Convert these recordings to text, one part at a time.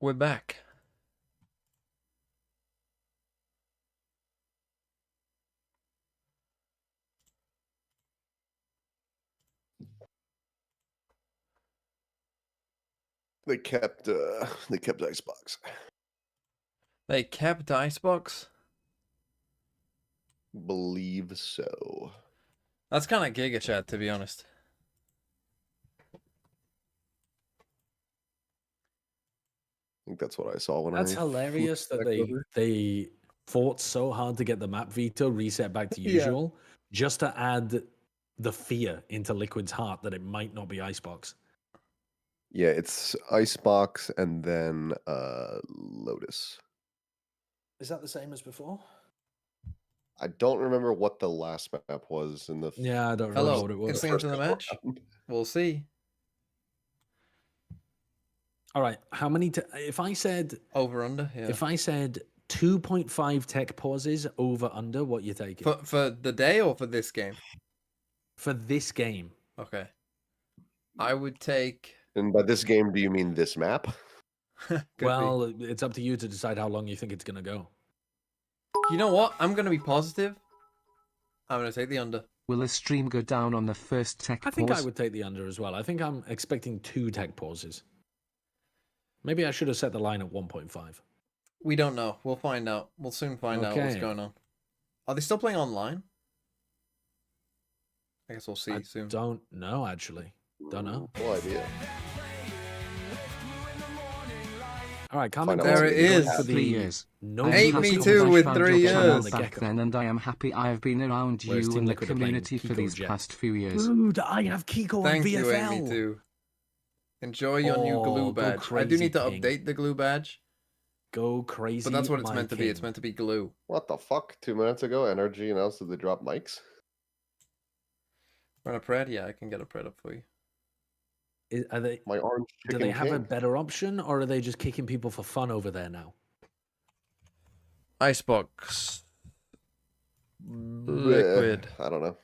We're back. They kept Icebox. They kept Icebox? Believe so. That's kind of Giga Chat, to be honest. I think that's what I saw when That's I hilarious that they fought so hard to get the map veto reset back to usual, just to add the fear into Liquid's heart that it might not be Icebox. Yeah, it's Icebox and then Lotus. Is that the same as before? I don't remember what the last map was in the. Yeah, I don't remember Hello, what it was. listening to the match? We'll see. All right, how many? If I said Over under, yeah. if I said 2.5 tech pauses over under, what you taking For the day or for this game? for this game? Okay. I would take. And by this game, do you mean this map? Well, it's up to you to decide how long you think it's gonna go. You know what? I'm gonna be positive. I'm gonna take the under. Will the stream go down on the first tech pause? I think I would take the under as well. I think I'm expecting 2 tech pauses. Maybe I should have set the line at 1.5. We don't know. We'll find out. We'll soon find out what's going on. Are they still playing online? I guess we'll see soon. Don't know, actually. Don't know. No idea. All right, comment There it is. For 3 years. No, Hate I'm me happy too I with found 3 your channel years. back then, and I am happy I have been around Whereas you Team and the Liquid are playing community for Kiko these Jet. past few years. Dude, I have Kiko Thank on you, VFL. Amy, too. Enjoy your new glue go badge. I do crazy, need to King. update the glue badge, Go crazy. but that's what it's my meant to be. It's king. meant to be glue. What the fuck? 2 minutes ago, NRG announced that they dropped mics. Run a pred? Yeah, I can get a pred up for you. Are they? My orange Do chicken they have a king. better option, or are they just kicking people for fun over there now? Icebox. Liquid. I don't know.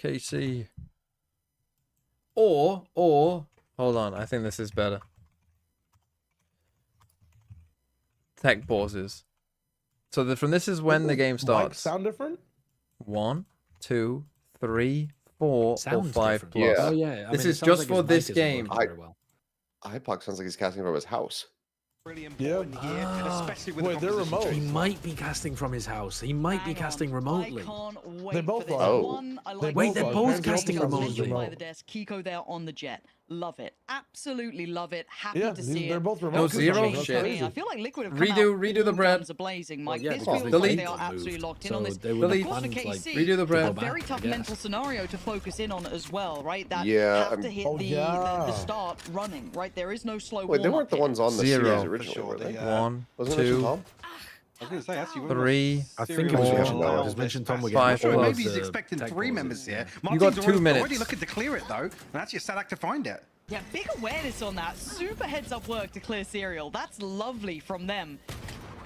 KC. Or, hold on, I think this is better. Tech pauses. So this is when the game Mics starts. sound different? 1, 2, 3, 4, or Sounds 5 different. plus. Yeah. Oh yeah. This it is sounds just like for his this mic isn't game. working very well. Ipoc sounds like he's casting from his house. Really Yeah. important here, and especially with Wait, the they're composition remote. He choice. might be casting from his house. He might be Hang casting on. remotely. I can't wait They both for this. are. Oh. One, I They like Wait, both they're are. both Apparently casting also remotely. casting by remote. the desk. Kiko there on the jet. Love it. Absolutely love it. Happy Yeah, to see they're it. both remote. No, Good zero change shit. for me. I feel like Liquid have come Redo out the all bread. guns a-blazing, Mike. Well, yeah, This because feels the like lead they are got absolutely moved, locked in so on this. they would Of have course, for planned, like, KC, redo the bread. a very back, tough I guess. mental scenario to focus in on as well, right? That Yeah, have to hit Oh, the yeah. start running, right? There is no slow Wait, they warm-up weren't the here. ones on the Zero. series For originally, sure, were they? they, 1, Wasn't it mentioned 2, Tom? I was going to say, actually, 3. I think it was mentioned Tom. It was mentioned Tom. We're Five getting Sure, plus. maybe he's expecting tech 3 pauses. members here. You Martin's got 2 already minutes. looking to clear it, though, and actually Sadak to find it. Yeah, big awareness on that. Super heads-up work to clear Serial. That's lovely from them.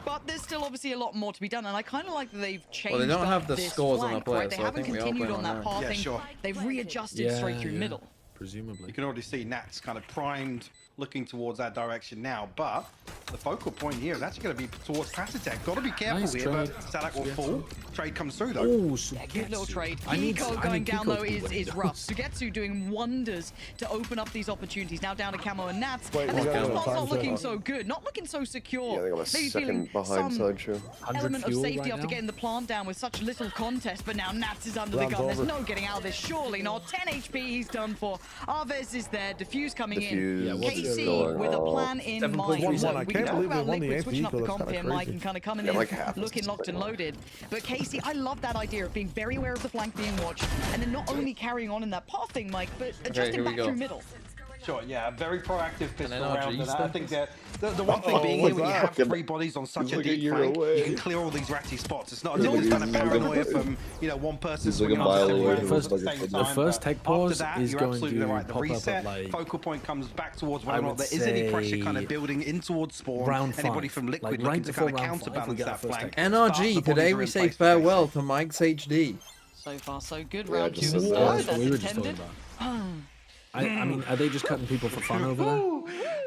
But there's still obviously a lot more to be done, and I kind of like that they've changed. Well, they don't have the this scores on the flank, players, right? They so I haven't think we are continued playing on that online. pathing. Yeah, sure. They've readjusted straight through middle. Presumably. You can already see Nats kind of primed, looking towards that direction now, but the focal point here is actually going to be towards Pasitech. Got to be careful Nice here, but trade. Sadak will fall. Trade comes through, though. Oh, Yeah, good little trade. I need Kiko going down Kiko low to be is winning rough. those. Sugetsu doing wonders to open up these opportunities. Now down to Camo and Nats. Wait, and we this got a spot's not time looking check. so good. Not looking so secure. Yeah, I think I'm a Maybe feeling second behind some Sideshow. 100 element of fuel safety right after now. getting the plant down with such little contest, but now Nats is under the Round's gun. There's over. no getting out of this. Surely not. 10 HP he's done for. Arvez is there. Diffuse coming Diffuse. Yeah, in. what's KC going with a on? plan in 7.3 mind. seconds. So I we can't can talk believe they about won the Liquid eighth switching up the vehicle. comp That's here. kinda Mike crazy. and kind of coming Yeah, in, like half looking is locked and pretty loaded. But Casey, I love that idea of being very aware of the flank being watched, and then not only carrying on in that path thing, Mike, but adjusting here we back go. through middle. Sure, yeah, very proactive pistol NRG round. And I stuff? think that the one thing Uh-oh, being what's here, when you that? have 3 bodies on such He's a like a deep year flank, away. you can clear all these ratty spots. It's not as Yeah, always kind of he's like a- paranoia from, one person He's like a swinging on mile several away angles from at the like a same football. time. The first but tech pause after that, is you're going absolutely to right. The pop up at, reset, like, focal point comes back towards I whether or not would there is any pressure kind say of building in towards spawn. round Anybody 5. from Liquid Like, looking right to before kind of round 5, we counterbalance get our that first flank. tech. NRG, The today bodies are we in say place for farewell KC. to Mike's HD. So far, so good. Yeah, I Round just 2 said is that. started That's what as we were just talking intended. about. I mean, are they just cutting people for fun over there?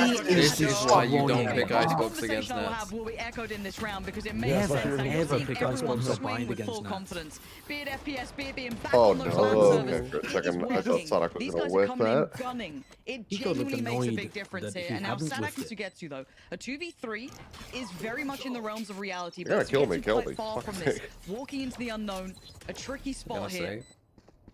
This is why you don't strong. pick The Icebox against conversation I'll Nets. have will be echoed in this round because it Yeah, makes but sense you that never you're seeing pick everyone Icebox or swing bind with against full Nets. confidence. Be it FPS, be it being back Oh, on those no. land Okay, servers. for a It second, is I working. thought I was These gonna guys are whiff coming that. in gunning. It Nico looked genuinely makes a annoyed big difference that here. he And now hadn't Sadak whiffed it. Sugetsu, though, a 2v3 is very much in the realms of reality. You're But gonna kill me, Sugetsu kill quite me. far Fuck's from this. sake. Walking into the unknown, a tricky spot Gonna here. say.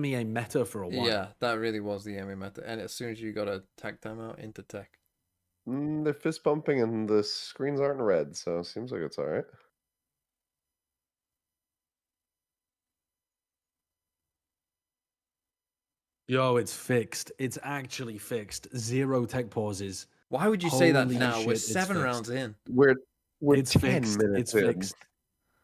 EMEA meta for a while. Yeah, that really was the EMEA meta. And as soon as you got a tech timeout into tech. They're fist bumping and the screens aren't red, so it seems like it's all right. Yo, it's fixed. It's actually fixed. 0 tech pauses. Why would you say that Holy now? We're shit, it's 7 fixed. rounds in. We're It's 10 fixed. minutes It's in. fixed.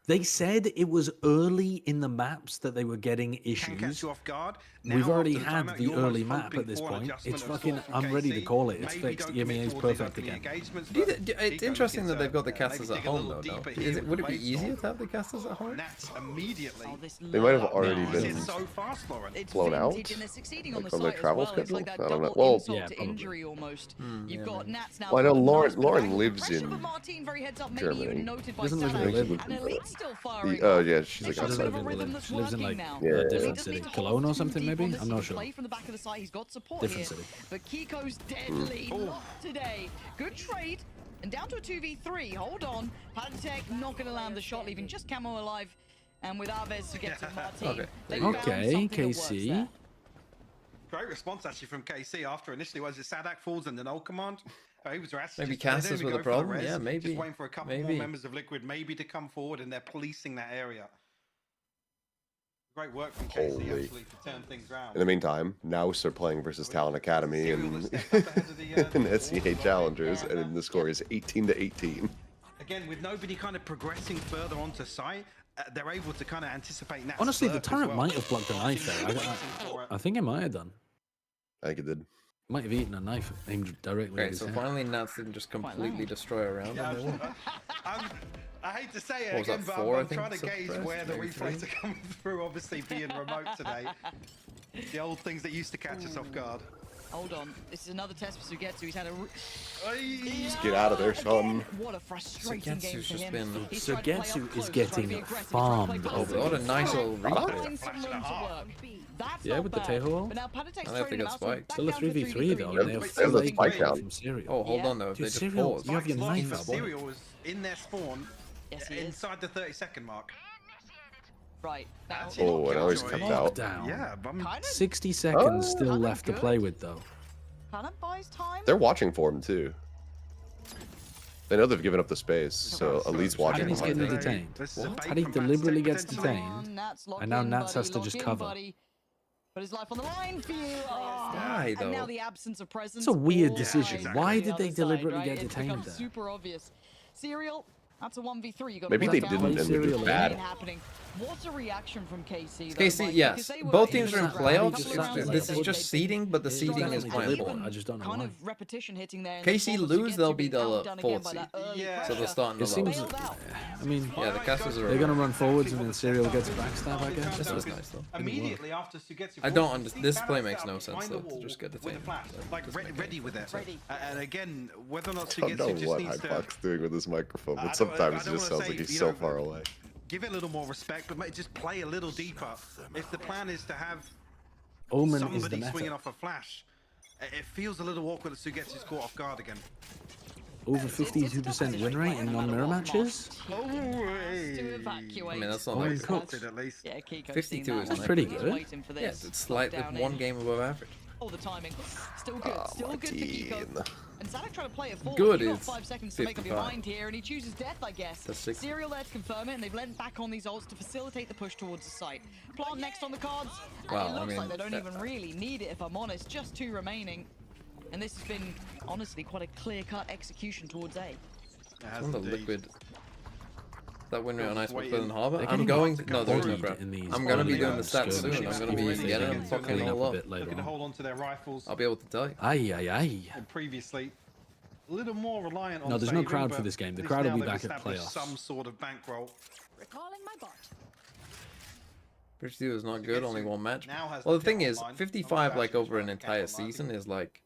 They said it was early in the maps that they were getting Can catch issues. you off guard. We've Now, already after the had timeout, the you're early almost map hoping at this for an point. adjustment It's of fucking. sort from I'm ready to KC. call it. It's Maybe fixed. don't commit EMEA is towards these perfect opening again. engagements, Do you but it's Pico interesting looking that they've got the to, casters maybe at dig a home, little though. deeper No? here Would it be with easier Wave's to have the casters at home? Nats immediately. Oh, this They might have low already up This been is so fast, Lauren. It's flown out, vintage and they're succeeding on like the on their site travel as well. It's schedule. like that I don't know. double Well, insult yeah, to probably. injury almost. Hmm, You've yeah, got maybe. Nats now. Well, I know got a Lauren- nice Lauren bang. lives Pressure in from Martin, very heads up, maybe Germany. even noted by Doesn't live in Sadak. Lisbon. And Elite's still firing. Oh off. yeah, she's They've like got a She bit doesn't of a live in rhythm Lisbon. that's She lives in working like now. Yeah. a Elite different doesn't city, need to Cologne or hold something too deep maybe. on this. I'm He not can sure. play from the back of the site. He's got support Different here. city. But Kiko's deadly not today. Good trade. And down to a 2v3. Hold on. Patek not going to land the shot, leaving just Camo alive. And with Aves to get to Martin. Okay. They found Okay, something that works KC. there. Great response actually from KC after initially was it Sadak falls and the null command. He was actually Maybe just, they didn't casters even were the go for problem? res, Yeah, maybe. Just waiting for a couple more Maybe. members of Liquid maybe to come forward, and they're policing that area. Great work from KC Holy. actually to turn things around. In the meantime, Nous are playing versus Talon Academy Serial and that stepped up ahead of the, in SCA Challengers, and the score is 18-18. Again, with nobody kind of progressing further onto site, they're able to kind of anticipate Nat's Honestly, the lurk as turret well. might have blocked a knife there. I think it might have done. I think it did. Might have eaten a knife aimed directly at Okay, his so head. finally Nats didn't just completely destroy a round. Yeah, and they won. I hate to say it What was again, that, but 4, I I'm think, trying to gauge suppressed? where the Maybe replays 3? are coming through, obviously being remote today. The old things that used to catch us off guard. Hold on. This is another test for Sugetsu. He's had a... Just get out of there, son. What a frustrating game Sugetsu's for just him. been- He's tried to play up Sugetsu close, is he's tried to be getting aggressive, he's tried to play farmed close. Oh, what a nice little replay. Finds some room to work. That's Yeah, not with the bad. Tejo. But now Patetek's I have to trading get him out, so spiked. back Still a down to 3v3 though. You And they have There's a 4 spike down. from Serial. Oh, hold Yeah. on though. They Dude, just Serial, paused. you have your Spike's knife locked, out. but Serial was in their spawn Yes, he is. inside the 30-second mark. Right. Now, That's Oh, and now he's Killjoy. kept out. Down. Yeah, but I'm- kind of 60 seconds still Kinda left to good. play with though. buys time. They're watching for him too. They know they've given up the space, so Elite's watching He's getting behind him. detained. This is a What? bait Paddy from deliberately Patek, gets potentially. detained. Nats lock And now in, Nats has buddy, to lock just in, cover. buddy. Put his life on the line for you. Oh, Why, And now though? the absence of presence. It's a weird all decision. lies Why on did the they other side, deliberately right? get It's detained become there? super obvious. Serial, that's a 1v3. You got Maybe they didn't and they're just bad. Happening. What a reaction from KC. though, KC, Mike, yes. because they were Both in teams the are in round. playoffs. Couple of rounds This later, is they- just seeding, but the It's seeding is definitely playable. deliberate. I just don't know kind why. of repetition hitting there. in KC the form of lose, Sugetsu they'll be being the outdone again fourth by that seed. early Yeah. So they're pressure. starting to It seems. Bailed out. I mean, Yeah, the casters are. they're gonna run forwards and then Serial gets backstab, I guess. This was nice though. Immediately after Sugetsu I don't falls, under- Steve this Banner play sat makes no behind sense, the though, to wall just get with detained. a flash, That like doesn't make ready with it. Ready. And again, whether or not I don't know Sugetsu just what needs to Hypox's doing with this microphone, I but don't- I sometimes it don't just wanna sounds like say, he's you so know, far away. give it a little more respect, but just play a little deeper. If the plan is to have Omen is the somebody swinging meta. off a flash, it feels a little awkward that Sugetsu's caught off guard again. Over 52% win rate in non-mirror matches. To evacuate. I mean, that's not Omen like cooked. At least. Yeah, Kiko's 52 seen that. is He's nice. pretty just good. waiting for Yeah, this. it's slightly Lockdown one in. game above average. Oh, the timing. Still good. Still good for Kiko. Martin. And Sadak trying to play it forward. Good You've got is 5 seconds to make up your 55. mind here, and he chooses death, I guess. That's 60. Serial there to confirm it, and they've lent back on these ults to facilitate the push towards the site. Plant next on the cards, and Wow, it I looks mean, like they don't even really need it, if I'm honest. Just 2 remaining. And this has been, honestly, quite a clear-cut execution towards A. It has On the indeed. Liquid. That win rate on Ice Waiting. Berlin Harbor. They're I'm getting going. No, there's no bullied crap. in these I'm gonna be early doing the round stats soon. skirmishes. I'm gonna be Even if getting they them can fucking clean up all a up. bit later Looking to on. hold on to their rifles. I'll be able to tell you. Aye, aye, aye. And previously, a little more reliant on No, there's no saving, crowd but for this game. The at least crowd will now be they've back at established playoffs. some sort of bankroll. Recalling my bot. Bridge 2 is not good. Only one match. Now has Well, the the thing pit is, online. 55 Not like bad, over an just entire cancel market. season is like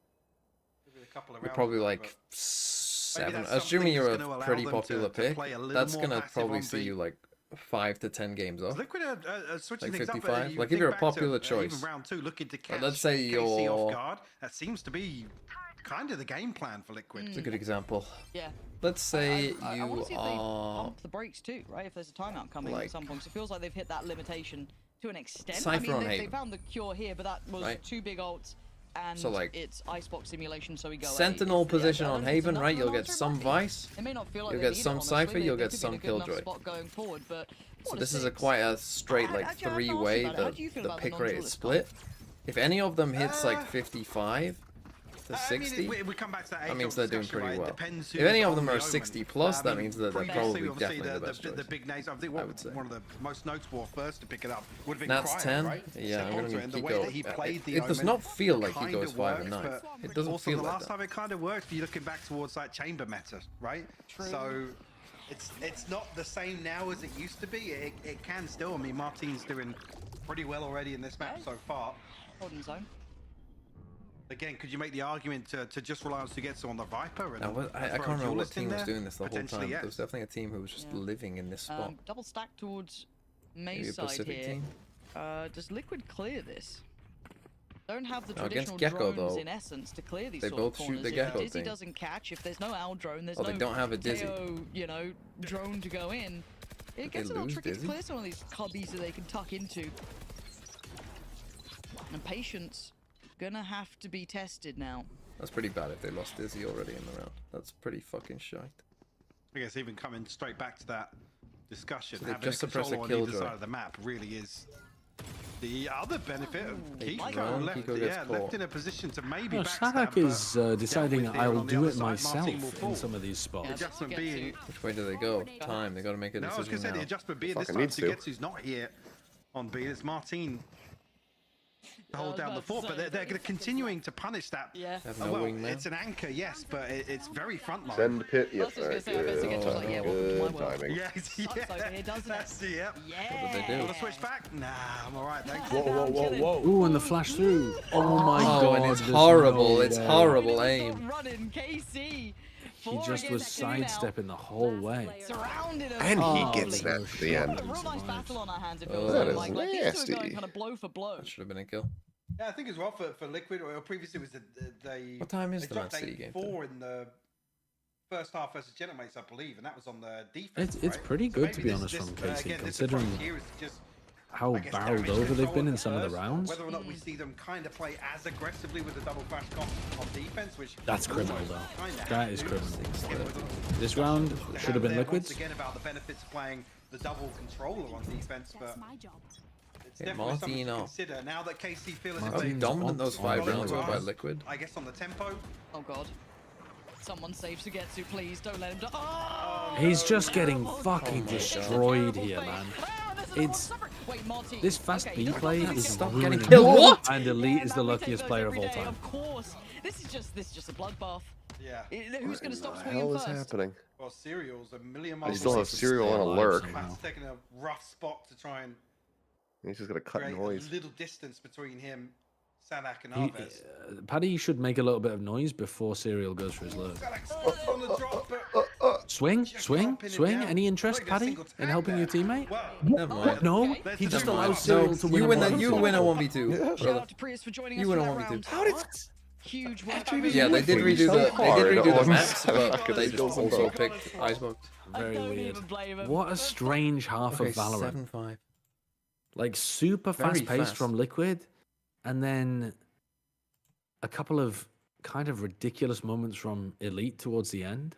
Give it a couple of you're rounds probably of it, like but 7. that's Assuming something you're that's gonna a allow pretty them popular to pick, play a little that's more gonna passive probably on see beat. you like 5 to 10 games off. Liquid are switching Like things 55? up. You Like, if think you're a back to, popular even choice. round 2, looking to catch let's say KC you're- off guard. That seems to be kind of the game plan for Liquid. It's a good example. Yeah. Let's say I want you to see if they are pump the brakes too, right? If there's a timeout coming like- at some point. 'Cause it feels like they've hit that limitation to an extent. Cypher I on mean, they Haven. found the cure here, but that was Right. 2 big ults. and So, like, it's icebox simulation, so we go Sentinel position on Haven, right? You'll get some Vice. It may not feel like You'll they get need it, some honestly. Cypher, They- you'll they get could be in some a good enough Killjoy. spot going forward, but So what this is a 6? quite a straight, like, Actually, I haven't asked you three-way. about it. How do you feel The about the pick rate is non-duelist split. If any of them hits like 55 to I mean, 60, we come back to that that age means old they're doing discussion, pretty right? well. It depends If who's any of on them the are omen. 60 plus, that I mean, means that they're previously, probably obviously, definitely the best choice. the big names. I think I would say. one of the most notable first to pick it up would have been Nats Cryer, 10. right? Yeah, Step I'm gonna onto it, need and the Kiko. way that he played the It does Omen not feel like he kinda goes 5 and works, 9. but It doesn't also feel the like last that. time it kind of worked for you looking back towards that chamber meta, right? True. So it's not the same now as it used to be. It can still. I mean, Martin's doing pretty well already in this map so far. Holding zone. Again, could you make the argument to just rely on Sugetsu on the Viper? And Now, I throw a can't remember what duelist in team was there? doing this the whole Potentially, time. yes. There was definitely a team who was just Yeah. living in this spot. Double stack towards Maybe May's a side Pacific here. team. Does Liquid clear this? Don't have the Against traditional Gecko, drones though, in essence to clear these they sort of both shoot corners. the If Gecko Dizzy thing. doesn't catch, if there's no owl drone, there's Oh, no they don't have a Dizzy. Teo, you know, drone to go in. It gets a little lose tricky to Dizzy? clear some of these cubbies that they can tuck into. And patience gonna have to be tested now. That's pretty bad if they lost Dizzy already in the round. That's pretty fucking shite. I guess even coming straight back to that discussion, So they having just a suppress a controller on either Killjoy. side of the map really is the other benefit of They Kiko drone, left, Kiko gets left caught. in a position to maybe No, backstab, Sadak but is deciding dealt with here I'll on the do other it side, myself Martin will fall. in some of these spots. Yeah, Adjustment Sugetsu. being Which way do they go? Time. They got to make a no, I was decision gonna say the now. adjustment being this Fucking time needs to. Sugetsu's not here on B. It's Martin to hold down the fort, but they're going to continuing to punish that. Yeah. Have no well, wingman. it's an anchor, yes, but it's very frontline. Send pit. I Yep. was just gonna say, I Alright, bet good. Sugetsu was like, yeah, welcome to my Good world. timing. Yes, Sucks over here, doesn't it? That's it, yep. Yeah. they do. Want to switch back? Nah, I'm alright, thanks. Whoa, whoa, whoa, whoa. Ooh, and the flash through. Oh my god. Oh, and it's there's horrible. no It's way. horrible Stop aim. running, KC. He just was sidestepping the whole way. Surrounded And he Oh, gets no that at the end. A real nice battle on our hands. It Oh, feels that like, is like these two are nasty. going kind of blow for blow. That should have been a kill. Yeah, I think as well for Liquid, or previously it was they. What time is they the dropped Man City game? 4 in the first half versus Genemates, I believe, and that was on the defense. It's right? pretty So good, maybe to be this- honest, this, from KC, again, this considering approach here is just, how I guess, barreled damage over they've control been at in some of the first, rounds. Whether or not we see them kind of play as aggressively with the double flash comp on defense, which That's criminal, almost though. kinda That have is to. criminal. Again, with This round should have been there Liquids. Once again about the benefits of playing the double controller on defense, but it's Hey, definitely something to Martino. consider now that KC feel as if How Martino's they've dominant on- those on 5 the rounds were by grass. Liquid. I guess on the tempo. Oh god. Someone save Sugetsu, please. Don't let him die. Oh, He's no, just getting terrible. fucking God. destroyed Terrible here, fate. man. Ah, there's another It's- one suffering. Wait, Martin. This fast Okay, B don't play let is him Stop get getting ruining killed. him. What? And Elite Yeah, is the man, we take luckiest those player of every all day, time. Of course. This is just a bloodbath. Yeah. Who's going to stop What the swinging hell is first? happening? Well, Serial's a million I miles still have away. Serial on Stay alive alert. somehow. Pat's taking a rough spot to try and He's just gonna cut create noise. a little distance between him, Sadak, and He, Arves. Paddy should make a little bit of noise before Serial goes for his lurk. Sadak's on the drop, but Swing, just swing, can't pin him swing. down. Any interest, Not even a Paddy, single in tag helping your there. teammate? Well, Never mind. No, Okay. he just Never mind. allows Serial to win. You a win one. that. You win a 1v2. Shout brother. out to Prius for joining You us win for a that 1v2. round. How did Huge work. After he by was Yeah, they Prius. did working redo so the hard the on maps, Sadak but and they he goes also above. picked Icebox. Very I don't weird. even blame him. What a strange half Okay, of Valorant. 7-5. Like super Very fast paced fast. from Liquid, and then a couple of kind of ridiculous moments from Elite towards the end.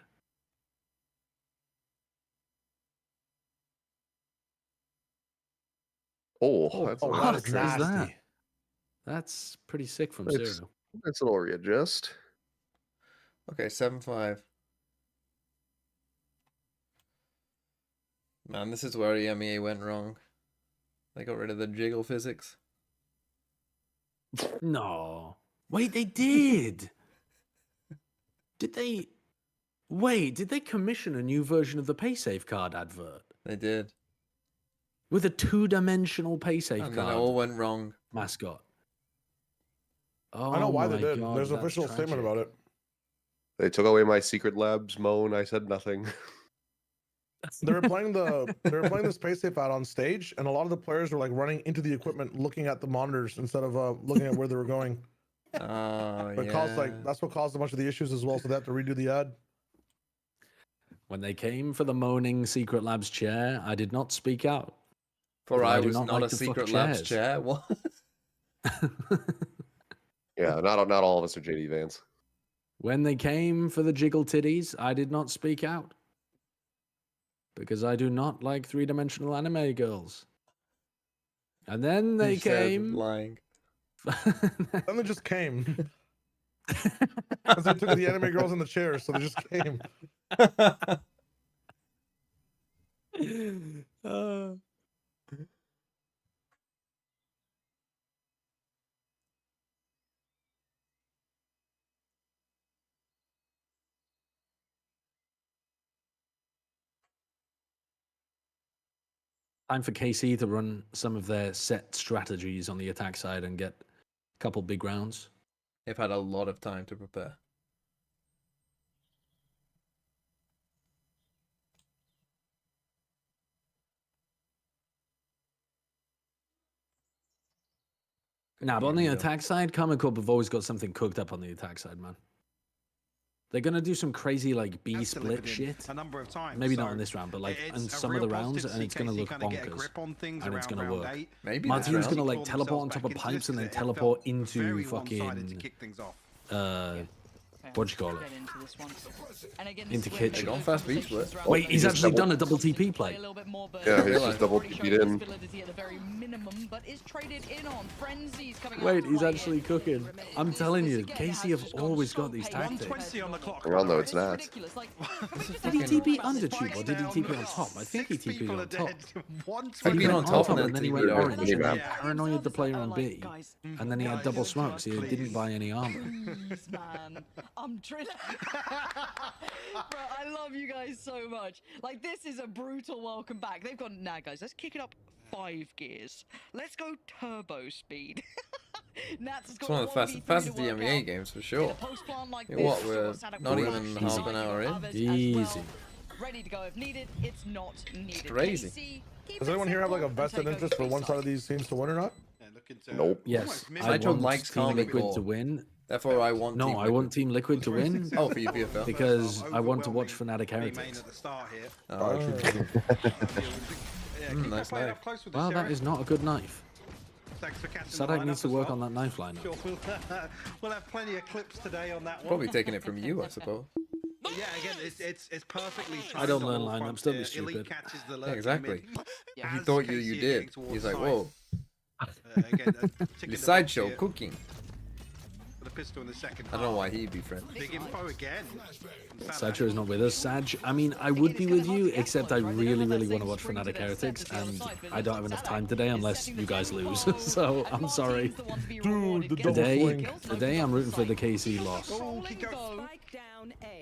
Oh, that's a Oh, lot. What that is is that? nasty. That's pretty sick from It's- Serial. That's a little readjust. Okay, 7-5. Man, this is where EMEA went wrong. They got rid of the jiggle physics. No. Wait, they did. Did they? Wait, did they commission a new version of the PaySafe card advert They did. with a two-dimensional PaySafe And then card it all went wrong. mascot? Oh, I know why they my did. God, There's an that's official statement tragic. about it. They took away my secret labs moan. I said nothing. They were playing the space safe out on stage, and a lot of the players were like running into the equipment, looking at the monitors instead of looking at where they were going. Oh, But caused that's what caused a bunch of the issues as well. So they had to redo the ad. When they came for the moaning Secret Labs chair, I did not speak out. For I I do was not not like a to fuck Secret Labs chairs. chair. What? Yeah, Yeah, not all of us are JD Vans. When they came for the jiggle titties, I did not speak out. Because I do not like three-dimensional anime girls. And then they came. Lying. And they just came. Because they took the anime girls in the chairs, so they just came. Time for KC to run some of their set strategies on the attack side and get a couple big rounds. They've had a lot of time to prepare. Nah, but on the attack side, Karma Corp have always got something cooked up on the attack side, man. They're gonna do some crazy like B split shit. A number of times. Maybe not in this round, but like in some of the rounds, and it's gonna look bonkers, and it's gonna work. Maybe Martin's gonna like teleport on top of pipes and then teleport into fucking what do you call it? Into kitchen. On fast beach split. Wait, he's actually done a double TP play. Yeah, he's just double TP'd in. Wait, he's actually cooking. I'm telling you, KC have always got these tactics. Well, no, it's not. Did he TP under tube or did he TP on top? I think he TP on top. He He went on top and then he went TP'd orange and Yeah. he paranoid the player on B. And then he had double smoke, so he didn't buy any armor. Jeez, man. I'm trying. Bro, I love you guys so much. Like, this is a brutal welcome back. They've gone, nah, guys, let's kick it up 5 gears. Let's go turbo speed. Nats has got It's one of the fastest EMEA games for sure. What, we're not even half an hour in? Easy. Ready to go if needed. It's not needed. Crazy. Does anyone here have like a vested interest for one side of these teams to win or not? Nope. Yes. I Nitro want likes Team Karma Liquid Corp. to win. Therefore, I want. No, Team I Liquid. want Team Liquid to win. Oh, for you, PFL. Because I want to watch Fnatic Remain Heretics. at the start here. Oh, nice Play it knife. up close with Wow, the that Sheriff. is not a good knife. Thanks for catching the Sadak lineup needs to as work well. on that knife lineup. Sure, we'll have plenty of clips today on that one. Probably taking it from you, I suppose. But yeah, again, it's perfectly. I don't timed on learn all lineups, fronts don't be here. Elite stupid. catches the Yeah, lurking exactly. mid. He As thought KC you are did. getting towards He's like, side. whoa. Again, The ticking the sideshow box here cooking. for the pistol in the second I don't know half. why he'd be friend. Big info again. Sideshow is not with us. Saj, I mean, I would be with you, except I really, really want to watch Fnatic Heretics, and I don't have enough time today unless you guys lose. So, I'm sorry. Dude, the double swing. Today I'm rooting for the KC loss.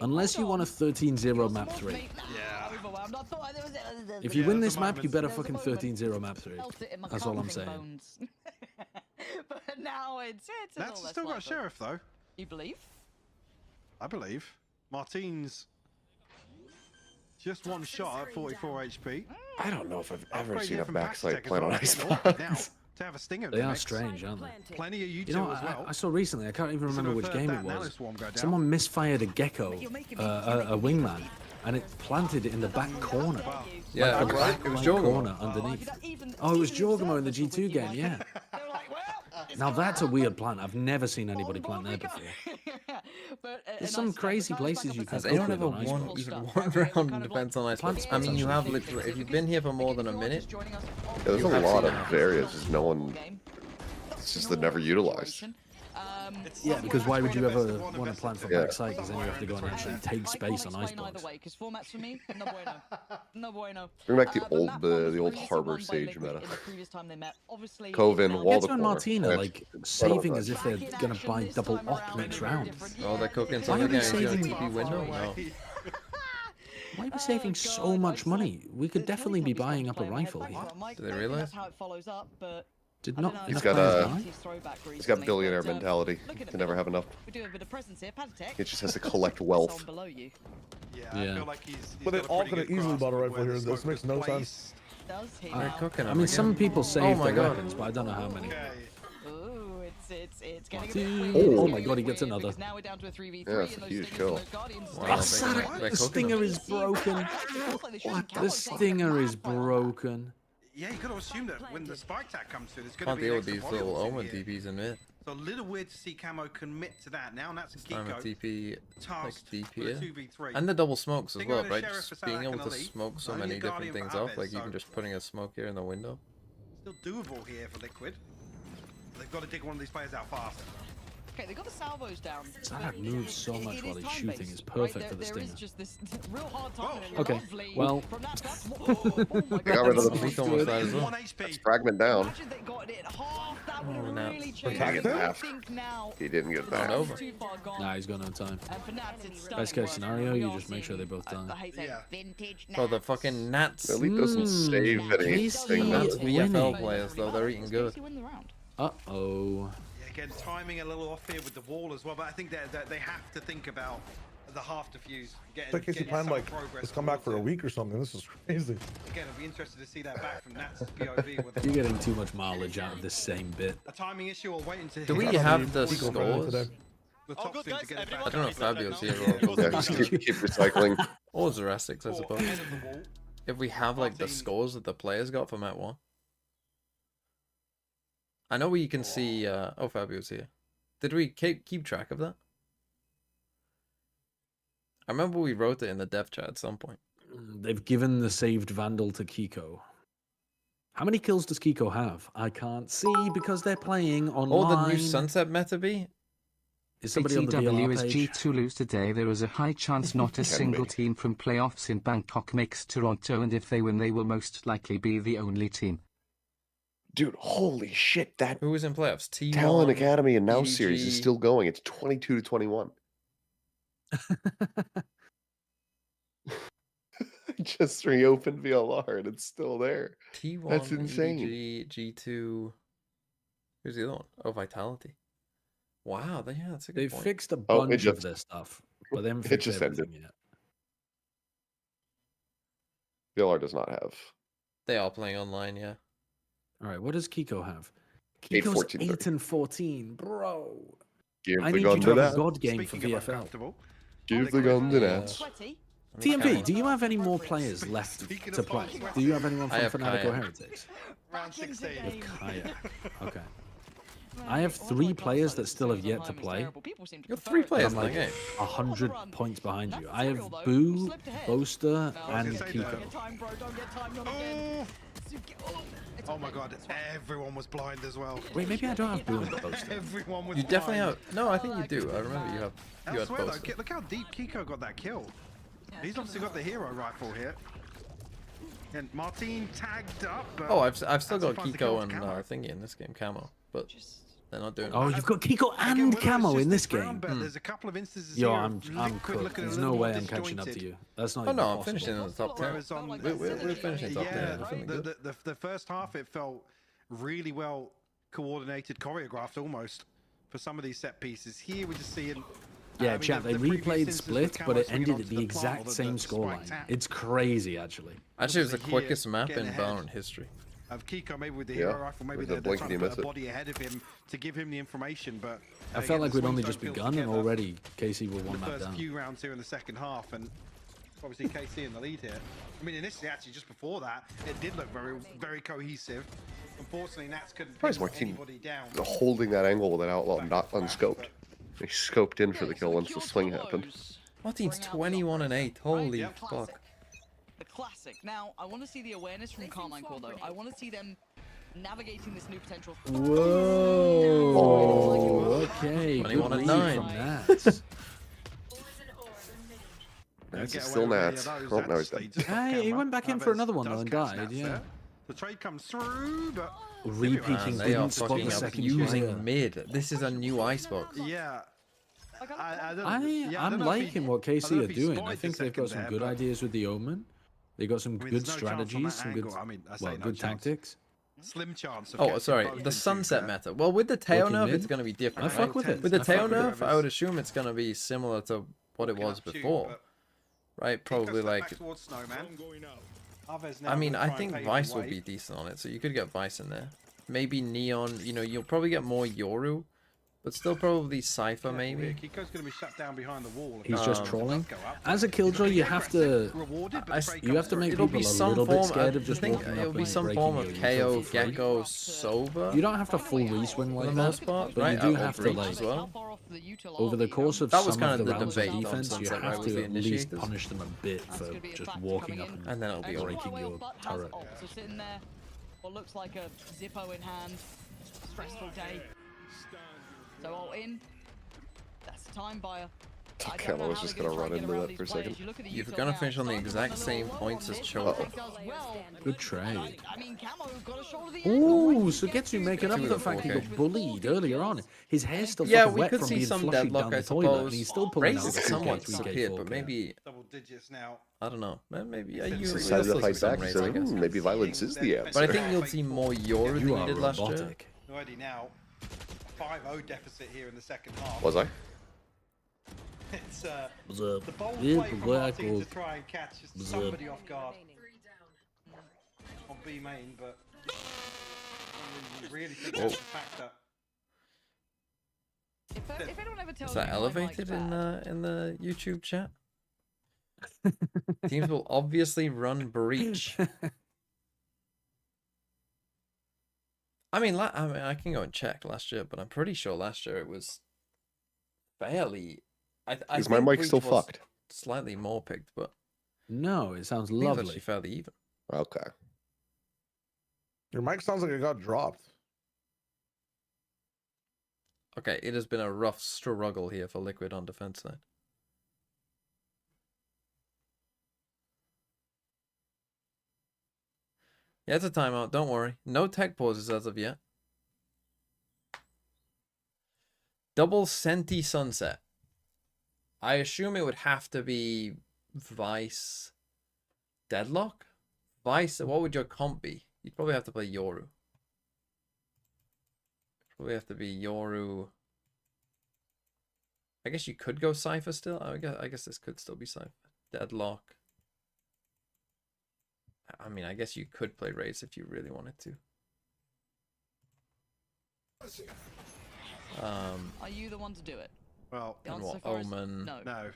Unless you want a 13-0 map 3. Yeah. If you win this map, you better fucking 13-0 map 3. That's all I'm saying. But now it's That's still got a Sheriff though. You believe? I believe. Martin's just one shot at 44 HP. I don't know if I've ever Upgraded seen a from backside Backside plant on as ice well. Now, box. to have a stinger in They the are mix. strange, aren't they? Plenty of you You know, as well. I saw recently, I can't even remember which game it Now was. this one go down. Someone misfired a gecko, a wingman, and it planted it in the back corner. Yeah, The right. back It was right Jorgo. corner underneath. Oh, it was Jorgamo in the G2 game, yeah. Now that's a weird plant. I've never seen anybody plant there before. There's some crazy places you can Has cook anyone with ever on won Icebox. even one round in Defense on Icebox? I mean, you have literally, if you've been here for more than a minute, Yeah, there's a lot of areas just no one. It's just they're never utilized. Yeah, because why would you ever want to plant from Yeah. backside? Because then you have to go and actually take space on Icebox. Because formats for me, no bueno. No bueno. Bring back the But old map the was old released at Harbor one by Sage Liquid meta. in the previous time they met. Obviously, Coven, it's wall now- the Geto and corner. Martina, Yeah. like, saving as if they're going to buy double op next round. oh, they're cooking Why something are we again. saving- TP window? No. Why are we saving so much money? We could definitely be buying up a rifle here. Do they realize? How it follows up, but Did I not don't know. enough got, players uh, die? He's got billionaire mentality. Can never have enough. We do a bit of presence here. Patatech. He just has to collect wealth. Someone below you. Yeah, I Yeah. feel like he's But they got a all pretty could have good easily grasp bought a of rifle where here. the This scope makes is no placed. sense. Does he They're now? cooking I them mean, again. some people save my their God. weapons, but I don't know how many. Okay. Ooh, it's getting a Two. bit weird. Oh It's my getting God, he a bit gets weird another. because now we're down to a 3v3 Yeah, it's and a those huge stingers kill. and those guardians Wow, Oh, they're Sadak, cooking the them. stinger is broken. What? The stinger is broken. Yeah, you got to assume that when the spike tag comes through, there's going to Can't be deal an with extra these little volume Omen in here. TPs in it. So a little weird to see Camo commit to that. Now Nats and I'm a Kiko TP like tasked deep with a here. 2v3. And the double smokes as They're well, going right? to Sheriff Just for being Salak able and to Elite. smoke so Only many a different Guardian things for off, Aves, like so even just putting a smoke here in the window. still doable here for Liquid. They've got to dig one of these players out fast. Okay, they got the salvos down. Salak but moves so much it while is he's shooting. time-based, It's perfect right? for the There is stinger. just this real hard time. and Okay, lovely well- from that, oh my They got rid of the God. Veto almost died as well. 1 HP. That's fragment down. Imagine they got it half. That would Oh, have Nats. really He changed. didn't get I half. think now He didn't get the that. over. too far gone. Nah, he's got no time. And for Nats, it's Best stunning case work. scenario, We you are just make sure they seeing, both die. I hate saying Yeah. vintage Bro, the Nats. fucking Nats. Elite doesn't save anything. Casey Nats That's winning. VFL players, though, they're eating good. Casey win the round. Uh-oh. Yeah, again, timing a little off here with the wall as well, but I think that they have to think about the half defuse. It's like Casey planned like let's come back for a week or something. This is crazy. Again, I'll be interested to see that back from Nats' POV. With You're getting too much mileage out of this same bit. a timing issue or waiting to Do we hit have the Eco friendly scores? today. the top thing to get it back. I don't know if Fabio's here or Yeah, just keep recycling. or Zerastics, I Or suppose. ahead of the wall. If we have like the 14. scores that the players got for Mat 1. I know we can see oh, Fabio's here. Did we keep track of that? I remember we wrote it in the dev chat at some point. They've given the saved Vandal to Kiko. How many kills does Kiko have? I can't see because they're playing online. Or the new Sunset meta be? Is somebody on the CTW VLR is page? G2 lose today. There is a high chance not a Can single be. team from playoffs in Bangkok makes Toronto, and if they win, they will most likely be the only team. Dude, holy shit, that Who was in playoffs? T1. Talent Academy and Now EDG. series is still going. It's 22 to 21. I just reopened VLR and it's still there. T1. That's insane. EDG, G2. Who's the other one? Oh, Vitality. Wow, yeah, that's a good They've point. fixed a Oh, it bunch of just- their stuff, but they haven't it fixed just everything ended. yet. VLR does not have. They are playing online, yeah. All right, what does Kiko have? 8, Kiko's 14, 8 and 14, bro. Give I the need gun you to to have a that. god game for Speaking of VFL. uncomfortable, Give the gun to Yeah. that. Sweaty. TMV, do you have any more players left Speaking to of play? sweaty. Do you have anyone I from have Fnatic or Kaya. Heretics? round Back into 16. game. Kaya. Okay. Right, I have all 3 my players class that sizes still have at the yet to time was play. terrible. People seem to You have prefer 3 it. players I'm in like the game. 100 points behind you. I have That's real, though. Boo, Slipped ahead. Boaster, No, and I was gonna say that. Kiko. Get time, bro. Don't get time. Not again. Oh, It's oh okay, my god, it's fine. everyone was blind as well. Wait, maybe I don't have Boo and Boaster. Everyone was You definitely blind. have. No, I think you do. I remember you I had swear though, both. look how deep Kiko got that kill. Yeah, He's obviously got the hero rifle here. And Martin tagged up. But Oh, I've still that's got who finds the kill Kiko to and Camo. thingy in this game, Camo, but Just they're not doing Oh, it. you've got Kiko Again, and whether it's Camo just in this round, game. but There's a couple of instances Yo, here I'm of I'm Liquid cooked. looking a There's little no more way I'm catching up to disjointed. you. That's not Oh even no, I'm possible. finishing in the top 10. Whereas on We're finishing top 10. yeah, We're feeling good. the first half it felt really well coordinated, choreographed almost for some of these set pieces. Here we're just seeing. Yeah, I mean, chat, they the previous replayed instance with Split, Camo but it swinging ended onto at the plant, exact or same spike scoreline. tap. It's crazy, actually. Actually, it was the Obviously here, quickest map getting in ahead. Valorant history. Of Kiko, maybe with the Yeah, hero rifle, maybe with they're the blink trying and to you put a miss it. body ahead of him to give him the information. But I again, felt like the we'd only swings just don't feel begun, and together. already Casey will The one map first down. few rounds here in the second half, and obviously KC in the lead here. I mean, initially, actually, just before that, it did look very, very cohesive. Unfortunately, Nats couldn't Surprised pin Martin anybody down. holding that angle with an outlaw not unscoped. He scoped in for the Okay, kill so once the cure swing to happened. lows Martin's bring out the 21 and 8. Holy yep. fuck. The classic. Now, I want to see the awareness from Carmine Core, though. I want to see them navigating this new potential. Whoa. Okay. Good 21 and lead 9. from Nats. That's Get still away with any Nats. of those, Oh, no, that's he's dead. just off Hey, he camera. went back in for Alves another one, though, does and catch died, Nats yeah. there. The trade comes through, but Repeating Man, they are didn't spot fucking the second abusing player. mid. This is a new icebox. yeah. I don't, I'm yeah, I don't know if he- liking what I don't KC know are if he doing. I spotted think the they've got some second good there, but- ideas with the Omen. They got some I mean, good there's no chance on strategies, that some good, angle. I mean, I say well, no good chance. tactics. Slim chance. Of Oh, getting sorry. both The into sunset there. meta. Well, with the tail Working nerf, mid? it's going to be different. I fuck right? with it. With the I tail fuck with nerf, it. I would assume it's going to be similar to what it Walking was up tube, before. but Right? Kiko Probably stepped like. back towards Snowman. Alves now I mean, gonna I try and think pave Vice the will way. be decent on it, so you could get Vice in there. Maybe Neon. You know, you'll probably get more Yoru But still probably Cypher, maybe. Kiko's going to be shut down behind the wall. He's just trolling. As a killjoy, you have to make It'll people be a some little bit form. scared I of just think walking up it'll be and some breaking form your of info KO, for free. Gecko, Sober. You don't have to full reswing like for the that, most part, but right? you do Or have to breach like as well. over the course of That was some kind of of the the rounds of debate on defense, you Sunset, right, have with to the at least initiators. punish them a bit for just walking up And then it'll be over. breaking your turret. So sitting there, what looks like a Zippo in hand, stressful day. So all in. That's the time buyer. Okay, I was just gonna run into that for a second. You're gonna finish on the exact same points as Choco. Good trade. I mean, Camo got a shoulder the angle. Ooh, so Getsu making up for the fact he got bullied earlier on. His hair's still Yeah, fucking we wet could from see being some flushing deadlock, down I the toilet, and suppose. he's still pulling out Raze the is somewhat 2K, 3K, disappeared, but 4K. maybe Double digits now. I don't know. Maybe It's you Decided to fight back. Raze, So, I guess. maybe violence is the answer. But I think you'll see more Yoru than You you are did last year. robotic. Already now, 5-0 deficit here in the second half. Was I? It's What's up? the bold Yeah, play from black our team to wolf. try and catch What's somebody up? off guard on B main, but I really think that's a factor. If anyone ever tells Is that me elevated Climax in the YouTube chat? Teams will obviously run breach. I mean, I can go and check last year, but I'm pretty sure last year it was fairly. Is my mic still fucked? Slightly more picked, but No, it sounds I think it was lovely. actually fairly even. Okay. Your mic sounds like it got dropped. Okay, it has been a rough struggle here for Liquid on defense side. Yeah, it's a timeout. Don't worry. No tech pauses as of yet. Double Senti Sunset. I assume it would have to be Vice Deadlock? Vice, what would your comp be? You'd probably have to play Yoru. Probably have to be Yoru. I guess you could go Cypher still. I guess this could still be Cypher. Deadlock. I mean, I guess you could play Raze if you really wanted to. Are you the one to do it? Well, The And answer what, so far is Omen? No. no.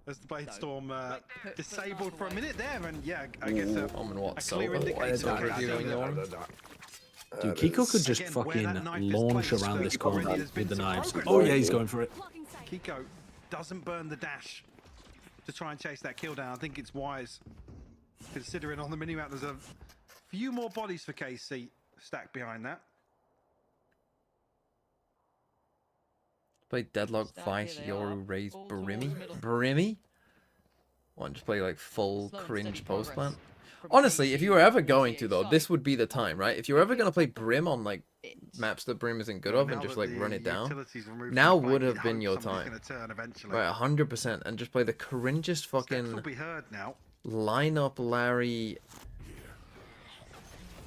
As the Bladestorm Put disabled that for a away. minute there, and yeah, I guess Omen what? a clear Sober? indicator. Sober reviewing Yoru? Dude, Kiko could just Again, where that fucking knife is launch placed, around this already corner there's been with the some knives. progress. Oh yeah, he's going for it. Kiko doesn't burn the dash to try and chase that kill down. I think it's wise, considering on the minimap there's a few more bodies for KC stacked behind that. Play Deadlock, Stack, Vice, here they are. Yoru, Raze, Ball towards Brimmy? middle. Brimmy? Why don't you play like full Slow and cringe steady post progress. plant? From Honestly, if KC, you were ever going to KC though, side. this would be the time, right? If you're ever gonna play Brim on like It- maps that Brim isn't good Well, of and now just that like the run it down, utility's removed now from the would fight, have you'd been hope your somebody's time. gonna turn eventually. right? 100%, and just play the cringest Steps will fucking be heard now. lineup Larry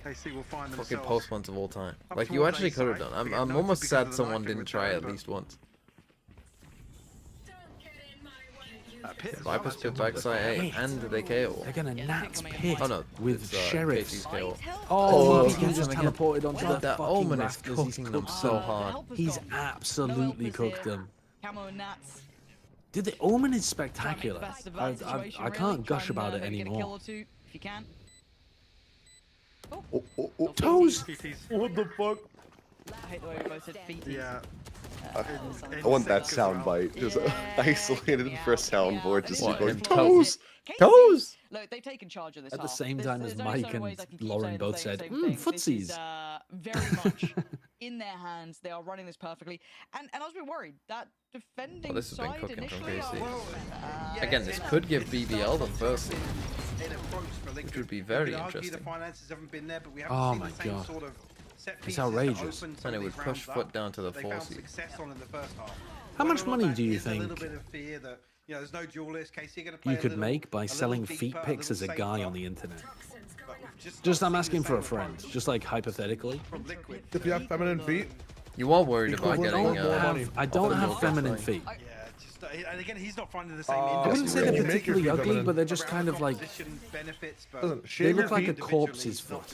KC will find fucking themselves post plants of all time. up Like you towards actually A could have side, done. but I'm noted almost because sad of the someone knife in didn't try return, at but least once. Pit as Viper well, spit actually. backside A and they KO. They're gonna Yeah, Nats pick pick Oh no, with it's, sheriffs. Casey's KO. Oh, Oh, he just again. teleported onto God, the that fucking Omen is rafters. He's cooking them cooked so them. hard. He's absolutely cooked them. Camo and Nats. Dude, the Omen is Try and make the spectacular. best of I that situation, I really. can't Try gush and, about it maybe get a kill anymore. or two, if you can. Toes! What the fuck? I hate the way we both said feet. Yeah. I want that sound bite. Just isolated for a soundboard, just What, going him toes. Toes! Look, they've taken charge of this At the half. same time as there's only Mike so many and ways I can keep Lauren saying the both same said, thing. This is, footsies. very much in their hands. They are running this perfectly. And I was a bit worried. That defending This has been side cooking from initially... KC. Again, this could give BBL the first seed, which would be very interesting. Oh my God. It's outrageous. And it would push Foot down to the 4 seed. How much money do you think you could make by selling feet pics as a guy on the internet? Just I'm asking for a friend, just like hypothetically. If you have feminine feet, You are worried about Equivalent getting or more money. I don't Other have than feminine wrestling. feet. And again, he's not finding the same I wouldn't say they're You make your particularly feet ugly, feminine. but they're just kind of like benefits, but doesn't they shave your look like a feet. corpse's foot.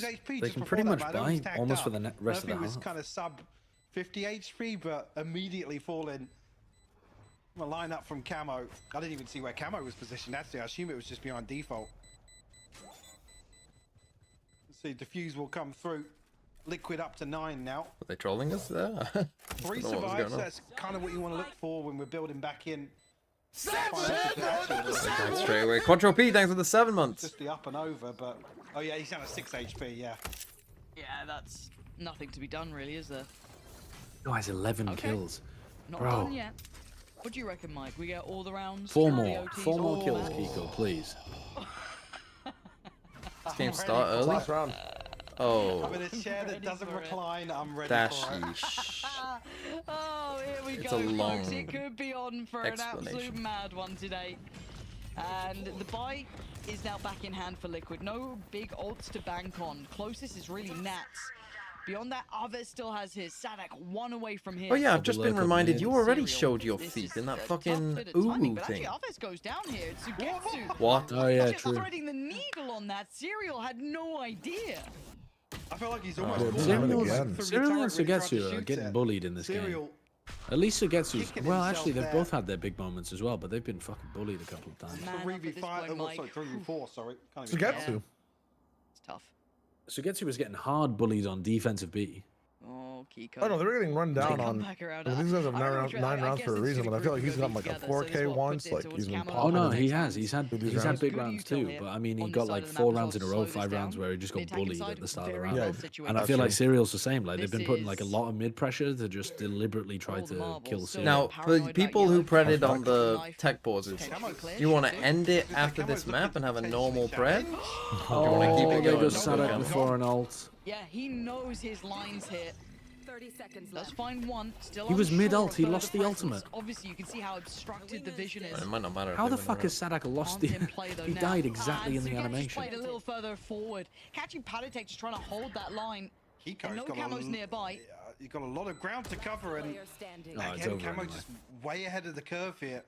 his HP They just can before pretty that, much but I know he was buy tagged almost up. for the rest of I the think he was half. kind of sub 50 HP, but immediately falling A line up from Camo. I didn't even see where Camo was positioned. Actually, I assume it was just behind default. Let's see, Diffuse will come through. Liquid up to 9 now. Are they trolling us there? 3 Don't know what was survives. going on. That's kind of what you want to look for when we're building back in. Right, straight away. Quattro P, thanks for the 7 months. Just the up and over, but oh yeah, he's down at 6 HP. Yeah. Yeah, that's nothing to be done, really, is there? No, has 11 Okay. kills. Not Bro. done yet. What do you reckon, Mike? We get all the rounds? 4 all the more. OTs, 4 more all kills, that? Kiko, please. This game start early. Last round. Oh, I'm in a chair that ready doesn't for it. recline. I'm ready dash for it. yeesh. Oh, here we It's go, a folks. long It could be on for an absolute explanation. mad one today. And the buy is now back in hand for Liquid. No big ults to bank on. Closest is really Nats. Beyond that, Aves still has his. Sadak 1 away from here. Oh yeah, I've just been reminded you already Serial. showed your This feet is in that a tough fucking bit of timing, ooh but thing. actually, Aves goes down here. It's Sugetsu. What? Oh, yeah, Just true. threading the needle on that. Serial had no idea. I feel like he's Oh, almost. yeah, caught Serial- him through the Serial and turret when he tried to Sugetsu are shoot getting it. bullied in this game. Serial At least Sugetsu's. kicking Well, himself actually, they've there. both had their big moments as well, but they've been fucking bullied a couple of times. Man up at this 3v5. point, Oh, Mike. sorry, 3v4. Sorry. Can't even Sugetsu. It's tough. Sugetsu was getting hard bullied on defensive B. Oh, Kiko. Oh no, they're getting run down Come on. back around. I mean, these guys have I don't know, nine I rounds guess for a it's reason, two but I feel like he's groups got like a together, so this 4K what once, puts it like towards he's been Camo. Oh popping. no, Next he round. has. He's had These he's had rounds. big Good rounds util too. here But I mean, he on got this side like of the 4 map as rounds in a well, row, slows 5 this rounds down. where he just The got attacking bullied side, at the start of the very round. well Yeah, situated. And I that's feel like true. Serial's the same. Like they've This been putting like a is lot of mid pressure to just deliberately try all the to marbles. kill So Serial. Now, for paranoid people about who yellow. predded Fuck. on the Knife tech pauses, potentially clear. you want to Should end it Looks like after Camo's this looking map to and have a potentially normal pred? challenge. Or do you want to keep it there going? goes Double Sadak camo? before an ult. Yeah, he knows his lines here. 30 seconds Let's left. find one. Still He was unsure mid-ult, of he further lost the presence. ultimate. Obviously, you can see how obstructed the vision is. It might not matter. if How they the win fuck or has Sadak lost On the? him play, though, He now. died exactly in And the Sugetsu's animation. played a little further forward. Catching Padatek just trying to hold that line. Kiko's And no got camos a, nearby. You've got a lot of ground to cover, and Player standing. No, it's again, over Camo anyway. just way ahead of the curve here.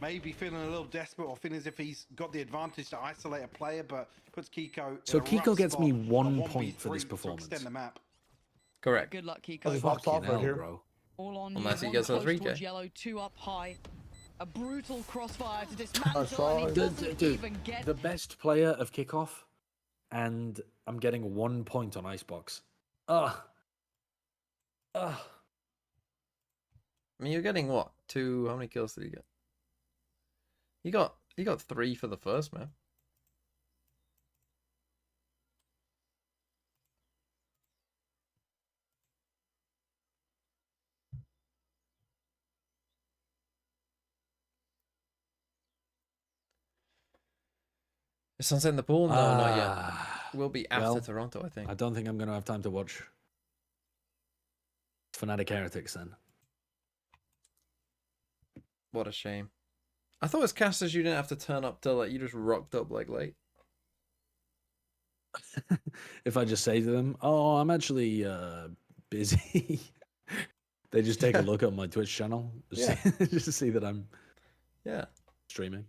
Maybe feeling a little desperate or feeling as if he's got the advantage to isolate a player, but puts Kiko. So in a Kiko rough gets me spot, 1 a point for 1v3 this to performance. extend the map. Correct. Good luck, Kiko. Oh, he pops off Fucking right hell, here. bro. All on Unless he you. gets One a close 3K. towards yellow, 2 up high. A brutal crossfire to dismantle, saw and it. he doesn't Dude, even get. the best player of kickoff, and I'm getting 1 point on Icebox. Ugh. Ugh. I mean, you're getting what? 2? How many kills did you get? You got 3 for the first map. Is Sunset in the pool? No, not yet. We'll be after well, Toronto, I think. I don't think I'm going to have time to watch Fnatic Heretics then. What a shame. I thought as casters you didn't have to turn up till like you just rocked up like late. If I just say to them, "Oh, I'm actually busy," they just take a look at my Twitch channel just to see that I'm Yeah. streaming.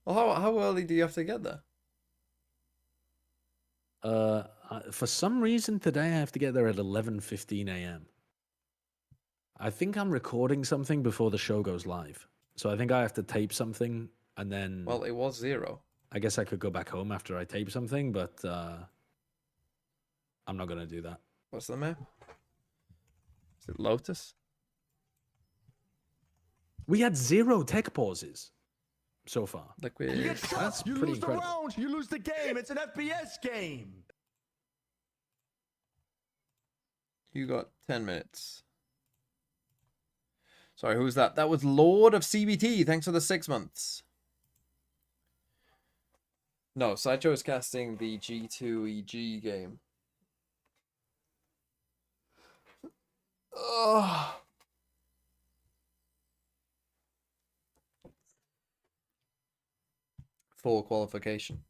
Well, how early do you have to get there? For some reason today I have to get there at 11:15 a.m. I think I'm recording something before the show goes live, so I think I have to tape something and then. Well, it was 0. I guess I could go back home after I tape something, but I'm not gonna do that. What's the map? Is it Lotus? We had 0 tech pauses so far. Liquid. That's You pretty lose incredible. the round, you lose the game. It's an FPS game. You got 10 minutes. Sorry, who's that? That was Lord of CBT. Thanks for the 6 months. No, Sideshow is casting the G2EG game. Ugh. Full qualification.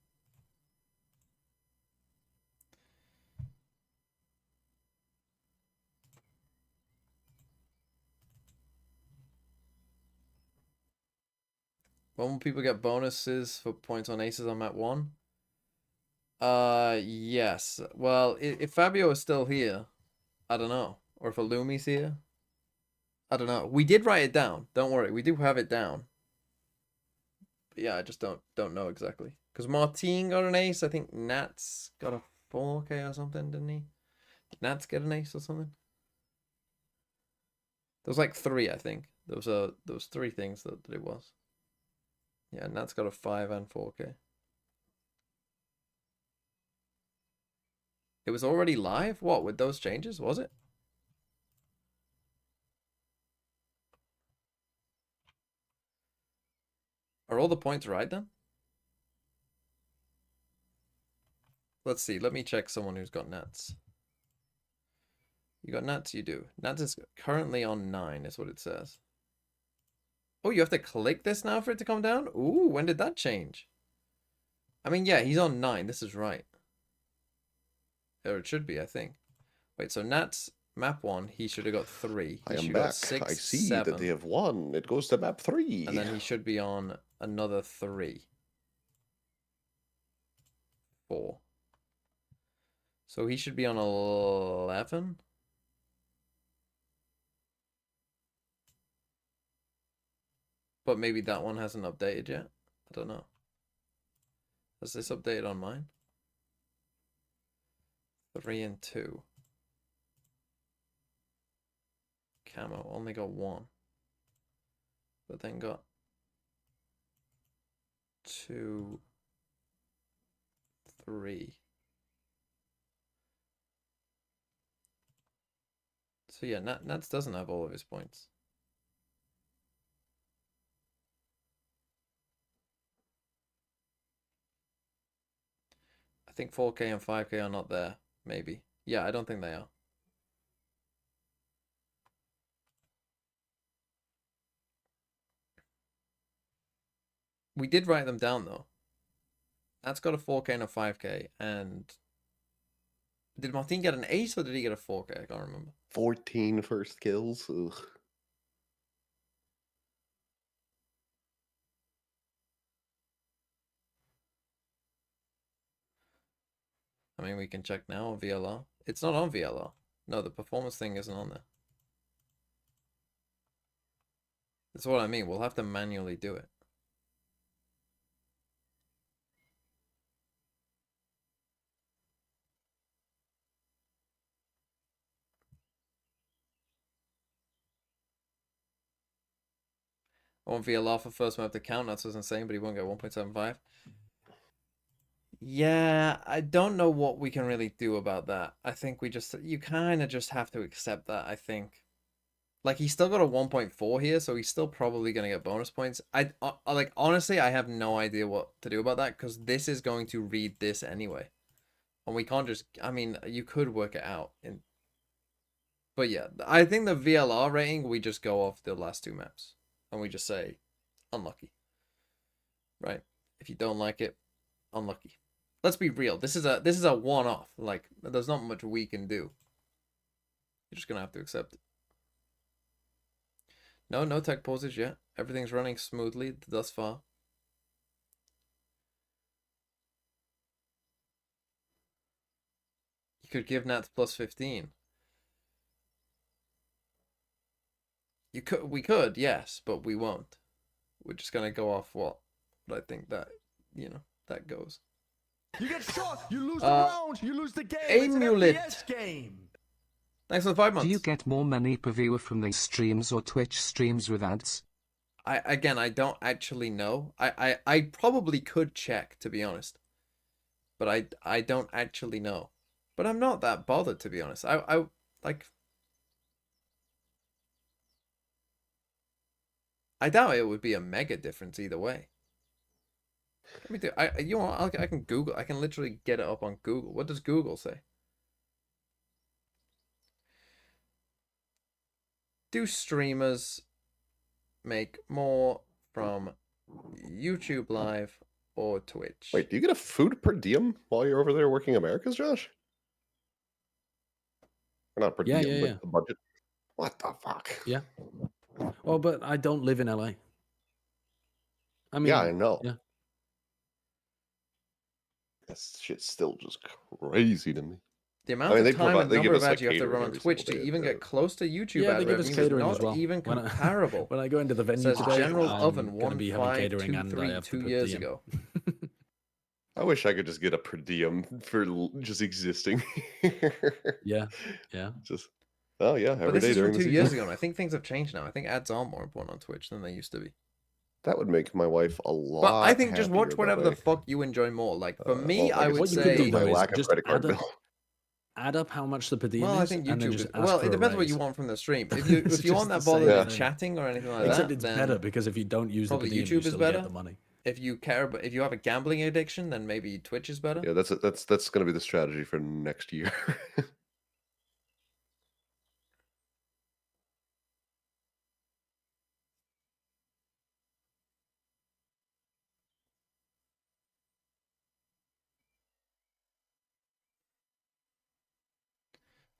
When will people get bonuses for points on aces on map 1? Yes. Well, if Fabio is still here, I don't know. Or if Illumi's here. I don't know. We did write it down. Don't worry, we do have it down. But yeah, I just don't know exactly. Because Martin got an ace. I think Nats got a 4K or something, didn't he? Did Nats get an ace or something? There was like 3, I think. There was 3 things that it was. Yeah, Nats got a 5 and 4K. It was already live? What, with those changes, was it? Are all the points right then? Let's see. Let me check someone who's got Nats. You got Nats? You do. Nats is currently on 9, is what it says. Oh, you have to click this now for it to come down? Ooh, when did that change? I mean, yeah, he's on 9. This is right. Or it should be, I think. Wait, so Nats, map 1, he should have got 3. I am should back. Got 6, I see 7. that they have won. It goes to map 3. And then he should be on another 3. 4. So he should be on 11? But maybe that one hasn't updated yet. I don't know. Has this updated on mine? 3 and 2. Camo only got 1. But then got 2, 3. So yeah, Nats doesn't have all of his points. I think 4K and 5K are not there, maybe. Yeah, I don't think they are. We did write them down though. That's got a 4K and a 5K, and did Martin get an ace or did he get a 4K? I can't remember. 14 first kills. Ugh. I mean, we can check now on VLR. It's not on VLR. No, the performance thing isn't on there. That's what I mean. We'll have to manually do it. I want VLR for first map to count. That's what's insane, but he won't get 1.75. Yeah, I don't know what we can really do about that. I think you kind of just have to accept that, I think. Like, he's still got a 1.4 here, so he's still probably going to get bonus points. Like, honestly, I have no idea what to do about that, because this is going to read this anyway. And we can't just, I mean, you could work it out. But yeah, I think the VLR rating, we just go off the last 2 maps. And we just say, unlucky. Right? If you don't like it, unlucky. Let's be real. This is a one-off. Like, there's not much we can do. You're just gonna have to accept it. No tech pauses yet. Everything's running smoothly thus far. You could give Nats plus 15. We could, yes, but we won't. We're just gonna go off what I think that, that goes. You get shot, you lose the round, you lose the game. Amulet. It's an FPS game. Thanks for the 5 months. Do you get more money per viewer from these streams or Twitch streams with ads? I don't actually know. I probably could check, to be honest. But I don't actually know. But I'm not that bothered, to be honest. I doubt it would be a mega difference either way. Let me do. I can Google. I can literally get it up on Google. What does Google say? Do streamers make more from YouTube Live or Twitch? Wait, do you get a food per diem while you're over there working Americas, Josh? Or not per diem, but the budget. What the fuck? Yeah. Oh, but I don't live in LA. I mean, yeah, I know. Yeah. This shit's still just crazy to me. The amount mean, of they time provide- and they number give of us, ads like, you have to catering run on every Twitch single to day, even so- get close to YouTube Yeah, ad they give us revenue is catering not as well. even When I- comparable. When I go into the venue Says today, General I'm Oven gonna be having catering and I have to 1523 2 put years DM. ago. I wish I could just get a per diem for just existing. Yeah, yeah. Just oh yeah, But every this day is from during the 2 years season. ago, and I think things have changed now. I think ads are more important on Twitch than they used to be. That would make my wife a lot. But I think just watch happier whatever that the way. fuck you enjoy more. Like for me, well, like I I would What you could say. do my though is lack of just credit card bill. add up how much the per diem Well, I is, think and then YouTube just is. ask Well, for it a depends what you raise. want from the stream. If It's you want just that the same bother thing. chatting or anything like Except that, it's then better because if you don't use the per probably diem, YouTube you is still better. get the money. if you care, but if you have a gambling addiction, then maybe Twitch is better. Yeah, that's gonna be the strategy for next year.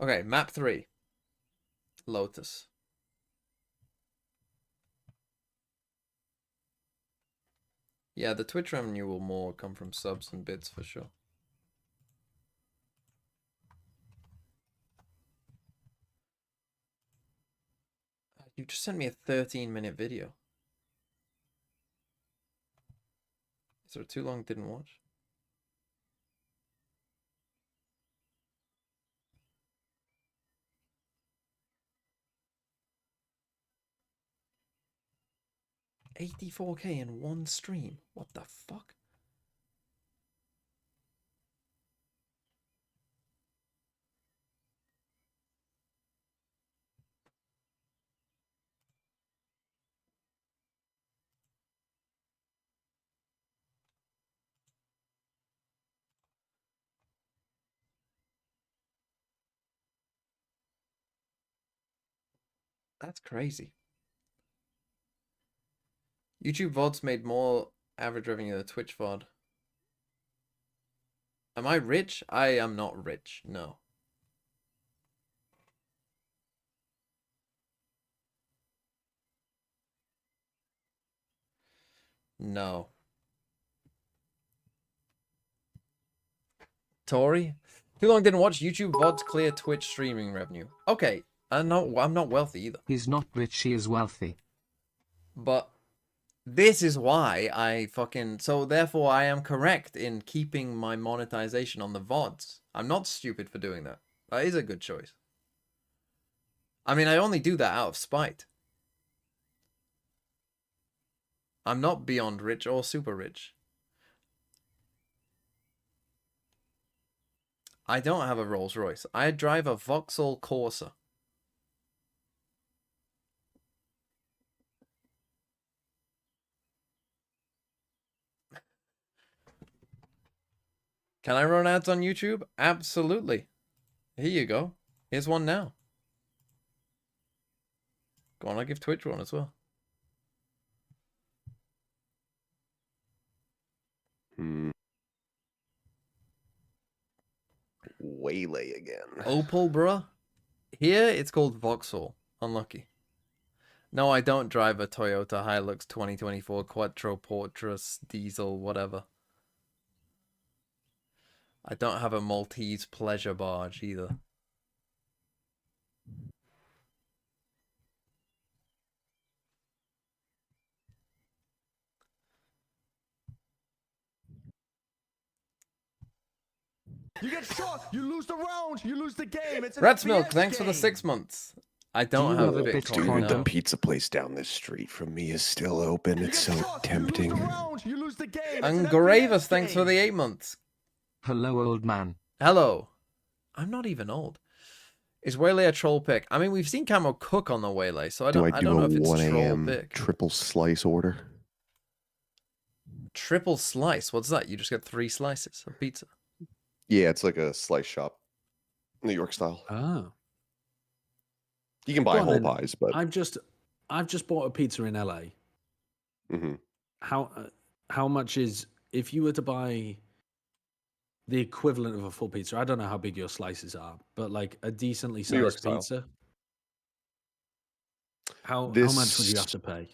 Okay, map 3. Lotus. Yeah, the Twitch revenue will more come from subs and bits for sure. You just sent me a 13-minute video. Is there too long didn't watch? $84K in one stream. What the fuck? That's crazy. YouTube VODs made more average revenue than Twitch VOD. Am I rich? I am not rich. No. No. Tori? Too long didn't watch YouTube VODs clear Twitch streaming revenue. Okay. I'm not wealthy either. He's not rich, he is wealthy. But this is why I fucking... So therefore I am correct in keeping my monetization on the VODs. I'm not stupid for doing that. That is a good choice. I mean, I only do that out of spite. I'm not beyond rich or super rich. I don't have a Rolls Royce. I drive a Vauxhall Corsa. Can I run ads on YouTube? Absolutely. Here you go. Here's one now. Go on, I'll give Twitch one as well. Waylay again. Opal, bruh. Here, it's called Vauxhall. Unlucky. No, I don't drive a Toyota Hilux 2024 Quattro Portress diesel, whatever. I don't have a Maltese pleasure barge either. You get shot, you lose the round, you lose the game. It's an Rat's Milk, FPS thanks for the game. 6 months. I don't you have have a Bitcoin. Bitcoin? The No. pizza place down this street from me is still open. You It's get so shot, tempting. You lose the round, you lose the game. It's And an Gravus, FPS thanks for game. the 8 months. Hello, old man. Hello. I'm not even old. Is Waylay a troll pick? I mean, we've seen Camo cook on the Waylay, so I Do don't, I I do don't know a if it's 1 troll a.m. pick. triple slice order? Triple slice? What's that? You just get 3 slices of pizza. Yeah, it's like a slice shop, New York style. Oh. You can buy Go on whole then. pies, but I've just bought a pizza in LA. Mhm. How much is, if you were to buy the equivalent of a full pizza? I don't know how big your slices are, but like a decently New York sized style. pizza. How much would you have to pay?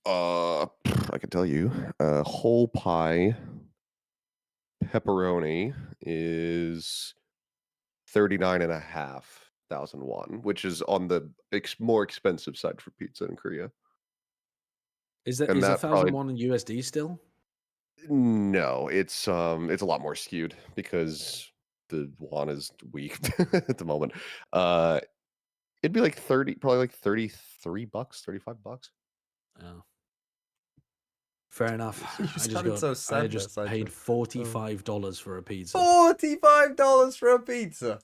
I can tell you, whole pie pepperoni is 39,500 won, which is on the more expensive side for pizza in Korea. Is that And is that probably 1,001 in USD still? no, it's a lot more skewed because the won is weak at the moment. It'd be like probably like $33, $35. Oh. Fair enough. You sounded so sad I there, just Sideshow. paid $45 for a pizza. $45 for a pizza.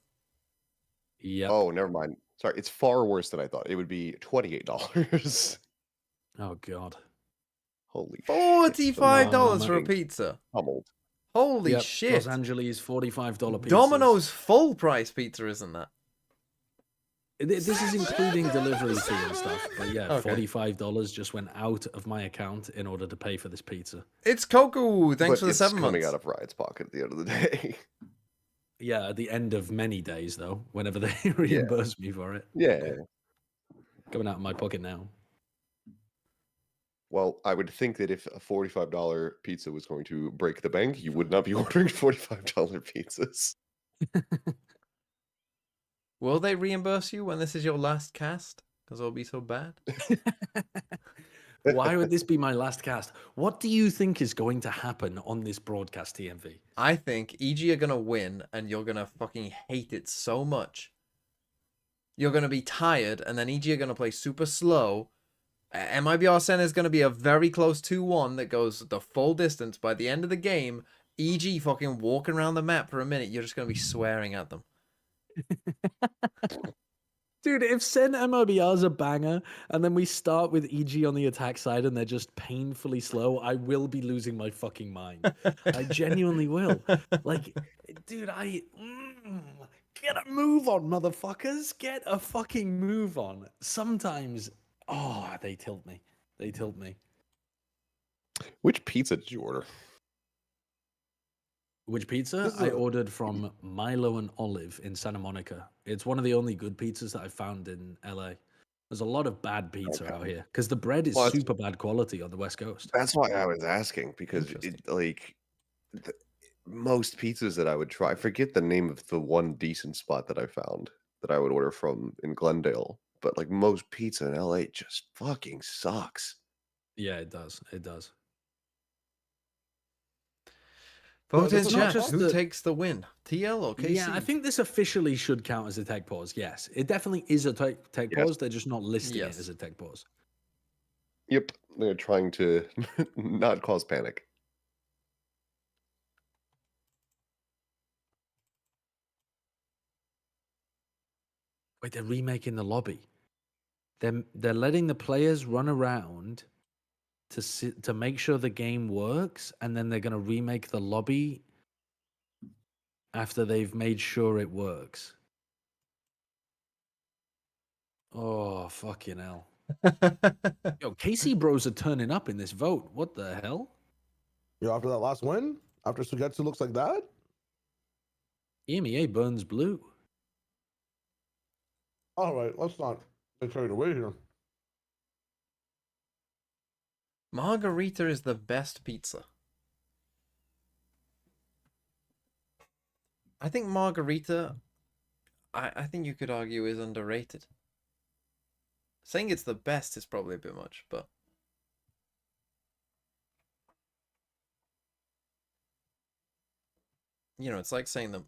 Yep. Oh, never mind. Sorry, it's far worse than I thought. It would be $28. Oh god. Holy $45 No, for a mate. pizza. pummeled. Holy Yep. shit. Los Angeles $45 pizzas. Domino's full price pizza, isn't that? This is including delivery fee and stuff. But yeah, Okay. $45 just went out of my account in order to pay for this pizza. It's Coco. Thanks But for the it's 7 coming months. out of Riot's pocket at the end of the day. Yeah, at the end of many days though, whenever they reimburse me for it. Yeah. Coming out of my pocket now. Well, I would think that if a $45 pizza was going to break the bank, you would not be ordering $45 pizzas. Will they reimburse you when this is your last cast? Because it'll be so bad. Why would this be my last cast? What do you think is going to happen on this broadcast, TMV? I think EG are going to win and you're going to fucking hate it so much. You're going to be tired and then EG are going to play super slow. MIBR Sen is going to be a very close 2-1 that goes the full distance. By the end of the game, EG fucking walking around the map for a minute, you're just going to be swearing at them. Dude, if Sen MIBR is a banger and then we start with EG on the attack side and they're just painfully slow, I will be losing my fucking mind. I genuinely will. Like, dude, get a move on, motherfuckers. Get a fucking move on. Sometimes, they tilt me. They tilt me. Which pizza did you order? Which pizza? I ordered from Milo and Olive in Santa Monica. It's one of the only good pizzas that I found in LA. There's a lot of bad pizza out here because the bread is super bad quality on the West Coast. That's why I was asking, because most pizzas that I would try, I forget the name of the one decent spot that I found that I would order from in Glendale, but like most pizza in LA just fucking sucks. Yeah, it does. It does. Vote in chat. Who takes the win? TL or KC? Yeah, I think this officially should count as a tech pause. Yes, it definitely is a tech pause. They're just not listing it as a tech pause. Yep, they're trying to not cause panic. Wait, they're remaking the lobby. They're letting the players run around to make sure the game works, and then they're going to remake the lobby after they've made sure it works. Oh, fucking hell. Yo, KC bros are turning up in this vote. What the hell? Yo, after that last win? After Sugetsu looks like that? EMEA burns blue. All right, let's not get carried away here. Margarita is the best pizza. I think Margarita, I think you could argue, is underrated. Saying it's the best is probably a bit much, but... You know, it's like saying them.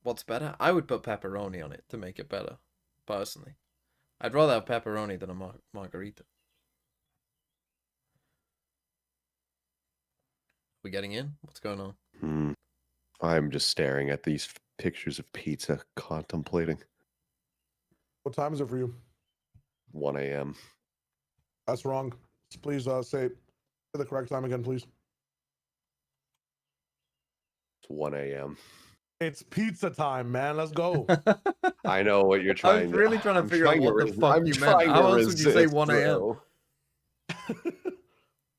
What's better? I would put pepperoni on it to make it better, personally. I'd rather have pepperoni than a margarita. We getting in? What's going on? I'm just staring at these pictures of pizza, contemplating. What time is it for you? 1 a.m. That's wrong. Please say the correct time again, please. It's 1 a.m. It's pizza time, man. Let's go. I know what you're trying to... I was really trying to figure out what the fuck you meant. How else would you say 1 a.m.?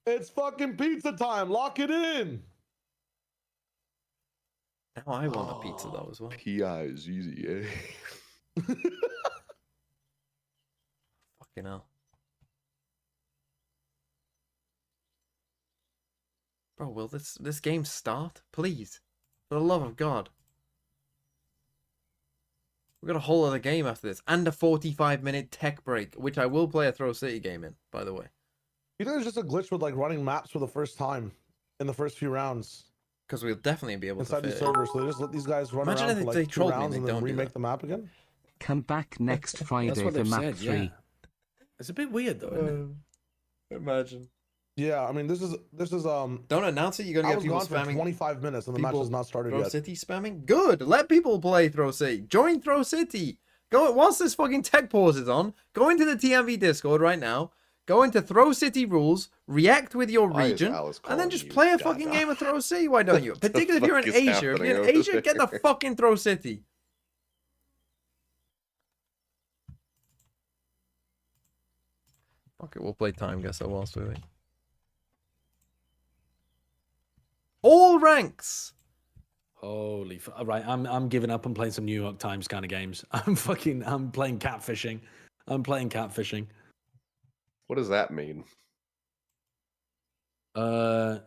It's fucking pizza time. Lock it in. Now I want a pizza though as well. PI is easy, eh? Fucking hell. Bro, will this game start? Please. For the love of God. We've got a whole other game after this. And a 45-minute tech break, which I will play a Throw City game in, by the way. You think there's just a glitch with like running maps for the first time in the first few rounds? Because we'll definitely be able inside to the fit server, so they just let these guys run Imagine around if for they like 2 trolled me and rounds they and then don't do remake that. the map again. Come back next That's Friday what for they've map said, 3. yeah. It's a bit weird though, isn't it? Imagine. Yeah, I mean this is Don't announce it, you're gonna I get was people gone for spamming. 25 minutes and the match People has not started Throw yet. City spamming? Good. Let people play Throw City. Join Throw City. Go once this fucking tech pause is on. Go into the TMV Discord right now. Go into Throw City rules. React with your Why is region, Alice and then calling just you play a Dada? fucking game of Throw City. Why don't you? What the Particularly if you're in fuck is Asia. If happening you're in over Asia, get the there? fucking Throw City. Okay, we'll play time guess whilst we wait. All ranks. Holy all right, I'm giving up and playing some New York Times kind of games. I'm playing catfishing. I'm playing catfishing. What does that mean? You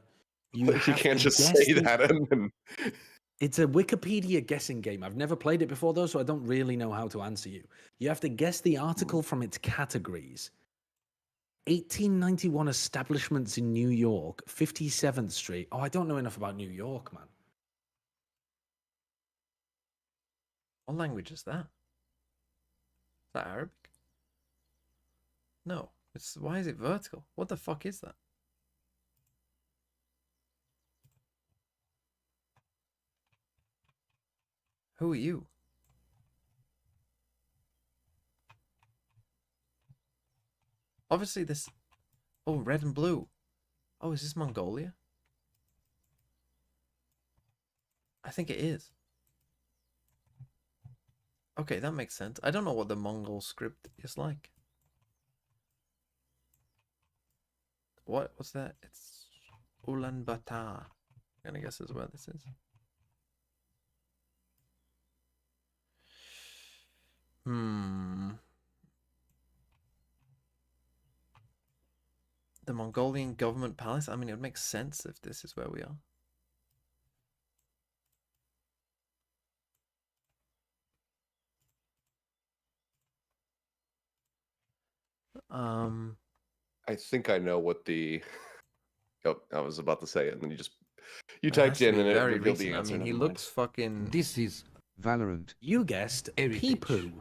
You have can't to just guess say the- that and then... It's a Wikipedia guessing game. I've never played it before though, so I don't really know how to answer you. You have to guess the article from its categories. 1891 establishments in New York, 57th Street. Oh, I don't know enough about New York, man. What language is that? Is that Arabic? No. It's why is it vertical? What the fuck is that? Who are you? Obviously this... Oh, red and blue. Oh, is this Mongolia? I think it is. Okay, that makes sense. I don't know what the Mongol script is like. What was that? It's Ulaanbaatar. I'm gonna guess is where this is. The Mongolian government palace? I mean, it would make sense if this is where we are. I think I know what the... Oh, I was about to say it, and then you It has typed to in be and it very revealed the recent. I answer. mean, he never mind. looks fucking... This is Valorant. You guessed Heritage. Pee-poo.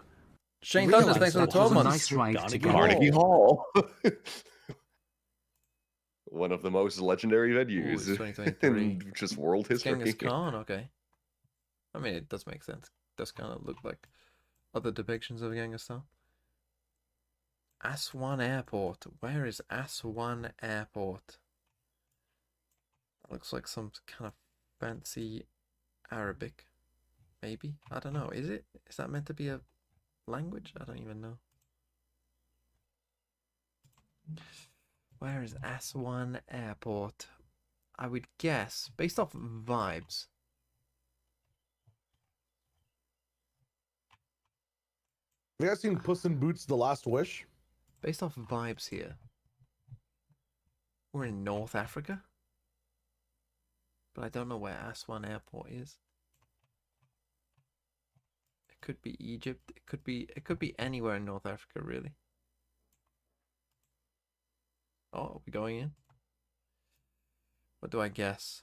Shane Realize Thunders, thanks for the that 12 was a months. nice ride to Carnegie Carnegie Hall. Hall. One of the most legendary Ooh, venues it's 2023. in just world history. Genghis Khan, okay. I mean, it does make sense. It does kind of look like other depictions of Genghis Khan. Aswan Airport. Where is Aswan Airport? That looks like some kind of fancy Arabic. Maybe? I don't know. Is it? Is that meant to be a language? I don't even know. Where is Aswan Airport? I would guess, based off vibes. Have you guys seen Puss in Boots: The Last Wish? Based off vibes here. We're in North Africa. But I don't know where Aswan Airport is. It could be Egypt. It could be anywhere in North Africa, really. Oh, are we going in? What do I guess?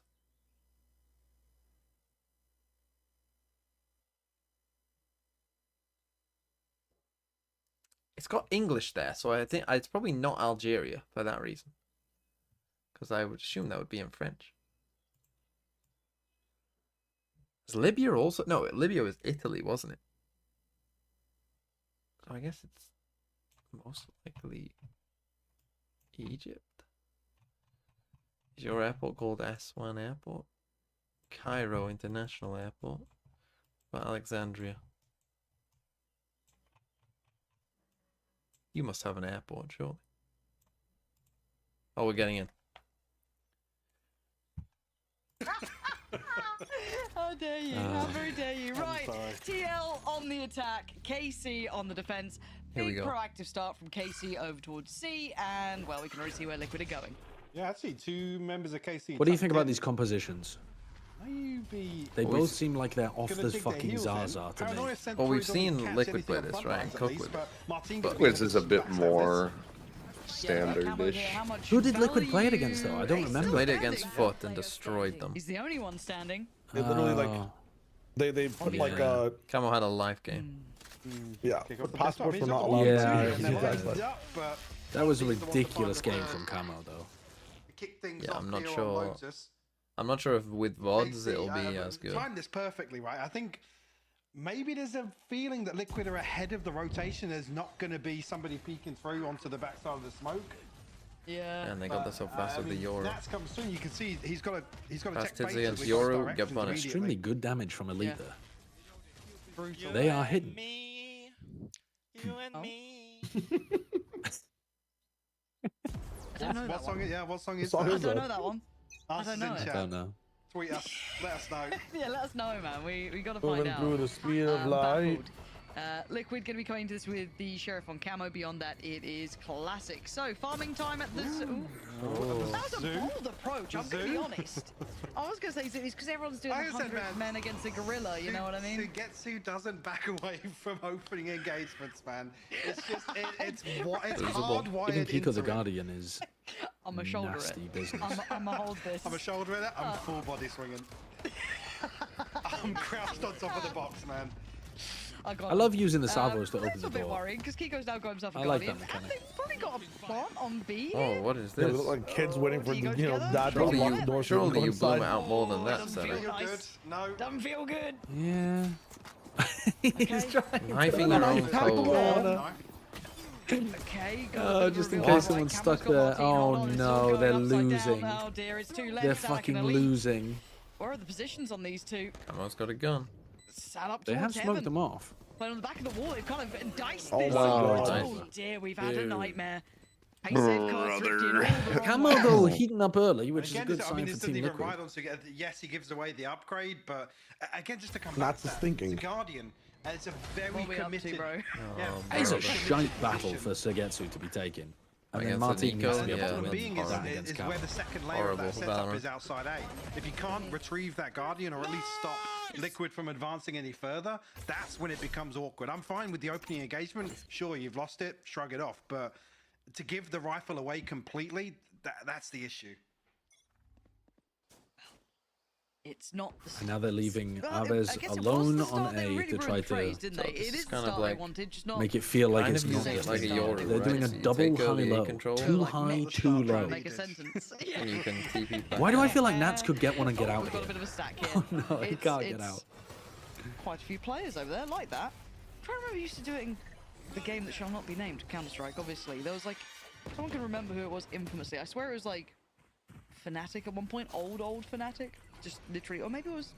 It's got English there, so I think it's probably not Algeria for that reason. Because I would assume that would be in French. Is Libya also? No, Libya was Italy, wasn't it? So I guess it's most likely Egypt. Is your airport called Aswan Airport? Cairo International Airport. But Alexandria. You must have an airport, surely. Oh, we're getting in. How dare you? How very dare you? Right, TL on the attack, KC on the defense. Here we Big go. proactive start from KC over towards C, and well, we can already see where Liquid are going. Yeah, actually, 2 members of KC. What do you think tucked about in. these compositions? Maybe. They both seem like they're off gonna the dig their fucking heels in. Zaza to me. Paranoia sent Well, we've through, doesn't seen catch Liquid play anything on this, front right? lines And at least, Cookwood. but Martin But gonna Quiz be is a able to bit back more Camo standard-ish. here, how much Who did Liquid play it value- against, though? I don't He's remember. still Played it standing. against Foot and destroyed them. He's the only one standing. They literally like Oh. they put Yeah. like Camo had a life game. yeah, Kick but off the passports were desktop. not allowed Yeah, to And use they're that. lined up, but That was a he's the one to find ridiculous the game word. from Camo, though. Kick things Yeah, off I'm not here on sure. Lotus. I'm not sure if with VODs KC, it'll be as good. Timed this perfectly, right? I think maybe there's a feeling that Liquid are ahead of the rotation. There's not going to be somebody peeking through onto the backside of the smoke. Yeah. And they got this so fast with the Euro. That's come soon. You can see he's got to Fast check hits bases against with Euro, both get directions punished. Extremely immediately. good damage from Elite Yeah. there. Brutal. They are hidden. Me, you and Oh. me. I don't know What that song? one. Yeah, what song is song that? I is don't that? know that one. I Us don't in know it. I chat. don't know. Tweet us. Let us know. Yeah, let us know, man. We got to find Moving out. through the speed of light. Baffled. Liquid going to be coming to this with the Sheriff on Camo. Beyond that, it is classic. So, farming time at this. Ooh. That was a bold approach, I'm going to be Zoo? honest. I was going to say it's because everyone's doing Like I said, 100 men against a gorilla, you know what I mean? Sugetsu doesn't back away from opening engagements, man. It's just, it's Even hardwired Pico the into it. Guardian is I'm a shoulder nasty it. business. I'm a hold this. I'm a shoulder in it, I'm full body swinging. I'm crouched on top of the box, man. I love using the salvos to open That's the a bit door. worrying because Kiko's now got himself a I like guardian. that mechanic. They've probably got a plant on B. Oh, what is Yeah, this? we look like kids waiting for do you the, go you know, together? dad to Surely unlock you, the door so we can surely go you blew it inside. out more than that, doesn't Sarah. feel Feel good? Nice. No. Doesn't feel good. Yeah. He's trying. Knifing your own Attack the code. wall. No. Okay, got a Oh, bit of just in reveal. case someone's Camo's stuck got there. Martin, hold Oh on, it's all no, going they're upside down losing. now, dear. It's too late. They're Stack and fucking Elite. losing. Where are the positions on these two? Camo's got a gun. Sat up They have towards smoked heaven. them off. But on the back of the wall, they've kind of diced Oh this. my God. Oh dear, we've had a Dude. nightmare. Pace save card drifting all the wrong Camo way. though heating up early, which is a Again, good I sign mean, for this doesn't Team even Liquid. ride on Sugetsu. Yes, he gives away the upgrade, but again, just to come That's back his to that, thinking. it's a Guardian, and it's a very What are we up to, committed. bro? Yeah, It's a very committed shite battle position. for Sugetsu to be taken. And then Against Martin Nico, needs to be And able the to problem win being that against is Camo. where the second layer Horrible of that for setup Valorant. is outside A. If you can't retrieve that Guardian or at least stop Liquid from advancing any further, that's when it becomes awkward. I'm fine with the opening engagement. Sure, you've lost it, shrug it off. But to give the rifle away completely, that's the issue. It's not the And now they're leaving Well, Aves I guess it was alone the on start they A really to try praised, to didn't they? this It is is the kind of start they like- wanted, just not make it feel like Kind it's of not using it this like a start. Yoru, They're right? doing a So you double take high early low. control. Too Like, high, not the too start low. round. make a sentence. Yeah. And you can TP back. Why do I feel like Nats could get one and get Oh, out we've got a here? bit of a stack here. Oh no, he It's- can't get it's out. Quite a few players over there like that. I'm trying to remember who used to do it in the game that shall not be named, Counter-Strike, obviously. There was like, someone can remember who it was infamously. I swear it was like Fnatic at one point, old Fnatic. Just literally, or maybe it was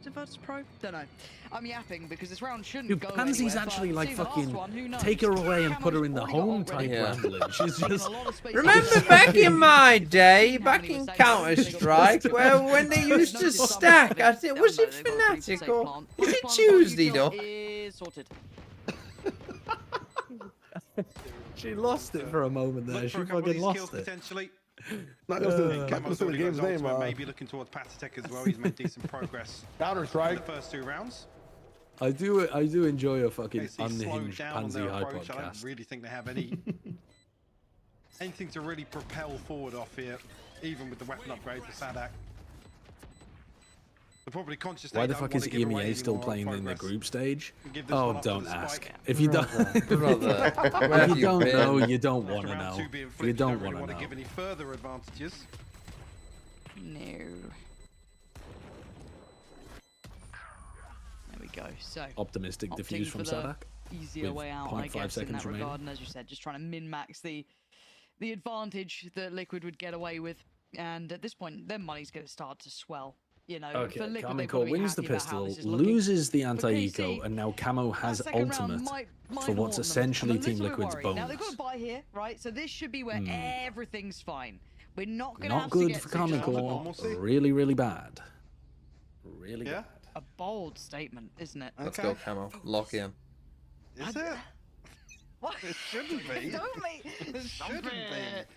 Virtus Pro? Don't know. I'm yapping because this round shouldn't Dude, go Pansy's anywhere, actually but like seeing the last fucking one, who knows? take her away and put her in the Camo's already home got type Yeah. rambling. She's taken just a lot of space. Remember back in my day, back in Counter-Strike, where when they used to stack, I think, was it Fnatic or was it Tuesday though? Is sorted. she lost it for a moment there. Look She for a couple of fucking these lost kills it. potentially. Not just the, Camo's not just the already got game's his name. ultimate, maybe looking towards Patatech as well. He's made decent progress Counter in the Strike. first 2 rounds. I do enjoy a fucking Okay, so he's slowed unhinged down on Pansy their High approach. I don't podcast. really think they have anything to really propel forward off here, even with the weapon upgrade for Sadak. They're probably conscious. Why they the don't fuck want is to give away EMEA still any more playing in the progress. group stage? Give this Oh, one up to don't the ask. spike. If you don't, Brother, where if have you don't been? know, you don't After want to round know. 2 being You flipped, don't really want to to give know. any further advantages. No. There we go. So Optimistic opting diffuse for from the Sadak. easier with way out, I 0.5 guess, in seconds that remaining. regard. And as you said, just trying to min-max the advantage that Liquid would get away with. And at this point, their money's going to start to swell. You know, Okay, for Liquid, Carmen they've got Core to be wins the happy about how pistol, this is looking. loses the For anti-eco, KC, and now Camo has that second round ultimate might for what's haunt them. essentially I'm a Team little bit Liquid's worried. Now they've got bonus. to buy here, right? So this should be where everything's fine. We're not going to Not have good to get for too Carmen jumped Core. on. We'll see. Really, really bad. Really Yeah. bad. A bold statement, isn't it? Let's Okay. go, Camo. Lock in. Is it? What? It shouldn't be. Don't make It Stop shouldn't it.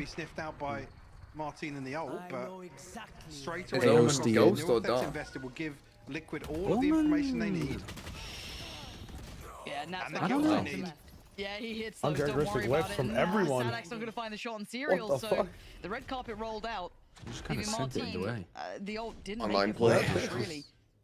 be sniffed out by Martin and the ult, but straight It's away, almost the Ghost or Northex Dark? investor will give Liquid all of the information they need. Yeah, and that's And the what kills know. they need. Yeah, he hits those. Don't Uncharacteristic worry whiffs about it. from And everyone. Sadak's not going to find the shot on Serial, What the so fuck? the red carpet rolled out. Just kind of Leaving segued Martin, away. the ult didn't Online make it play. much, really.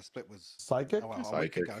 Split was Psychic? a week Psychic. ago.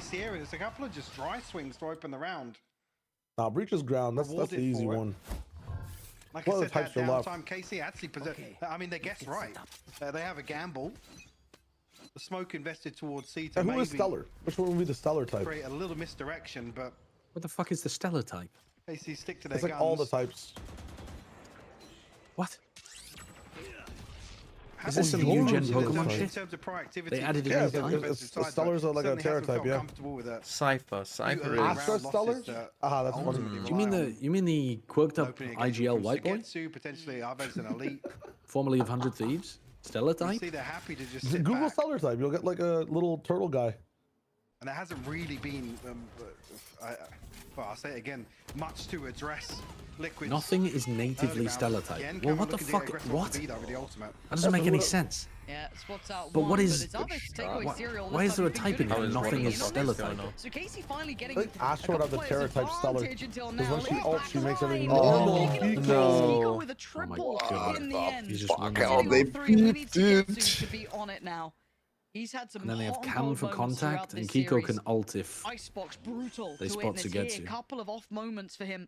Sierra. There's a couple of just dry swings to open the round. Nah, Breach is ground. That's the Rewarded easy for it. one. Like What I other said, that types are left? downtime, Casey actually possess. I mean, they guessed right. They have a gamble. The smoke invested towards C to And who maybe is Stellar? Which one would be the Stellar type? create a little misdirection, but What the fuck is the stellar type? Casey stick to their It's like guns. all the types. What? Has this the some team new gen in Pokemon terms- shit? In terms of proactivity, They added a Yeah, new it's, type? Stellars are like a Terra type, yeah. Cypher. Cypher is. Astra Stellars? Ah, that's funny. Do you mean the quirked up Opening IGL from white boy, Sugetsu, potentially Aves and Elite. formerly of 100 Thieves? Stellar You type? see, they're happy to just Just sit Google back. Stellar type. You'll get like a little turtle guy. And there hasn't really been, well, I'll say it again, much to address Liquid's Nothing is early natively rounds. stellar type. Again, Well, Cameron what the looking to fuck? get aggressive What? with the veto with the ultimate. That doesn't make but any what- sense. Yeah, spots out But one, what but is- it's Abbott taking away Why- Serial. why This is there time a he's been typing good if at nothing getting is in on stellar this. type? So Casey finally getting I think a Astro would have couple the players Terra type stellar. advantage until Because now. when she Left ults, back she makes everything line. Oh, Kicking up no. Kiko with a triple God. in the end. He's just running hell, on. they Single three, we need beat it. Getsu to be on it now. He's had some And then they have hot and Cam cold for moments throughout contact, and this Kiko series. can ult if Icebox brutal they to spot witness here. Sugetsu. A couple of off moments for him.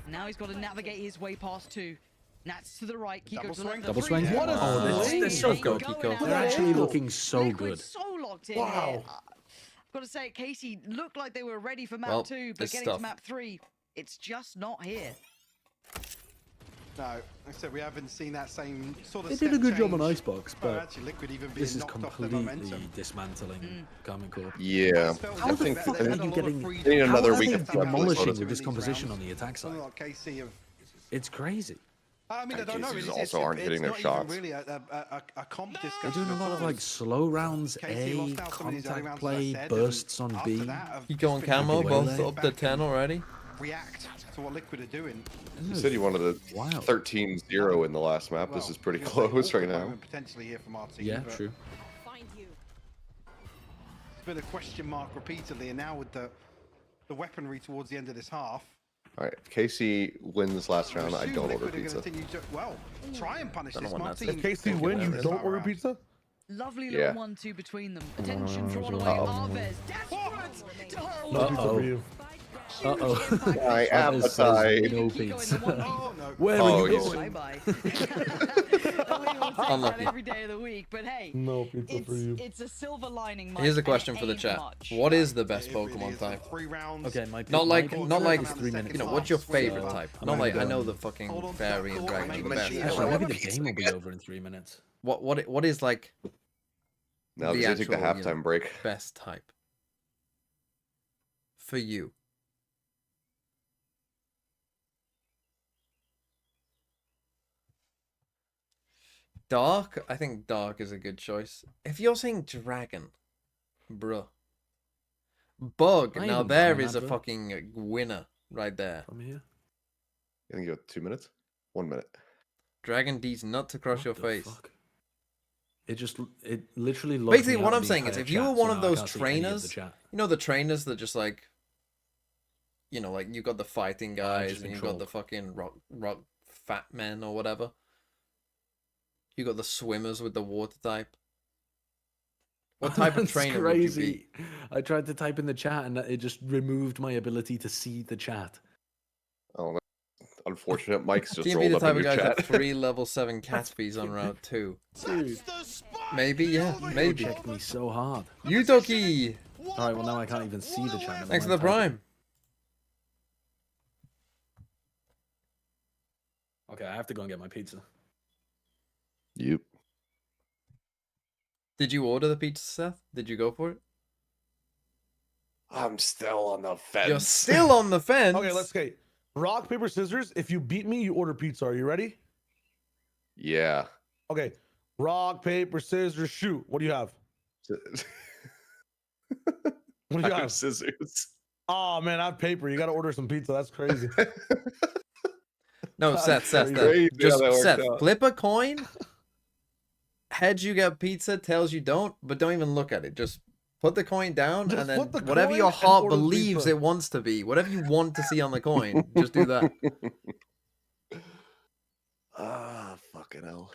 Now he's got to navigate his way past two. Nats to the right, Kiko Double to the left. swing. the Double three. swing. What a Oh, swing. they're so Ain't good. going Kiko. out They're there. actually Liquid looking so Liquid good. so locked in Wow. here. I've got to say, Casey looked like they were ready for map Well, 2, but this getting stuff. to map 3, it's just not here. No, like I said, we haven't seen that same sort of They did a step good job on change. Icebox, Oh, but actually, Liquid even being this is knocked off their completely momentum. dismantling Garmin Corp. Yeah, How I the think fuck I are think you getting? Need How another are week they of prep, demolishing let's with this these composition rounds. on the attack side? Something like KC of. It's crazy. I mean, I And don't know. Casey's It's, also aren't it's hitting their not even shots. really a comp discussion. They're doing a lot of like slow rounds, Casey A, lost out some of his early contact rounds, as I play, said, and bursts on after B. that have Kiko and just been Camo able to both sit up to back 10 and already. React to what Liquid are doing. You said you wanted a Wild. 13-0 in the last map. This is pretty I was gonna say, close right awkward now. moment Potentially here from our team. Yeah, but true. Find you. It's been a question mark repeatedly, and now with the weaponry towards the end of this half. All right, if Casey wins last round, I assume don't Liquid order are gonna pizza. continue to, well, try and punish Don't this know when that's- Martin. If KC win, you this don't time order around. pizza? Lovely little Yeah. 1-2 between them. Attention, thrown away. Alves, desperate to hold No on. pizza for you. Uh-oh. My Alves says appetite. no Kiko in the pizza. 1v. Oh no. Where Oh, are you he's- going? Bye-bye. We will take that Unlucky. every day of the week, but hey, No pizza for you. it's a silver lining. Here's a Mike, question and for it the ain't chat. much. What is the best It really Pokemon is. type? 3 rounds. Okay, my Not like, my- not like, is 3 minutes. you know, what's your Swing favorite it. type? I'm Not like, I done. know the Hold fucking on to fairy that and thought, dragon are the make best. sure you Actually, have maybe the game will be over in 3 minutes. What is like Now the because they take the actual, you know, halftime break. best type for you? Dark? I think dark is a good choice. If you're saying dragon, bruh. Bug, I now even there find is that, a bro. fucking winner right there. From here. I think you got 2 minutes? 1 minute. Dragon D's nuts across What your the face. fuck? It literally logged Basically, me what out I'm the saying is, entire if you were chat, one so of now I those can't see any of the trainers, chat. you know, the trainers that just like, you know, like you got the fighting guys just and you got controlled. the fucking rock fat men or whatever. You got the swimmers with the water type. What type of That's trainer would you be? crazy. I tried to type in the chat and it just removed my ability to see the chat. Oh, that's unfortunate. Mike's just TMP rolled the up type in of your guy chat. that 3 level 7 Caspies on round 2. Dude, Maybe, yeah, you maybe. checked me so hard. Yudoki! Alright, well now I can't even see the chat. Thanks for the prime. Okay, I have to go and get my pizza. Yep. Did you order the pizza, Seth? Did you go for it? I'm still on the fence. You're still on the fence. Okay, let's get rock, paper, scissors. If you beat me, you order pizza. Are you ready? Yeah. Okay. Rock, paper, scissors, shoot. What do you have? What do you I have have? scissors. Oh man, I have paper. You got to order some pizza. That's crazy. No, That's Seth. crazy how Just that worked Seth, out. flip a coin. Heads you get pizza, tails you don't, but don't even look at it. Just put the coin down, Just and then flip the whatever coin your and heart order the believes pizza. it wants to be, whatever you want to see on the coin, just do that. Ah, fucking hell.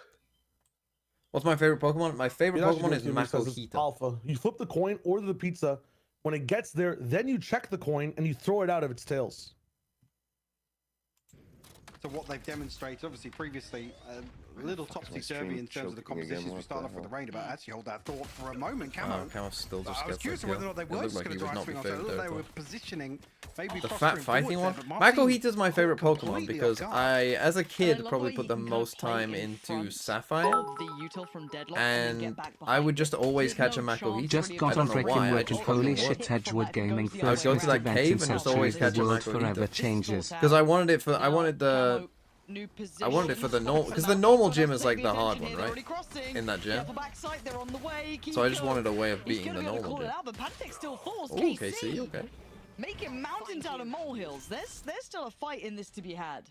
What's my favorite Pokemon? My favorite It actually Pokemon goes is to me, it says it's Makuhita. Alpha. You flip the coin, order the pizza. When it gets there, then you check the coin and you throw it out of its tails. So what they've demonstrated, obviously previously, a little topsy-turvy in terms of the choking again, compositions we what started the off with the hell? rain, but actually hold that thought for a moment, Camo. Oh, Camo's still just I was gets curious like whether or not they It were looked just like going he to would try and not swing be on, so it favored looked like there. they were positioning, maybe The posturing fat fighting forwards one? there, but Martin Makuhita's my favorite Pokemon completely because off guard. I, as a kid, love probably how put you the can kind of most play time in into front Sapphire. of the util from deadlock And and then get back I would behind just it. always There's catch a no chance Makuhita. Just really got I on don't know freaking why, I working just fucking holy would. shit Edgewood Gaming I'd first go to fifth that event cave in and just century always the catch a world Makuhita. forever changes. Because I wanted it for, I wanted the new position. I wanted it for the normal, because the normal gym is like the hard one, right? In that gym. So I just wanted a way of beating the normal gym. Oh, KC, okay. Making mountains out of molehills. There's still a fight in this to be had.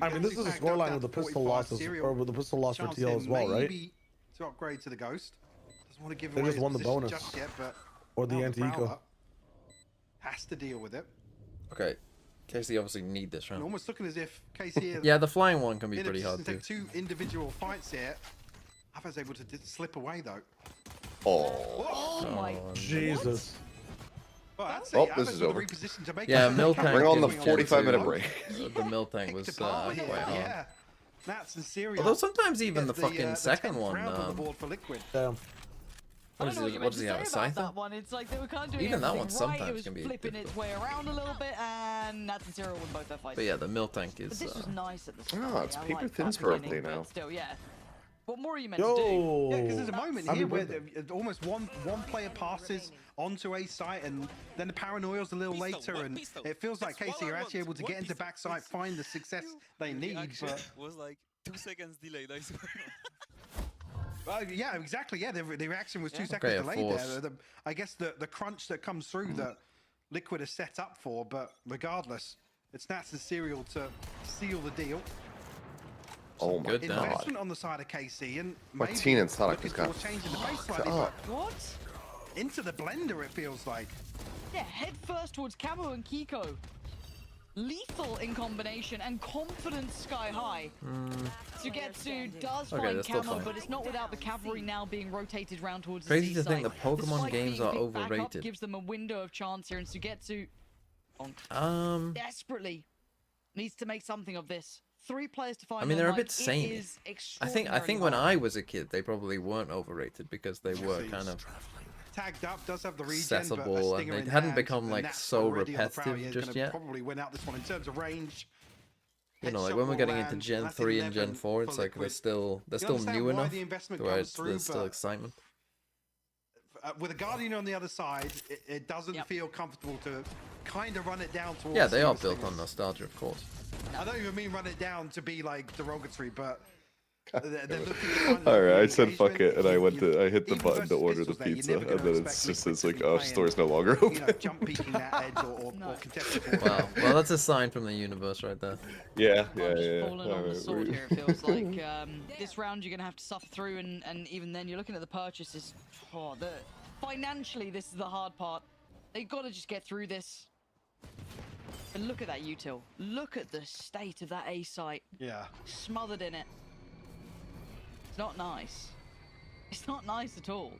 I mean, this is a scoreline with the pistol losses, or with the pistol loss for TL as well, right? To upgrade to the Ghost. Doesn't want to give They away just won the his position bonus. just yet, but Or the now anti-eco. Prowler has to deal with it. Okay. KC obviously need this And round. almost looking as if KC Yeah, the flying one can be in a pretty hard position too. to take 2 individual fights here. Ava's able to slip away though. Oh. my Jesus. Well, that's Oh, it. this Ava's is with over. the reposition to make Yeah, it. Mill Tank. Bring on the is 45-minute too- break. The Mill Tank was Picked apart quite here, hard. yeah. Nats and Serial. Although sometimes even the gets fucking the second 10th one, round on the board for Liquid. Damn. what I don't know is you it? What does he meant have? A to say about Scyther? that one. It's like they were kind of doing Even that everything one right. sometimes It was can be flipping its way around a little bit, and Nats and Serial won both their fights. But yeah, the Mill Tank But is. this was nice at the start. Oh, it's I Paper like Thin's that beginning, birthday but now. Still, yeah. What more are you meant to do? Yo. Yeah, because there's a moment Happy here where birthday. almost one player passes onto a site, and then the paranoia's a little later, and it feels like KC are actually able to get into backside, find the success they need. But was like 2 seconds delayed, I swear. yeah, exactly. Yeah, the reaction was 2 Okay, seconds a delayed force. there. I guess the crunch that comes through that Liquid is set up for, but regardless, it's Nats and Serial to seal the deal. Oh my good god. Investment on the side of KC, and Martin and Sadek looking has got towards changing the pace slightly, up. but What? into the blender it feels like. Yeah, head first towards Camo and Kiko. Lethal in combination and confidence sky high. Sugetsu does Okay, find they're still Camo, fine. but it's not without the cavalry now being rotated round towards Crazy the to think side. the Pokemon Spike games being are picked back up overrated. gives them a window of chance here, and Sugetsu desperately needs to make something of this. 3 players to find. I mean, they're a on bit mic. It samey. is I think extraordinarily when hard. I was a kid, they probably weren't overrated because they were kind of Tagged up, does have the regen, accessible, but a and stinger they in hadn't hand, become and like Nats so already on the prowl. repetitive He's just gonna yet. Probably win out this one in terms of range. You know, like Headshot when we're will getting into land, Gen that's 3 and Gen 11 4, it's for like they're Liquid. still You new understand why enough the investment where comes through, there's still but excitement. with a Guardian on the other side, it doesn't feel comfortable to kind of run it down towards. Yeah, they are the built stingers. on nostalgia, of course. I don't even mean run it down to be like derogatory, but they're looking to kind of Alright, I the said fuck engagement. it, and I went to I hit the Even button to versus order the pistols there, you're pizza, never and gonna then expect it's just Liquid it's to like, be oh, playing, store's no longer you know, open. jump peeking that edge or contested. Wow, well, that's a sign from the universe right there. Yeah, Just yeah. falling on the Alright, sword we- here, it feels like. This round you're going to have to suffer through, and even then you're looking at the purchases. Oh, financially, this is the hard part. They've got to just get through this. And look at that util. Look at the state of that A site. Yeah. Smothered in it. It's not nice. It's not nice at all.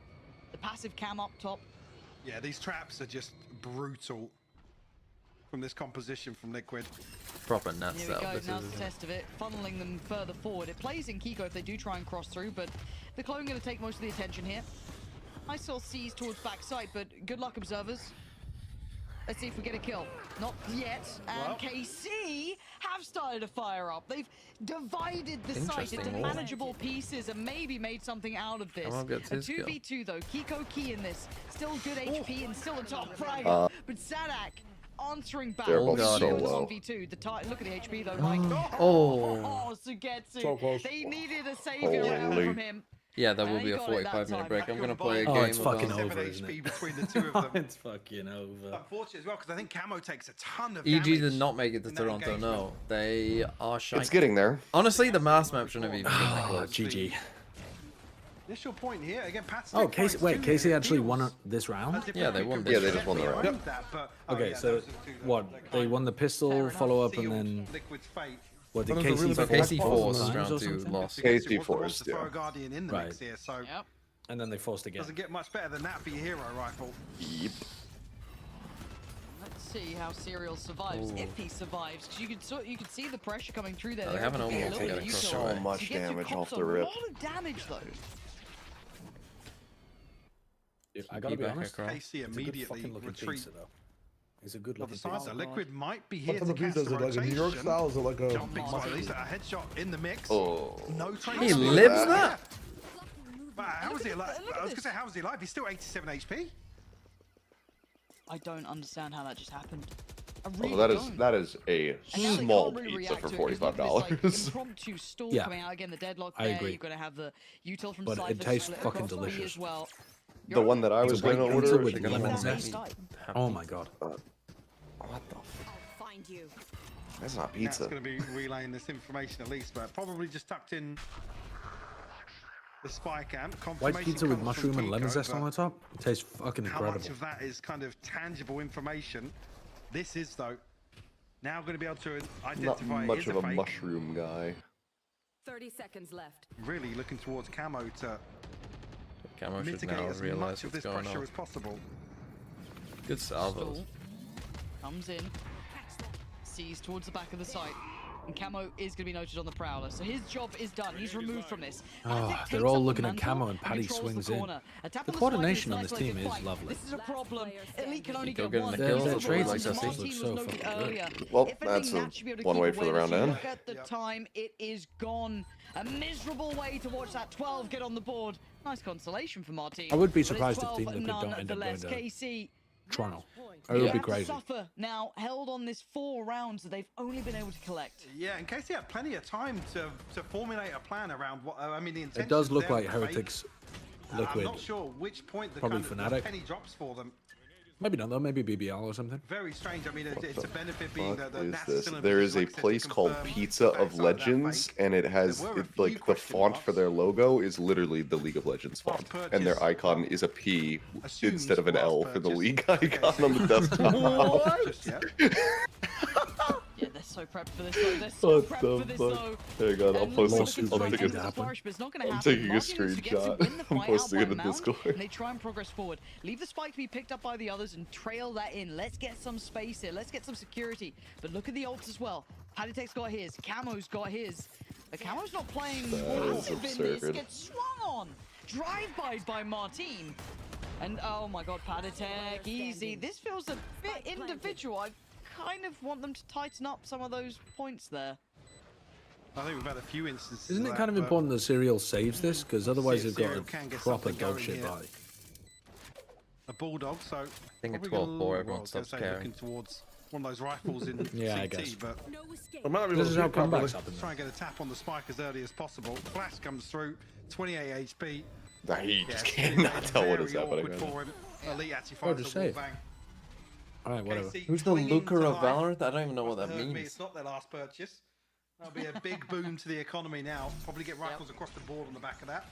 The passive cam up top. Yeah, these traps are just brutal from this composition from Liquid. Proper nuts Here we out. go, This now is, the test of it, funneling them further forward. It plays in Kiko if they do try and cross through, but the clone going to take most of the attention here. I saw C's towards backside, but good luck, observers. Let's see if we get a kill. Not yet, and Well. KC have started to fire up. They've divided the site Interesting into move. manageable pieces and maybe made something out of this. Come on, gets A his kill. 2v2 though, Kiko key in this. Still good HP and still a top fragger, but Sadak answering back. They're both Kiko so in the low. 1v2. Look at the HP though, Mike. Oh. Sugetsu. So close. They needed a savior Holy. from him. yeah, that will And be he a got it that 45-minute time. break. I'm gonna play a Oh, game it's of fucking Valorant. over, 7 isn't HP it? between the two of them. It's fucking over. Unfortunate as well, because I think Camo takes a ton of EG damage. did not make it to in that Toronto, engagement. no. They are shy. It's getting there. Honestly, the mass map shouldn't have even been that Oh, close. GG. Initial point here again. Pat's Oh, Casey, wait, Casey actually won this round? Yeah, they won Yeah, this they just won the round. Okay, so what? They won the pistol, follow up, and then what? Did That was a Casey really So big KC Four forced times round or 2 something? lost. KC forced, yeah. yeah. Guardian in the Right. mix here, so Yep. And then they forced again. doesn't get much better than that for your hero rifle. Yep. Let's see how Serial survives, if he survives, because you could see the pressure coming through there. Oh, they They're haven't able to get a almost little got bit across of the util. way. So much Sugetsu damage cops off the rip. A lot of damage though. I gotta be Back honest. across. KC It's a good immediately fucking looking retreat. pizza, though. It's a good On the looking side, pizza. though, Liquid might be What here type to of catch pizza is the it? Like a New York rotation. style? Is it like a Jumping muscle at least pizza? a headshot in the mix. Oh. No trace. He of it. lives Yeah. that? But how is he alive? look at I was gonna this. say, how is he alive? He's still 87 HP. I don't understand how that just happened. I really that don't. is a And now they small can't really pizza react for to it 'cause look at $45. this, like, impromptu stall Yeah. coming out again. The deadlock I there. agree. You're gonna have the util from But it Cypher tastes split fucking across B delicious. as well. The one that I was white going to pizza order. with They're gonna lemon want zest. me have Oh pizza. my god. What the? I'll find you. That's not That's pizza. going to be relaying this information at least, but probably just tucked in the spy camp. White Confirmation pizza with comes from mushroom and lemon Pico, zest on but the top. It tastes fucking how much incredible. of that is kind of tangible information? This is, though, now going to be able to Not identify much is of a a fake. mushroom guy. 30 seconds left. Really looking towards Camo to Camo should mitigate now as realize much of what's this going pressure on. as possible. Good salvos. Stall comes in, sees towards the back of the site, and Camo is going to be noted on the prowler. So his job is done. He's removed from this. Patek they're takes all up the looking at mantle Camo and Paddy controls swings the in. corner. A tap The on coordination spike on is this nice, team like a is fight. lovely. This is a problem. Elite can only Go get get in one. the Their- kills. their That's what trades we and like to stuff see. look so Martin was fucking noted good. earlier. Well, If that's anything, that should be able to one keep way it for the away. round Let's end. look at the time. It is gone. A miserable way to watch that 12 get on the board. Nice consolation for Martin. I would be but it's surprised if 12 Team Liquid don't end up nonetheless. going to KC Toronto. It they would be have to crazy. suffer now, held on this 4 rounds that they've only been able to collect. Yeah, in case they had plenty of time to formulate a plan around what I mean. The It does look intentions like there were fake. Heretics I'm Liquid. not sure which point the, Probably kind of, the Fnatic. penny drops for them. Maybe not though. Maybe BBL or something. Very strange. I mean, What it's the a benefit being fuck that is that's this? still in There is position, a like I said, to place called confirm Pizza that of it's not that Legends, fake. and it has There were a it, few like the question font for marks. their logo is literally the League of Legends font, and their purchase, icon is a P assumed instead of an last L for the purchase. league Okay, icon so on the desktop. Just yet. Yeah, they're so prepped for this though. They're so What prepped the for this fuck? though. Hang on, I'll And post looking this. for Lawsuit I'll the waiting take to a, happen. flourish, but it's not gonna I'm happen. taking a Martin gets to screenshot. win the I'm fight posting out it by in mount, Discord. and they try and progress forward. Leave the spike to be picked up by the others and trail that in. Let's get some space here. Let's get some security. But look at the ults as well. Patatek's got his. Camo's got his. But Camo's not playing That is passive in this. absurd. Gets swung on. Drive-by Martin. And oh my god, Patatek, easy. This feels a bit individual. I kind of want them to tighten up some of those points there. I think we've had a few instances. Isn't it that, kind of but important that Serial saves this? Because otherwise they've got Serial can a get proper something dog going shit here. body. a bulldog, so I think at 12-4 everyone stops caring. looking towards one of those rifles in Yeah, I CT, guess. but No escape. I might not be This able is to how shoot properly. comebacks happen. try and get a tap on the spike as early as possible. Flash comes through, 28 HP. Nah, you just Yeah, cannot tell what is very happening awkward right now. for him. Elite actually Oh, finds just the wall save. bang. Alright, whatever. KC Who's the clinging Luca to of life. Valorant? I don't even know what that Heard me, means. it's not their last purchase. That'll be a big boom to the economy now. Probably get rifles across the board on the back of that.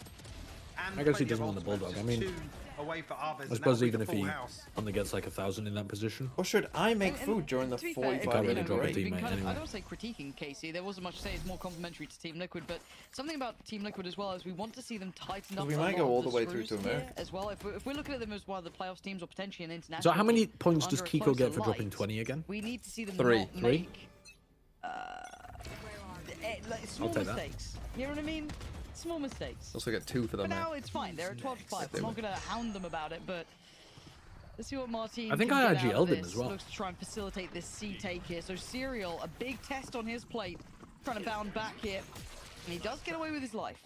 And I guess he plenty doesn't of want the ultimates, bulldog. I just mean, two away for Arves, I and suppose that'll be even the if he full house. only gets like 1,000 in that position. Or should I make And food during the to be fair, 45 Can't really minute drop a break? team. Been teammate kind of, anyway. I don't say critiquing Casey. There wasn't much to say. It's more complimentary to Team Liquid, but something about Team Liquid as well is we want to see them tighten up. We a might lot go of all the way through screws to here America. as well. If we're looking at them as one of the playoffs teams or potentially an international. So how many team points does under a Kiko closer get for dropping light, 20 again? We need to see them Three. not Three? make like small I'll take that. mistakes. You know what I mean? Small mistakes. Also get 2 for But them now now. it's fine. They're at 12-5. I'm not gonna hound them about it, but let's see what Martin. I think can I get out of IGL'd him this. as well. Looks to try and facilitate this C take here. So Serial, a big test on his plate, trying to bound back here, and he does get away with his life.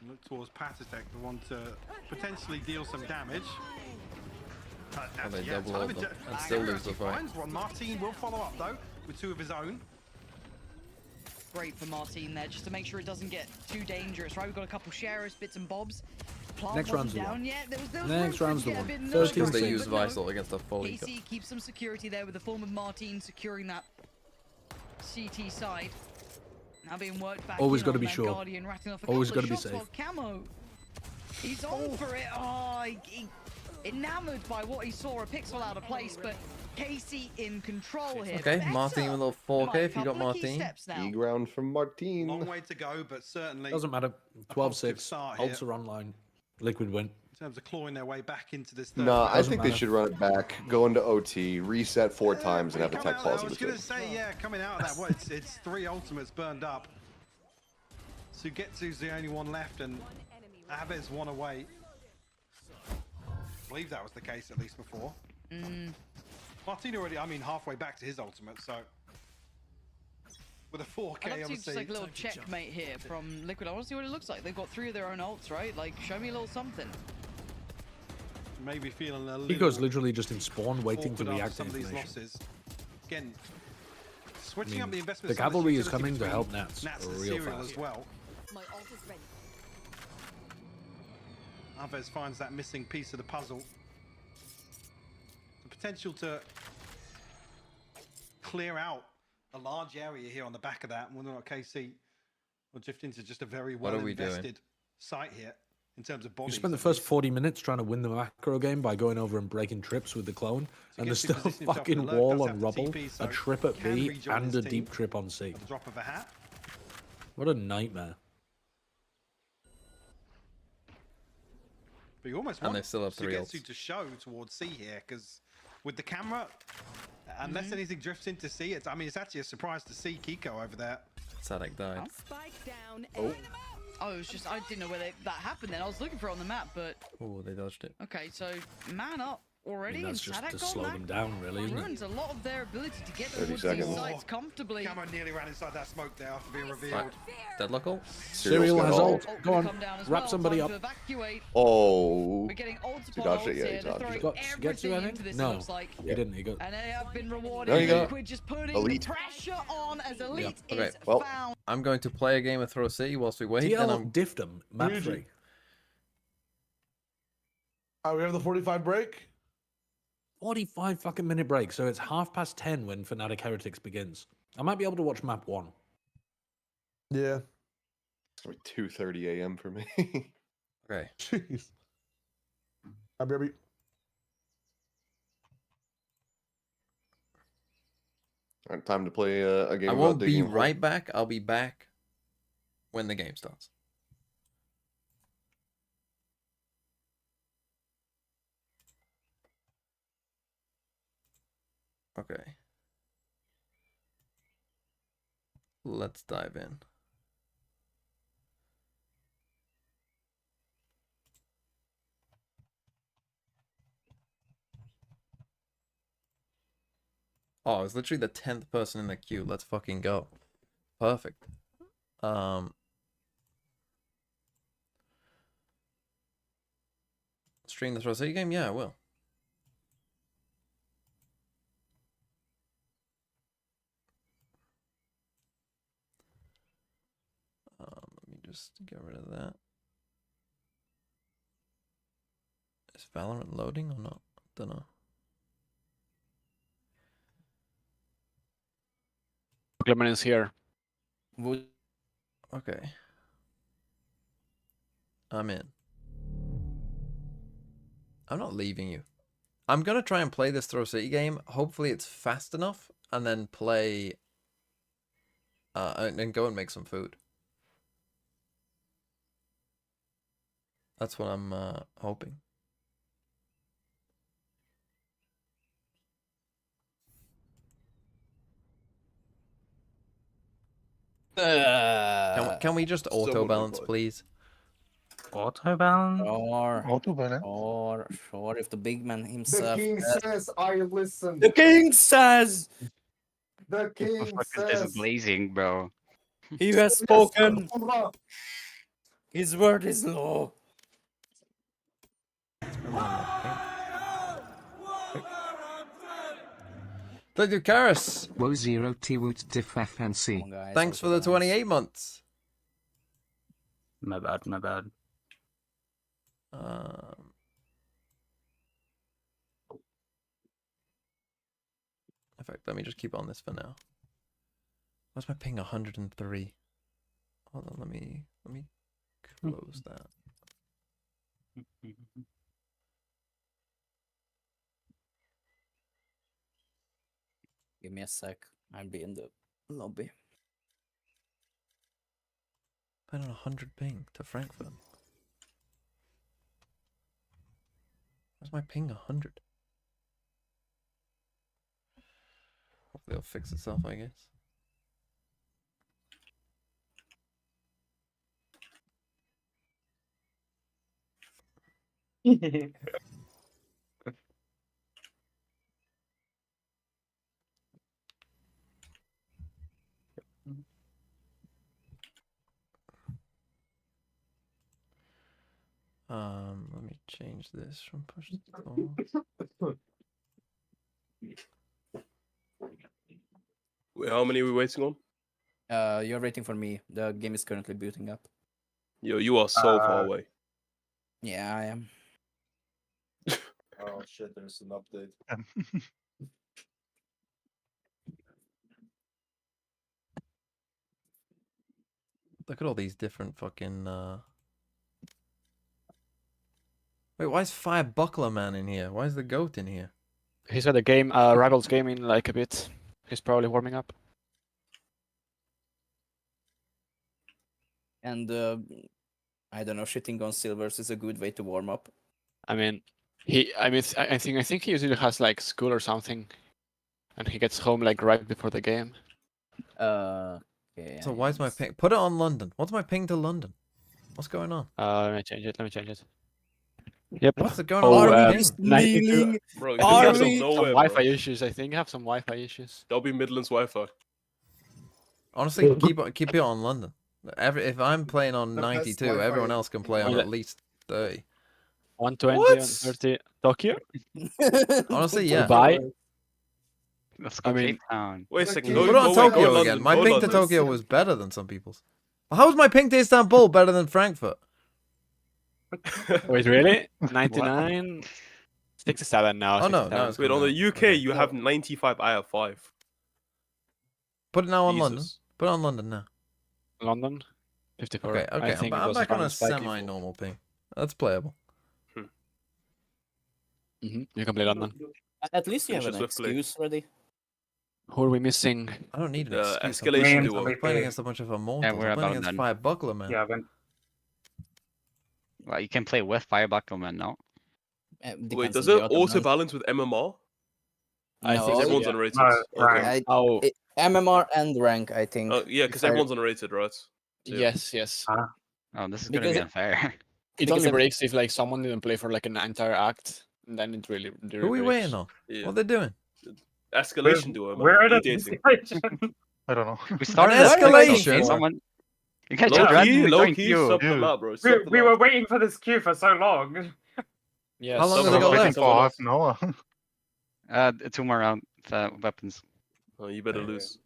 Look towards Patatek, the one to potentially deal some damage. And they Yeah, double time ult and them de- and still Anger lose the actually fight. finds one. Martin will follow up though with 2 of his own. Great for Martin there, just to make sure it doesn't get too dangerous, right? We've got a couple sharers, bits and bobs. Plant Next wasn't round's the down one. yet. There was Next room for it round's to the get a one. bit First Because nervous, they team use but no. Visal against the fully. KC keeps some security there with the form of Martin securing that CT side. Now being worked back Always in gotta on be that sure. Guardian, rattling off a Always couple of gotta be shots while Camo, he's on for it. Oh, he enamored by what he saw, a pixel out of place, but Casey in control here. Okay, Better. Martin with a little Might 4K be a if you got couple of key Martin. steps now. E ground from Martin. Long way to go, but certainly Doesn't matter. positive 12-6. start here. Ults are online. Liquid win. in terms of clawing their way back into this third. No, I Doesn't think they matter. should run it back, go into OT, reset 4 times, and have a Come tech out pause there, I in was going between. to say, yeah, coming out of that, well, it's 3 ultimates burned up. Sugetsu's the only one left, and Aves 1 away. I believe that was the case at least before. Martin already, I mean, halfway back to his ultimate, so with a 4K, I'd love to see obviously. just like a little checkmate here from Liquid. I want to see what it looks like. They've got 3 of their own ults, right? Like, show me a little something. maybe feeling a little. Pico's literally just in spawn waiting to awkward after react to some of these information. losses. Again, switching up the investment. The cavalry is coming to help Nats real real fast. as well. My ult is ready. Alves finds that missing piece of the puzzle. The potential to clear out a large area here on the back of that, and whether or not KC will drift into just a very well invested site here in terms of bodies. You spent the first 40 minutes trying to win the macro game by going over and breaking trips with the clone, and there's still a fucking wall on rubble, a trip at B, and a deep trip on C. At the drop of a hat. What a nightmare. But you almost And want they still have 3 ults. Sugetsu to show towards C here, because with the camera, unless anything drifts into C, it's actually a surprise to see Kiko over there. Sadek died. Spike down. Oh, it was just, I didn't know where that happened then. I was looking for it on the map, but... Oh, they dodged it. Okay, so man up already. That's and just Sadek to got slow that them down, really, isn't it? ruins a lot of their ability to get 30 towards seconds. these sites comfortably. Cameron nearly ran inside that smoke there after being revealed. Right. Deadlock ult? Serial has ult. Ult Go gonna on, come down as wrap well. somebody Time up. to evacuate. Oh. We're getting ult He upon dodged ult it, yeah, he here. They're dodged throwing it. Got Sugetsu, everything I think? into this, No. it looks like. He didn't, he got... And they have been rewarded. There you go. Liquid just putting Elite. pressure on as Elite Okay, is well, found. I'm going to play a game of Throw C whilst we wait. Then TL I'm diffed him, map GG. 3. We have the 45 break. 45 fucking minute break, so it's 10:30 when Fnatic Heretics begins. I might be able to watch map 1. Yeah. It's like 2:30 a.m. for me. okay. Jeez. Hi, baby. All right, time to play a game. I about won't be digging a hole. right back. I'll be back when the game starts. Okay. Let's dive in. Oh, I was literally the 10th person in the queue. Let's fucking go. Perfect. Stream the Throw C game? Yeah, I will. Let me just get rid of that. Is Valorant loading or not? Don't know. Clement is here. Okay. I'm in. I'm not leaving you. I'm going to try and play this Throw City game. Hopefully it's fast enough and then play and go and make some food. That's what I'm hoping. Can we just auto balance, please? Auto balance? Or sure, if the big man himself. The king says, I listen. The king says. The king says. blazing, bro. He has spoken. His word is law. Thank you, Karis. Woe 0 T Woot Diff FNC. Guys, Thanks for the 28 months. My bad, my bad. In fact, let me just keep on this for now. What's my ping? 103. Hold on, let me close that. Give me a sec. I'll be in the lobby. Been on 100 ping to Frankfurt. Where's my ping 100? Hopefully it'll fix itself, I guess. Let me change this from push to talk. Wait, how many are we waiting on? You're waiting for me. The game is currently booting up. Yo, you are so far away. Yeah, I am. Oh shit, there's an update. Look at all these different fucking. Wait, why is Fire Buckler Man in here? Why is the goat in here? He's at the game, Rivals game in like a bit. He's probably warming up. And I don't know, shitting on silvers is a good way to warm up. I mean, I think he usually has like school or something, and he gets home like right before the game. Okay. So why is my ping? Put it on London. What's my ping to London? What's going on? Let me change it. Yep. What's going on? Bro, you have some some nowhere, Wi-Fi bro. issues. I think have some Wi-Fi issues. That'll be Midlands Wi-Fi. Honestly, keep it on London. If I'm playing on 92, everyone else can play on at least 30. 120 and 30. Tokyo? Honestly, yeah. Dubai? Let's go Cape Town. Wait a second. Put it on Tokyo again. My ping to Tokyo was better than some people's. How was my ping to Istanbul better than Frankfurt? Wait, really? 99? 67 now. Oh, no. 67. It's Wait, on the UK, you have 95, I have 5. Put it now on Jesus. London. Put it on London now. London? 54. Okay. I think I'm it was back on a around spiky. semi-normal ping. That's playable. You can play London. At least you have an Finish it swiftly. excuse ready. Who are we missing? I don't need an excuse. Escalation I'm duo. playing against a bunch of immortals. we're I'm playing about against done. Fire Buckler, man. Yeah, when... Well, you can play with Fire Buckleman, no? Wait, does it auto balance with MMR? I No. think Everyone's yeah. unrated. I, Oh, MMR and rank, I think. Yeah, because everyone's unrated, right? So, yeah. yes. Oh, this is gonna Because be it- unfair. It only breaks if like someone didn't play for like an entire act, and then it really. Who are we waiting on? Yeah. What are they doing? Escalation duo, man. We're at a Mediating. I don't know. We started An this quick, escalation? okay, someone. You guys Low just key, randomly low joined key, queue. sub them out, bro. We were waiting for this queue for so long. Yes. How long have Someone they got else, left? someone else. For half an hour. 2 more round weapons. Oh, you better lose.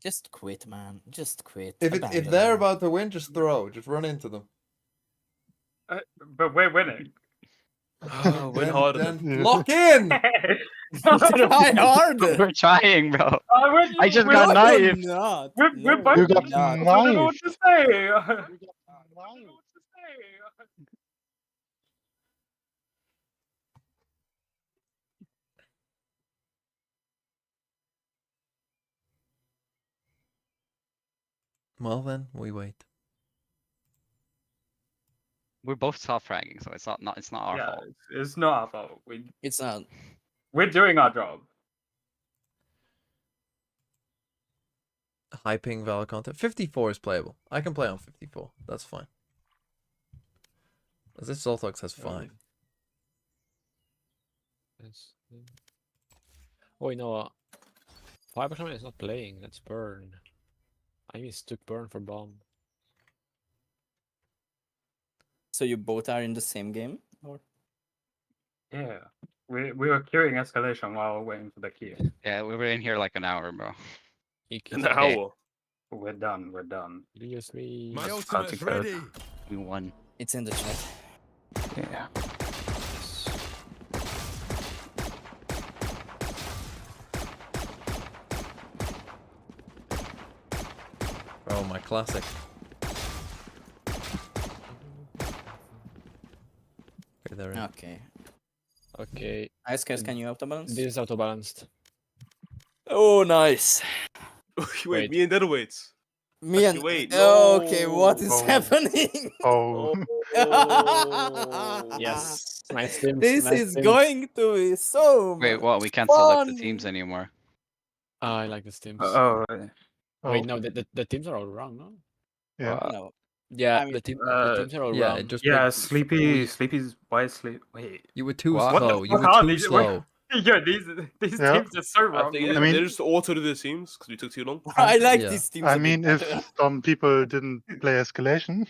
Just quit, man. Just quit. If Abandon they're them. about to win, just throw. Just run into them. But we're winning. Win harder. Then lock in! Try harder. We're trying, bro. We're I just We're got not knifed. not. We're No, both. we're You not. I don't know what to say. I don't know what to say. Well then, we wait. We're both top fragging, so it's not our Yeah, fault. it's not our fault. It's not. We're doing our job. High ping valid content. 54 is playable. I can play on 54. That's fine. As if Zoltox has 5. Oh, you know what? Fiberman is not playing. That's Burn. I mistook Burn for Bomb. So you both are in the same game? Or? Yeah. We were queuing escalation while waiting for the queue. Yeah, we were in here like an hour, bro. An hour. We're done. We're done. BS3. My ultimate's ready. We won. It's in the chat. Yeah. Oh, my classic. Okay, they're in. Okay. Okay. Ice guys, can you autobalance? This is auto balanced. Oh, nice. Wait, me and Deadweights. Me and Wait, okay, what is Oh. happening? Oh. Yes. Nice teams. This nice is teams. going to be so. Wait, much what? We can't select the fun. teams anymore. Ah, I like this teams. Oh. Wait, no, the teams are all wrong, no? Yeah. No. Yeah, I mean, the teams are all Yeah, wrong. it just Yeah, picked- Sleepy's why is Sleep? Wait. You were too What? slow. You What were are too these? slow. Yeah, these Yeah. teams are so I wrong. think I mean- they just auto to the teams because we took too long. I like Yeah. these teams. I a bit mean, better. if some people didn't play escalation,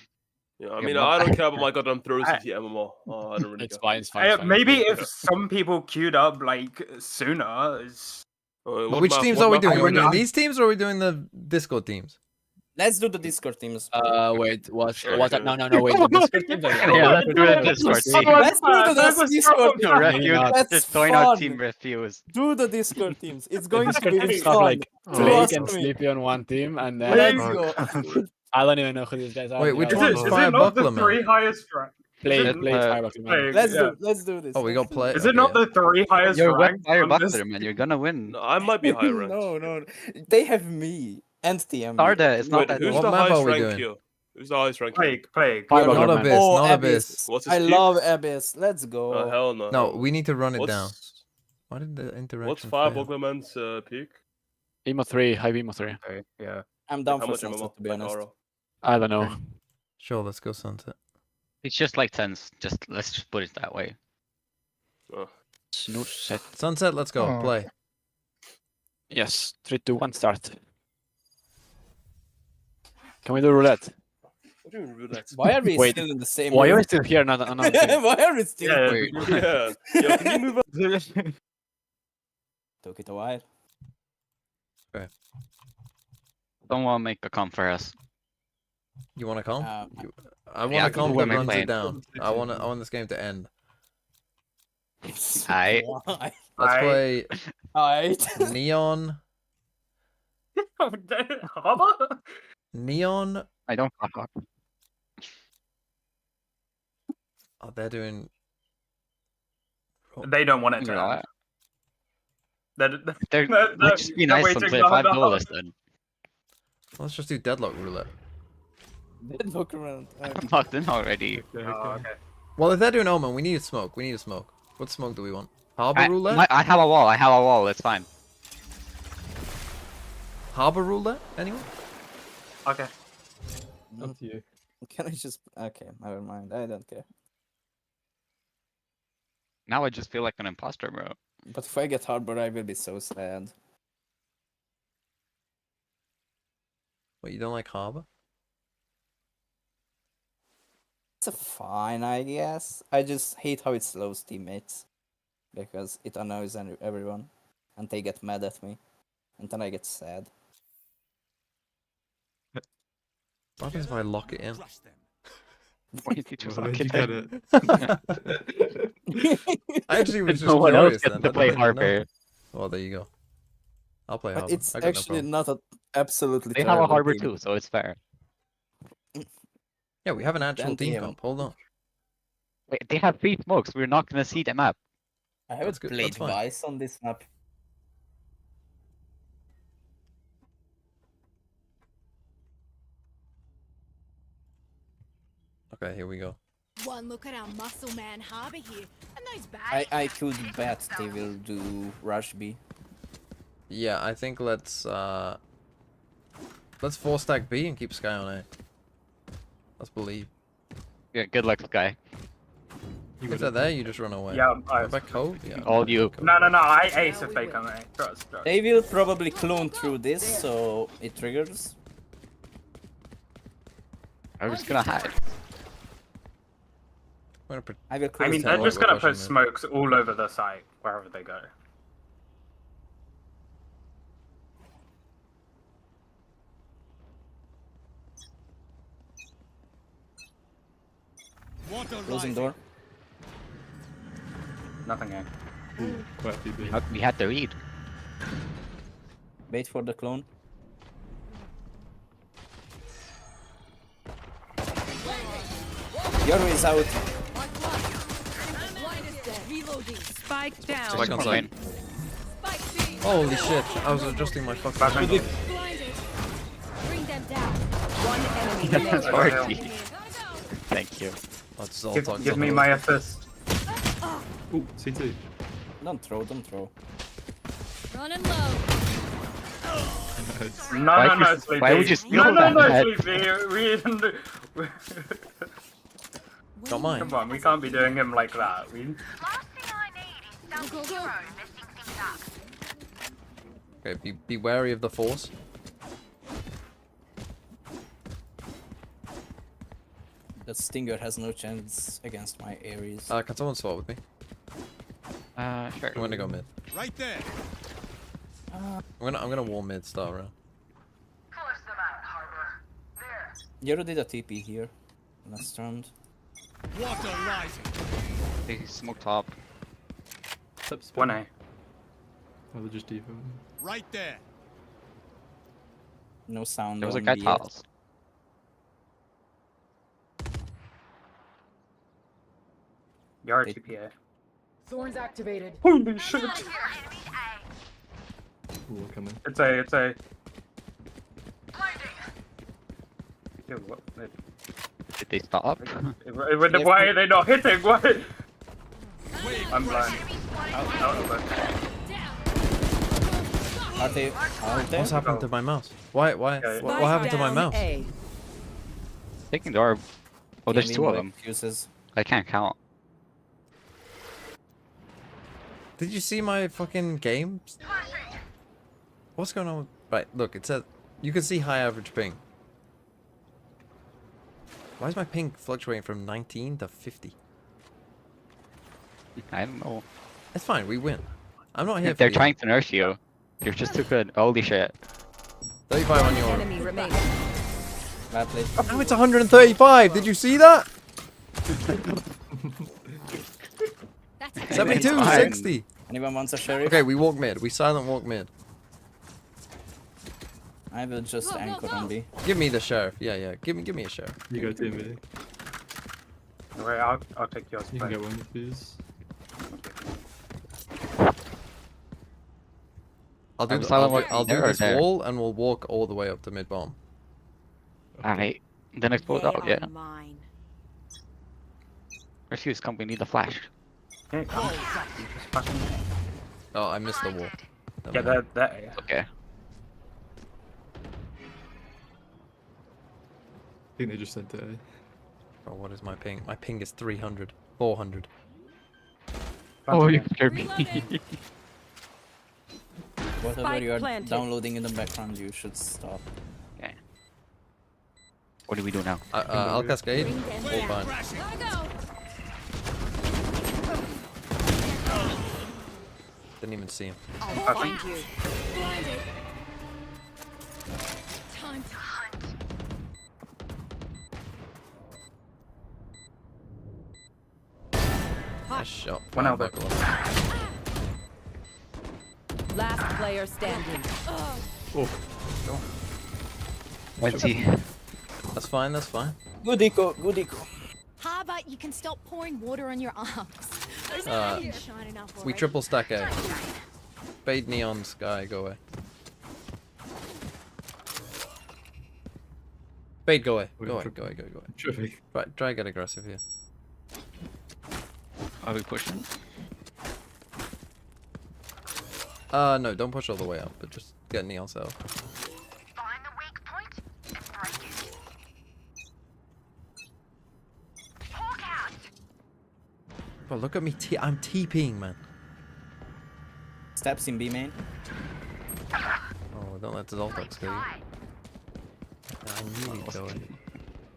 Yeah, I mean, I don't care about my goddamn throw CT MMR. I don't really It's care. fine. It's fine. It's fine. Maybe if some people queued up like sooner. Which teams are we doing? Are we doing these teams or are we doing the Discord teams? Let's do the Discord teams. Wait, what? No, wait. The Discord teams are Yeah, let's do the Discord team. Let's do the Discord teams. Refuse. That's Just join our fun. team. Refuse. Do the Discord teams. It's going to Discord be teams fun. have like Trust Blake and me. Sleepy on one team, and then Let's go. I don't even know who these guys are. Wait, which Yeah. one's Fire Buckler, man? Three highest rank. Blake, Fire Buckler, man. Let's do this. Oh, we got play. Is it not the three highest You're rank? Fire on this? Buckler, man. You're gonna win. No, I might be higher ranked. No. They have me and TM. Starda, it's not Wait, that. who's What the map highest are we rank doing? here? Who's the highest rank? Plague. Fire Not Buckler, Abyss, man. Oh, not Abyss. Abyss. What's his I peak? love Abyss. Let's go. Oh, hell no. No, we need to run it down. What's, Why did the interaction what's Fire fail? Boglerman's peak? Emo 3, high Emo 3. Okay, yeah. I'm down How for much Sunset, MMR? to be Like honest. Aro? I don't know. Sure, let's go Sunset. It's just like tens. Let's just put it that way. Oh. Sunset. Sunset, let's go. Play. Yes, 3, 2, 1, start. Can we do roulette? What do you mean roulette? Why are we Wait, still in the same Why are room? we still here? Not another thing. Why are we still Yeah. Yo, can you move up? Took it a while. Don't want to make a comp for us. You want to comp? I want Yeah, a comp who that am I runs playing? it down. I want this game to end. Aight. Why? Let's play Alright. Neon. Harbor? Neon. I don't fuck up. Oh, they're doing. They don't want it to No, end. They're, They're- let's just be they're nice and waiting play for 5 the- duelists then. Let's just do deadlock roulette. Look around. I'm locked in already. Oh, okay. Well, if they're doing Omen, we need a smoke. We need a smoke. What smoke do we want? Harbor roulette? I have a wall. I have a wall. It's fine. Harbor roulette? Anyone? Okay. Up to you. Can I just? Okay, never mind. I don't care. Now I just feel like an imposter, bro. But if I get Harbor, I will be so sad. What, you don't like Harbor? It's a fine, I guess. I just hate how it slows teammates. Because it annoys everyone. And they get mad at me. And then I get sad. What happens if I lock it in? Why did you just Well, lock you it get in? I actually was just No one else curious gets then. to I play didn't know. Harbor. Well, there you go. I'll play But Harbor. it's I got no actually problem. not a absolutely They have a terrible harbor team. too, so it's fair. Yeah, we have an actual Then team DM. comp. Hold on. Wait, they have 3 smokes. We're not gonna see them up. I haven't That's good, played that's fine. Vice on this map. Okay, here we go. One look at our muscle man Harbor here, and those bad. I could bet they will do Rush B. Yeah, I think let's 4-stack B and keep Sky on A. Let's believe. Yeah, good luck, Sky. If they're there, you just run away. Yeah, What about Cove? Yeah. All you. No, I ace if they come in. Trust. They will probably clone through this, so it triggers. I'm just gonna hide. I will I close mean, the they're door. just gonna pushing put mid. smokes all over the site wherever they go. Closing door. Nothing in. We had to read. Wait for the clone. Yoru is out. Spike down. Spike on site. Holy shit, I was adjusting my fucking Blinded. Bring them down. One enemy remaining. Sorry. Thank you. That's all Give me my assist. Ooh, CT. Don't throw. Running low. No, Sleepy. why would you steal No, that? Sleepy. Don't mind. Come on, we can't be doing him like that. We... Go, go, go. Okay, be wary of the force. That Stinger has no chance against my Ares. Can someone swap with me? Sure. I'm gonna go mid. Right there. I'm gonna wall mid start round. Yoro did a TP here last round. What a light. They smoke top. 1A. Or just deep. Right there. No sound. There was a on guy B. tiles. Yard TPA. Thorns activated. Holy shit! Ooh, coming. It's a. Yo, what? Did they stop? Why are they not hitting? Why? I'm blind. Out of it. Are they? What's happened to my mouse? Why? What happened to my mouse? Taking the orb. Oh, there's Gaming two of them. Excuses. I can't count. Did you see my fucking games? What's going on? Right, look, it says you can see high average ping. Why is my ping fluctuating from 19 to 50? I don't know. It's fine, we win. I'm not here for They're the- trying to nurse you. You're just too good. Holy shit. 35 on your. Enemy remaining. Bad play. Now it's 135. Did you see that? 72, Fine. 60. Anyone wants a sheriff? Okay, we walk mid. We silent walk mid. I will just anchor on B. Give me the sheriff. Yeah. Give me a sheriff. You go to me. Wait, I'll take yours. You can get one, please. I'll do I'm the, silent I'll do, walking I'll do there or this there? wall and we'll walk all the way up to mid bomb. Alright. Then explode out, yeah. Mine. Refuse, come, we need the flash. Okay, come. Oh, I missed the wall. Yeah, that. Okay. I think they just sent it. Oh, what is my ping? My ping is 300. 400. Oh, you scared me. Whatever Spike you are planted. downloading in the background, you should stop. Okay. What do we do now? I'll cascade. Bring them All down. fine. Gotta go. Didn't even see him. I'll find you. Blinded. Time to hunt. Nice shot. One out there. Last player standing. Oh. Let's see. That's fine, that's fine. Good eco, good eco. How about you can stop pouring water on your arms? There's Uh, no shine enough We already. triple stack A. Fade neon sky, go away. Fade, go away. Go away, go away, go away, go away. Trippy. Right, try and get aggressive here. Are we pushing? No, don't push all the way up, but just get neon cell. Find the weak point and break it. Hawk out. Bro, look at me. I'm TPing, man. Steps in B main. Oh, don't let the Zoltax go. I knew he'd go in.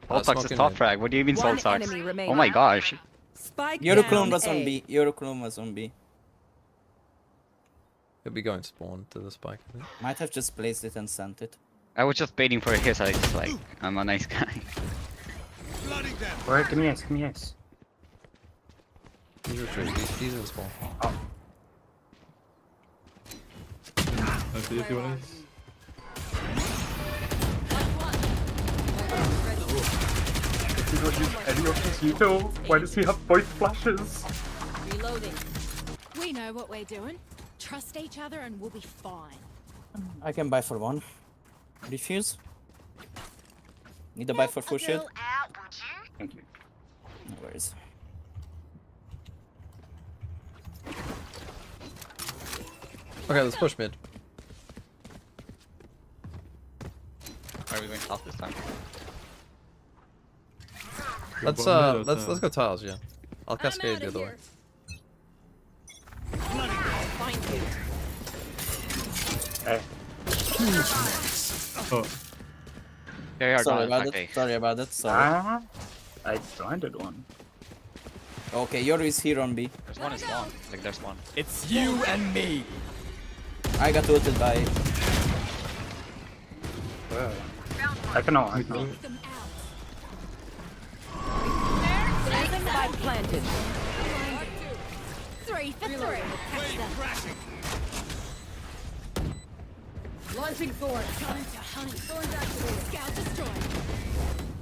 Soltax is smoking top mid. frag. What do you mean One Soltax? enemy Oh remaining. my gosh. Spike Euroclone down was on A. B. Euroclone was on B. He'll be going spawn to the spike, I think. Might have just placed it and sent it. I was just baiting for a kiss. I just like, I'm a nice guy. Flooding them. Wait, give me ace, give me ace. He's retreating. He's in spawn. I see if you want to. He don't use any of his veto. Why does he have both flashes? Reloading. We know what we're doing. Trust each other and we'll be fine. I can buy for one. Refuse. Need a buy for full shield? Thank you. No worries. Okay, let's push mid. Are we going top this time? Let's let's go tiles, yeah. I'll cascade the other way. Find you. Hey. Oh. There you are, Sorry Donald. about Okay. it. Sorry about it. Sorry. I blinded one. Okay, Yoru is here on B. There's one is long. Like there's one. It's you and me. I got ulted by. I can all. Spike planted. 3 for 3. Launching Thorn. Time to hunt. Thorns activated. Scout destroyed.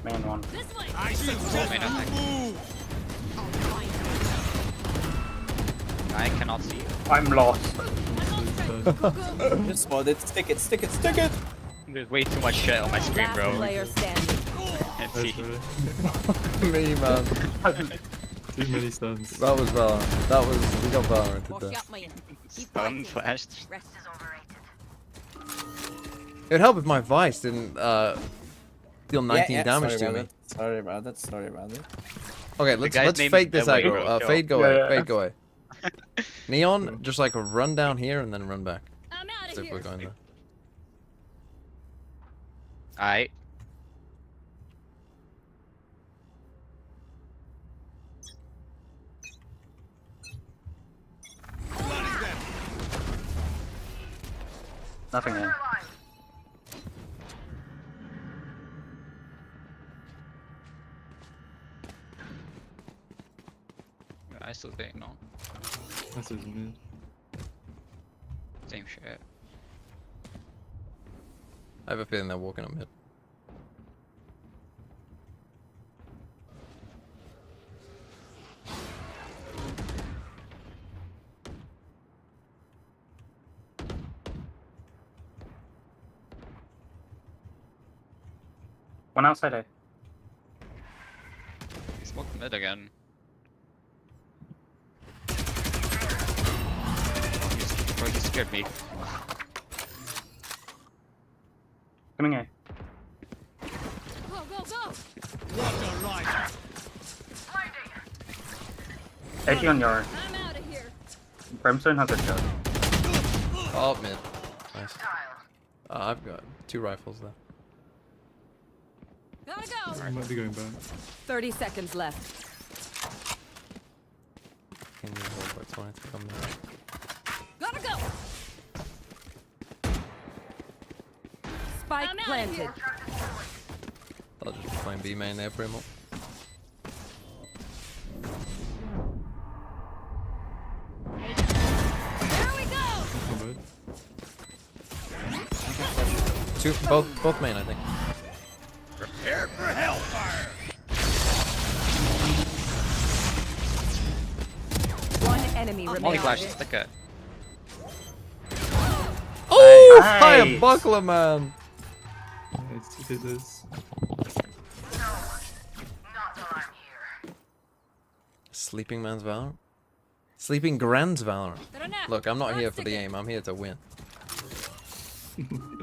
Main one. This way. I see move. I cannot see you. I'm lost. Just spot it. Stick it. Stick it. Stick it. There's way too much shit on my screen, Last bro. player standing. Can't see. Me, man. Too many stuns. That was Valorant. That was, we got Valorant Wash today. out, man. Keep Stun fighting. flashed. Rest is overrated. It'd help if my Vice didn't deal 19 damage to me. Sorry about that. Sorry about it. Okay, let's fake this Wait, aggro. bro, Fade go Yeah, away. yeah. Fade go away. Neon, just like run down here and then run back. I'm out As of if we're here. going there. Alright. Nothing there. I still think no. That's his mid. Same shit. I have a feeling they're walking up mid. One outside A. Smoke mid again. Bro, you scared me. Coming A. Go, go, go. 80 on your. I'm out of here. Brimstone has a shot. Oh, mid. Nice. I've got 2 rifles there. Gotta go. I might be going back. 30 seconds left. Can you hold by 20 to come there? Gotta go. Spike planted. I'll just be playing B main there, Brimble. There we go. Not bad. Both main, I think. Prepare for hellfire. One enemy Molly remaining. flash, stick it. Oh, Nice. fire buckler, man! Nice, he did this. Sleeping man's Valorant? Sleeping Grand's Valorant. Better now. Look, I'm not here Let's for the stick it. game, I'm here to win.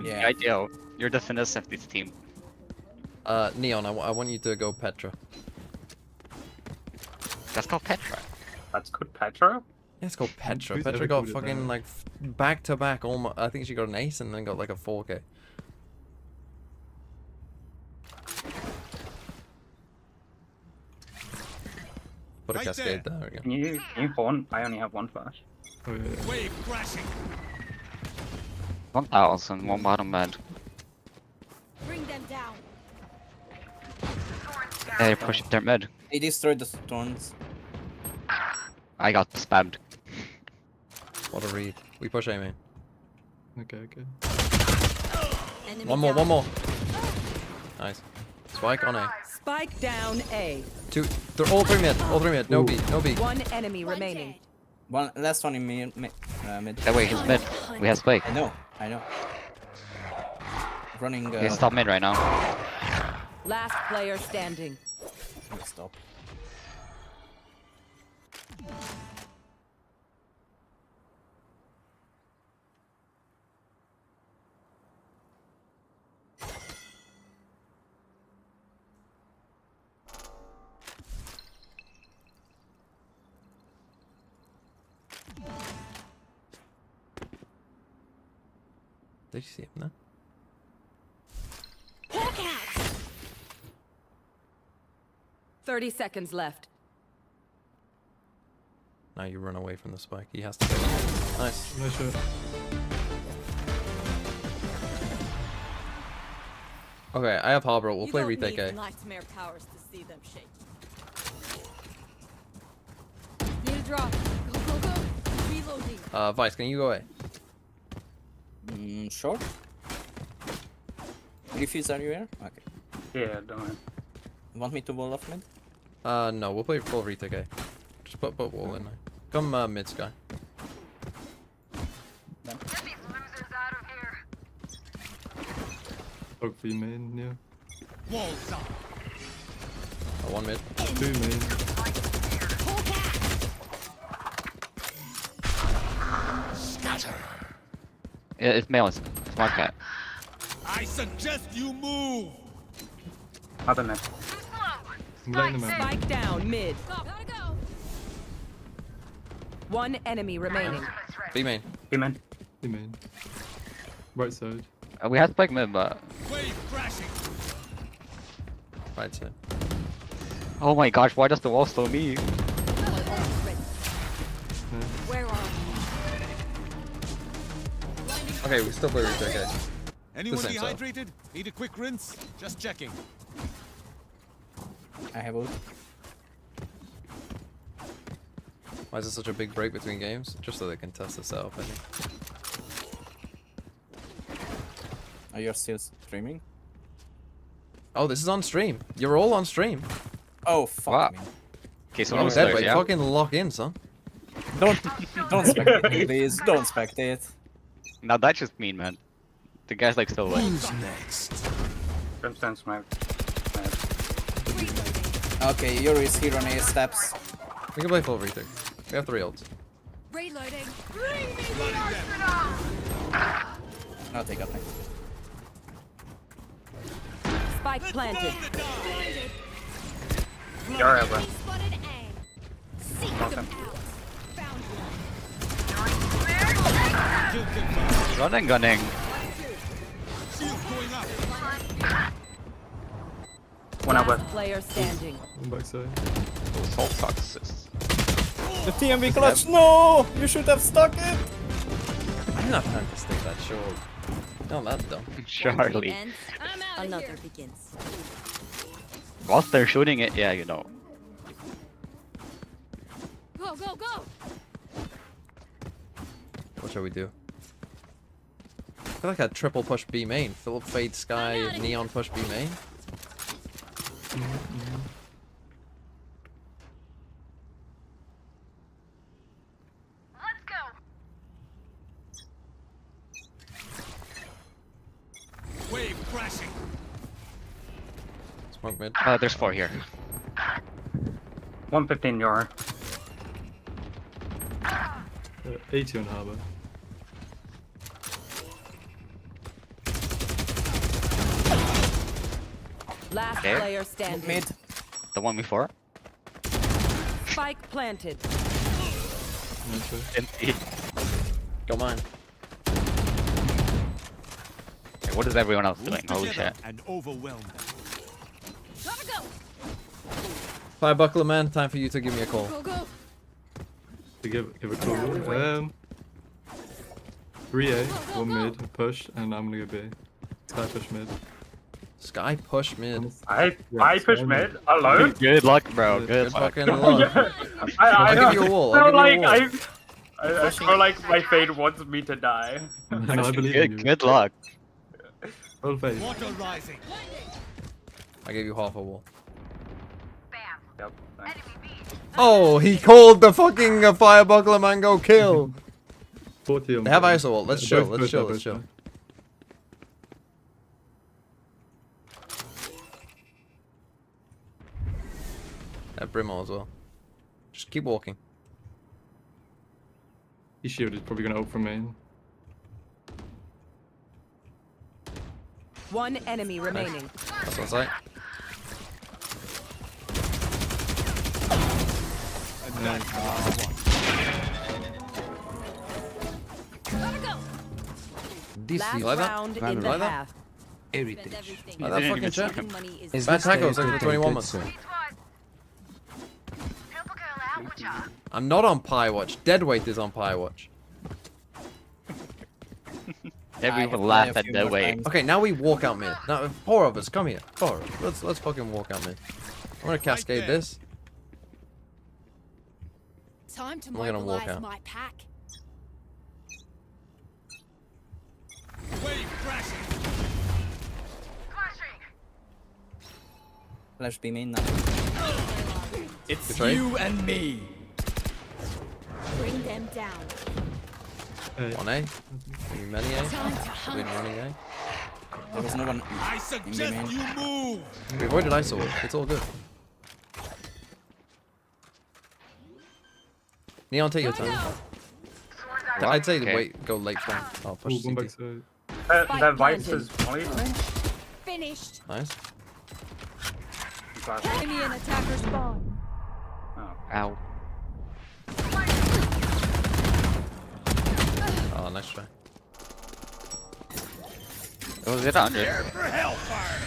Yeah. Ideal. You're the finesse of this team. Neon, I want you to go Petra. That's called Petra. That's good, Petra. Yeah, it's called Petra. Who's Petra ever got called it fucking that? like back to back almost. I think she got an ace and then got like a 4K. Put a cascade there again. Can you horn? I only have one flash. Oh, yeah, yeah. Wave crashing. 1000, one bottom bed. Bring them down. They're pushing their mid. They destroyed the stones. I got spammed. What a read. We push A main. Okay, okay. Enemy One more, down. one more. Nice. Spike on A. Spike down A. They're all 3 mid. All 3 mid. No B. No B. One enemy remaining. One last one in mid. That way, he's mid. We have spike. I know. I know. Running. He's top mid right now. Last player standing. Stop. Did you see him there? Hawk out. 30 seconds left. Now you run away from the spike. He has to go. Nice. Nice shot. Okay, I have Harbor. We'll You play don't retake need A. nightmare powers to see them shake. Need a drop. Go, go, go. Reloading. Vice, can you go A? Sure. Refuse, are you here? Okay. Yeah, don't worry. Want me to wall off mid? No, we'll play full retake A. Just put wall in there. Come mid, Sky. Hope for you, main, yeah. Walls up. One mid. 2 main. Scatter. Yeah, it's male. Smart cat. I suggest you move. Other net. I'm letting them out. Spike down mid. Gotta go. One enemy remaining. B main. B main. B main. Right side. We have spike mid, but Wave crashing. Right side. oh my gosh, why does the wall slow me? Where are Okay, we still play retake A. Anyone same setup. dehydrated? Need a quick rinse? Just checking. I have ult. Why is there such a big break between games? Just so they can test the setup, I think. Are you still streaming? Oh, this is on stream. You're all on stream. Oh, fuck Wow. me. Okay, so Oh, no Deadweight, stairs, yeah? fucking lock in, son. Don't spectate, please. Don't spectate. Now that's just mean, man. The guy's like still awake. Who's next? Brimstone smoke. Okay, Yuri is here on A steps. We can play full retake. We have 3 ults. Reloading. No, they got me. Spike planted. You're over. Spotted A. Seek them Awesome. out. Found Running, gunning. Shield going up. One over. Last player standing. One back side. Salt sucks. The TMV clutch. No, you should have stuck it. I didn't have time to stick that short. No, that's dumb. Charlie. I'm out Another here. begins. Whilst they're shooting it, yeah, you know. Go, go, go. What shall we do? I feel like a triple push B main. Philip Fade Sky, Neon push B main. Let's go. Wave crashing. Smoke mid. There's 4 here. 115 Yora. 80 on Harbor. Last Okay. player standing. Mid. The one before? Spike planted. Nice way. Empty. Go mine. Okay, what is everyone else doing? Move Holy together shit. and overwhelm them. Gotta go. Fire Buckler man, time for you to give me a call. Go, go. To give a call. 3A, 1 mid, a push, and I'm gonna go B. Sky push mid. Sky push mid. I push mid alone. Good luck, bro. Good luck. Fucking luck. I'll give you a wall. I'll give you a wall. I feel like my fate wants me to die. No, I believe in you. Good luck. Roll face. Water rising. I gave you half a wall. Yep. Thanks. Oh, he called the fucking Fire Buckler man go kill. 40 on They have B. ISO ult. Let's chill. Both Let's push, chill. both Let's chill. push. Have Brimmo as well. Just keep walking. His shield is probably gonna ult from main. One enemy remaining. That's on site. Gotta go. Decisive. Last Like that? round Like in the that? half. Spend everything. Like that fucking shit? Money is Bad tacos, like for 21 months. I'm not on Pie Watch. Deadweight is on Pie Watch. Everyone laugh at Deadweight. Okay, now we walk out mid. Now 4 of us, come here. 4 of us. Let's fucking walk out mid. I'm gonna cascade this. Time to We're gonna walk mobilize out. my pack. Flash be main now. It's Betrayed. you and me. Bring them down. On A. Are you many A? Time to hunt. We're running A. There was no one I in B suggest main. you move. We avoided ISO. It's all good. Neon, take your time. I'd say Okay. wait, go late front. I'll push One back CT. side. That Vice is molly. Finished. Nice. Enemy and attacker spawn. Ow. Oh, nice try. Was it 100? For hellfire.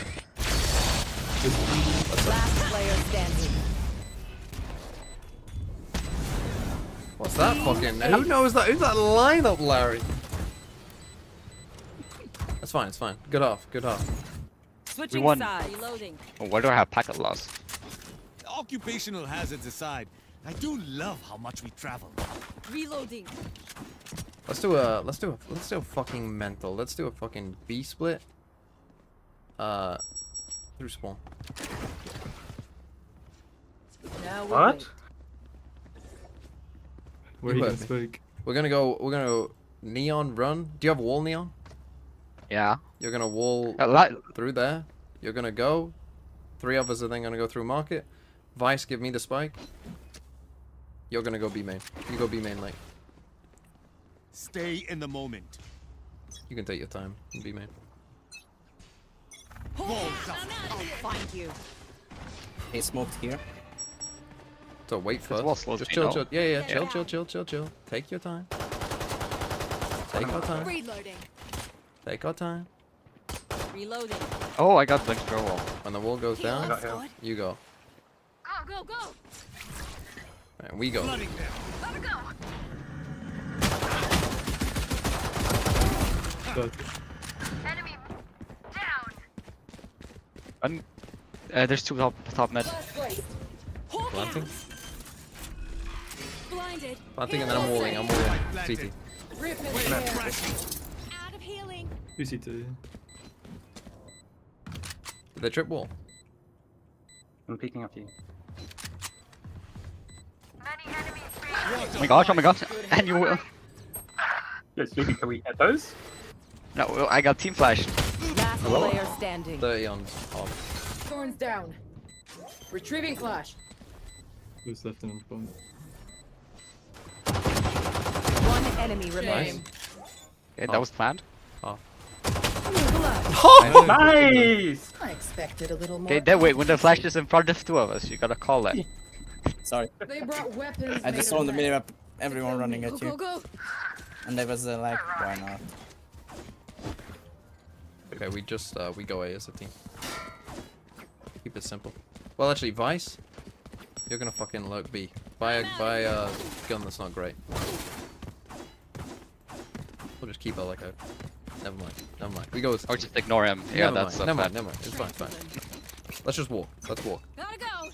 Last player standing. What's that fucking? Who knows that? Who's that lineup, Larry? That's fine. It's fine. Good off. Good off. Switching won. sides. Reloading. Oh, why do I have packet loss? Occupational hazards aside, I do love how much we travel. Reloading. Let's do a fucking mental. Let's do a fucking B split. Through spawn. Now What? Where You he heard can me. speak. We're gonna go Neon run. Do you have wall, Neon? Yeah. You're gonna wall through there. You're gonna go. 3 of us are then gonna go through market. Vice, give me the spike. You're gonna go B main. You go B main late. Stay in the moment. You can take your time in B main. I'll find you. He smoked here. So wait This wall first. slows Just me chill, down. chill. Yeah. Chill. Take your time. Take our time. Reloading. Take our time. Reloading. Oh, I got linked to a wall. When the wall goes down, That's good. you go. Go, go. And we go. Flooding them. Gotta go. Enemy down. And, there's 2 top mid. Planting. Blinded. Planting and then I'm walling. I'm walling. CT. Rip it. Out of healing. UCT. Did they trip wall? I'm peeking up to you. Oh my gosh, and you will. Yeah, Sleepy, can we hit those? No, I got team flash. Last player standing. 30 on off. Thorns down. Retrieving flash. Who's left in on front? One enemy remaining. Okay, that was planned. Oh. Nice! I expected a little more. Okay, then wait, when the flash is in front of 2 of us, you gotta call that. Sorry. They brought weapons. I just saw on the minimap everyone running Go, at go, you. go. And there was like, why not? Okay, we just we go A as a team. Keep it simple. Well, actually, Vice, you're gonna fucking lurk B. Buy a gun that's not great. We'll just keep it like a. Never mind. We go. Or just ignore him. Yeah, never that's mind. fine. Never mind. It's fine. Let's just walk. Let's walk. Gotta go.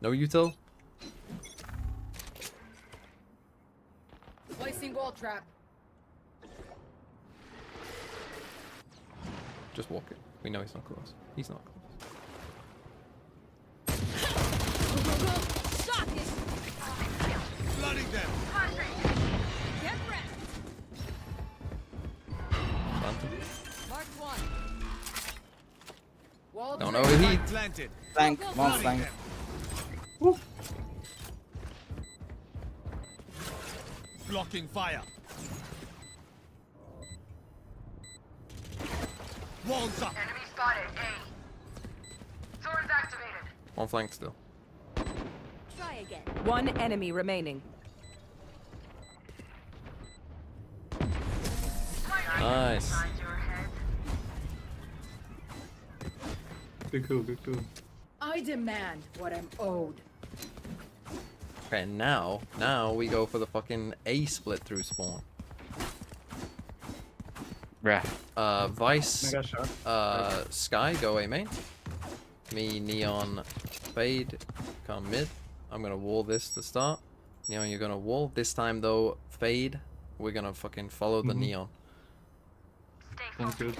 No util. Placing wall trap. Just walk it. We know he's not close. He's not close. Go, go, go. Shock it. Flooding them. Get wrecked. Planted. Mark one. Wall Don't overheat. Planted. Flank, one flank. Blocking fire. Walls up. Enemy spotted. A. Swords activated. One flank still. Try again. One enemy remaining. Nice. Good cool. I demand what I'm owed. Okay, now we go for the fucking A split through spawn. Yeah. Vice, Sky, go A main. Me, Neon, Fade, come mid. I'm gonna wall this to start. Neon, you're gonna wall. This time though, Fade, we're gonna fucking follow the Neon. Sounds good.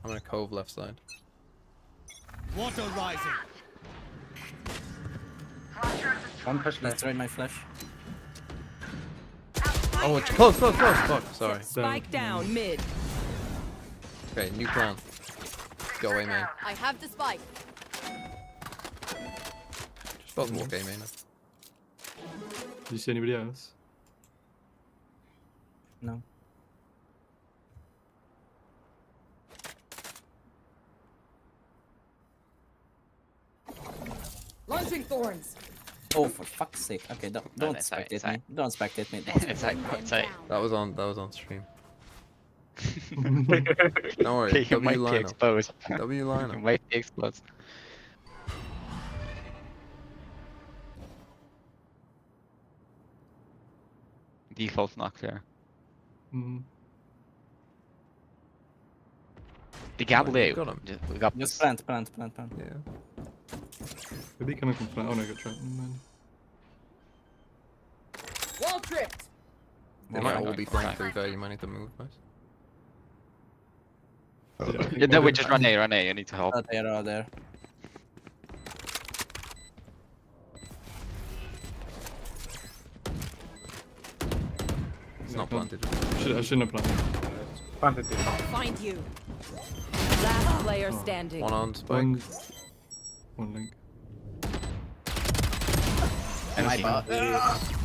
I'm gonna cove left side. Water rising. One push me. Destroyed my flash. Oh, it's close. Fuck, sorry. Spike down mid. Okay, new plan. Go A main. I have the spike. Just both walk A main. Did you see anybody else? No. Launching thorns. Oh, for fuck's sake. Okay, don't spectate me. Don't spectate me. It's like. That was on stream. Don't worry. You W might be line up. exposed. W line You up. might be exposed. Default not clear. The Gabble You got him. We got Just plant. Yeah. Could be coming from flat. Oh no, I got trapped. Never mind. Wall tripped. They might all be flying through there. You might need to move, guys. Yeah, no, we just run A. You need to help. Out there. It's not planted. I shouldn't have planted. Planted it. Find you. Last player standing. One on spike. One link. My god.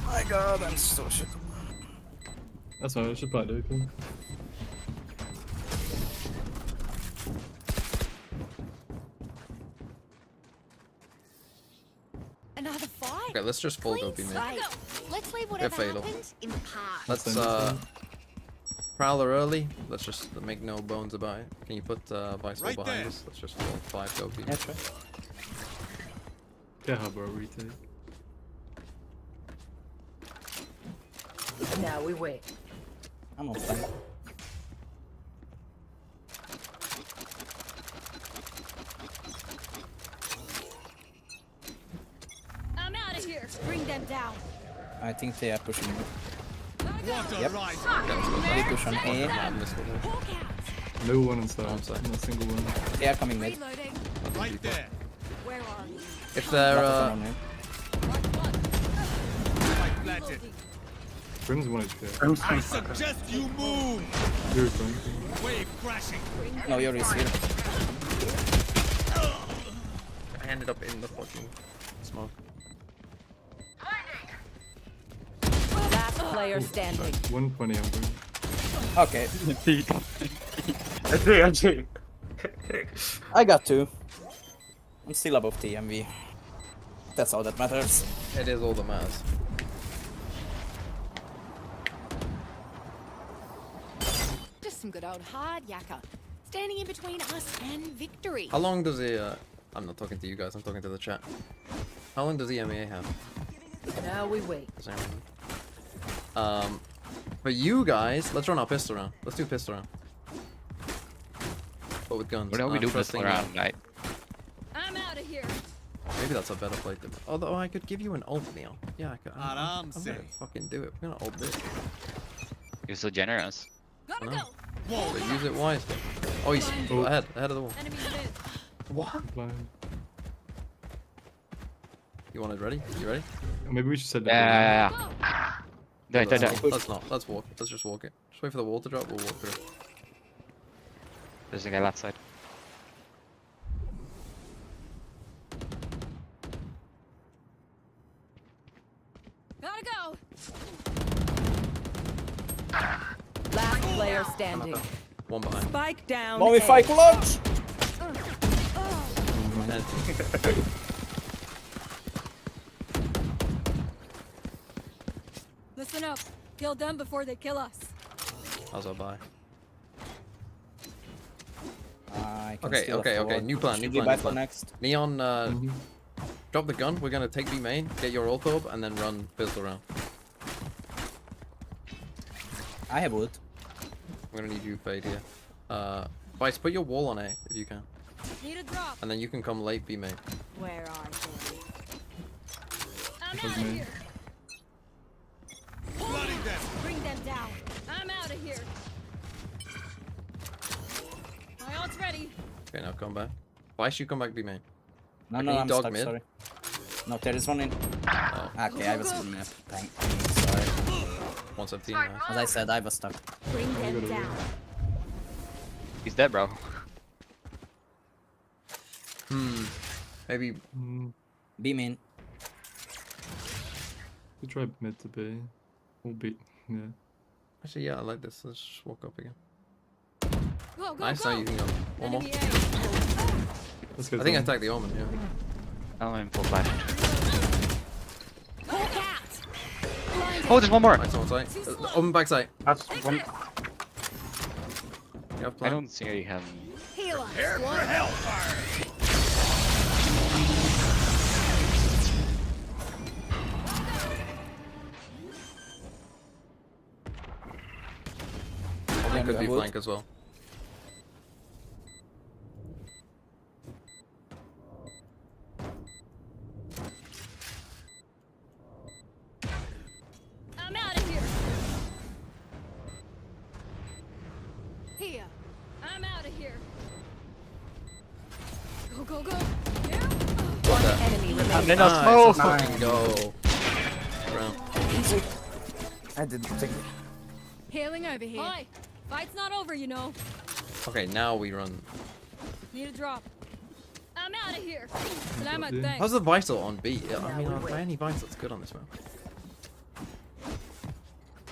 My god, I'm so shit. That's fine, I should plant it. Cool. Another fight? Okay, let's just full go B main. Let's leave whatever fatal. happens in the past. Let's Prowler early. Let's just make no bones about it. Can you put Vice Right behind there. us? Let's just full 5 go B. Yeah, sure. Yeah, how about a retake? Now we wait. I'm on flank. I'm out of here. Bring them down. I think they are pushing me. Water Yep. rising. They push on A. No one inside. Not a single one. They are coming mid. Reloading. Right there. Where are you? If they're Right planted. Brim's 1 HP. I suggest you move. You're fine. Wave crashing. No, you're here. I ended up in the fucking smoke. Last player standing. 120 on Brim. Okay. I see. I got 2. I'm still above TMV. That's all that matters. It is all that matters. Just some good old hard yakka. Standing in between us and victory. How long does the I'm not talking to you guys, I'm talking to the chat. How long does the EMEA have? Now we wait. Does anyone know? For you guys, let's run our pistol round. Let's do pistol round. But with guns. What do we I'm do trusting pistol round, right? I'm out of here. Maybe that's a better play. Although I could give you an ult, Neil. Yeah, I could. I'm Aram gonna fucking do it. We're gonna ult this. You're so generous. Gotta No. go. But use it wisely. Oh, he's ahead of the wall. Enemy mid. What? Blind. You want it ready? You ready? Maybe we should set that. Yeah. Let's not. Let's walk. Let's just walk it. Just wait for the wall to drop. We'll walk through. There's a guy left side. Gotta go. Last player standing. One behind. Spike down. Mommy A. fight launch! Listen up. Kill them before they kill us. How's our buy? I can Okay, steal a okay, okay. forward. New plan, new Should we plan, buy new for plan. next? Neon, Drop the gun. We're gonna take B main, get your ult up, and then run pistol round. I have ult. I'm gonna need you fade here. Vice, put your wall on A if you can. Need a drop. And then you can come late B main. Where are you? I'm was out of me. here. Bring them down. I'm out of here. My ult's ready. Okay, now come back. Vice, you come back B main. No, Can no, you I'm dog stuck, mid? sorry. No, there is one in. Oh, Okay, I was in mid. Sorry. 117. Nice. As I said, I was stuck. Bring them down. He's dead, bro. Maybe. B main. We try mid to B. We'll beat. Yeah. Actually, yeah, I like this. Let's just walk up again. Go, go, Nice, go. now you can go. One more. Enemy A. Let's go. I think I tagged the Omen, yeah. I'm in full flash. Hawk out. Oh, there's one more. Nice on site. Omen backside. That's one. You have I plan? don't see him. Heal us. Prepare for hellfire! Omen could be I would. flank as well. I'm out of here. Here. I'm out of here. Go, go, go. One enemy remaining. I'm in a Nice, smoke. let's fucking go. Round. Easy. I didn't think. Healing over here. Hi. Fight's not over, you know. Okay, now we run. Need a drop. I'm out of here. Salamat, thanks. How's the Vital on B? Yeah, I mean, are there any Vitals that's good on this map?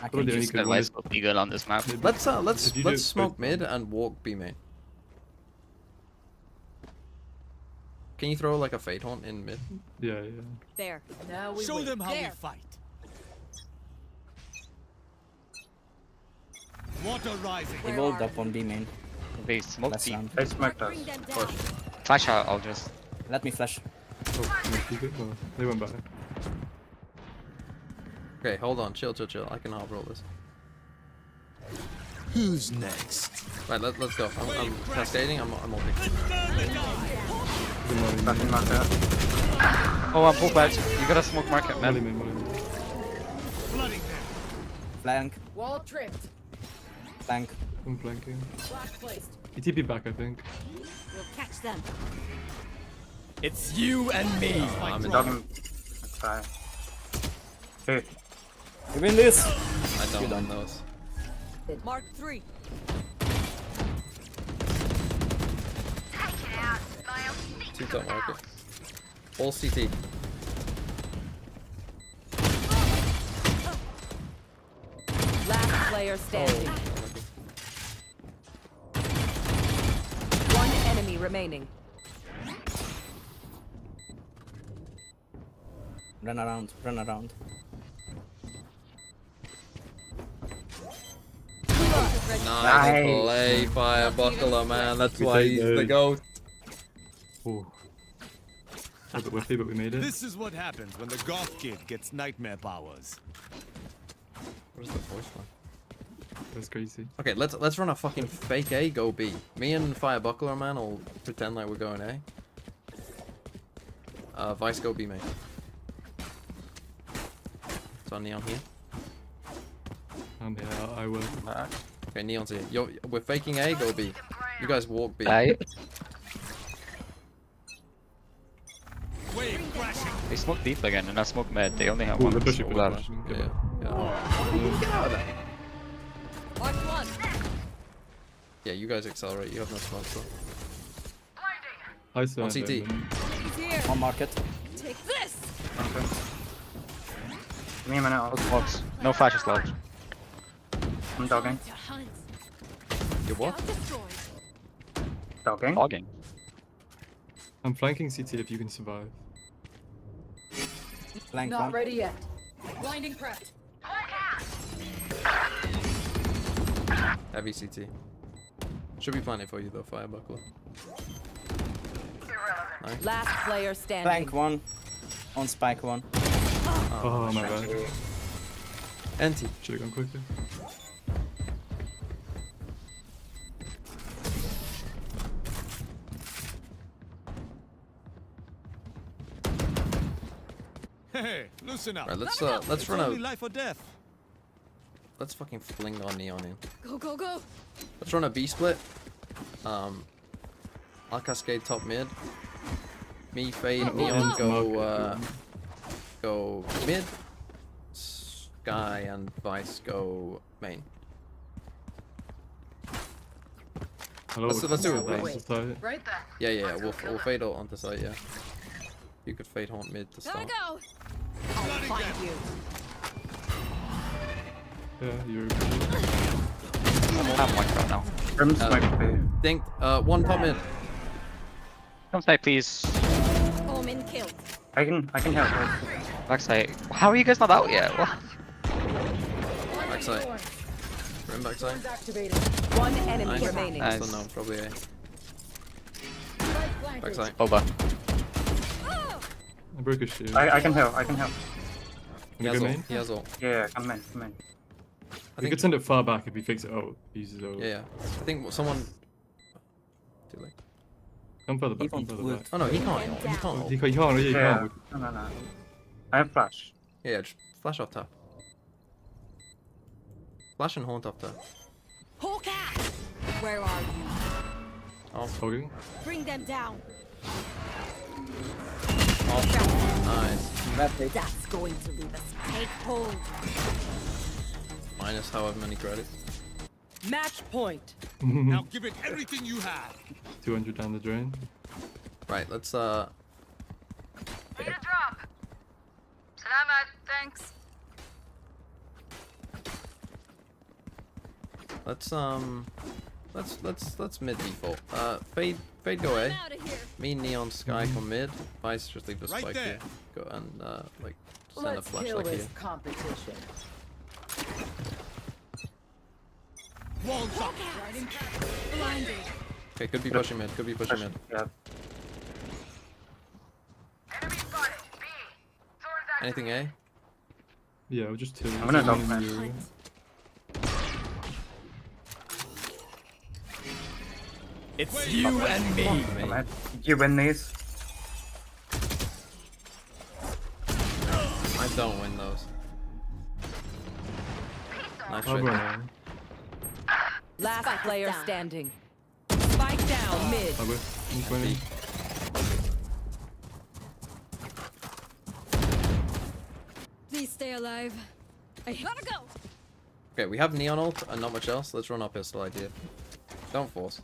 I Probably can the only use good The one lights is will be good on this map. Let's If you do smoke both- mid and walk B main. Can you throw like a fade haunt in mid? Yeah, yeah. There. Now we Show wait. them how There. we fight. Water rising. He rolled up on B main. They smoke Last deep. round. They smoked us. Bring them down. Flash out, I'll just. Let me flash. Oh, no, keep it. Oh, they went back. Okay, hold on, chill. I can half roll this. Who's next? Right, let's go. I'm cascading. I'm ulting. Nothing like that. Oh, I'm full flash. You gotta smoke market, Molly man. main, Molly main. Flooding them. Flank. Wall tripped. Flank. I'm flanking. Flash placed. He TP back, I think. We'll catch them. It's you and me. I'm in. Dog him. Sorry. Two. We win this. I don't want those. Mark 3. Two top market. All CT. Last player standing. One enemy remaining. Run around. Run around. Nice play, Fire Buckler, man. That's We why take he's the those. GOAT. Oh. A bit whiffy, but we made it. This is what happens when the goth kid gets nightmare powers. What is the voice line? That's crazy. Okay, let's run a fucking fake A, go B. Me and Fire Buckler, man, will pretend like we're going A. Vice, go B, mate. It's on Neon here. I'm here, I will. Okay, Neon's here. Yo, we're faking A, go B. You guys walk B. Aye. Wave crashing. They smoke deep again, and I smoke mid. They only have Ooh, one. they're pushing, smoke they're left. pushing. Yeah, yeah. How did you get out of that? Mark 1. Yeah, you guys accelerate. You have no smoke, so. I saw On CT. He's here. On market. Take this. Okay. Give me a minute. No smokes. No flashes left. I'm dogging. To hunt. You what? Destroyed. Dogging. Logging. I'm flanking CT if you can survive. Flank Not one. ready yet. Blinding prepped. Heavy CT. Should be planning for you though, Fire Buckler. Nice. Last player standing. Flank one. On spike one. Oh, my bad. Anti. Should've gone quicker. Hey, listen up. Right, let's It's run only a. life or death. Let's fucking fling on Neon in. Go, go, go. Let's run a B split. I'll cascade top mid. Me, Fade, Neon go mid. Sky and Vice go main. Hello, Let's do it. Right there. Yeah. We'll fade ult onto site. Yeah. You could fade haunt mid to start. Gotta go. I'll find you. Yeah, you're. I have one right now. Grim's might be. Think one top mid. Come side, please. Omen killed. I can help. Backside. How are you guys not out yet? What? Backside. Rim backside. One enemy Nice. remaining. Nice. So no, probably A. Backside. Boba. I broke a shield. I can help. He Wanna has go ult. main? He has ult. Yeah, come in. We could send it far back if he fixes it. Oh, he uses ult. Yeah. I think someone. Too late. Come further back. Come further back. Oh no, he can't. He can't. Oh, ult. he can't. Yeah, he Yeah. can't. No. I have flash. Yeah, just flash off top. Flash and haunt off top. Hawk out. Where are you? Off. Hogging. Bring them down. Off. Nice. That's going to leave us. Take hold. Minus however many credits. Match point. Now give it everything you have. 200 down the drain. Right, let's Need a drop. Salamat. Thanks. let's mid default. Fade go A. Out of here. Me, Neon, Sky come mid. Vice just leave the Right spike there. here. Go and like send a flash like here. competition. Walls up. Blinded. Okay, could be pushing mid. Could be pushing mid. Yeah. Anything A? Yeah, we'll just 2. I'm gonna knock man. It's you and me. Come on. You win these. I don't win those. Nice I'll shot. go now. Last Spike is player down. standing. Spike down mid. I will. He's winning. Please stay alive. I gotta go. Okay, we have Neon ult and not much else. Let's run our pistol idea. Don't force.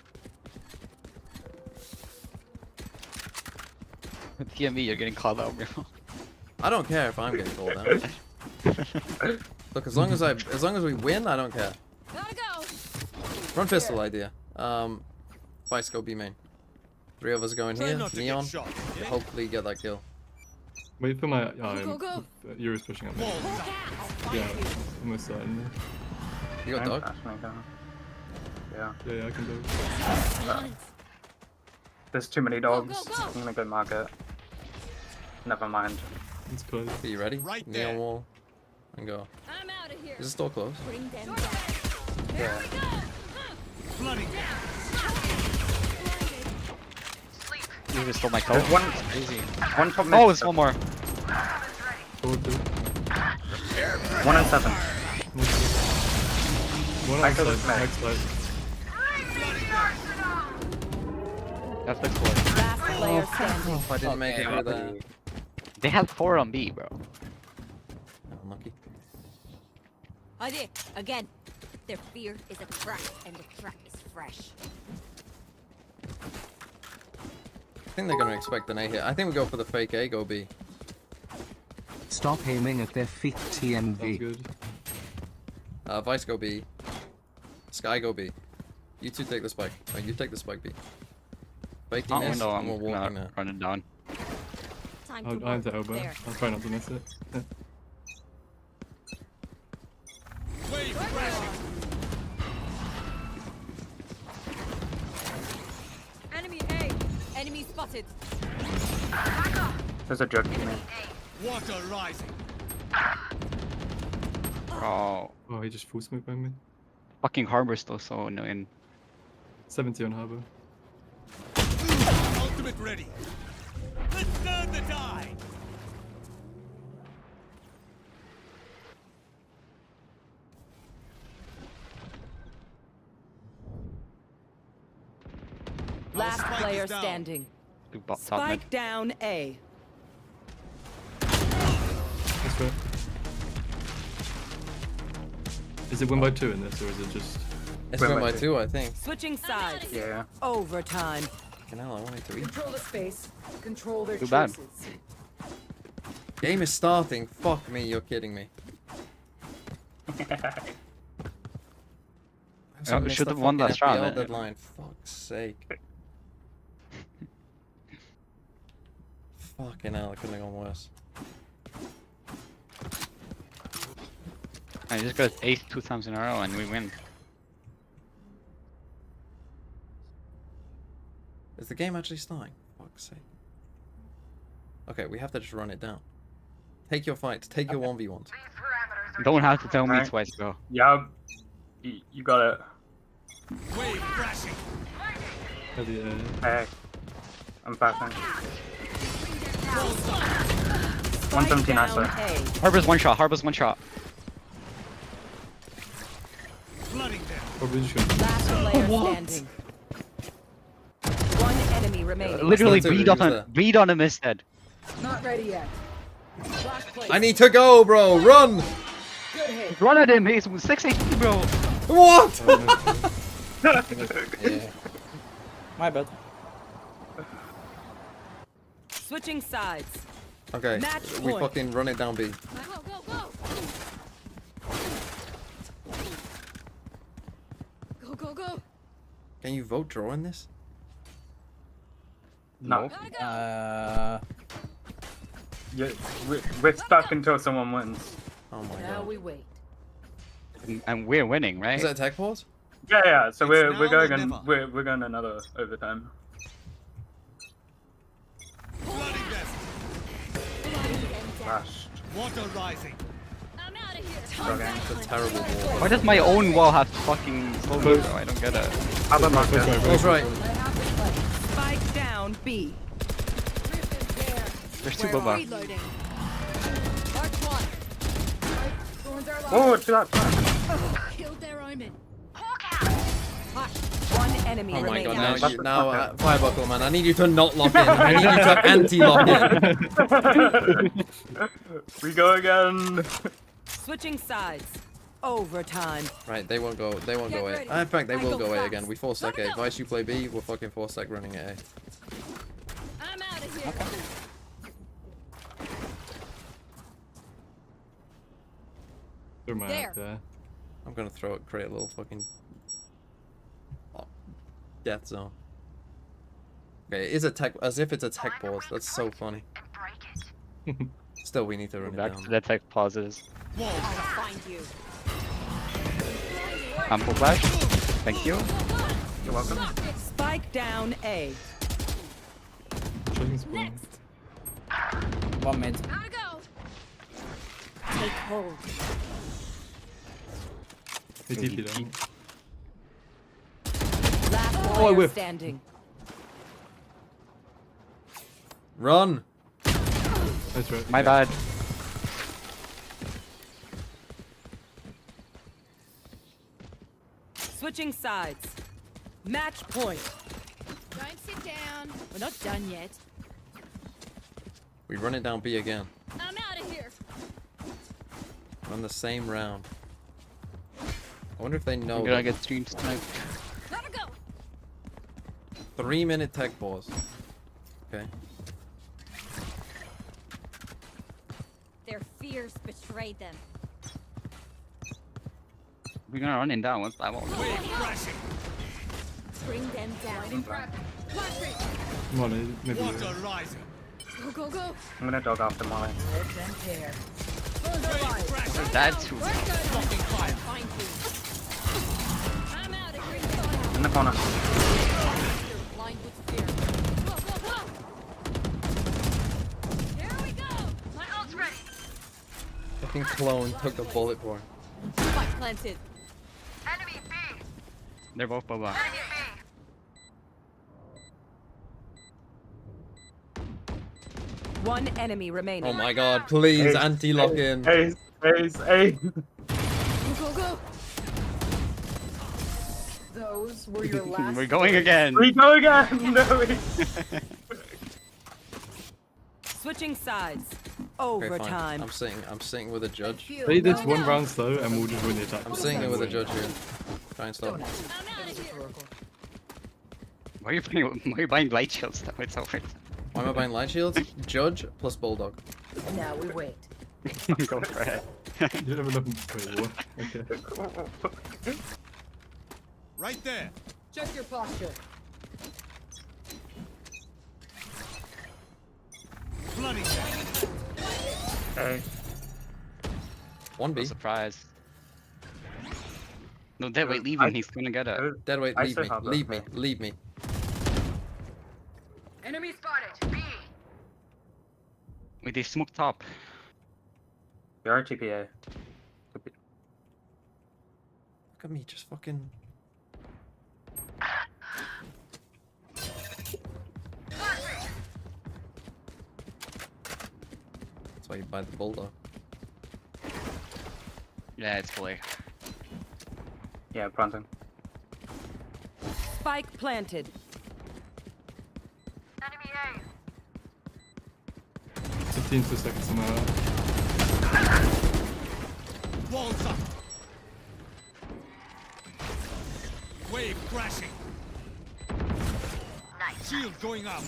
With TME, you're getting called out, bro. I don't care if I'm getting called out. Look, as long as we win, I don't care. Gotta go. Run pistol idea. Vice go B main. 3 of us going Try here. not to get Neon. shot, yeah? Hopefully get that kill. Wait for my. Go, go. Euro's pushing up. Walls Hawk up. out. Yeah, almost certain. You got dog? Yeah. Yeah, I can do. Silence. There's too many dogs. go, go. I'm gonna go market. Never mind. It's close. Are you ready? Right Neon there. wall. And go. I'm out of here. Is this door closed? Bring them down. Here we go. Bloody. You just stole my coat. There's one. Crazy. One top mid. Oh, it's one more. Forward 2. 1 and 7. One I killed outside. this man. Next side. That's the score. Last player standing. If I didn't make it through there. They had 4 on B, bro. Unlucky. Idea. Again. Their fear is a trap, and the trap is fresh. I think they're gonna expect an A here. I think we go for the fake A, go B. Stop aiming at their feet, Sounds TMV. good. Vice go B. Sky go B. You two take the spike. Oh, you take the spike B. Fake Not miss, window, and we're I'm walking not there. running down. Time I'll to have the work. elbow. There. I'll try not to miss it. Wave crashing. Enemy A. Enemy spotted. There's a jug in me. Water rising. Oh, Oh, he just full smoke by me. fucking Harbor's still so annoying. 70 on Harbor. Ultimate ready. Let's turn the tide. Last player standing. Spike down A. That's right. Is it 1 by 2 in this, or is it just... It's 1 by 2, I think. Switching sides. Yeah. Overtime. Fucking hell, I wanted to read. Control the space. Control their Too bad. Game is starting. Fuck me, you're kidding me. Oh, should have won that FPL round. deadline. Fuck's sake. Fucking hell, it couldn't have gone worse. I just got ace 2 times in a row and we win. Is the game actually starting? Fuck's sake. Okay, we have to just run it down. Take your fights. Take your 1v1s. Don't have to tell me twice, bro. Yeah, you got it. Wave crashing. Hey, I'm passing. 179, sorry. Harbor's one shot. Harbor's one shot. Flooding them. Probably just gonna... Last player standing. One enemy remaining. Literally breed on him instead. Not ready yet. I need to go, bro. Run. Run at him. He's 6 HP, bro. What? Yeah. My bad. Switching sides. Okay, Match we point. fucking run it down B. Go, go, go. Go, go, go. Can you vote draw in this? No. Gotta go. Yeah, we're stuck until someone wins. Oh my Now god. we wait. And we're winning, right? Is that a tech pause? Yeah. So we're now going or in, never. we're going another overtime. Flooding them. Crashed. Water rising. I'm out of here. Struggling. It's a terrible wall. Why does my own wall have fucking slow mo, bro? I don't get it. How about Marcus? Close right. Spike down B. There's 2 Boba. Reloading. March one. Oh, to that. Killed their omen. One enemy Oh my remaining. god, now Firebuckle, man. I need you to not lock in. I need you to anti-lock in. We go again. Switching sides. Overtime. Right, they won't go A. In fact, they will go A again. We force sec A. Vice, you play B, we're fucking force sec running at A. I'm out of here. Throw my There. out there. I'm gonna create a little fucking death zone. Okay, it is a tech, as if it's a tech pause. That's so funny. Still, we need to run it Back down. to the tech pauses. I'll find you. Ample flash. Thank you. You're welcome. Spike down A. Chugging spawn. Next. One mid. Gotta go. Take hold. They TP down. Last I player whiffed. standing. Run! That's right. My bad. Switching sides. Match point. Don't sit down. We're not done yet. We run it down B again. I'm out of here. Run the same round. I wonder if they know. I'm gonna get streamed tonight. Gotta go. 3-minute tech pause. Okay. Their fears betrayed them. We're gonna run in down once I won't. Wave crashing. Bring them down. Come on, maybe. Water rising. Go, go, go. I'm gonna dog after Molly. That's too. Blocking fire. Find you. I'm out of here. In the corner. Blind with fear. Go, go, go. Here we go. My ult's fucking clone took a bullet for him. Spike planted. They're both Boba. One enemy remaining. Oh my god, please anti-lock in. Ace. Go, go. Those were your last. We're going again. We go again. No. Switching sides. Okay, Overtime. fine. I'm sitting with a judge. Play this one round slow and we'll just win the attack. I'm sitting with a judge here. Try and stop. Why are you buying light shields though? It's over. Why am I buying light shields? Judge plus bulldog. Now we wait. Go for it. You have enough. Wait, what? Okay. Right there. Check your posture. Bloody. Okay. 1B. Surprise. No, Deadweight, leave him. He's gonna get it. Deadweight, leave me. Leave me. Leave me. Enemy spotted. B. Wait, they smoked top. We are TPA. Look at me, just fucking. That's why you buy the bulldog. Yeah, it's fully. Yeah, planting. Spike planted. Enemy A. 15 seconds on that. Walls up. Wave crashing. Nice. Shield going up.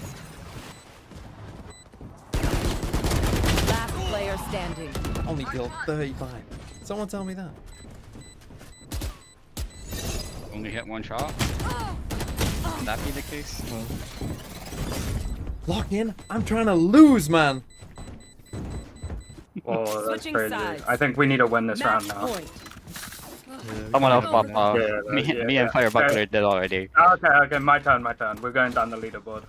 Last player standing. Only killed 35. Someone tell me that. Only hit one shot. Would that be the case? Lock in. I'm trying to lose, man. Oh, that's Switching crazy. sides. I think we need to win this round Match now. point. Someone else pop. Yeah, Me and Fire Buckler did already. Okay, my turn. We're going down the leaderboard.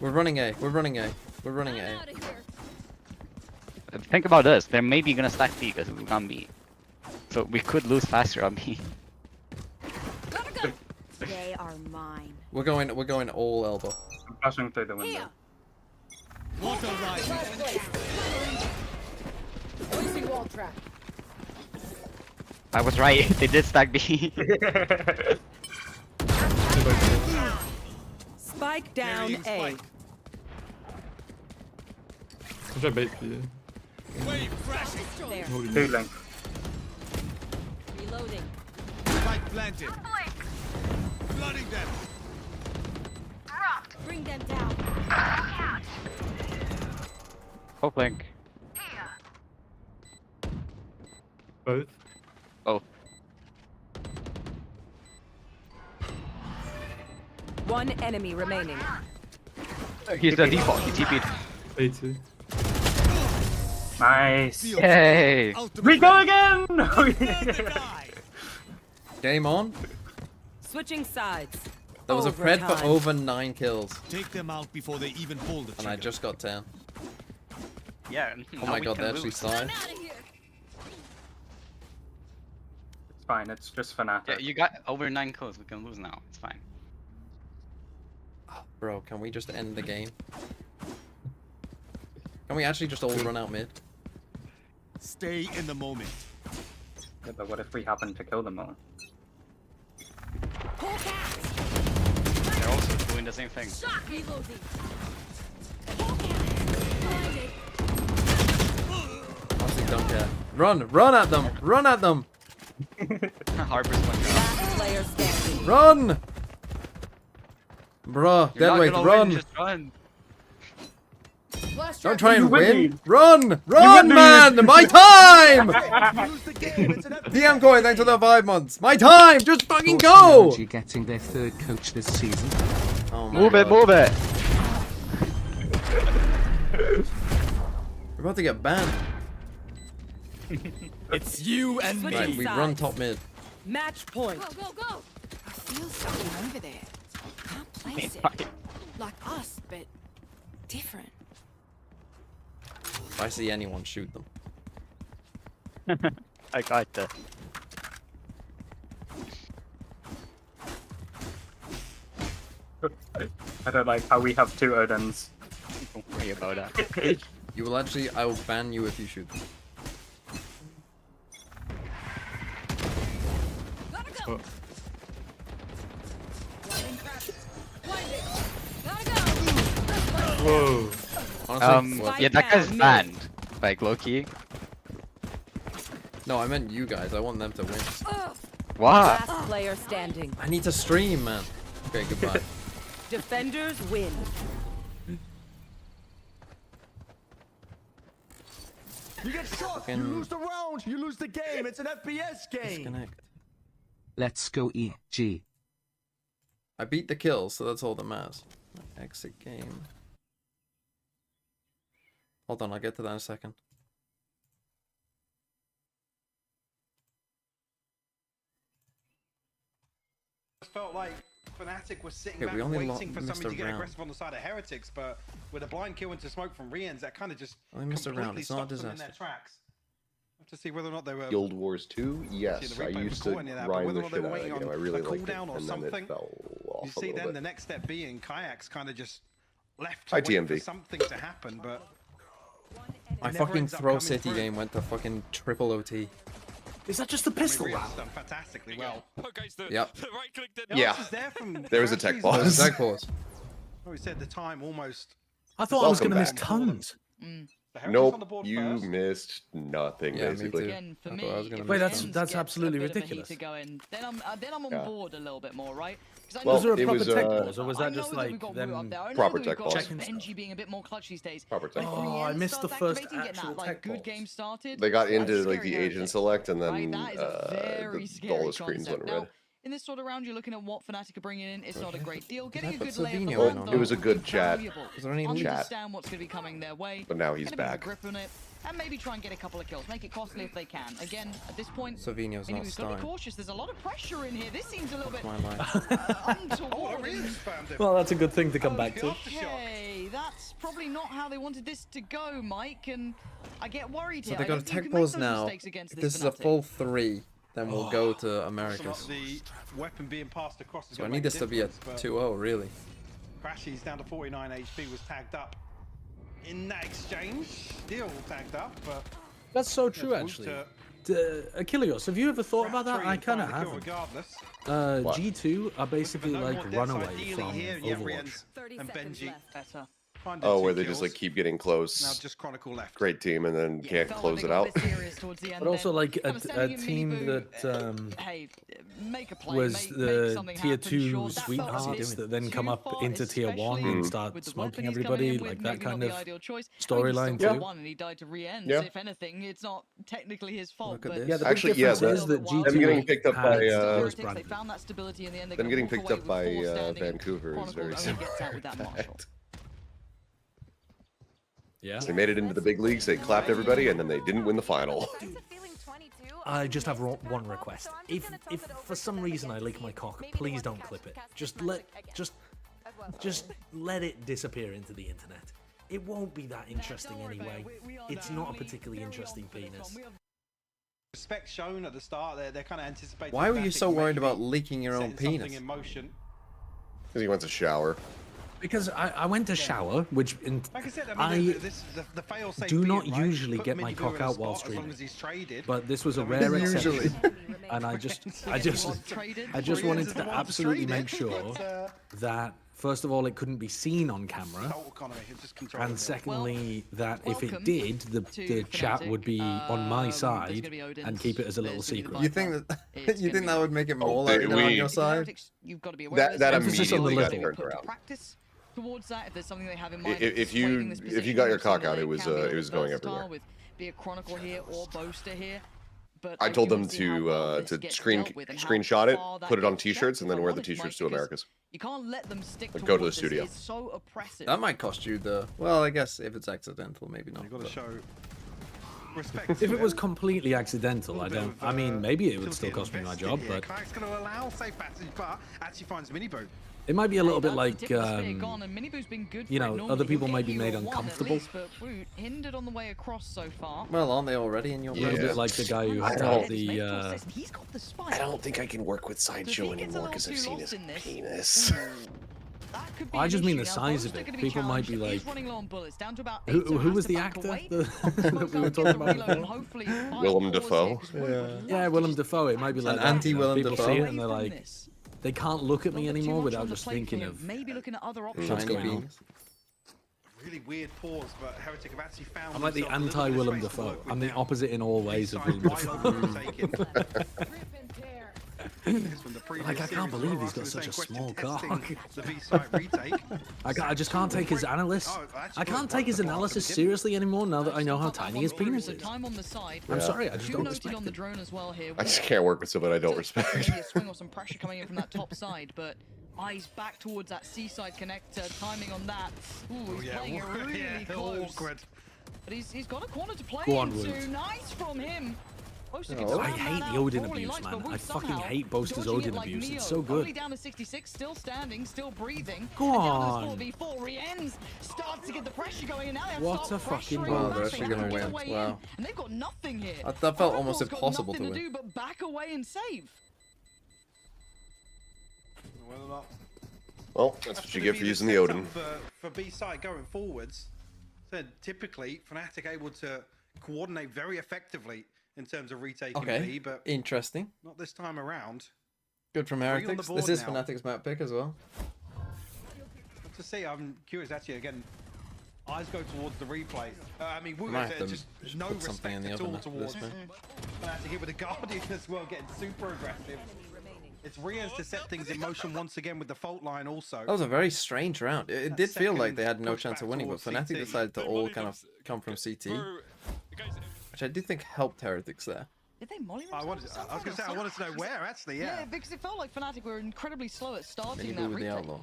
We're running A. We're running A. We're running A. Think about this. They're maybe gonna stack B because we're on B. So we could lose faster on B. They are mine. We're going all elbow. I'm flashing through the window. Water rising. Placing wall trap. I was right. They did stack B. Spike down A. I'll try bait for you. Wave crashing. There. Two link. Reloading. Spike planted. Flooding them. Bring them down. Hope link. Both. Oh. One enemy remaining. He's the default. He TP'd. A2. Nice. Yay! We go again! Game on. Switching sides. There was a pred for Overtime. over 9 kills, Take them out before they even pull the and I trigger. just got 10. Yeah. Oh my god, they actually started. It's fine, it's just Fnatic. Yeah, you got over 9 kills. We can lose now. It's fine. Bro, can we just end the game? Can we actually just all run out mid? Stay in the moment. Yeah, but what if we happen to kill them all? They're also doing the same thing. Reloading. Honestly, don't care. Run at them! Run at them! Harper's one shot. Last player standing. Run! Bruh, You're not deadweight, gonna run! win, just run. Don't try and You win. win! Run! Run, man! My time! DM coin, thanks for the 5 months. My time! Just fucking go! Force getting their third coach this season. Oh my Move it, God. move it. We're about to get banned. It's you and Switching Right, we sides. run top mid. Match point. Go, go, go. I feel something over there. Can't place it. Like us, but different. If I see anyone, shoot them. I got that. I don't like how we have 2 Odins. Don't worry about that. You will actually, I will ban you if you shoot them. Oh. Whoa. Honestly, yeah, that guy's banned. Like, low-key. No, I meant you guys. I want them to win. What? Last player standing. I need to stream, man. Okay, goodbye. Defenders win. You get shot, you lose the round, you lose the game. It's an FPS game. Disconnect. Let's go EG. I beat the kills, so that's all that matters. Exit game. Hold on, I'll get to that in a second. Felt like Fnatic was sitting Okay, back we only waiting for missed somebody to a get round. aggressive on the side of Heretics, but with a blind kill into smoke from Rians, that kind of just Only missed a round. completely It's not a stops them in their disaster. tracks. To see whether or not they were Guild Wars 2, yes, the I replay used was to caught any of that, but grind whether the or not they shit were out of waiting the game. on I really a liked it, cooldown or and then something. it fell off You a see little then bit. the next step being Kayaks kind of just left to Hi, wait for TMV. something to happen, but My never fucking ends up Throw coming City through. game went to fucking triple OT. Is that just the pistol Rian's round? done fantastically well. Yep. Yeah. There was a tech There was pause. a tech pause. Oh, we said the time almost. I thought I was Welcome going to miss back. tons. The Heretics on the Nope, board you first. missed nothing, Yeah, me basically. too. Again, for I me, thought I was gonna if Wait, the that's- ends that's gets absolutely a bit of a ridiculous. heater going, then I'm on Yeah. board a little bit more, right? 'Cause I Well, was there a it proper was, tech uh, pause, or was I that know just that like we've got them Wu up there. I know Proper that tech we've got pause. Benji being a bit more clutch these days. Proper tech But if pause. the Oh, I end missed the starts first activating, getting actual that, like, tech good pause. game started. They got that's into like scary the Heretic, agent select, and then right? That is a very all scary the screens concept. went Now, red. in this sort of round, you're looking at what Fnatic are bringing in. It's not a great deal. Getting a put good lay of the Savino land, in on though, it? It was a would good be chat. valuable. Was there any lead? Understand what's going to be coming their way. But now he's Get a bit of a back. grip on it, and maybe try and get a couple of kills. Make it costly if they can. Again, at this point, Savino's maybe not we've got to be starting. cautious. There's a lot of pressure in here. This seems a little bit My line. untoward. Well, that's a good thing to come back to. Okay, that's probably not how they wanted this to go, Mike, and I get worried So here. they I got a don't think you tech can make pause those now. mistakes against If this this is a Fnatic. full 3, then we'll go to So Americas. the weapon being passed across is So I gonna need make this to be a difference, but 2-0, really. Crashy's down to 49 HP, was tagged up in that exchange. Still tagged up, but That's so true, Wolf actually. to Achilleos, have you ever thought about that? I kind of find the kill haven't. regardless. What? G2 are basically No like more deaths runaway ideally from here. Yeah, Overwatch. Rian's 30 and seconds Benji. left. Better. Finding Oh, 2 where they just like kills. keep getting Now close. just Chronicle left. Great team, and then Yeah, can't felt close like it they got out. a bit serious towards the end But also then. like Kind of a standing in team mini-boo, that hey, make a play, was make the something tier happen, 2 sure. That felt a sweethearts bit that then come too up far, into tier 1 especially and start with the smoking weapon he's coming everybody, in with, like that maybe not kind the of ideal choice. storyline He still too. won and he died to re-end, Yeah. so if anything, it's not technically his fault. Look at But this. Yeah, the big Actually, yeah, difference is the- that them them G2 getting picked up by, has Heretics, they Brandon. found that stability in the end. They're Them gonna getting walk picked away up with by 4 standing. Vancouver is Chronicle very only similar. gets out with that Marshall. Yeah. They made it into the big leagues, they clapped everybody, and then they didn't win the final. I just have one request. If for some reason I leak my cock, please don't clip it. Just let it disappear into the internet. It won't be that interesting anyway. It's not a particularly interesting penis. Respect shown at the start. They're kind of anticipating. Why were you Fnatic so worried maybe about leaking your own setting something penis? in motion. Because he wants to shower. Because I went to shower, which Like I said, I mean, the fail-safe do being, not right? usually Put get my Minibu cock in a out spot while as long streaming. as he's traded. But this was a So rare Usually. exception, and I just wanted to absolutely make sure that first of all it couldn't be seen on camera, and secondly that if it did, the chat would be on my side and keep it as a little secret. You think that you think that would make it more they- likely on your side? You've got to be aware of That this. Emphasis on the immediately got little. turned around. Practice towards that if there's something they have in mind. If you got your cock out, it was going everywhere. With be a Chronicle here or Boaster here. But I told do them wanna see how to well this gets dealt with and how screenshot it, far that put it on gets checked, t-shirts, and if then I'm wear the honest, t-shirts Mike, to because Americas. You can't let them stick Like, go to the towards this. studio. It's so oppressive. That might cost you the. Well, I guess if it's accidental, maybe not. You've got to but- show respect. If it was completely accidental, I don't. I mean, maybe it would still cost me my job, but Kayak's going to allow safe passage, but actually finds Minibu. It might be a little bit like, Tip of the spear gone, and Miniboo's been good you for it. know, Normally other he'll people get might be you made a one at uncomfortable. least, but Woot hindered on the way across so far. Well, aren't they already in your A little bit like the guy who had to have the. He's got the spike. I don't think I can work with Sideshow anymore because I've seen his penis. I just mean the size of it. People might be like, who was the actor that we were talking about before? Willem Dafoe. Yeah, Willem Dafoe. It might be like anti-Willem people Dafoe. see it and they're like, they can't look at me anymore without just thinking of maybe looking at other options. what's going on. Really weird pause, but Heretic have actually found. I'm like the themselves a little bit anti-Willem of space to Dafoe. work with I'm the now. opposite in all ways of Willem Dafoe. Like, I can't believe he's got such a small cock. I just can't take his analysis. I can't take his analysis seriously anymore now that I know how tiny his penis is. I'm sorry, I just don't respect on the it. drone as well here. I just can't work with someone I don't respect. Maybe a swing or some pressure coming in from that top side, but eyes back towards that seaside connector, timing on that. Ooh, he's playing it really close. Awkward. But he's got a corner to play Go on, into. Wood. Nice from him. I hate the Odin abuse, man. I fucking hate Boaster's Odin abuse. It's so good. Only down to 66, still standing, still breathing. Go on. And down to 4v4, Rienz starts to get the pressure going, and now they have What to a start fucking pressuring Wow, ball. they're back. actually They have gonna to get win. away Wow. in, and they've got nothing here. That felt almost Overall's got impossible to nothing win. do but back away and save. Well, that's what you get for using the Odin. For B-side going forwards, so typically Fnatic able to coordinate very effectively in terms of retaking B, Okay, but interesting. not this time around. Good from Three on the Heretics. board This is now. Fnatic's map pick as well. To see, I'm curious actually again. Eyes go towards the replay. I mean, Wu Might have to just no put something in respect the at all oven after towards this one. Fnatic here with the Guardian as well, getting super aggressive. It's Rienz to set things in motion once again with the fault line also. That was a very strange round. It did feel like they had no push chance back of winning, but towards Fnatic CT. decided to all kind of come from CT, which I do think helped Heretics there. Did they molly I themselves? was going to say, I wanted to know where actually, yeah. Yeah, because it felt like Fnatic were incredibly slow at starting Miniboo that with the retake. outlaw.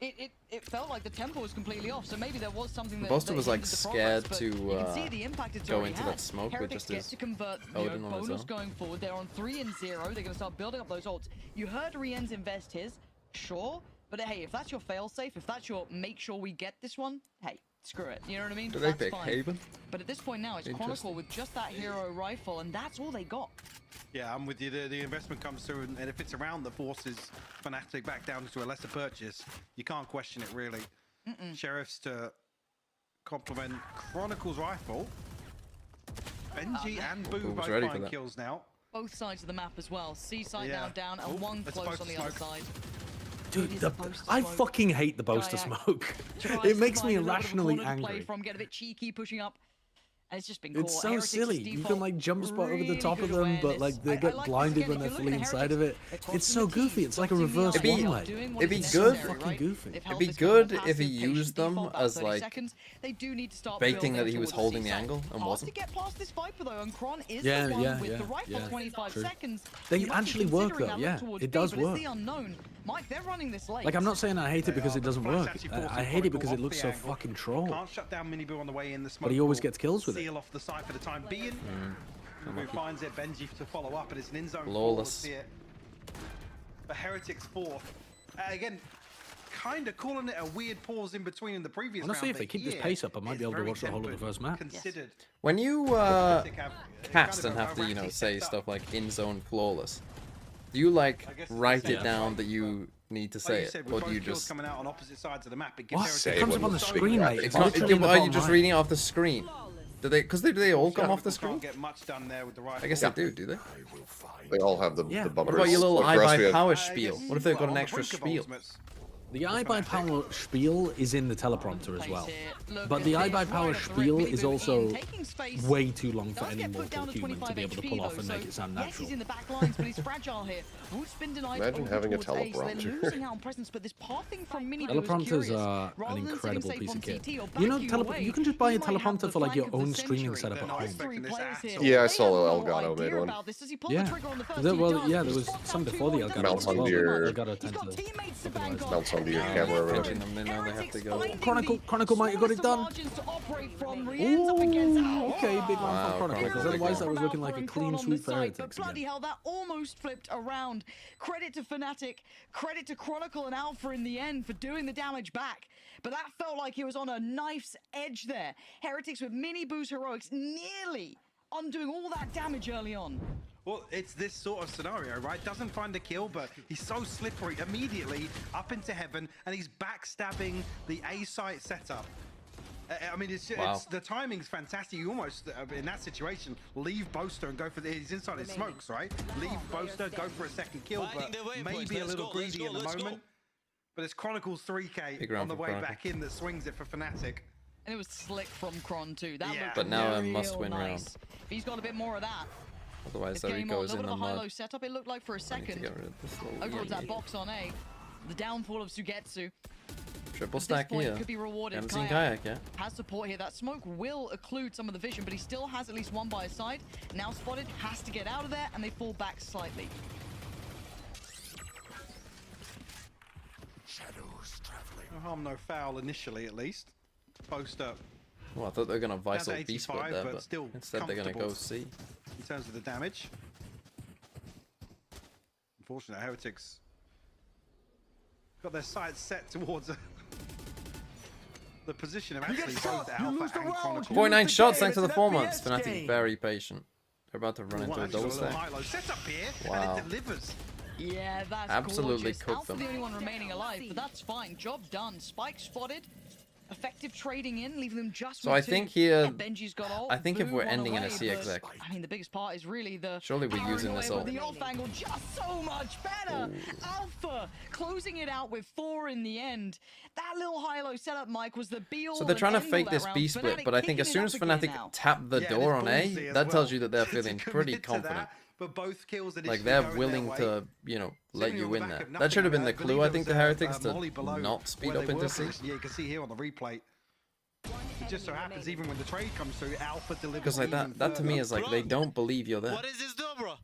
It felt like the tempo was completely off, so maybe there was something that Boaster that was like hindered the scared progress, to but you can see the impact it's go already into had. that smoke with Heretics just get his to convert Odin on his bonus own. going forward. They're on 3 and 0. They're going to start building up those ults. You heard Rienz invest his, sure, but hey, if that's your failsafe, if that's your make sure we get this one, hey, screw it. You know what I mean? Do they That's pick fine. Haven? But at this point now, it's Interesting. Chronicle with just that hero rifle, and that's all they got. Yeah, I'm with you. The investment comes through, and if it's around the forces, Fnatic back down to a lesser purchase, you can't question it really. Sheriffs to complement Chronicle's rifle. Benji and Boo Boo was both ready for find that. kills now. Both sides of the map as well. Seaside Yeah. now down, and Oh, one let's close both on the other smoke. side. Dude, It is a Boaster I smoke. fucking hate the Boaster Kayak smoke. Tries It to makes find me a little bit of a irrationally corner to play angry. From, get a bit cheeky, pushing up. And it's just been caught. It's so Heretics' silly. You default, can like jump spot over the really top of good them, but awareness. like they I get like this blinded again, when if they're you're fully looking at inside of it. Heretics, It's so goofy. It's like a starting reverse It'd be- one way. doing what It'd be is good necessary, Fucking right? goofy. If It'd health be is kind of good if passive, he patient used them default, about as 30 like seconds, they do need to start baiting building that he was towards holding the seaside. angle and Hard wasn't. to get past this Viper though, and Kron is Yeah, the one yeah, with yeah, the rifle. yeah, 25 true. seconds. They You might be actually work, considering though, that look yeah, towards it B, does but it's work. the unknown. Mike, they're running this late. Like I'm not saying I hate it because it doesn't Flash work. actually forcing I hate it Chronicle because it off looks the so angle. fucking troll. Can't shut down Miniboo on the way in. The smoke But he always will gets kills with it. seal off the side for the time being. Miniboo finds it. Benji to follow up, and it's an in-zone Flawless. forward here. The Heretics fourth. Again, kind of calling it a weird pause in between in the previous Honestly, round. if they but keep this here, pace up, I might it's be able to very watch the whole of the tempered, first map. Considered. When you Heretics have cast kind and of have to, you know, erratic say setup. stuff like in zone flawless, do you like I guess it's write the it same down thing, that you need to Like say you it, said, or with do you both kills just? coming out on opposite sides of the map, it gives What? Heretics It comes up on the screen, mate. It's It's not. literally in the Are you bottom just right. reading it off the screen? Do they? Because do they all come off the Chronicle screen? can't get much done there with the rifle. I guess they do they? They all have the Yeah. bumpers. What about your little But for us, we iBuy have- power I spiel? guess- What if they've got well, an on the extra brink of spiel? ultimates. The iBuy Power spiel is in the teleprompter as well. But the iBuy Power spiel is also way too long for any mortal human to be able to pull off and make it sound Yes, natural. he's in the back lines, but he's fragile here. Woot's been denied Imagine over having a towards A, so they're teleprompter. losing out on presence, but this pathing from Miniboo is Teleprompters curious. are Rather an than incredible sitting piece safe of on kit. CT or You know, backing away, you can just buy a he might have teleprompter the for like your flank of the own streaming century. setup at They're not home. expecting this Players at here. all. Yeah, I They saw have no Elgato made idea one. about this. Does he pull the Yeah. trigger on the first? There- He well, does. yeah, He there was spots some out before the 2-1, Elgato Mount as well. on your- Elgato He's tends got to teammates to bank otherwise- on. Mounts onto your And camera or they're whatever. Pinching them in, now they have to go. Chronicle might have got it done. Smallest of margins to operate from. Rienz up against. Ooh, okay, Oh, big lamp for Chronicle, because otherwise that was looking like a clean sweep for Heretics But bloody hell, that almost flipped around. Credit to Fnatic, credit to Chronicle and Alpha in the end for doing the damage back. But that felt like it was on a knife's edge there. Heretics with mini boost heroics nearly undoing all that damage early on. Well, it's this sort of scenario, right? Doesn't find the kill, but he's so slippery immediately up into heaven, and he's backstabbing the A site setup. I mean, it's the timing's fantastic. You almost, in that situation, leave Boaster and go for he's inside his smokes, right? Leave Boaster, go for a second kill, but maybe a little greedy in the moment. But it's Chronicles 3K on the way back in that swings it for Fnatic. And it was slick from Kron too. That looked but now a real must-win nice. round. If he's got a bit more of that. Otherwise, This there he game on, goes a in little the bit of a high-low mud. setup. It looked like for a I need to second. get rid of this little Over towards that idiot. box on A. The downfall of Sugetsu. Triple At this stack point, here. could be rewarded. Haven't seen Kayak yet. Has support here. That smoke will occlude some of the vision, but he still has at least one by his side. Now spotted, has to get out of there, and they fall back slightly. Shadows traveling. No harm, no foul initially, at least. Boaster. Well, I thought they were going to Has Visal B split 85, there, but but still instead they're going to go C. In terms of the damage. Unfortunately, Heretics got their sights set towards the position of actually both Alpha and Chronicle. 0.9 shots thanks to the 4 months. Fnatic very patient. They're about to run into a double stack. Set up here, Wow. and it delivers. Yeah, that's Absolutely gorgeous. cooked Alpha them. the only one remaining alive, but that's fine. Job done. Spike spotted. Effective trading in, leaving them just So with I two. think here, Yeah, Benji's got ult, I think if Boo we're run ending in a away, C but, exec, I mean, the biggest part is really the surely we're using this paranoia ult. with the off angle just so much better. Alpha closing it out with 4 in the end. That little high-low setup, Mike, was the be-all. So they're trying to and fake end-all this that B round. split, Fnatic but I think as picking soon it as up again Fnatic now. tap the Yeah, door and on it's A, ballsy as that tells well you that they're to feeling commit pretty to confident. that, but both kills Like initially they're going willing their to, way. you know, let Seemingly you on the win back there. of That nothing. should have been the believe clue, I there think, was to a Heretics to molly below not speed where up they into were C. positioned. Yeah, you can see here on the replay. It just so happens, even when the trade comes through, Alpha delivers. Because like that to me is like they don't believe you're there. What is this do, bro?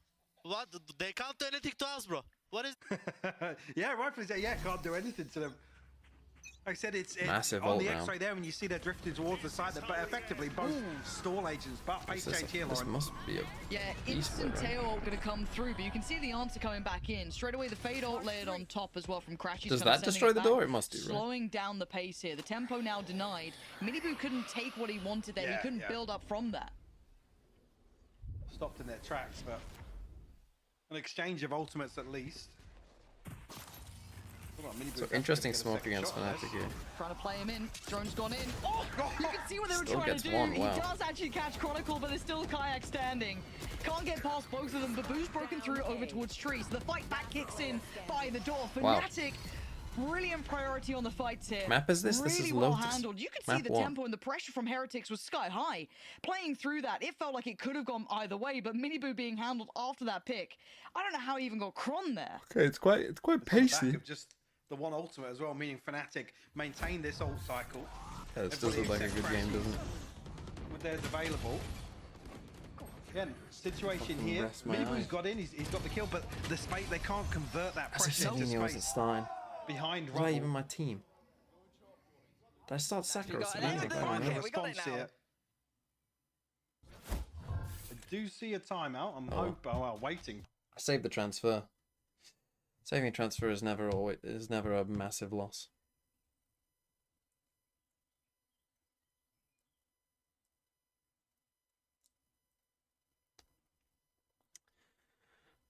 What? They can't do anything to us, bro. What is... Yeah, rightfully so. Yeah, can't do anything to them. Like I said, it's Massive on ult the round. X-ray there when you see they're drifting towards the side, but effectively both stall agents, but pace change here, This Lauren. must be a Yeah, instant tail ult gonna come through, but you can see the answer coming back in. Straight away, the fade ult layered on top as well from Crashy. Does that destroy the door? It must do, right? Slowing down the pace here. The tempo now denied. Miniboo couldn't take what he wanted there. Yeah, he couldn't yeah. build up from that. Stopped in their tracks, but an exchange of ultimates at least. Hold on, Miniboo So has to interesting get a smoke second against shot on Fnatic this. here. Trying to play him in. Drone's gone in. Oh, you can see what they were Still trying gets to do. one, He wow. does actually catch Chronicle, but there's still Kayak standing. Can't get past both of them. The boo's broken through over towards Tree. So the fight back kicks in by the door. Wow. Fnatic, brilliant priority on the fights here. Map is this? Really This is well Lotus. handled. You could see Map the 1. tempo and the pressure from Heretics was sky high. Playing through that, it felt like it could have gone either way, but Miniboo being handled after that pick. I don't know how he even got Kron there. Okay, it's quite It's on the back of just the one ultimate as well, meaning Fnatic maintain this ult cycle. Yeah, this does look like a good game, doesn't it? With theirs available. Again, situation Fucking here. rest my Miniboo's eyes. got in, he's got the kill, but the space, they can't convert that As if pressure into Sardinio was at space Stein. behind It's not Rubble. even my team. Did I start Sacro? Find a response here. I do see a timeout. I'm waiting. I saved the transfer. Saving a transfer is never a massive loss.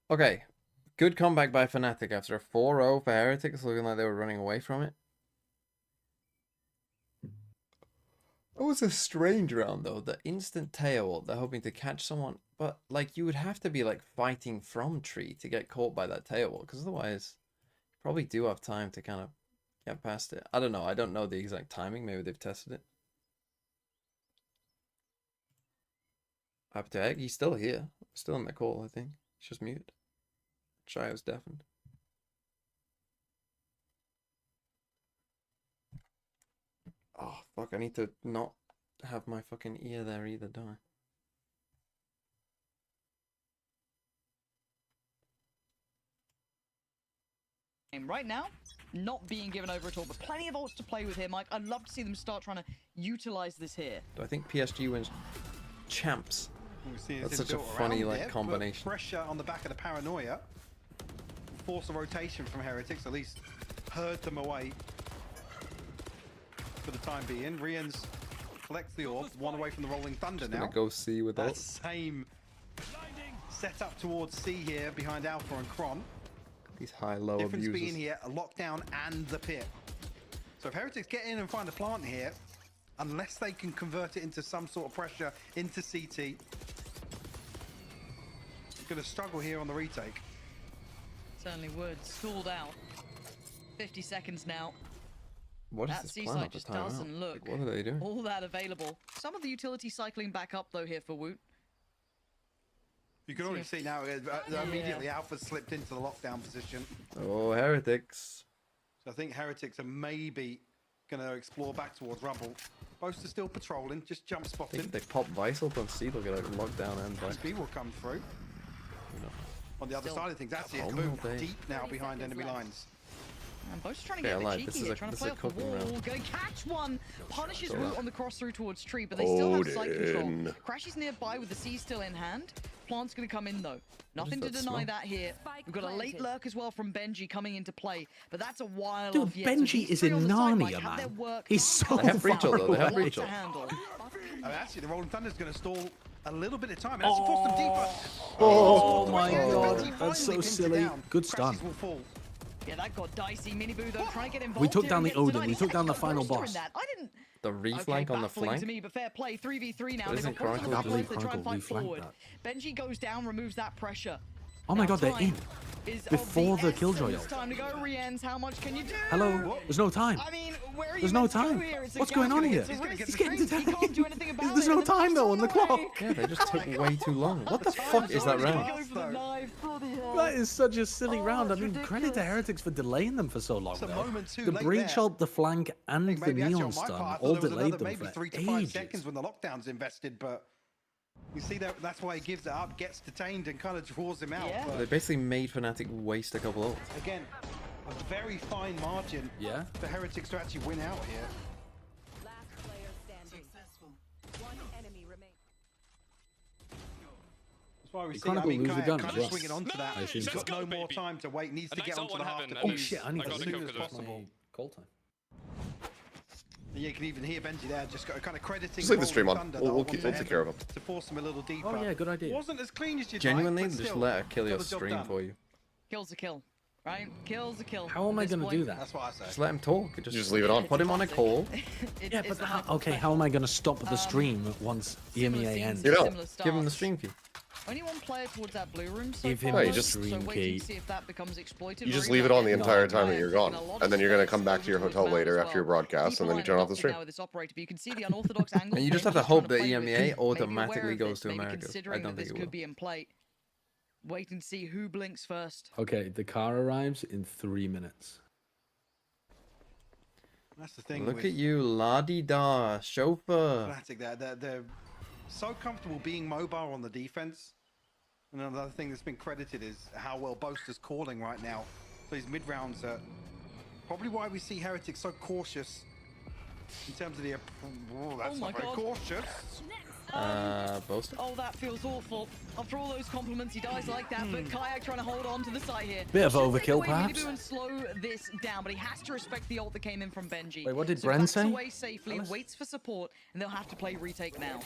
Okay, good comeback by Fnatic after a 4-0 for Heretics, looking like they were running away from it. It was a strange round though. The instant tail, they're hoping to catch someone, but like you would have to be like fighting from tree to get caught by that tail, because otherwise you probably do have time to kind of get past it. I don't know. I don't know the exact timing. Maybe they've tested it. Up to Egg, he's still here, still in the call. I think he's just muted. Shio's deafened. Oh, fuck, I need to not have my fucking ear there either, don't I? Right now, not being given over at all, but plenty of ults to play with here, Mike. I'd love to see them start trying to utilize this here. Do I think PSG wins? champs. We've seen That's him such a built funny around like it, but combination. Pressure on the back of the paranoia. Force a rotation from Heretics, at least herd them away for the time being. Rian's collects the orb, one away from the Rolling Thunder Just now. gonna go C with That ult. same setup towards C here behind Alpha and Kron. These high-low Difference abusers. being here, a lockdown and the pit. So if Heretics get in and find a plant here, unless they can convert it into some sort of pressure into CT, gonna struggle here on the retake. Certainly would. Stalled out. 50 seconds now. What is That this plan seaside at the just time out? doesn't look Like, what are they doing? all that available. Some of the utility cycling back up though here for Woot. You can already see now, immediately Alpha slipped into the lockdown position. Oh, Heretics. So I think Heretics are maybe going to explore back towards Rubble. Boast are still patrolling, just jump I think spotting. if they pop Vice up on C, they'll get a lockdown and back. SP will come through. On the other Still side of things, that's it. home Boom, all day. deep now behind enemy lines. And both trying to Yeah, get a bit like, cheeky this is here, a- trying to this play is a off the cooking wall. round. Going to catch one. Punishes So Root that- on the cross through towards tree, but they still have site control. Odin. Crash is nearby with the C still in hand. Plant's going to come in though. Nothing to that deny smell? that here. We've got a late lurk as well from Benji coming into play, but that's a while Dude, off yet. So Benji these is three in on the side might Narnia, have their man. work He's so They have breach far ult, though. They have away. breach to ult. handle. And actually, the Rolling Thunder is going to stall a little bit of time. And actually force them deeper. Oh my Benji god, finally that's so pins it silly. down. Good stun. Crashes will fall. Yeah, that got dicey. Miniboo though trying to get involved. We took here down and the gets Odin. denied. We He's took down the actually got final Roaster in boss. that. I didn't. The reflank on the baffling flank. to me, but fair play. 3v3 now. But They've isn't got points on the Chronicle flank, they try and Chronicle fight reflanked forward. that? Benji goes down, removes that pressure. Oh my Now god, they're time in. is of Before the Killjoy essence. ult. Time to go, Riens. How much can you do? Hello? There's no time. I mean, where are you There's no meant to go time. here? It's a What's guy going on gonna here? get to risk. He's getting to He can't do anything about There's it. no and the time knife's though on the the way. clock. Yeah, they just took way too long. What the fuck is that Go round? for the knife. Bloody hell. That is such a silly Oh, round. I that's mean, credit to ridiculous. Heretics for delaying them for so long. It's a though. moment too The late breach there. ult, the flank, and the Maybe actually neon on my stun part, I all thought there was delayed another them maybe for 3 to 5 ages. seconds when the lockdown's invested, but you see that's why he gives it up, gets detained, and kind of draws him out. Yeah. But They basically made Fnatic waste a couple ults. again, a very fine margin Yeah. for Heretics to actually win out here. Last player standing. One enemy remains. That's why we You see, can't I go mean, lose the Kayak gun kind as of well. swinging onto that. I assume He's so. got no more time to wait, needs to get onto the half Oh shit, I need to as soon as possible. call time. And you can even hear Benji there just kind of crediting Just leave the Rolling stream on. Thunder We'll that take care of him. to force him a little deeper. Oh yeah, good idea. Wasn't as clean as you'd Genuinely, like, but just still, let her kill your got the job stream done. for you. Kill's a kill, right? Kill's a kill. How am I At this going to do point. that? That's what I say. Just let him talk. Just leave it on. Put him on a call. Yeah, but okay, how am I going to stop the stream once EMEA ends? You know, Similar Give him the starts. stream key. Only one player towards that blue room. So Give him far, the so stream wait key. and see if that becomes exploited. You just Very leave it on the well. entire time that you're gone, And a lot and then you're gonna space come back over to your towards hotel Mount later as after your well. broadcast, Keep and then an you eye turn on off the Doctor stream. now with this operator, but you can see the unorthodox angle. And you just have Benji's to hope trying that play with EMEA it. Maybe aware automatically of goes this, to maybe Americas. I considering don't that this think it could will. be in play. Wait and see who blinks first. Okay, the car arrives in 3 minutes. That's the thing. Look with at you, la-di-da, chauffeur. Fnatic, they're so comfortable being mobile on the defense. And another thing that's been credited is how well Boaster's calling right now. So these mid rounds are probably why we see Heretics so cautious in terms of the. Oh, that's Oh my not very God. cautious. Boaster? Oh, that feels awful. After all those compliments, he dies like that. But Kayak trying to hold on to the side here. Bit of Should take overkill, away perhaps? Miniboo and slow this down, but he has to respect the ult that came in from Benji. Wait, what did so Bren backs say? away safely, waits for support, and they'll have to play retake now.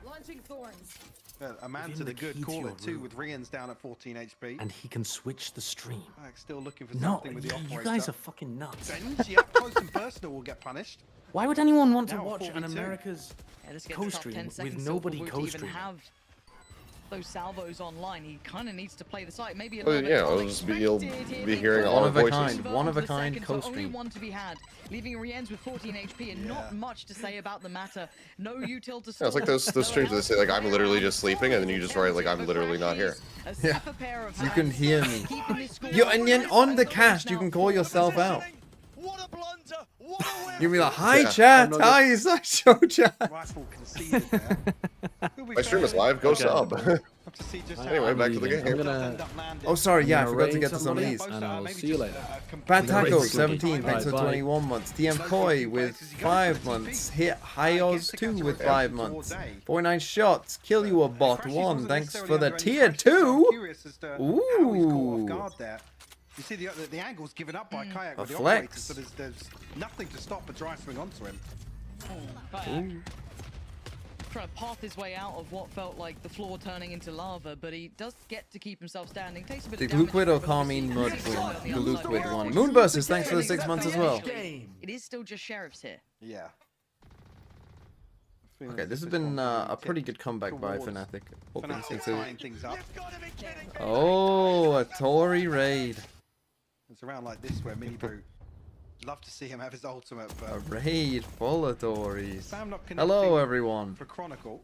Launching thorns. A man Give to him the the good key to call your it too, room. with Rian's down at 14 HP. And he can switch the stream. Kayak still looking for No, something with the you operator. guys are fucking nuts. Benji up close and personal will get punished. Why would anyone want to Now watch an 4v2. America's Yeah, this gets a tough 10 co-stream seconds with still for nobody Woot to even co-streaming? have those salvos online. He kind of needs to play the site. Maybe a Well, little yeah, bit it'll just be- you'll unexpected be here. hearing They all One of a voices. kind, one of a the kind second, so only co-stream. one to be had, leaving Rien's with 14 HP and not much to say about the matter. No util to Yeah, it's like those streams that say like I'm literally just sleeping, and then you just write like I'm literally not here. Yeah, you can hear me. You and then on the cast, you can call yourself out. What a blunder! What a win! You'll be like, "Hi Yeah, chat, I'm not hi, is that show chat?" Rifle conceded there. My stream is live. Go sub. to see just how Anyway, back to the leaving. game. Oh, sorry. Yeah, I I'm forgot to gonna get to raid some of somebody, these. and I'll see you later. Bad Taco, Raid 17, somebody. thanks for Bye. 21 months. DM Koi with 5 months. Hit Hyos 2 with 5 months. 49 shots. Kill you a bot 1. Thanks for the tier 2. Ooh. You see the angle's given up by Kayak A with the flex. operator, so there's nothing to stop but dry swing onto him. Kayak trying to path his way out of what felt like the floor turning into lava, but he does get to keep himself standing. Takes a bit The of damage. Gluquid or Carmine Mudwin? The Gluquid one. Moonbursters, thanks for the 6 months as well. It is still just sheriffs here. Yeah. Okay, this has been a pretty good comeback by Fnatic. Oh, a Tory raid. It's around like this where Miniboo, love to see him have his ultimate, but A raid full of Tories. Sam not Hello, connecting everyone. for Chronicle.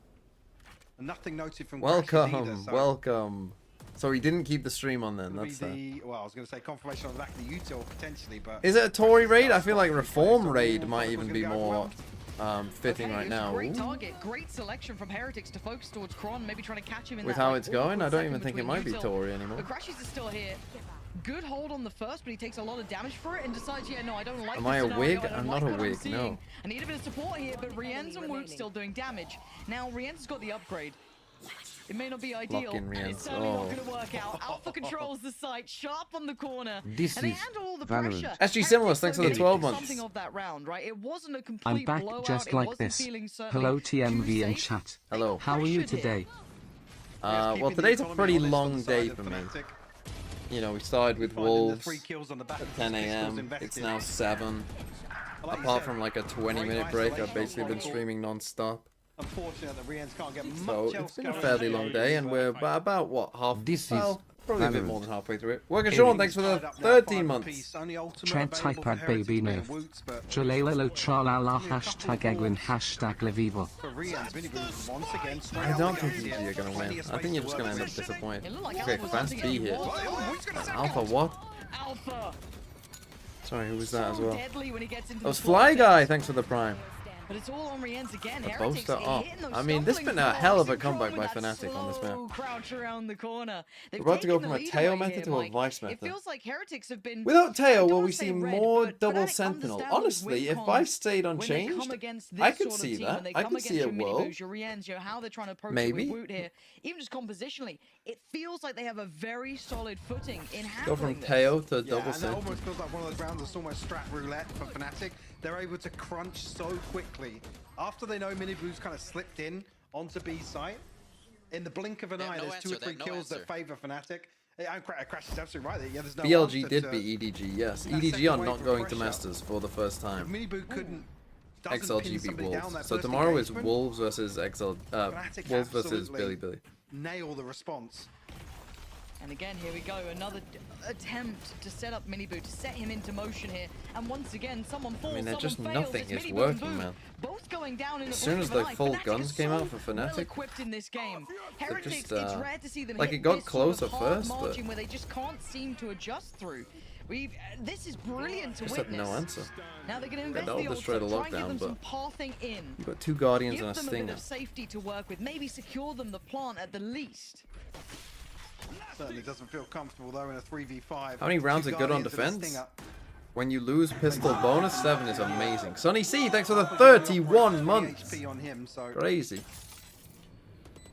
And nothing noted from Crashes either, so Welcome. So he didn't keep the stream on then. it'll be That's well, I was going to say confirmation on the back of the util potentially, but Is it a Tory raid? I feel like Reform raid might even be more fitting right now. Great Ooh. target, great selection from Heretics to focus towards Kron, maybe trying to catch him in With that, how like, it's going, I don't awkward even second think it between might be util. Tory anymore. But Crashes is still here. Good hold on the first, but he takes a lot of damage for it and decides, yeah, no, I don't like Am this I a scenario, wig? I don't I'm like not a what I'm wig, seeing. no. I need a bit of support here, but Rienz and Woot still doing damage. Now, Rienz has got the upgrade. It may not be ideal. Lock in Rienz. It's certainly not Oh. going to work out. Alpha controls the site, sharp on the corner. This and they is handle all the Valorant. pressure. SG Simulus, thanks for the Heretics 12 took months. something of that round, right? It wasn't a complete I'm back blowout. just It like wasn't this. feeling certainly Hello too TMV and safe. chat. Hello. How are you today? Well, today's a pretty long day for me. You know, we started with Wolves at 10 a.m. It's now 7. Apart from like a 20-minute break, I've basically been streaming non-stop. unfortunate that Rienz can't get So much else it's been a going fairly on. long day, and we're about what, half? This is well, probably a bit Valorant. more than halfway through it. Working Sean, thanks for the 13 months. Trent iPad baby no. Tralalalo tralala hashtag Eglin hashtag Levivo. I don't think you're gonna win. I think you're just gonna end up disappointed. Okay, fast B here. Alpha what? Alpha. Sorry, who was that as well? Deadly when he gets into That was the Fly slot. Guy, thanks for the prime. But it's all on Rienz again. The Heretics boaster up. hitting those I mean, this has been a stumbling hell of a blocks and comeback by Kron with that Fnatic on this map. slow crouch around the corner. They've We're about to go taken from the a lead tail away method here, to a Mike. vice It method. feels like Heretics have been Without tail, will wanna we say see red, more but double Fnatic sentinel? understand those Honestly, if win Vice stayed when they come unchanged, against this I could sort of see team, that. when they I come could see against a your world. Minibus, your Rienz, how they're trying to approach Maybe. it with Woot here, even just compositionally, it feels like they have a very solid footing in Go from handling this. Teo to Yeah, double and that sentinel. almost feels like one of those rounds that's almost strat roulette for Fnatic. They're able to crunch so quickly. After they know Miniboo's kind of slipped in onto B site, in the blink of an eye, there's 2 or 3 kills that favor Fnatic. And Crash is absolutely right. Yeah, there's no BLG answer did to- beat EDG, yes. that EDG second are wave not of going to pressure. Masters for the first If time. Miniboo doesn't pin XLG beat somebody down Wolves. that So first tomorrow is engagement, Wolves versus Fnatic Wolves versus absolutely Billy. nail the response. And again, here we go, another attempt to set up Miniboo, to set him into motion here. And once again, someone falls, mean, someone just fails. nothing It's is Miniboo working, and Boo, man. both going down in As a soon blink as of an the eye. full Fnatic guns is came so out for well Fnatic, equipped in this game. Heretics, just, it's rare to see them like, hit it got this close sort of at hard first, but- margin where they just can't seem to adjust through. This is brilliant to Just had witness. no answer. Now they're going to invest that'll the destroy ult, the try and give lockdown, them some but pathing in. you've got 2 Guardians Give and a them a bit Stinger. of safety to work with. Maybe secure them the plant at the least. Certainly doesn't feel comfortable though in a 3v5. How many rounds are good on defense? When you lose pistol bonus, 7 is amazing. Sonny C, thanks for the 31 months. HP on him, so Crazy.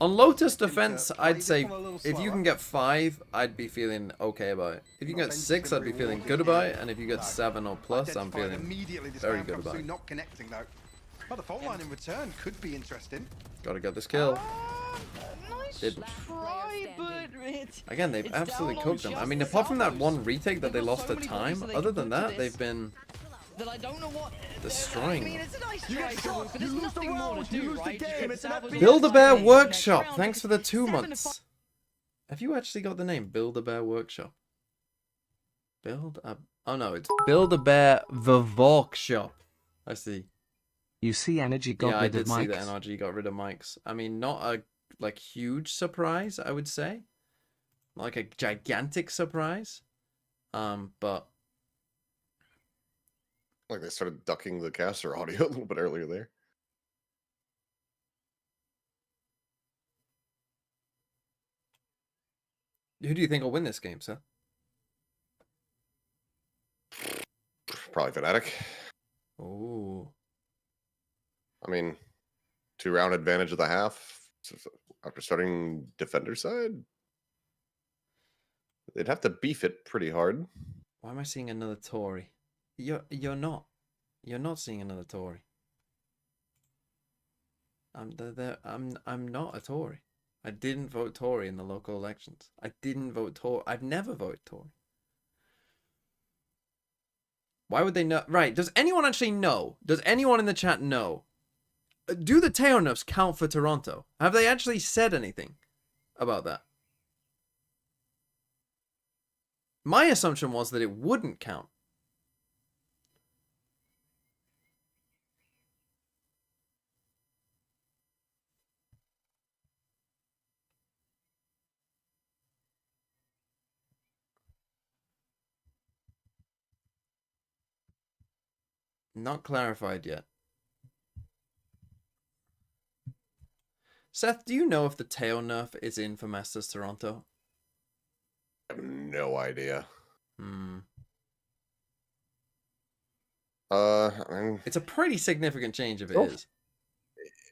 On Lotus defense, I'd say if you can get 5, I'd be feeling okay about it. If you can get 6, I'd be feeling good about it. And if you get 7 or plus, I'm feeling immediately this very round good comes about through, it. not connecting though. But the fault line in return could be interesting. Gotta get this kill. Nice Didn't. try, but it's Again, they've it's absolutely down on cooked them. I just mean, the apart from that salvos. one retake that they They've got lost so to many time, bodies that they other can than put to that, this they've been that I don't know what. destroying I mean, them. it's a nice You try, get shot, but you there's lose the nothing more round, to you do, lose the right? game, it's an Salvos FPS. Build-A-Bear next Workshop, round, thanks for the 2 7 to months. Have you actually got the name Build-A-Bear Workshop? Oh no, it's Build-A-Bear the Workshop. I see. You see energy got Yeah, I rid did of see mics. that NRG got rid of mics. I mean, not a like huge surprise, I would say. Not like a gigantic surprise. But Like they started ducking the caster audio a little bit earlier there. Who do you think will win this game, sir? Probably Fnatic. Oh. I mean, 2-round advantage of the half after starting defender side. They'd have to beef it pretty hard. Why am I seeing another Tory? You're not. You're not seeing another Tory. I'm not a Tory. I didn't vote Tory in the local elections. I didn't vote Tory. I've never voted Tory. Why would they know? Right. Does anyone actually know? Does anyone in the chat know? Do the Teo nerfs count for Toronto? Have they actually said anything about that? My assumption was that it wouldn't count. Not clarified yet. Seth, do you know if the Teo nerf is in for Masters Toronto? I have no idea. I mean, it's a pretty significant change if it is.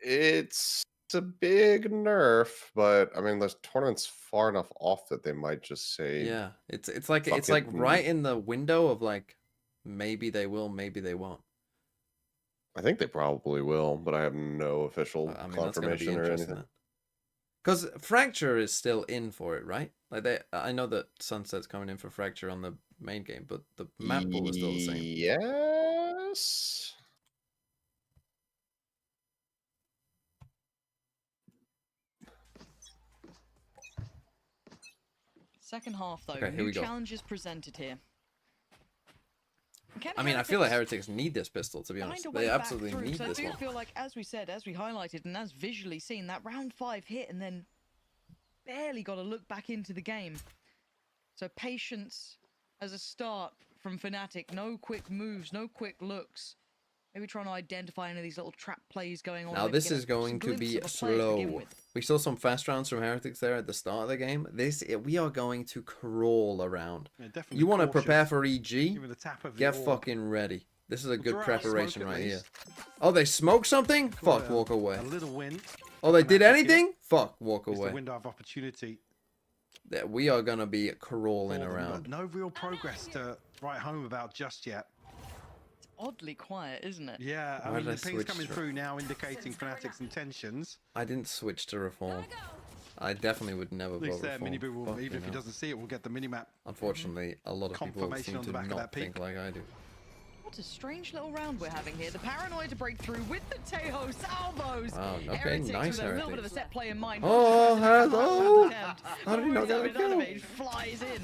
It's a big nerf, but I mean, there's tournaments far enough off that they might just say, yeah, it's like right in the window of like maybe they will, maybe they won't. I think they probably will, but I have no official confirmation or anything. Because Fracture is still in for it, right? Like I know that Sunset's coming in for Fracture on the main game, but the map pool is still the same. Yes. Second half, though. Okay, here we go. Challenges presented here. I mean, I feel like Heretics need this pistol, to be honest. They absolutely need this one. I do feel like, as we said, as we highlighted, and as visually seen, that round 5 hit and then barely got to look back into the game. So patience as a start from Fnatic. No quick moves, no quick looks. Maybe trying to identify any of these little trap plays going on. Now this is going to be slow. We saw some fast rounds from Heretics there at the start of the game. We are going to crawl around. Yeah, you want to prepare for EG? Get fucking ready. This is a good preparation right here. Oh, they smoked something? Fuck, walk away. A little win. Oh, they did anything? Fuck, walk away. It's a window of opportunity. We are going to be crawling around. No real progress to write home about just yet. Oddly quiet, isn't it? Yeah, I mean, the ping's coming through now indicating Fnatic's intentions. I didn't switch to Reform. I definitely would never vote Reform. Miniboo will, even if he doesn't see it, we'll get the minimap. Unfortunately, a lot of people seem to not think like I do. What a strange little round we're having here. The paranoia to break through with the Tejo salvos. Wow, okay, nice with a little bit of a set play in mind. Oh, hello! How did he not get a kill? Flies in.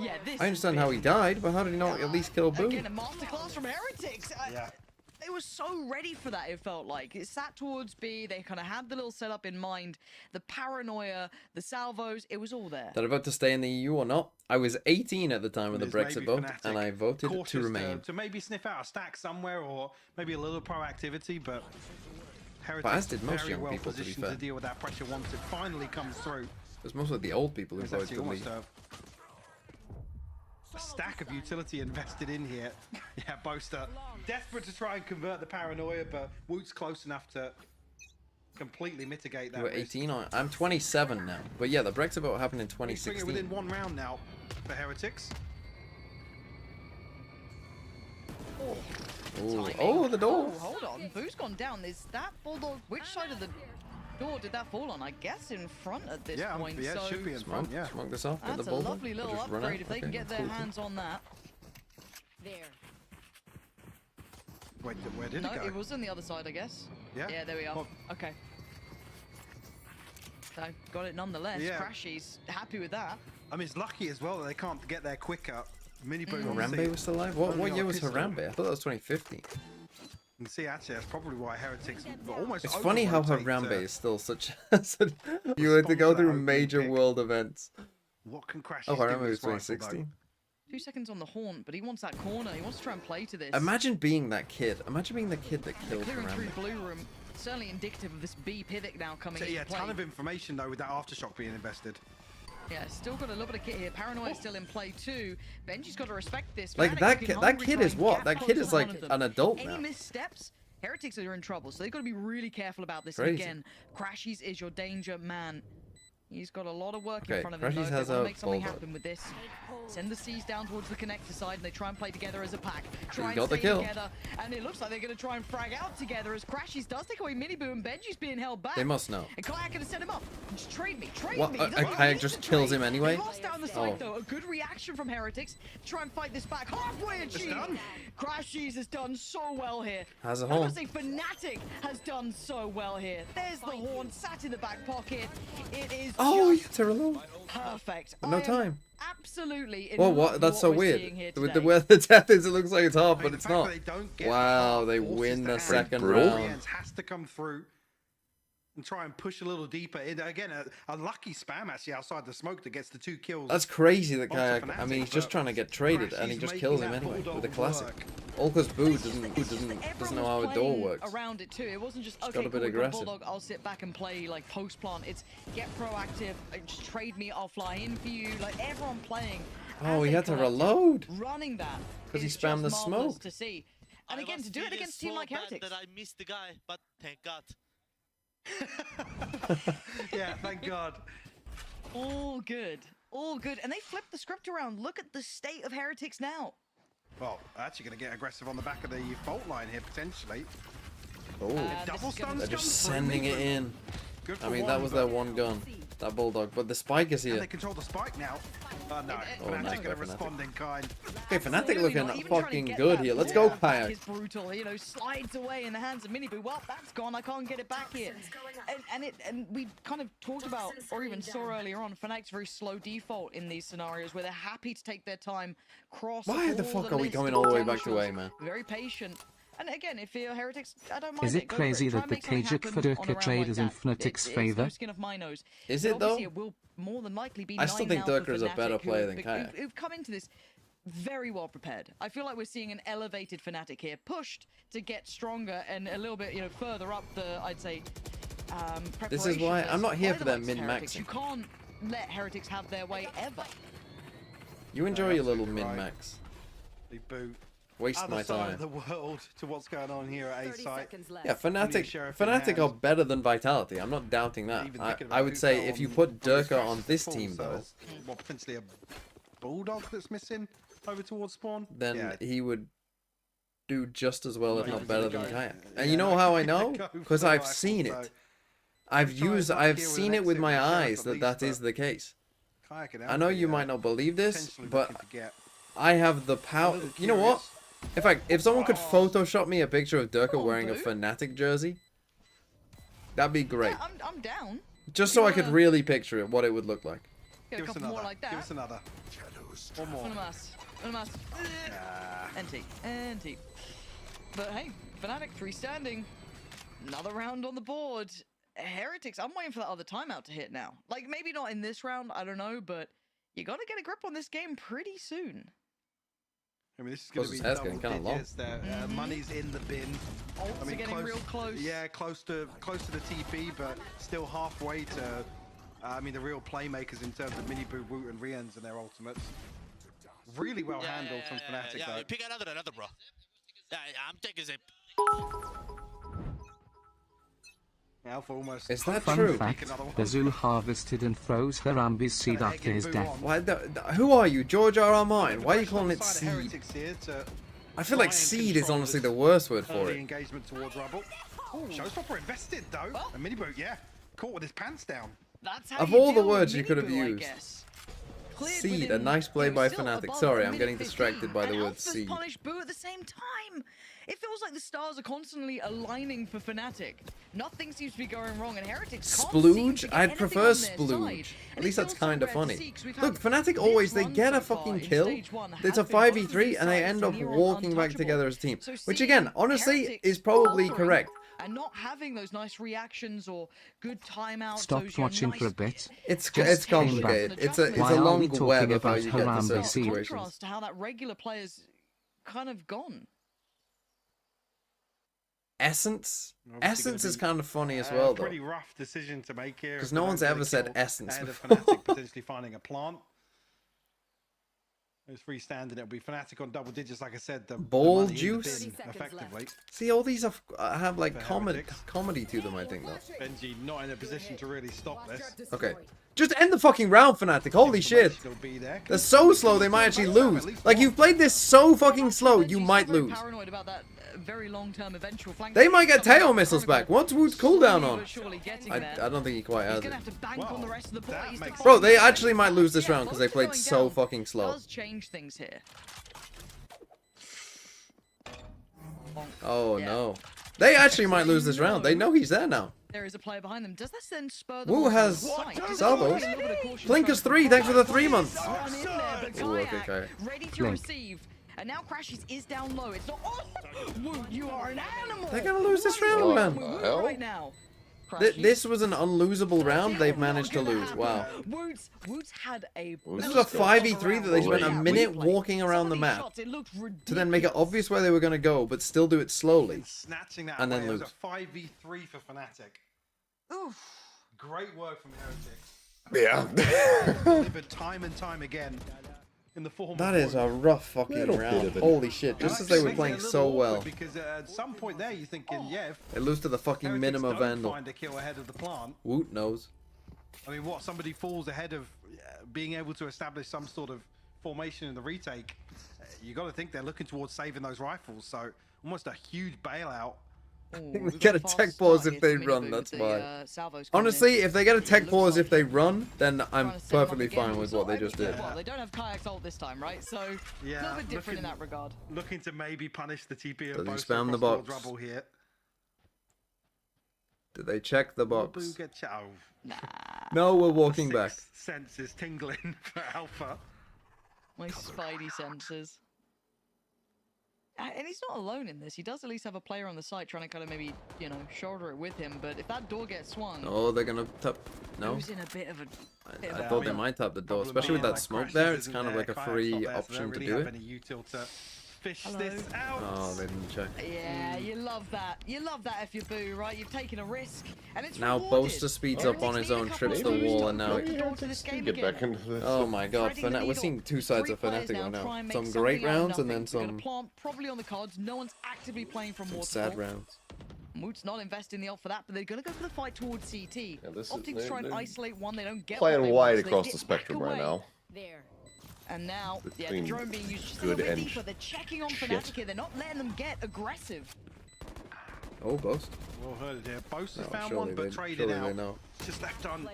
Yeah, this I understand how he died, but how did he not at least kill Boo? Again, a masterclass from Heretics. Yeah. They were so ready for that, it felt like. It sat towards B, they kind of had the little setup in mind. The paranoia, the salvos, it was all there. Did I vote to stay in the EU or not? I was 18 at the time of the Brexit vote, and I voted to remain. To maybe sniff out a stack somewhere, or maybe a little proactivity, but But as did most young people, to be fair. To deal with that pressure once it finally comes through. It was mostly the old people who voted to leave. A stack of utility invested in here. Yeah, Boaster desperate to try and convert the paranoia, but Woot's close enough to completely mitigate that. You were 18 on. I'm 27 now. But yeah, the Brexit vote happened in 2016. Bring it within 1 round now for Heretics. Oh, the door. Oh, hold on. Boo's gone down. Is that Bulldog? Which side of the door did that fall on? I guess in front at this point. Yeah, so it should be in front. Yeah. Smoke this off. Get that's the Bulldog. a lovely little upgrade if they can get their hands on that. There. Wait, where did it go? It was on the other side, I guess. Yeah. Yeah, there we are. Well, okay. So got it nonetheless. Yeah. Crashy's happy with that. I mean, it's lucky as well that they can't get there quicker. Harambe was still alive? What year was Harambe? I thought that was 2015. You can see, actually, that's probably why Heretics almost. It's funny how Harambe is still such. You had to go through major world events. What can Crash? Oh, Harambe was 2016. 2 seconds on the horn, but he wants that corner. He wants to try and play to this. Imagine being that kid. Imagine being the kid that killed Clearing through Harambe. blue room. Certainly indicative of this B pivot now coming in. Yeah, a ton play. of information though with that aftershock being invested. Yeah, still got a little bit of kit here. Paranoia still in play too. Benji's got to respect this. Like Fnatic that looking kid hungry, is trying what? to That gap kid close is to one like of them. an adult Any now. missteps, Heretics are in trouble, so they've got to be really careful about this. And Crazy. again, Crashies is your danger man. He's got a lot of work in Okay, front of him. Crashies Though. has They want a to make something bulldog. happen with this. Send the C's down towards the connector side, and they try and play together as a pack. Try and got the stay kill. together, and it looks like they're going to try and frag out together as Crashies does take away Miniboo, and Benji's being held back. They must know. And Kayak gonna set him up. Just trade me, trade What? me. He doesn't Kayak need just to kills trade. him anyway? They lost down the side Oh. though. A good reaction from Heretics to try and fight this back. Halfway achieved. done. Crashies has done so well here. Has a I horn. would say Fnatic has done so well here. There's the horn sat in the back pocket. It is Oh, you just had to reload. perfect. No I am time. Absolutely. In Well, love what? with That's so we're weird. seeing here With the today. where the death is, it looks like it's hard, I but mean, it's the fact not. that they don't get Wow, the they forces win to the hand second through. round. Rians has to come through and try and push a little deeper. Again, a lucky spam actually outside the smoke that gets the 2 kills. That's crazy that onto Kayak. I Fnatic, mean, he's just but trying to get traded, and he Crashies just making kills him that anyway bulldog with a classic. work. All because Boo It's just- doesn't everyone know was how a door playing works. around it too. It wasn't just Just okay, got a bit cool, we've got aggressive. Bulldog, I'll sit back and play like post plant. It's get proactive, just trade me, I'll fly in for you. Like everyone playing. Oh, as he a had to collective, reload. Running that 'Cause he is spammed just the marvelous smoke. to see. And I again, was to do it feeling against a team so like bad Heretics. that I missed the guy, but thank God. Yeah, thank God. All good. All good. And they flipped the script around. Look at the state of Heretics now. Well, actually going to get aggressive on the back of the fault line here potentially. Oh, Double stuns they're just come through. sending it in. Good I for mean, that was but- their one gun, that Bulldog. But the spike is And here. they control the spike now. No, Oh, nice Fnatic by going to Fnatic. respond in kind. Okay, Fnatic Absolutely looking not. Even trying to fucking get good that here. Let's ball go, back Kayak. is brutal. You know, slides away in the hands of Miniboo. Well, that's gone. I can't get it back here. And we kind of talked about, or even saw earlier on, Fnatic's very slow default in these scenarios where they're happy to take their time, cross. Why the all fuck are we list going of all the way back to potentials. A, man? Very patient. And again, if you're Heretics, I don't mind Is it Go for crazy Try that and the make something Tajik happen on a Fedorka round trade like is in that. Fnatic's It's favour? no skin off my nose. Is But it, though? obviously it will more than likely be I still 9 think now for Durka is a better Fnatic, who player have- than Kayak. who've come into this very well prepared. I feel like we're seeing an elevated Fnatic here, pushed to get stronger and a little bit, you know, further up the, I'd say, This is why preparation I'm not list here by for the that likes of Heretics. min-maxing. You can't let Heretics have their way ever. You enjoy your little absolutely right. min-max. They boot. Waste Other my side time. of the world to what's going on here at A site. Yeah, Fnatic are better than Vitality. I'm not doubting that. Even thinking I about would say Hugo if you on put his Durka on first this full, team, so though, there's, what, potentially a Bulldog that's missing over towards spawn? then Yeah. he would do just as well, if Not not even better gonna than go. Kayak. Yeah, And you know not how I even gonna know? go for Because the I've rifle, seen so it. I've try his luck I've here with seen an it with exit my with Sheriff eyes at that least, that but is the case. Kayak and I know Alfie you are might not believe this, potentially but looking to get I have the power. little You know what? If someone could Oh. Photoshop me a picture of Durka wearing a dude. Fnatic jersey, that'd be great. Yeah, I'm down. Just You so I could wanna really picture it, what it would look like. Get a Give us couple more another. like that. Give us another. One more. One más. One más. NT. But hey, Fnatic 3 standing. Another round on the board. Heretics, I'm waiting for that other timeout to hit now. Like, maybe not in this round, I don't know, but you got to get a grip on this game pretty soon. I mean, this is going to Close be his hair's getting double kinda long. digits. Money's in the bin. Ults are getting real close. Yeah, close to the TP, but still halfway to. I mean, the real playmakers in terms of Miniboo, Woot, and Rians and their ultimates. Really well handled from Fnatic, Yeah, though. pick another, bro. Yeah, I'm taking it. Alpha almost. Is that Fun true? fact, Azul harvested and froze Harambe's seed after his death. Why? Who are you, George R. R. Martin? Why are you calling it Side of seed? Heretics here to I feel like try and seed is control honestly this the worst word for early it. engagement towards Rubble. Showstopper invested though. A Miniboot, yeah, caught with his pants down. That's how Of you all the deal with words you could have Miniboo, I used. guess. Cleared Seed, a within, nice play you know, by still Fnatic. above Sorry, a I'm minute getting 15, distracted by the and word Alpha's seed. punished Boo at the same time. It feels like the stars are constantly aligning for Fnatic. Nothing seems to be going wrong, and Heretics can't seem to Splooge? get I'd anything prefer on their Splooge. side. At And least it that's feels so kind of rare to funny. see, 'cause we've Look, had Fnatic this always, they run get so a far fucking in kill. stage one It's has a been both of 5v3 these and they sides end from up here on walking back untouchable. together as a team. So Which seeing again, honestly, Heretics is probably faltering correct. And not having those nice reactions or good timeouts. Stopped those, you know, watching nice for a bit. It's Just came complicated. back. It's a Why are long we talking web of how about you get to Harambe certain seed? situations. contrast to how that regular player's kind of gone. Essence. Obviously Essence gonna is be, kind of funny as well, though. Pretty rough decision to make here. Because if no they one's don't get ever a said kill essence ahead of before. Fnatic potentially finding a plant. It's freestanding. It'll be Fnatic on double digits, like I said. The Ball money in the juice? bin, effectively. See, all these have like For comedy to them, I think, though. Benji not in a position to really stop this. Okay. Just end the fucking round, Fnatic. Holy shit. They're so slow, they might actually lose. Like, you've played this so fucking slow, you might lose. Paranoid about that very long-term eventual flank. They might get tail missiles back. What's Wood's cooldown on? Surely getting I there. don't think he quite has He's it. gonna have to bank on the rest of the parties to Bro, find they out. actually might lose this round because they played Going so down fucking slow. does change things here. Oh no. They actually might lose this round. They know he's there now. There is a player behind them. Does this then spur them Woo on to has the side? Does it salvos. give a little bit of caution Blinker's trying to 3, thanks for the fight? 3 months. Run in there, but Ooh, okay, Kayak okay. ready to Blink. receive. And now Crashies is down low. It's not. Oh, Woo, you are an animal. They're gonna lose this round, man. Woo right now. This was an unlosable round. They've managed to lose. Wow. Woods had a. This was a 5v3 that they spent a minute walking around the map to then make it obvious where they were going to go, but still do it slowly. Snatching that and then away. It lose. was a 5v3 for Fnatic. Oof. Great work from Heretics. Yeah. Delivered time and time again in the form That of is a rough fucking Little bit round. of it. Holy shit. Just as they were playing so well. Because at some point there, you're thinking, yeah, if They lose to the fucking Heretics minimum don't vandal. find a kill ahead of the plant, Woot knows. I mean, what, somebody falls ahead of being able to establish some sort of formation in the retake, you got to think they're looking towards saving those rifles, so almost a huge bailout. They get a tech pause if they run, that's fine. Honestly, if they get a tech pause if they run, then I'm perfectly fine with what they just did. Well, they don't have Kayak's ult this time, right? So Yeah, a little bit different in that regard. Looking to maybe punish the TP of Does he both spam the across box? Rubble here. Did they check the Will box? Boo get No, we're walking back. Sense is tingling for Alpha. My spidey senses. And he's not alone in this. He does at least have a player on the side trying to kind of maybe, you know, shoulder it with him. But if that door gets swung, Oh, they're gonna tap. No? who's in a bit of a. I thought they might tap the door, especially with that smoke there. It's kind of like a free option to do it. Fish this out. Oh, they didn't check. Yeah, you love that. You love that if you're Boo, right? You've taken a risk, and it's Now rewarded. Boaster speeds up on his own, trips the wall, and now Door to this game Get again. back into this. Oh my god, Threading the we're needle. seeing two sides Three of players Fnatic now right try now. and make Some something great out of rounds and then nothing. They're some gonna plant probably on the cards. No one's actively playing from waterfall. sad rounds. Moot's not investing the ult for that, but they're gonna go for the fight towards CT. this is- Opting to try and they're isolate one. They don't get Playing what they wide want, so they across dip the back spectrum right away. now. There. And now, yeah, the Between drone being used just a good little bit and deeper. They're checking on shit. Fnatic here. They're not letting them get aggressive. Oh, Boast. Well heard it here. Boast has No, found surely one, but they- traded surely out. they know. Just left on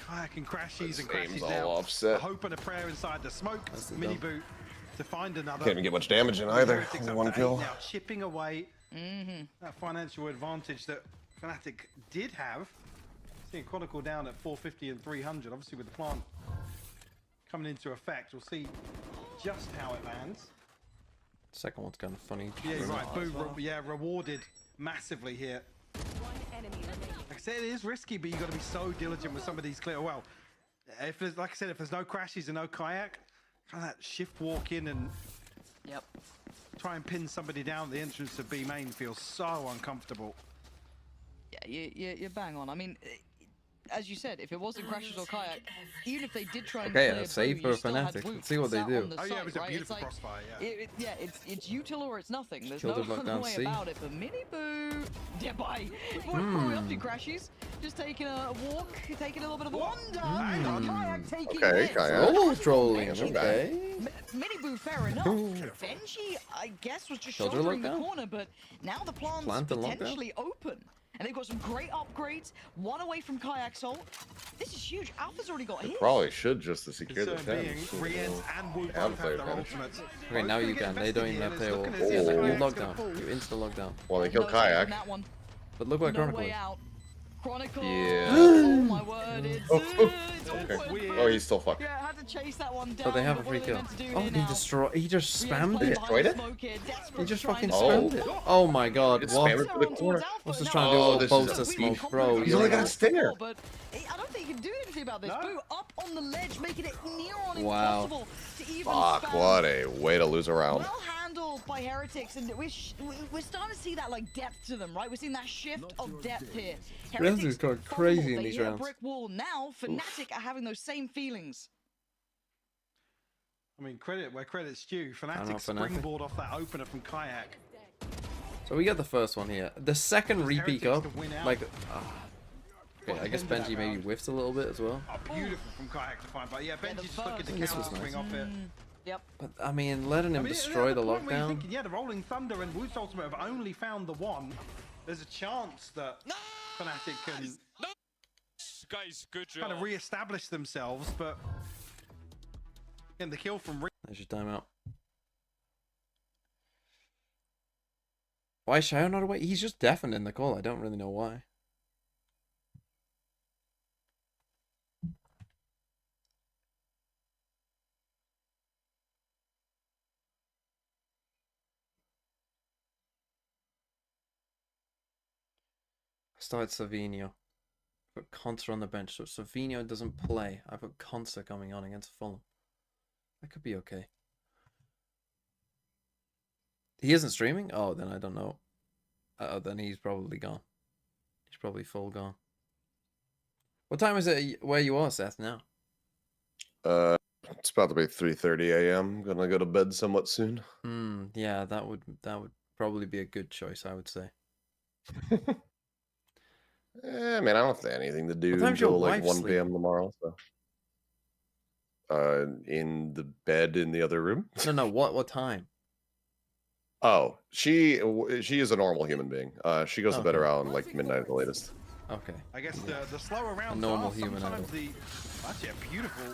Kayak and Crashies and This game's Crashies all now. offset. A hope and a prayer inside the smoke. That's the Mini dump. boot to find another. Can't even get much damage in either. Heretics Only up one to 8 kill. Now chipping away that financial advantage that Fnatic did have. Seeing Chronicle down at 450 and 300. Obviously with the plant coming into effect, we'll see just how it lands. Second one's kind of funny. Yeah, you're right. Boo, rewarded massively here. Like I said, it is risky, but you've got to be so diligent with some of these clear. Well, if there's, like I said, if there's no crashes and no kayak, try that shift walk in and try and pin somebody down at the entrance of B main feels so uncomfortable. Yeah, you're bang on. I mean, as you said, if it wasn't crashes or kayak, even if they did try and Okay, clear a save Boo, for you still had Fnatic. Woot Let's see what they sat do. on the Oh yeah, side, it was a right? beautiful It's like, crossfire, yeah. It's util or it's nothing. There's Killed no it, locked other down way C. about it. But Mini Boo, by what are we up to, Crashies? Just taking a walk, taking a little bit of a wander. Kayak taking Okay, hits. Kayak. Oh, trolling. Benji, Okay. Mini Boo, fair enough. Benji, I guess, was just Filter shouldering the lockdown? corner, but now the plant's Plant and lockdown? potentially open. And they've got some great upgrades. One away from Kayak's ult. This is huge. Alpha's already got his. Probably should just to secure the Concern being, 10. Riens and Woot Have both player have their finish. ultimates. Okay, now you can. They don't even have player wall. You lockdown. You insta lockdown. Well, they killed No escape from Kayak. that one. But look what No Chronicle way is. out. Chronicle. Yeah. Oh my word, it's Okay. awkward. Oh, he's still fucked. Yeah, had to chase that one down. So they have a but what free are they kill. meant to do Oh, here he now? destroyed. He just Riens spammed playing it. behind Destroyed the it? smoke here, desperate He just trying fucking to spammed score. it. Oh my god, It's what? spammed for the corner. Was just Now, trying to do a Oh, little this post is to a- smoke, bro. He's you only know. got a stinger. But I don't think he can do anything about this. No. Boo up on the ledge, making it near on Wow. impossible to even Fuck, spam. what a way to lose a round. Well handled by Heretics, and we're starting to see that like depth to them, right? We're seeing that shift of depth here. Heretics is going crazy in they these hit rounds. a brick wall. Now Fnatic are having those same feelings. I mean, credit where credit's due. Fnatic springboard off that opener from Kayak. So we get the first one here. The second repeat up, like, okay, I guess Benji maybe whiffs a little bit as well. Oh, beautiful from Kayak to find, but yeah, Benji's just looking to This counter was swing nice. off it. Yep. But I mean, letting him destroy the point where you're lockdown. thinking, yeah, the Rolling Thunder and Wood's Ultimate have only found the one. There's a chance that Fnatic can Guys, good job. kind of re-establish themselves, but getting the kill from There's your timeout. Why is Shao not away? He's just deafened in the call. I don't really know why. I started Savinho. I've got Concer on the bench, so if Savinho doesn't play, I've got Concer coming on against Fulham. That could be okay. He isn't streaming? Oh, then I don't know. Then he's probably gone. He's probably full gone. What time is it where you are, Seth, now? It's about to be 3:30 a.m. Gonna go to bed somewhat soon. Yeah, that would probably be a good choice, I would say. I mean, I don't have anything to do What time's your until like wife 1 sleep? p.m. tomorrow. So, in the bed in the other room. No. What time? Oh, she is a normal human being. She goes to bed around like midnight at the latest. Okay. I guess the slower rounds normal are human sometimes actually a beautiful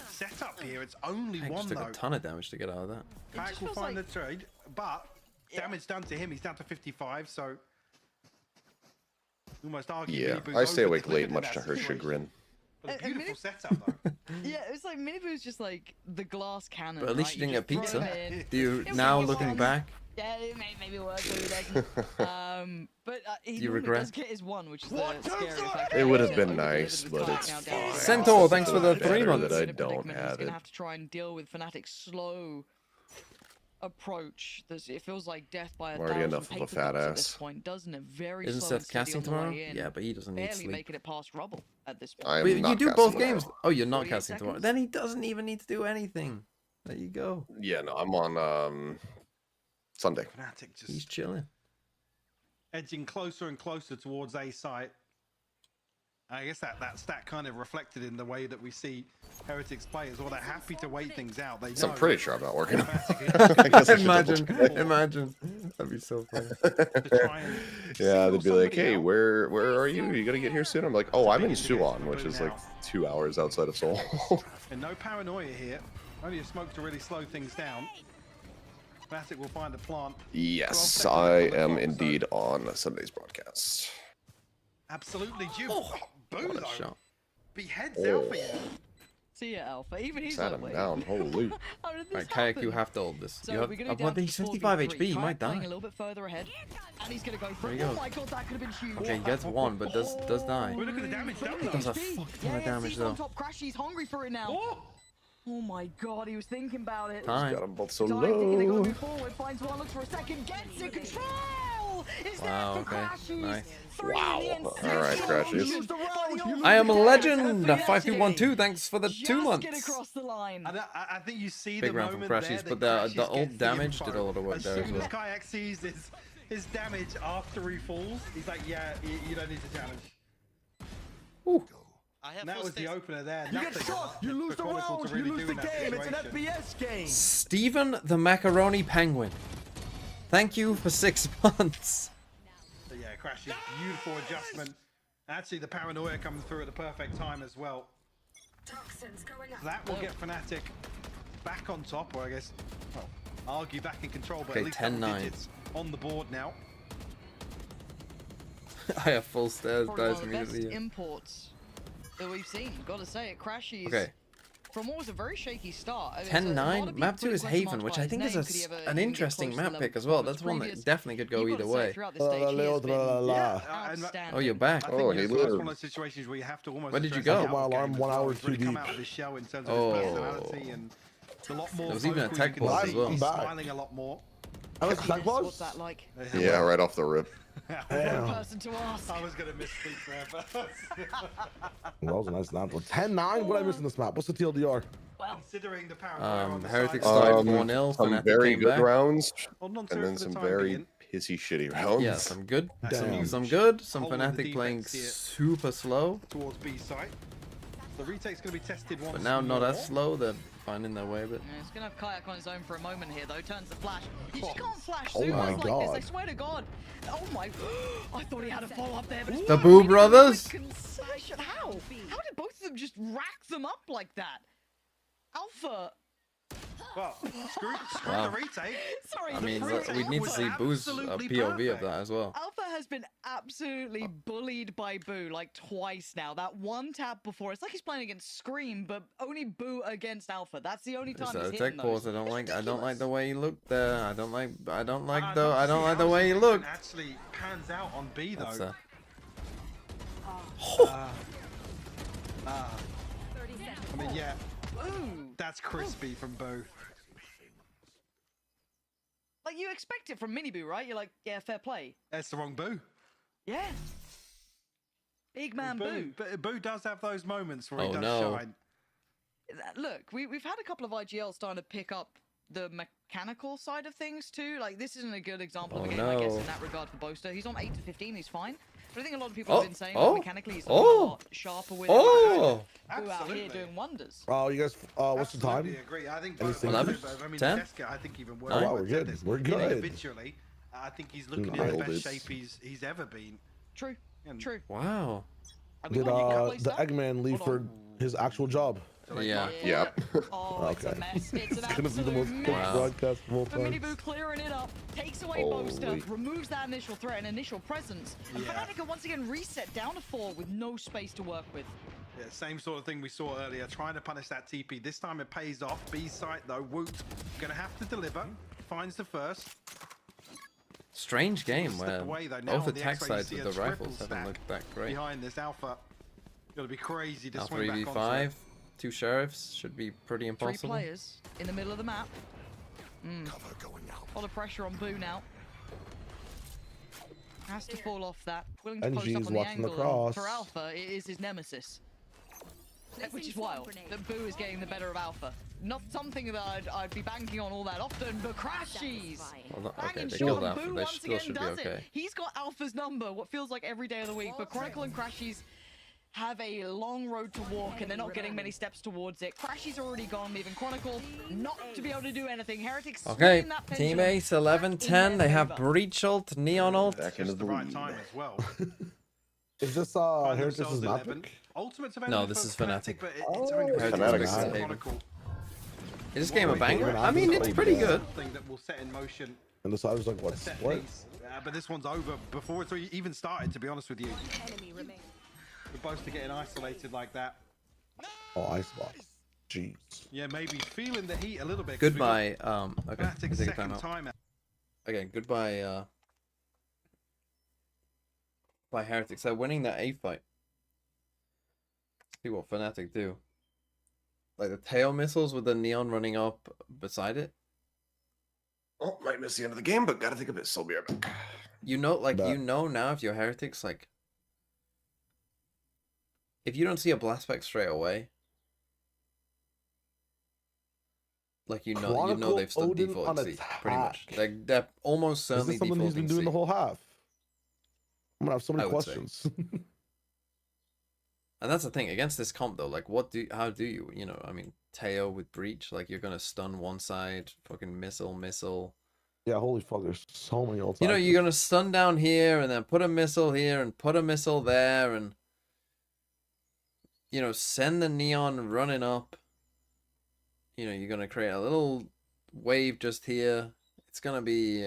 setup here. It's only I one just took though. a ton of damage to get out of that. Kayak will find the trade, but damage done to him. He's down to 55, so almost argue. Yeah, Minibu's I stay awake over-delivered late, in much that to her situation. chagrin. But a beautiful setup though. Yeah, it was like Minibu's just like the glass cannon. But at least right? you didn't just get throw pizza. him in. Do you It was now fun. looking back? Yeah, it maybe work. But he Do you normally regret? does get his one, which is the scary fact. It would have been nice, but it's fine. Centaur, thanks for the Better 3 months. that I in a don't predicament. He's have gonna it. have to try and deal with Fnatic's slow approach. It feels like death by I'm already 1,000 enough of a paper fat cuts at this ass. point, doesn't it? Very Isn't slow and Seth steady casting on the tomorrow? way in. Yeah, but he doesn't need Barely sleep. making it past rubble at this point. I am Wait, you not do casting both tomorrow. games? Oh, you're not 48 casting tomorrow. seconds. Then he doesn't even need to do anything. There you go. Yeah, no, I'm on Sunday. Fnatic He's just chilling. edging closer and closer towards A site. I guess that stat kind of reflected in the way that we see Heretics play as well. They're happy to wait things out. They So know I'm pretty sure I'm not working. Fnatic I guess I should Imagine, double check. imagine. That'd be so funny. try and Yeah, they'd be like, somebody "Hey, out. where are you? You gotta get here soon." I'm like, "Oh, I'm in Suwon, which is like 2 hours outside of Seoul." And no paranoia here. Only a smoke to really slow things down. Fnatic will find a plant. Yes, I am indeed on Sunday's broadcast. Absolutely due. Boo What a though. shot. Beheads Oh. Alpha here. See ya, Alpha. Even he's Sat like, him wait. down. Holy. How did this Right, Kayak, you happen? have to hold this. So You have, we're gonna be well, down to he's 55 4v3. HP. He Kayak might playing die. a little bit further ahead, and he's gonna go for There it. he Oh goes. my god, that could have been huge. Okay, he gets one, but does die. Well, look at the damage done He though. does a fuck ton of damage C's on though. top. Crashy's hungry for it now. Oh my god, he was thinking about it. Time. Got them both so Time thinking they gotta low. move forward. Finds one, looks for a second, gets it. Control is Wow, there for okay, Crashies. nice. Wow. All right, Crashies. I am a legend. 5212. Thanks for the 2 Just months. get across the line. And I think you see Big the round from moment there Crashies, that but the Crashies old gets the damage info. did a lot of work as there as soon as well. Kayak sees his damage after he falls, he's like, yeah, you don't need to challenge. I have And that full was the stakes. opener there. You get Nothing shot, you lose the for Chronicle round, to really you lose do the in that game. It's an situation. FPS game. Steven the Macaroni Penguin. Thank you for 6 months. So yeah, Crash's beautiful adjustment. Actually, the paranoia coming through at the perfect time as well. That will get Fnatic back on top, or I guess, well, argue back in control, but Okay, at least 10-9. double digits on the board now. I have full stairs, Probably one dies of the best immediately. imports that we've seen. Gotta say it. Crashies. Okay. From what was a very shaky start. I mean, 10-9. Map 2 is Haven, which I think is an interesting map pick as well. That's one that definitely could go either way. Oh, you're back. I think Oh, it's he one of lived. those situations where you have to almost Where did you address go? the My outcome alarm as 1 well. hour He's really too come deep. out of his shell in terms of Oh. his personality and a lot more There was even a vocal, tech you can pause see as well. he's I'm back. smiling a lot more. I was like, What's that like? Yeah, right off the rip. One person to ask. I was gonna misspeak forever. That was a nice map. 10-9. What did I miss in this map? What's the TLDR? Well, considering the power on the Heretics side, started 4-0. Some Fnatic very came good back. rounds, Well, not and then for the some time very being. pissy shitty rounds. Yeah, some good. Damn. Some good. Some Hole in the Fnatic playing defense here. super slow. Towards B site. The retake's going to be tested once But now not more. as slow. They're finding their way. But Yeah, it's gonna have Kayak on his own for a moment here though. Turns the flash. You just can't flash Oh supers my like God. this. I swear to God. Oh my! I thought he had a follow up there, but it's The fine. Boo He did a Brothers? quick concession. How? How did both of them just rack them up like that? Alpha. Well, screw Wow. the retake. Sorry, I the mean, retake we need to was see Boo's absolutely POV of perfect. that as well. Alpha has been absolutely bullied by Boo like twice now. That one tap before, it's like he's playing against Scream, but only Boo against Alpha. That's the only time It's he's a hitting tech pause. those. I don't like the way he looked there. I don't like the How way he Solution looked. Actually pans out on B though. That's I mean, yeah, Ooh. that's crispy from Boo. Like you expect it from Mini Boo, right? You're like, yeah, fair play. That's the wrong Boo. Yeah. Big man Boo. But Boo does have those moments where he Oh, does no. shine. Look, we've had a couple of IGLs starting to pick up the mechanical side of things too. Like this isn't a good example of a Oh, game, I guess, no. in that regard for Boaster. He's on 8 to 15, he's fine. But I think a lot of people Oh, have been saying oh, that mechanically he's looking a oh, lot sharper with oh. Boo out here Absolutely. doing wonders. Oh, you guys, what's the Absolutely time? agree. I think Anything? 11? I mean, 10? Deska, I think even worse. Oh, wow, we're good. We're good. Individually, I think he's looking in the Nailed best it. shape he's ever been. True, And true. Wow. Have we Did got any cut the plays done? Eggman leave for his actual job? Yeah. Yep. Oh, it's a Okay. mess. It's an It's gonna be the most absolute cooked mess. broadcast of all But Mini time. Boo clearing it up, takes away Holy. Boaster, removes that initial threat and initial presence. And Yeah. Fnatic are once again reset down to 4 with no space to work with. Yeah, same sort of thing we saw earlier, trying to punish that TP. This time it pays off. B site though, Woot gonna have to deliver. Finds the first. Strange game Step where away, though. Now both on the attack X-ray, you sides see with a the rifles triple haven't stack looked that great. Behind this Alpha, gotta be crazy to Now swing back onto 3v5, it. 2 sheriffs should be pretty 3 impossible. players in the middle of the map. A lot of pressure on Boo now. Has to fall off that. Willing to post NG's up on the watching the angle. cross. For Alpha, it is his nemesis. Which is wild, that Boo is getting the better of Alpha. Not something that I'd be banking on all that often, but Crashies! Well, okay, Banging they short, killed Alpha. Boo They once still again should be does okay. it. He's got Alpha's number, what feels like every day of the week, but Chronicle and Crashies have a long road to walk and they're not getting many steps towards it. Crashy's already gone, leaving Chronicle not to be able to do anything. Heretics Okay, swinging that Team pendulum Ace 11-10. They have Breach ult, Neon ult. Back into Just the the right lead. time as well. Is this Find Heretics' themselves map 11. pick? Ultimate's No, available this for is Fnatic. but it's only Heretics Fnatic picks side. Haven. Chronicle. Is this game a banger? Even I mean, it's pretty good. Thing that will set in motion And the side was like, a what? set What? piece. But this one's over before it's even started, to be honest with you. Enemy remains. We're both to getting isolated like that. Oh, Icebox. Jeez. Yeah, maybe feeling the heat a little bit. 'cause we got Goodbye. Okay, Fnatic's take a second timeout. time out. Okay, goodbye. By Heretics. They're winning that A fight. See what Fnatic do. Like the tail missiles with the neon running up beside it. Oh, might miss the end of the game, but gotta think of it. Still be right back. You know, like But- you know now if you're Heretics, like if you don't see a blast back straight away, like you know Chronicle they've stunned Odin default on C, pretty much. attack. They're almost Is certainly this something he's defaulting been doing C. the whole half? I'm gonna have so many I would say. questions. And that's the thing against this comp though. Like, how do you know? I mean, Teo with Breach, like you're gonna stun one side, fucking missile. Yeah, holy fuck, there's so many ults. You know, you're gonna stun down here and then put a missile here and put a missile there and you know, send the neon running up. You know, you're gonna create a little wave just here. It's gonna be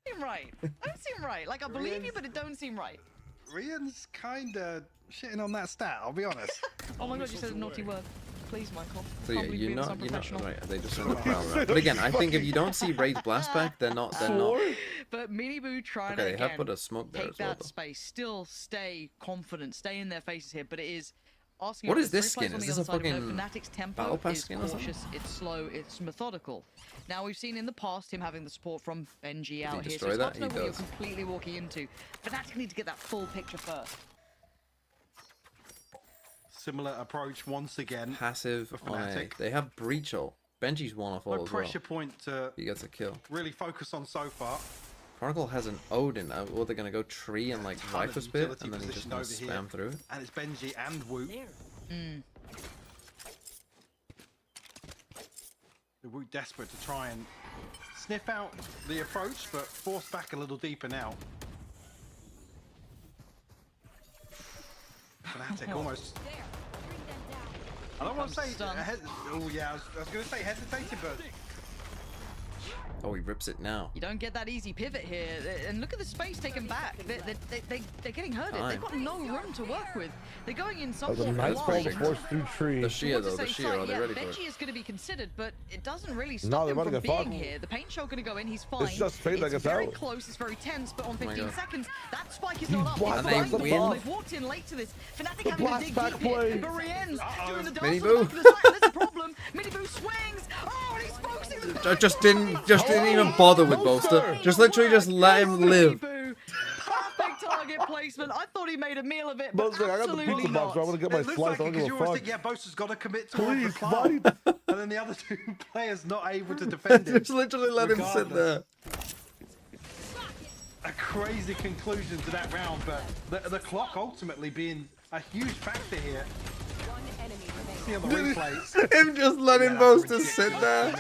Seem right. Don't seem right. Like I believe you, but it don't seem right. Rian's kinda shitting on that stat, I'll be honest. Oh my god, you said a naughty word. please, Michael. So Can't yeah, believe you're being this not unprofessional. right. They just send a crown around. But again, I think if you don't see Raid's blast back, they're not. But Miniboo trying Okay, to they have again put a smoke there take as well, that though. space, still stay confident, stay in their faces here. But it is asking. What about is the this three players skin? on Is the this a other side of fucking Fnatic's tempo Battle Pass is skin or something? cautious, it's slow, it's methodical. Now we've seen in the past him having the support from NG out here, so destroy it's hard that? to know He what you're does. completely walking into. Fnatic need to get that full picture first. Similar approach once again. Passive for on A. Fnatic. They have breach ult. Benji's one off all No as well. pressure point to He gets a kill. really focus on so far. Chronicle has an Odin. Or they're gonna go tree and like Ton of Viper Spit, utility and then he's just position gonna over spam through it. And it's Benji and Woot. The Woot desperate to try and sniff out the approach, but force back a little deeper now. Fnatic almost. I don't want to say. Oh yeah, I was going to say hesitated, but. Oh, he rips it now. You don't get that easy pivot here, and look at the space taken back. They're getting hurted. They've got no room to work with. They're going in That was a somewhat nice ball to blind. force through tree. The shear though, To the say shear. Are they yeah, ready for it? Benji is going to be considered, but it doesn't really No, stop they're him about to from get being fucked. here. The paint shot going to go in. He's fine. It's just fate that It's gets very out. close. It's very tense, but on my 15 God. seconds, that spike is not up. blocked It's it behind from the the ball. top. They've walked in late to this. Fnatic The having to blast dig back deep here. play. But Rien's doing the dance Mini on the Boo. back of the side. There's a problem. Mini Boo swings. Oh, and he's focusing the I just didn't even bother with Bolster. Just literally just let him live. perfect target placement. I thought he made a meal of it, But but I got the absolutely pizza box, not. so I'm gonna get my It looks slice. like I it don't because give you a always fuck. think, yeah, Bosa's got to commit towards Please, the climb. fight. And then the other two players not able to defend him. Just literally let him sit there. A crazy conclusion to that round, but the clock ultimately being a huge factor here. See on the replays. Him just letting Bolster sit there.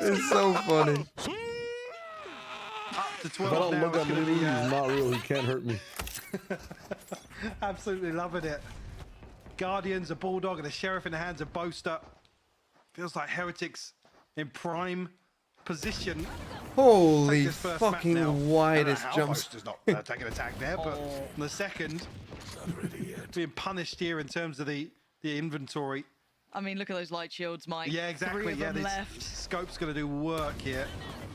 It's so funny. Up to If I 12 don't now. look It's at gonna Mini be, he's not real. He can't hurt me. absolutely loving it. Guardians, a Bulldog, and a Sheriff in the hands of Boaster. Feels like Heretics in prime position. Holy Take this first map now. fucking widest I don't know how jumps. Boaster's not taking an attack there, but in the second, being punished here in terms of the inventory. I mean, look at those light shields, Mike. Yeah, exactly. 3 of Yeah, them this left. Scope's going to do work here.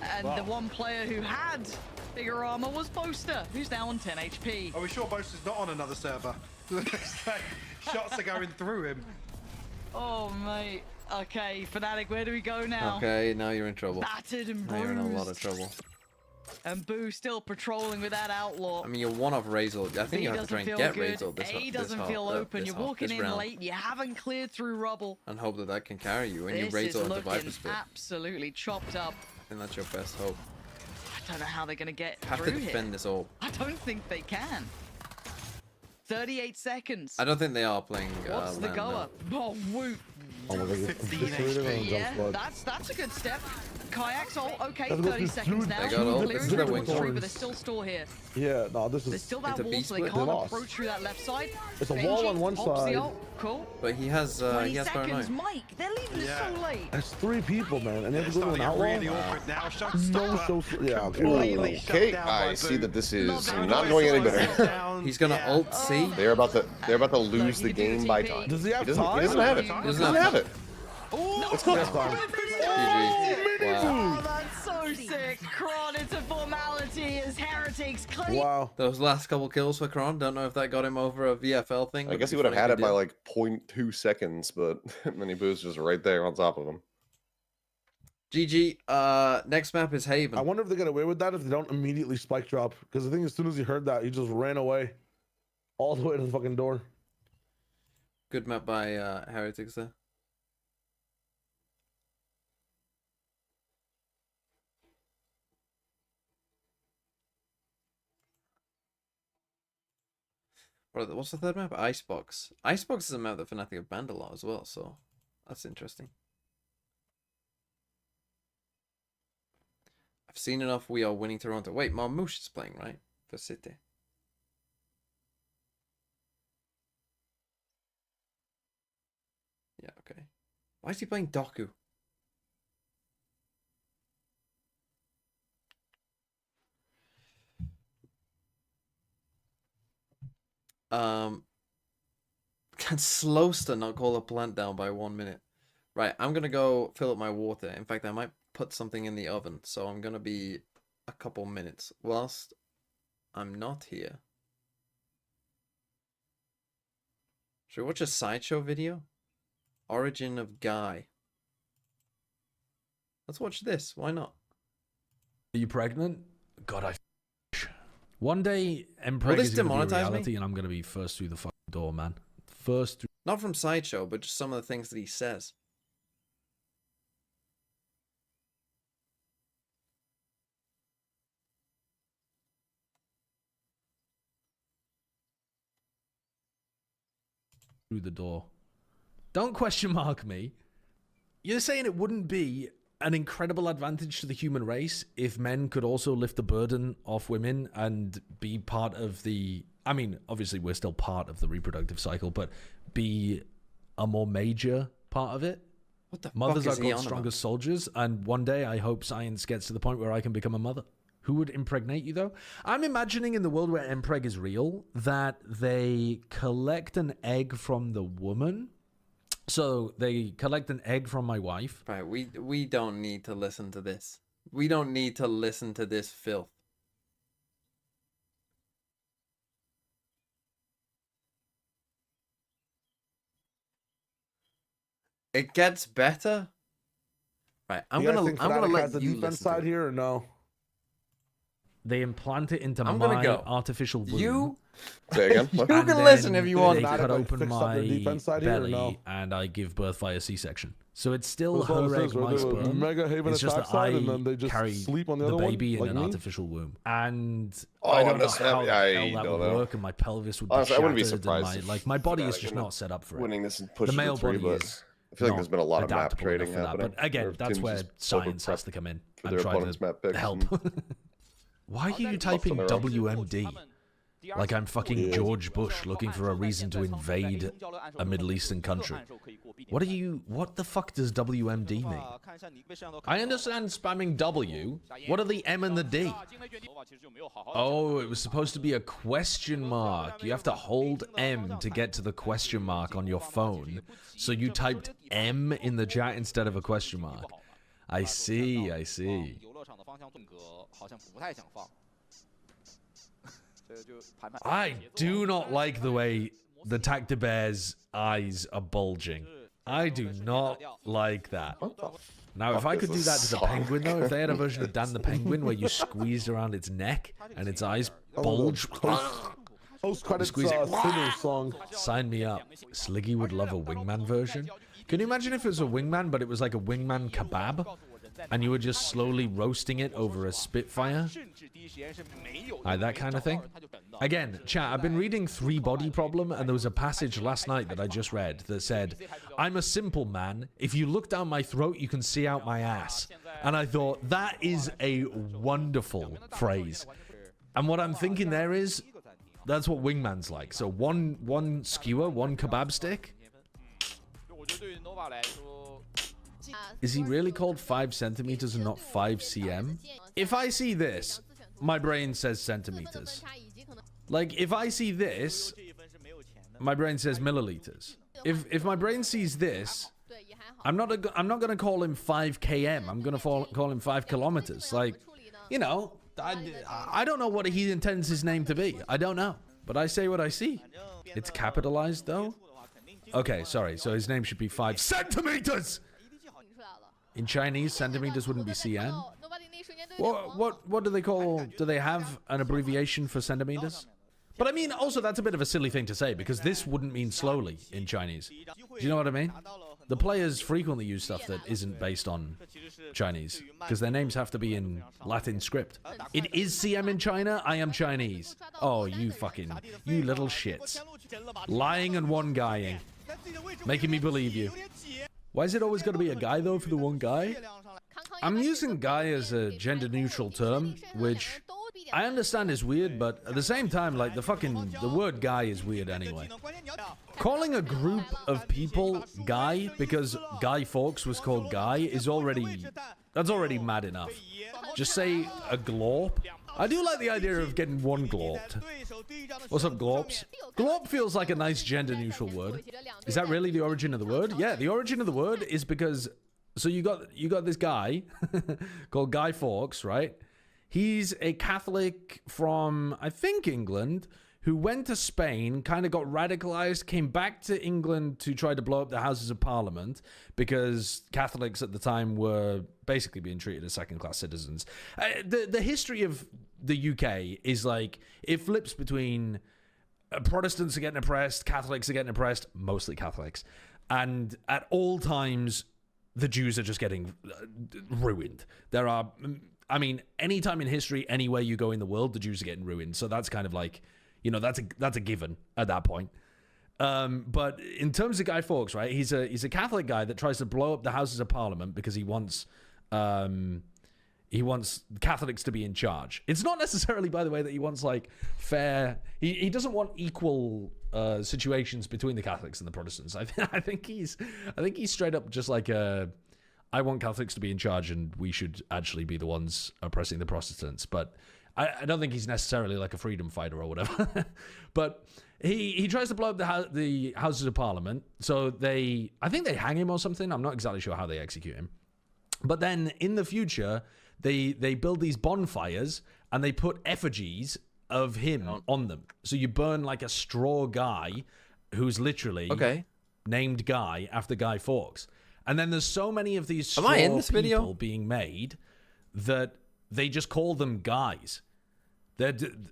And the one player who had bigger armor was Boaster, who's now on 10 HP. Are we sure Boaster's not on another server? Shots are going through him. Oh, mate. Okay, Fnatic, where do we go now? Okay, now you're in trouble. Battered and Now you're in a lot of bruised. trouble. And Boo still patrolling with that outlaw. I mean, you're one off Razor. I think B you have to try doesn't and feel get good. Razor this A doesn't feel open. You're walking in round, late. You haven't cleared through rubble. and hope that that can carry you. And you This Razor is into looking Viper Spit. absolutely chopped up. I think that's your best hope. I don't know how they're going to get Have through to defend here. this all. I don't think they can. 38 seconds. I don't think they are playing. What's the land, go no. up? Oh, Woot. Oh my god, 15 Yeah, that's a good step. Kayaks ult. Okay, Let's go 30 through seconds two- now. They got ult. Clearing This is through their the wing tree, storm. but there's still store here. Yeah, no, this There's is. still that Into wall, beast so they split? can't They lost. approach through that left side. It's a wall Benji on one pops the side. ult. Cool. But he has 20 he has seconds, paranoia. Mike. They're leaving this so late. That's 3 people, man, and they have to go to an Starting to get outlaw. really awkward now. No Showstopper. show. Yeah, okay. Completely shut Okay, down by I see Boo. that this is Love it. not going any better. Down. He's gonna Yeah. ult C. They're about to lose you the can do game by TP. time. Does he have He doesn't have it. time? He doesn't have it. Let's go. That's fine. GG. Wow. Oh, that's so sick. Kron, it's a formality as Heretics claim. Wow. Those last couple kills for Kron. Don't know if that got him over a VFL thing. I but guess he it'd would be have had funny it if by like 0.2 seconds, but Mini Boo's just right there on top of him. he did. GG. Next map is Haven. I wonder if they get away with that if they don't immediately spike drop. Because I think as soon as he heard that, he just ran away. All the way to the fucking door. Good map by Heretics there. What's the third map? Icebox. Icebox is a map that Fnatic have banned a lot as well, so that's interesting. I've seen enough. We are winning Toronto. Wait, Marmouche is playing, right? For City. Yeah, okay. Why is he playing Doku? Can Slowster not call a plant down by 1 minute? Right, I'm gonna go fill up my water. In fact, I might put something in the oven, so I'm gonna be a couple minutes whilst I'm not here. Should we watch a sideshow video? Origin of Guy. Let's watch this. Why not? Are you pregnant? God, I. One day, Will Empreg this is going to be a demonetize reality, me? and I'm going to be first through the fucking door, man. First through. Not from sideshow, but just some of the things that he says. Through the door. Don't question mark me. You're saying it wouldn't be an incredible advantage to the human race if men could also lift the burden off women and be part of the... I mean, obviously we're still part of the reproductive cycle, but be a more major part of it? What the Mothers fuck are is he called on strongest soldiers, and one day I hope science gets to the point where I can become a mother. Who would impregnate you, though? I'm imagining in the world where Empreg is real, that they collect an egg from the woman. So they collect an egg from my wife. Right, we don't need to listen to this. We don't need to listen to this filth. It gets better. Right, I'm You guys gonna think let Fnatic has the you defense listen to side it. here or no? They implant it into I'm gonna my go. artificial womb. You Say again? you What? And can then listen if you want. They cut open fixed up their my defense side here or belly, no? and I give birth via C-section. So it's still That's all her it egg, says, right? my They sperm. Mega Haven It's just attack that side, I and then they just carry sleep on the the other one, baby in like an me? artificial womb. And Oh, I don't on know this how the map, hell I that don't would know. work, and my pelvis would Honestly, I be wouldn't be shattered, surprised. and my body is Fnatic just end up not set up for it. winning this and The pushing male to 3, body but is I feel like not there's been a lot of map adaptable trading enough for that. happening. But again, where that's teams where just science has overprep to come in for and their try opponent's map to picks help. and Why are you on typing their own. WMD? Like I'm fucking George Bush looking for a reason to invade a Middle Eastern country. What the fuck does WMD mean? I understand spamming W. What are the M and the D? Oh, it was supposed to be a question mark. You have to hold M to get to the question mark on your phone. So you typed M in the chat instead of a question mark. I see, I see. I do not like the way the Tactibear's eyes are bulging. I do not like that. Now, if I could do that to the penguin, though, if they had a version of Dan the Penguin where you squeezed around its neck and its eyes bulge. Post-credits Squeeze it. Sinner song. Sign me up. Sliggy would love a wingman version. Can you imagine if it was a wingman, but it was like a wingman kebab? And you were just slowly roasting it over a Spitfire? Like that kind of thing? Again, chat, I've been reading 3 Body Problem, and there was a passage last night that I just read that said, I'm a simple man. If you look down my throat, you can see out my ass. And I thought, that is a wonderful phrase. And what I'm thinking there is, that's what wingman's like. So one skewer, one kebab stick. Is he really called 5 centimeters and not 5 cm? If I see this, my brain says centimeters. Like, if I see this, my brain says milliliters. If my brain sees this, I'm not gonna call him 5 km. I'm gonna call him 5 kilometers. Like, you know, I don't know what he intends his name to be. I don't know, but I say what I see. It's capitalized though. Okay, sorry. So his name should be 5 centimeters. In Chinese, centimeters wouldn't be cm. What do they call? Do they have an abbreviation for centimeters? But I mean, also that's a bit of a silly thing to say because this wouldn't mean slowly in Chinese. Do you know what I mean? The players frequently use stuff that isn't based on Chinese because their names have to be in Latin script. It is CM in China. I am Chinese. Oh, you little shits. Lying and one guying. Making me believe you. Why is it always got to be a guy though for the one guy? I'm using guy as a gender neutral term, which I understand is weird, but at the same time, like the word guy is weird anyway. Calling a group of people guy because Guy Fawkes was called Guy is that's already mad enough. Just say a glorp I do like the idea of getting one glorped. What's up, glorps? Glorp feels like a nice gender-neutral word. Is that really the origin of the word? Yeah, the origin of the word is because... So you got this guy called Guy Fawkes, right? He's a Catholic from, I think, England, who went to Spain, kind of got radicalized, came back to England to try to blow up the Houses of Parliament because Catholics at the time were basically being treated as second-class citizens. The history of the UK is like, it flips between Protestants are getting oppressed, Catholics are getting oppressed, mostly Catholics. And at all times, the Jews are just getting ruined. There are, I mean, any time in history, anywhere you go in the world, the Jews are getting ruined. So that's kind of like, you know, that's a given at that point. But in terms of Guy Fawkes, right, he's a Catholic guy that tries to blow up the Houses of Parliament because he wants Catholics to be in charge. It's not necessarily, by the way, that he wants like fair. He doesn't want equal situations between the Catholics and the Protestants. I think he's straight up just like I want Catholics to be in charge and we should actually be the ones oppressing the Protestants. But I don't think he's necessarily like a freedom fighter or whatever. But he tries to blow up the Houses of Parliament. So I think they hang him or something. I'm not exactly sure how they execute him. But then in the future, they build these bonfires and they put effigies of him on them. So you burn like a straw guy who's literally named Guy after Guy Fawkes. And then there's so many of these straw people being made that they just call them guys.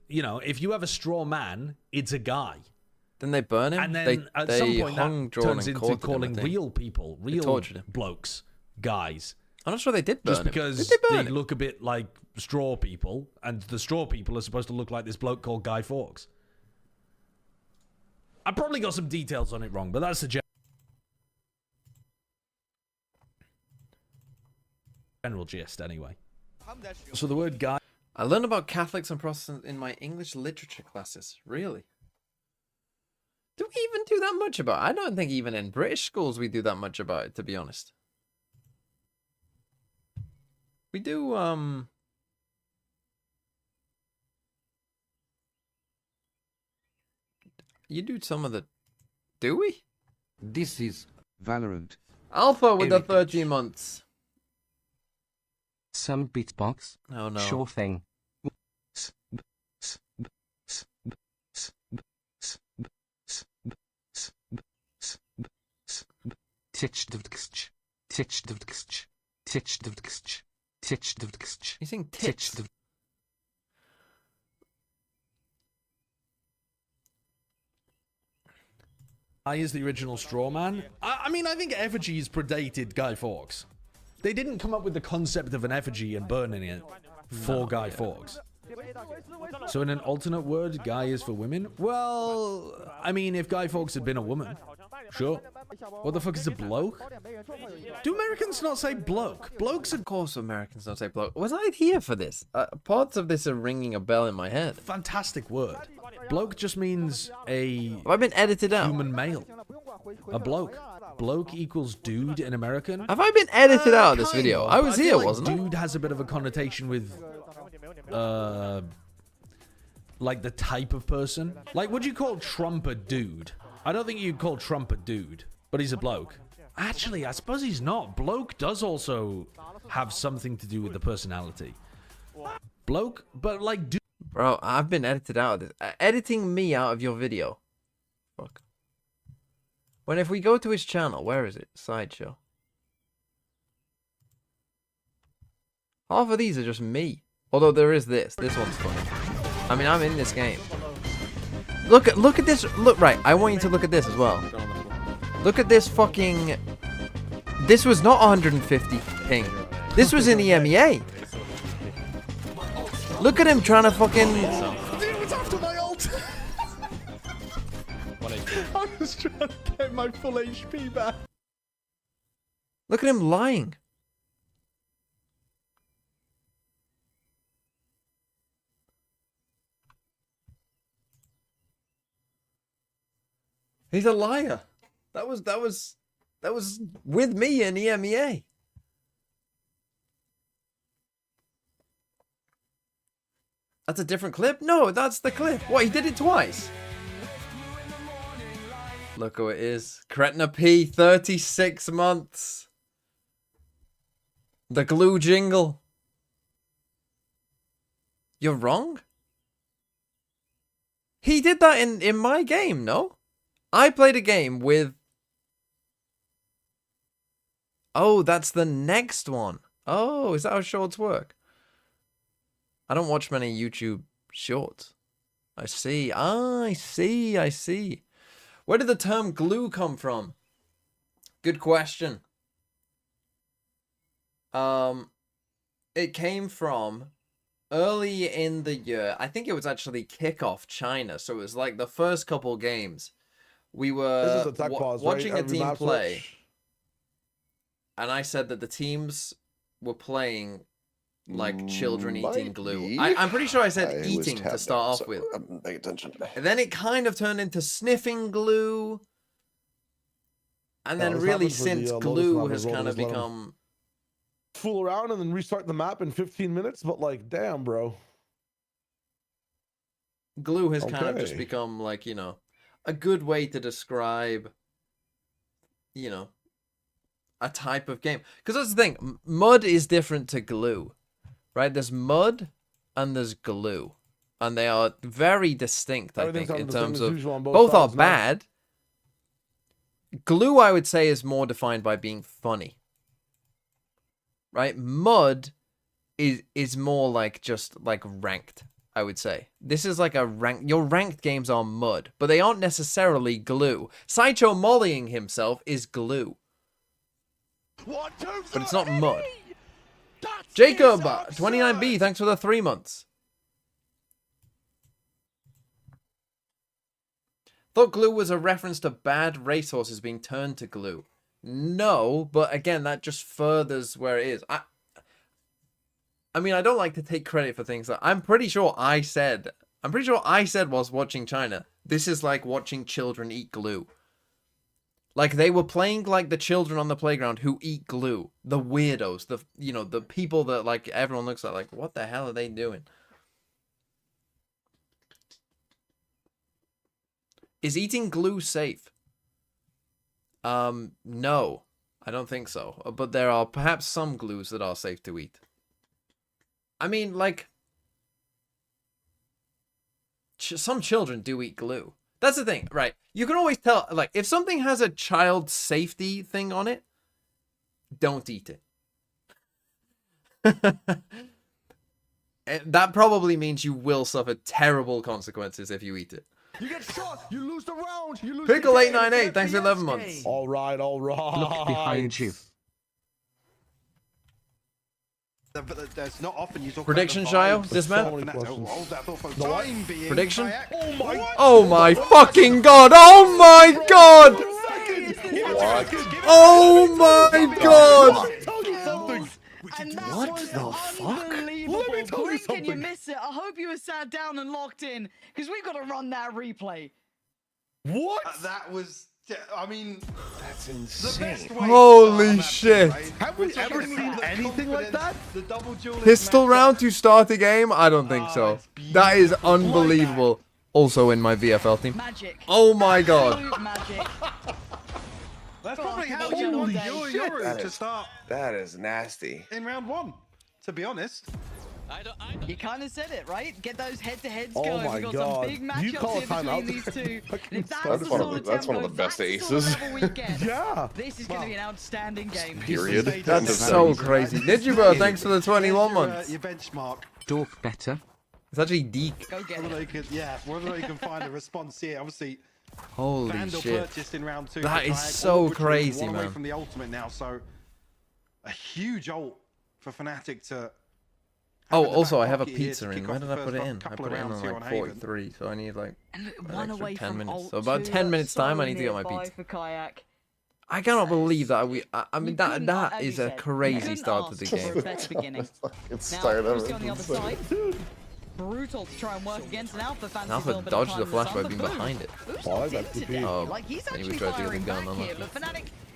You know, if you have a straw man, it's a guy. Then they burn him? And then at some point that turns into calling him, real people, real blokes, guys. I'm not sure they did burn Just because they look a bit like straw people, and the straw people are supposed to look like this bloke called Guy Fawkes. I probably got some details on it wrong, but that's the general gist anyway. So the word guy... I learned about Catholics and Protestants in my English literature classes. Really? Do we even do that much about it? I don't think even in British schools we do that much about it, to be honest. We do, you do some of the... Do we? This is Valorant. Alpha with the 13 months. Some beatbox. Oh no. Sure thing. You think tits? Guy is the original straw man. I mean, I think effigies predated Guy Fawkes. They didn't come up with the concept of an effigy and burning it for Guy Fawkes. So in an alternate word, guy is for women? Well, I mean, if Guy Fawkes had been a woman, sure. What the fuck is a bloke? Do Americans not say bloke? Blokes, of course Americans don't say bloke. Was I here for this? Parts of this are ringing a bell in my head. Fantastic word. Bloke just means a... Have I been edited out? Human male. A bloke. Bloke equals dude in American. Have I been edited out of this video? I was here, wasn't I? Dude has a bit of a connotation with... like the type of person. Like, would you call Trump a dude? I don't think you'd call Trump a dude, but he's a bloke. Actually, I suppose he's not. Bloke does also have something to do with the personality. Bloke, but like dude. Bro, I've been edited out of this. Editing me out of your video. Fuck. When if we go to his channel, where is it? Sideshow. Half of these are just me. Although there is this. This one's funny. I mean, I'm in this game. Look at this. Look, right. I want you to look at this as well. Look at this fucking... This was not 150 ping. This was in EMEA. Look at him trying to fucking... It was after my ult. I was trying to get my full HP back. Look at him lying. He's a liar. That was with me in EMEA. That's a different clip? No, that's the clip. What, he did it twice? Look who it is. Kretna P, 36 months. The glue jingle. You're wrong? He did that in my game, no? I played a game with... Oh, that's the next one. Oh, is that how shorts work? I don't watch many YouTube shorts. I see. Ah, I see. I see. Where did the term glue come from? Good question. It came from early in the year. I think it was actually kickoff China. So it was like the first couple games. We were watching a team play. And I said that the teams were playing like children eating glue. I'm pretty sure I said eating to start off with. Pay attention. And then it kind of turned into sniffing glue. And then really since glue has kind of become... Fool around and then restart the map in 15 minutes, but like, damn, bro. Glue has kind of just become like, you know, a good way to describe, you know, a type of game. Because that's the thing, mud is different to glue, right? There's mud and there's glue. And they are very distinct, I think, in terms of... Both are bad. Glue, I would say, is more defined by being funny. Right? Mud is more like just like ranked, I would say. This is like a ranked... Your ranked games are mud, but they aren't necessarily glue. Sideshow mollying himself is glue. But it's not mud. Jacob, 29B, thanks for the 3 months. Thought glue was a reference to bad racehorses being turned to glue. No, but again, that just furthers where it is. I mean, I don't like to take credit for things that I'm pretty sure I said whilst watching China, this is like watching children eat glue. Like they were playing like the children on the playground who eat glue. The weirdos, the people that like everyone looks at like, what the hell are they doing? Is eating glue safe? No, I don't think so. But there are perhaps some glues that are safe to eat. I mean, like, some children do eat glue. That's the thing, right? You can always tell, like, if something has a child safety thing on it, don't eat it. That probably means you will suffer terrible consequences if you eat it. You get shot, you lose the round, you lose Pickle the 898, thanks for 11 months. All right, all right. Look behind you. But there's not often you talk Prediction, about Shio? This man? Prediction? Oh my fucking god! Oh my god! Oh my god! What the fuck? Let me tell you something. Can you miss it? I hope you were sat down and locked in, because we've got to run that replay. What? That was... I mean... That's insane. Holy shit. Have we ever seen anything like that? Pistol round to start a game? I don't think so. That is unbelievable. Also in my VFL team. Magic. Oh my god. Magic. That's probably how you're to start. That is nasty. In round one, to be honest. You kind of said it, right? Get those head-to-heads Oh going. my We've got god. some big You call matchups a here between timeout? these two. And if That's one of the best aces. Yeah. This is going to be an outstanding game. Period. That's so crazy. Ninja, thanks for the 21 months. Your benchmark. Dork better. It's actually Deke. Go get Whether it. you could, whether you can find a response here. Obviously, Holy Vandal shit. purchased in round 2. That is Kayak, so which was crazy, one away man. from the ultimate now, so a huge ult for Fnatic to... Oh, also, I have a pizza in. Where did I put it in? I put it in on like 43, so I need like And an one extra away 10 from minutes. ult So about two, 10 minutes so time, I need to get my nearby pizza. For Kayak. I cannot believe that I mean, couldn't, that as is you a said, crazy couldn't start to the ask for a game. better beginning. It's Now, started obviously on the other side, brutal to try and work against an Alpha fancy Alpha film, but dodged the time flash is by up. being Boom. behind it. Who's Oh, I not got in TP. today? Oh, Like he's and he actually tried to get the firing gun back on here, that. but Fnatic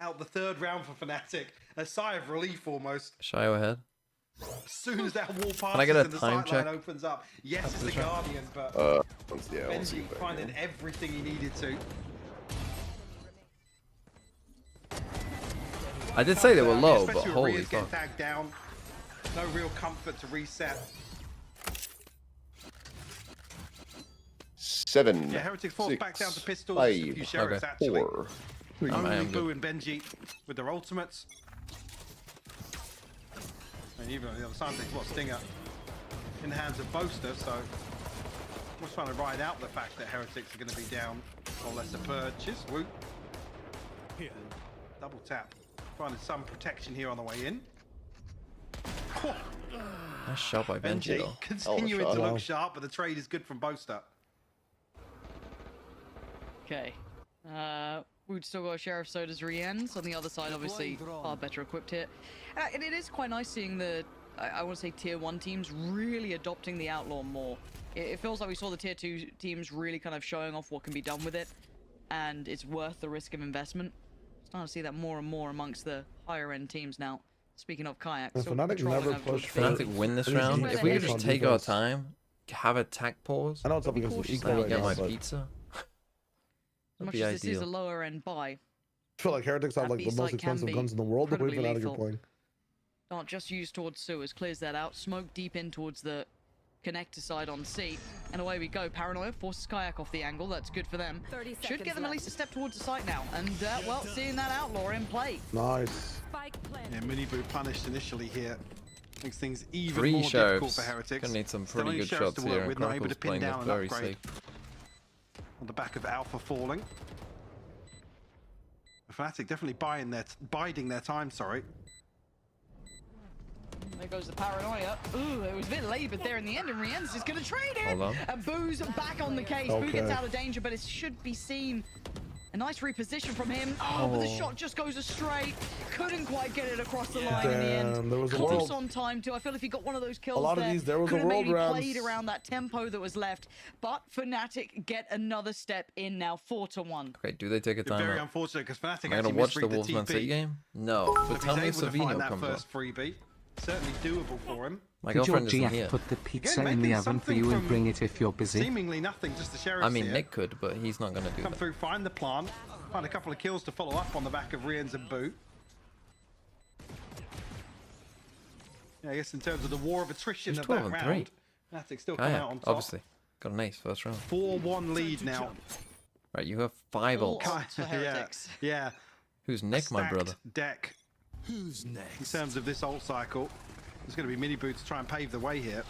out the third round for Fnatic. A sigh of relief almost. Shio ahead. As soon as that wall I get a passes and the time sight check line opens up, yes, after it's the the shot? Guardian, but yeah, we'll see Benji if I finding can. everything he needed to. I did say they were low, but Especially with holy Rhea's getting fuck. tagged down. No real comfort to reset. 7. Yeah, Heretics forced 6, back down to pistols. 5, A few sheriffs actually. 4. Only Boo and Benji with their ultimates. And even on the other side, they've got Stinger in the hands of Boaster, so we're trying to ride out the fact that Heretics are going to be down or lesser purchase. Whoop. Here. Double tap. Finding some protection here on the way in. Nice shot by Benji, though. Continuing to look sharp, but the trade is good from Boaster. Okay. We've still got Sheriff, so does Rien's. On the other side, obviously, far better equipped here. And it is quite nice seeing the, I want to say, Tier 1 teams really adopting the Outlaw more. It feels like we saw the Tier 2 teams really kind of showing off what can be done with it, and it's worth the risk of investment. Starting to see that more and more amongst the higher-end teams now. Speaking of Kayak, And Fnatic never pushed for Fnatic win this round. If we could just take our time, have a tech pause. I know it's up against the equal right get now, my but pizza. As much be as this is a ideal. lower-end buy, I feel like Heretics have like the most expensive guns in the world. The way incredibly Fnatic are lethal. playing. not just used towards sewers, clears that out, smoke deep in towards the connector side on C, and away we go. Paranoia forces Kayak off the angle, that's good for them. Should get them at least a step towards the site now, and well, seeing that Outlaw in play. Nice. Yeah, Miniboo punished initially here. Makes things even Three more difficult sheriffs. for Heretics. Gonna need some Still pretty only good sheriffs shots to work here, and with, not able Chronicle's to pin playing this down an very upgrade. safe. On the back of Alpha falling. Fnatic definitely biding their time, sorry. There goes the Paranoia. Ooh, it was a bit laboured there in the end, and Rien's is going to trade it. Hold on. And Boo's back on the case. Boo gets out of danger, but it should be seen. A nice reposition from him. Oh, but the shot just goes astray. Couldn't quite get it across the line in the end. There was a Close world. on time too. I feel if he got one of those kills A lot of these, there was a could have world maybe rounds. played around that tempo that was left. But Fnatic get another step in now, 4-1. Okay, do they take a Very timeout? unfortunate because Fnatic Am I actually gonna watch the misread the Wolfsman TP. City game? No. So But if tell he's me if able to find Savino that comes up. first freebie, certainly doable for him. My Could your girlfriend isn't here. GF put the pizza Again, in the making oven for something you and from bring it if you're busy? Seemingly nothing, just the sheriff's I mean, here. Nick could, but he's not gonna do Come that. through, find the plant, find a couple of kills to follow up on the back of Rien's and Boo. Yeah, I guess in terms of the war of attrition He's of 12 that and round, 3. Fnatic still come Kayak, out on top. obviously. Got an ace first round. 4-1 lead now. Right, you have 5 All ults. odds for Heretics. Yeah. Who's Nick, my Stacked brother? Deck. Who's In next? terms of this ult cycle, there's going to be Miniboo to try and pave the way here.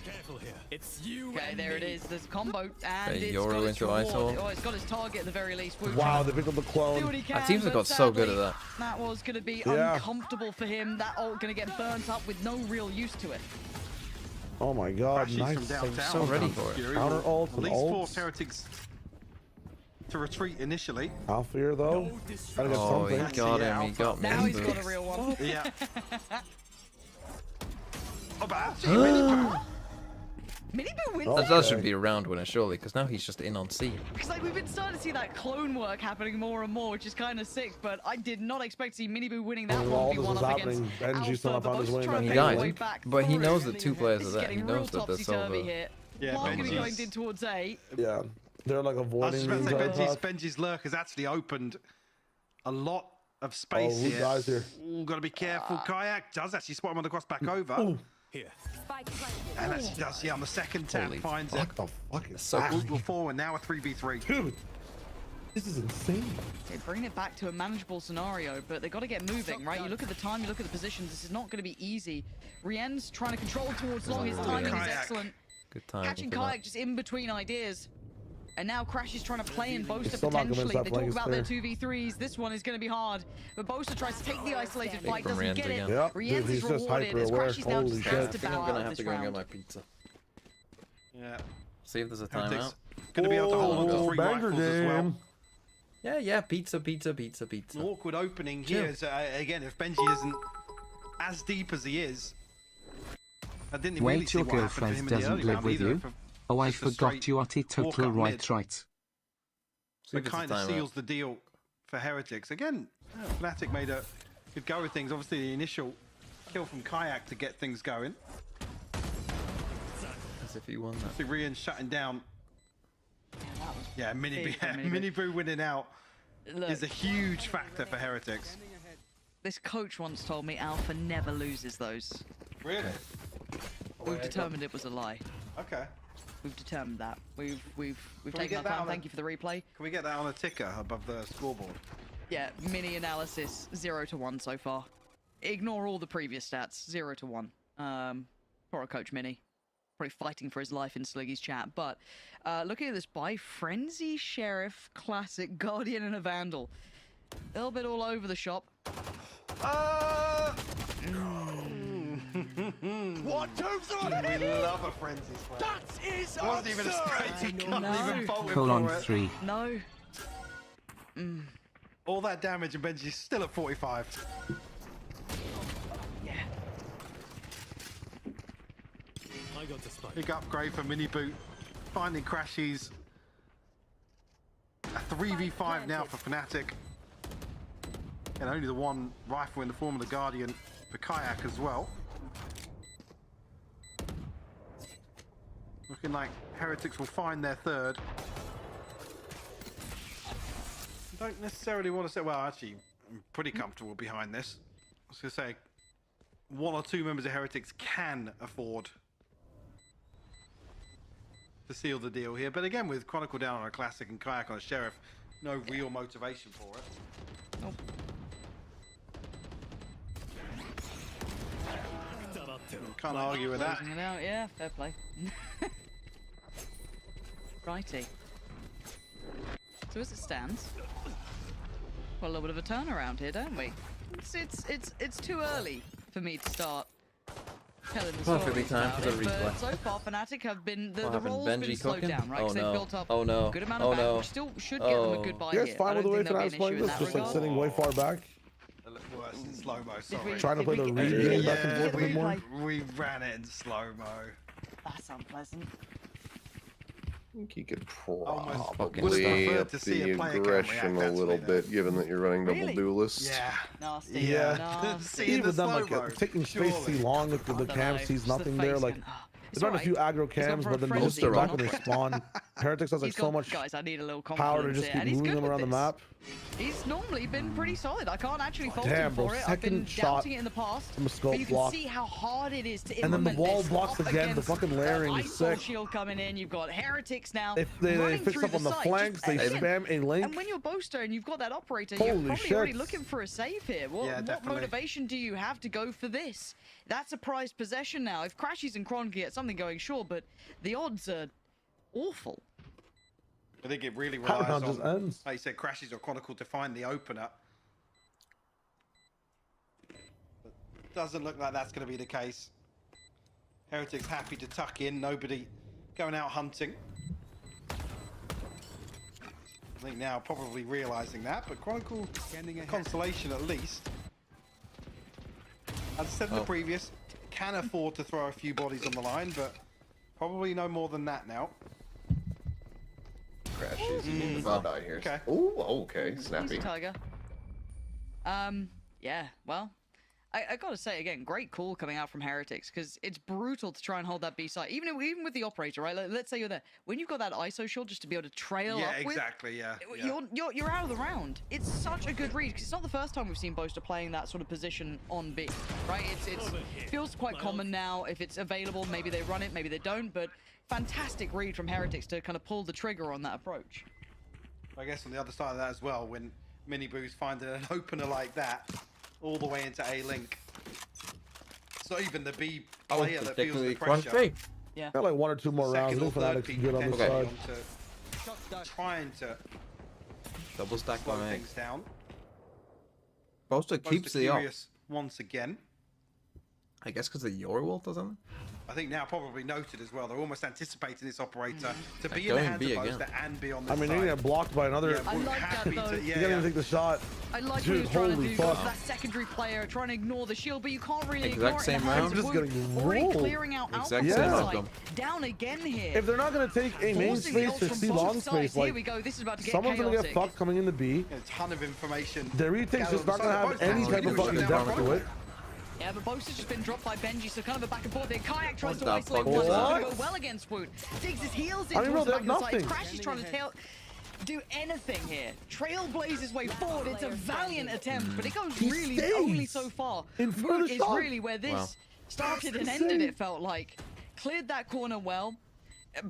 Careful here. It's you. Okay, and there it me. is. There's a combo, and Okay, it's Yoru got its into reward. ISO. Oh, it's got its target at the very least. Wu Wow, trying they picked up the to do clone. what he can, Our teams have but got so good at sadly, that. That was going to be Yeah. uncomfortable for him. That ult going to get burnt up with no real use to it. Oh my god, Crashes nice. from downtown. so ready for it. Fury Counter will ults At and least force ults. Heretics to retreat initially. Alpha here though. Gotta get Oh, he something. got him. He got me. Now he's got a real one. Yeah. Oh, but actually, Miniboo. Miniboo wins Oh. it. That should be a round winner, surely, because now he's just in on C. Because like we've been starting to see that clone work happening more and more, which is kind of sick. But I did not expect to see Miniboo winning that While all this 1v1 is up against happening, Benji's still Alpha. not found his Both way trying back to He in. make their died, way back but he through. knows that 2 players This are is there. He getting real knows that there's topsy-turvy Silva. here. Yeah, Plant going to be going Benji's. in towards A. Yeah. They're like I was avoiding just the about to say entire path. Benji's lurk has actually opened a lot of space Oh, who here. dies here? Ooh, got to be careful. Kayak does actually spot him on the cross back over. Here. And actually does, yeah, on the second tap Holy finds it. What the fuck is So that? Equal 4 and now a 3v3. Dude, this is insane. They bring it back to a manageable scenario, but they got to get moving, right? You look at the time, you look at the positions. This is not going to be easy. Rien's trying to control towards long. His timing is Kayak. excellent. Good time. Catching Kayak just in between ideas. And now Crash is trying to play in Boaster still not potentially. convinced that They play talk is about their clear. 2v3s. This one is going to be hard. But Boaster tries to take the isolated fight, from doesn't Rien's get it. again. Yep, Rien's dude, is he's just rewarded as hyper-aware. Crash is now Holy just shit. has I to think I'm bow gonna out have of to this go and get round. my pizza. Yeah. See if there's a Heretics timeout. going to be able to hold on to Oh, 3 banger rifles as well. game. Yeah, pizza. An awkward opening Chill. here. So, again, if Benji isn't as deep as he is, I didn't really Wait, see your what happened to girlfriend him in the doesn't early live round with either. you? For Oh, I just a forgot straight you are total walk up right, mid. right. See So if it it's a kind of timeout. seals the deal for Heretics. Again, Fnatic made a good go of things. Obviously, the initial kill from Kayak to get things going. As if he won that. So Rian shutting down. Yeah, big for Mini Boo winning out Look, is a huge factor for Heretics. this coach once told me Alpha never loses those. Really? We've determined it was a lie. Okay. We've determined that. We've we taken get our that time. on a- Thank you for the replay. Can we get that on a ticker above the scoreboard? Yeah, mini analysis 0 to 1 so far. Ignore all the previous stats. 0 to 1. Poor old Coach Mini. Probably fighting for his life in Sliggy's chat. But looking at this buy, Frenzy, Sheriff, Classic, Guardian, and a Vandal. A little bit all over the shop. 1, 2, 3. We love a Frenzy spray. That is It wasn't even a spray. You can't even fault him Colon for it. 3. No. All that damage and Benji's still at 45. Yeah. I got the spike. Big upgrade for Mini Boot. Finding Crashies. A 3v5 now for Fnatic. And only the one rifle in the form of the Guardian for Kayak as well. Looking like Heretics will find their third. Don't necessarily want to say, well, actually, I'm pretty comfortable behind this. I was going to say, 1 or 2 members of Heretics can afford to seal the deal here. But again, with Chronicle down on a Classic and Kayak on a Sheriff, no real motivation for it. Nope. Can't argue with that. Closing it out. Yeah, fair play. Righty. So as it stands, got a little bit of a turnaround here, don't we? It's too early for me to start telling the Perfectly stories timed about for the it, but replay. so far Fnatic have been the What happened, roll's Benji been slowed cooking? down, right? Oh 'Cause they've no. built up Oh no. a good amount Oh of back, no. which still should get them a good buy You guys here. fine I with the don't way think there'll Fanatics be an playing issue in this? that Just like regard. sitting way far back? A little worse in slow-mo, sorry. Trying to play the read game back and forth a bit more? We ran it in slow-mo. That's unpleasant. I think you could Almost probably preferred up to see the a player count aggression react, a little actually, bit, given that you're running double Really? duelist. Yeah. Nasty. Yeah. Nasty. Seeing Even the then, like slow-mo, taking space surely. too long, like the don't cam know, sees just the nothing there. face Like and- there's not a few aggro He's gone cams, for a but then they just frenzy, sit back why and not? respond. Heretics has like He's so got, much guys, I need a little power confidence to just here, keep and he's moving good them with around the this. map. He's normally been pretty solid. I can't actually fault Damn, him bro, for it. I've been second shot doubting it in the past. from a scope But you can block. see how hard it is to And then the implement wall this blocks up again, the against, fucking layering is ISO sick. shield coming in. You've got Heretics now. If they running fix through up on the site, flanks, they again, spam a link. And when you're Boaster and you've got that operator, Holy you're probably already shit. looking for a save here. What, Yeah, what definitely. motivation do you have to go for this? That's a prized possession now. If Crashies and Kron can get something going, sure, but the odds are awful. I think it really How relies just on, ends. like you said, Crashies or Chronicle to find the opener. But doesn't look like that's going to be the case. Heretics happy to tuck in, nobody going out hunting. I think now probably realizing that, but Chronicle, consolation at least. As said in the previous, can afford to throw a few bodies on the line, but probably no more than that now. Crashes. About die here. Okay. Oh, okay. Snappy. Easy, Tiger. Yeah, well, I gotta say again, great call coming out from Heretics, because it's brutal to try and hold that B side, even with the operator, right? Like, let's say you're there, when you've got that ISO shield just to be able to trail Yeah, up with, exactly. Yeah. you're out of the round. It's such a good read, because it's not the first time we've seen Boaster playing that sort of position on B, right? It feels quite common now. If it's available, maybe they run it, maybe they don't, but fantastic read from Heretics to kind of pull the trigger on that approach. I guess on the other side of that as well, when Mini Boo's finding an opener like that, all the way into A-Link. It's not even the B player that feels the pressure. Yeah. Got like 1 or 2 more rounds. I Second or think third Fanatics peak good on this potentially side. onto trying to Double stack slow by me. things down. Boaster keeps the op. Curious once again. I guess because the Yorwolf doesn't. I think now probably noted as well. They're almost anticipating this operator to be in Going the hands B of again. Boaster and be on the I mean, side. they get blocked by another. Yeah, I we're like that, happy though. to, You yeah, can't even take the shot. I like Dude, what he's trying to holy do. fuck. That secondary player trying to ignore the shield, but you can't really Exact ignore it in same the hands round. of Just Wu. getting Already rolled. clearing out Exact Alpha same side. outcome. Down again here. If they're not going to take a main Forcing the space ult or from C both long sides. space, Here like we go. This is about to get someone's going to get chaotic. fucked coming into B. A ton of information. Their retake's just not gathered going to on have the side. any Both type of sides fucking down depth front. to it. Yeah, but Bosa's just been dropped by Benji, so kind of a back and forth there. Kayak tries What to the isolate fuck one, is it's that? gonna go well against Woot. Digs his heels I in didn't towards the know back they of the have side. nothing. Crash is trying to do anything here. Trailblaze his way forward. It's a valiant attempt, but it goes really only so far. Woot is really where this started and ended, it felt like. Cleared that corner well.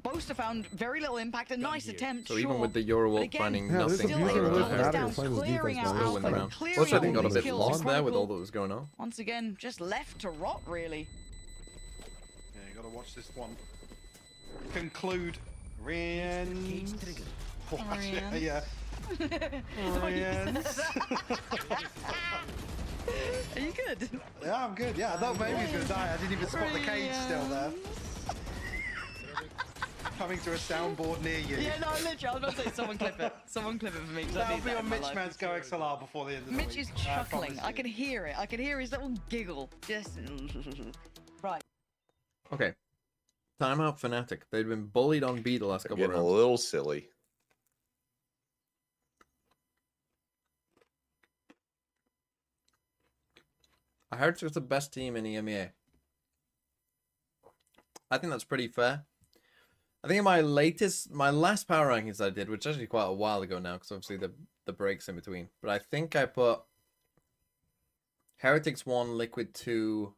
Boaster found very little impact. A nice attempt, So sure. even with the Euro But Walk again, finding Yeah, nothing, still They're able to really hold bad us at down, playing this clearing defense out now. still win the Alpha, round. clearing Plus, I out think got all a these bit kills. lost there with all Chronicle, that was going on. once again, just left to rot, really. Yeah, you gotta watch this one. Conclude. Rians. Rians. Yeah. Rians. Are you good? Yeah, I'm good. Yeah, I thought maybe he was gonna die. I didn't even spot the cage still there. Coming to a soundboard near you. Yeah, no, literally, I was about to say, someone clip it. Someone clip it for me. 'Cause I That'll need be that on in my Mitch life. Man's Go XLR before the end of the Mitch week. is I chuckling. promise I you. can hear it. I can hear his little giggle. Just right. Okay. Timeout Fnatic. They'd been bullied on B the last couple of Getting a rounds. little silly. I heard it's the best team in EMEA. I think that's pretty fair. I think in my last power rankings I did, which is actually quite a while ago now, because obviously the breaks in between. But I think I put Heretics 1, Liquid 2,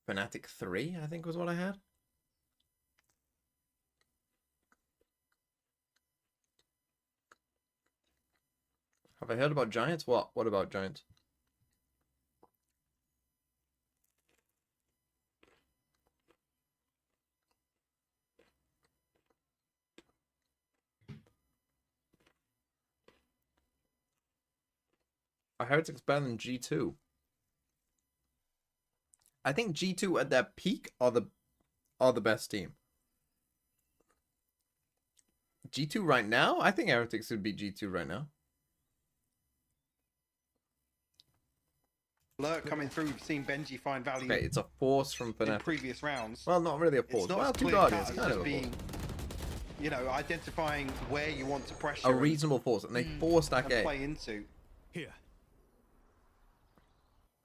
Fnatic 3, I think was what I had. Have I heard about Giants? What? What about Giants? Are Heretics better than G2? I think G2 at their peak are the best team. G2 right now? I think Heretics would be G2 right now. Alert coming through. We've seen Benji find value Okay, it's a force from in Fnatic. previous rounds. Well, not really a It's force. not Well, as two clear Guardians, cut as kind of just a force. being, you know, identifying where you want to pressure. A reasonable force, and they forced that and game. play into. Here.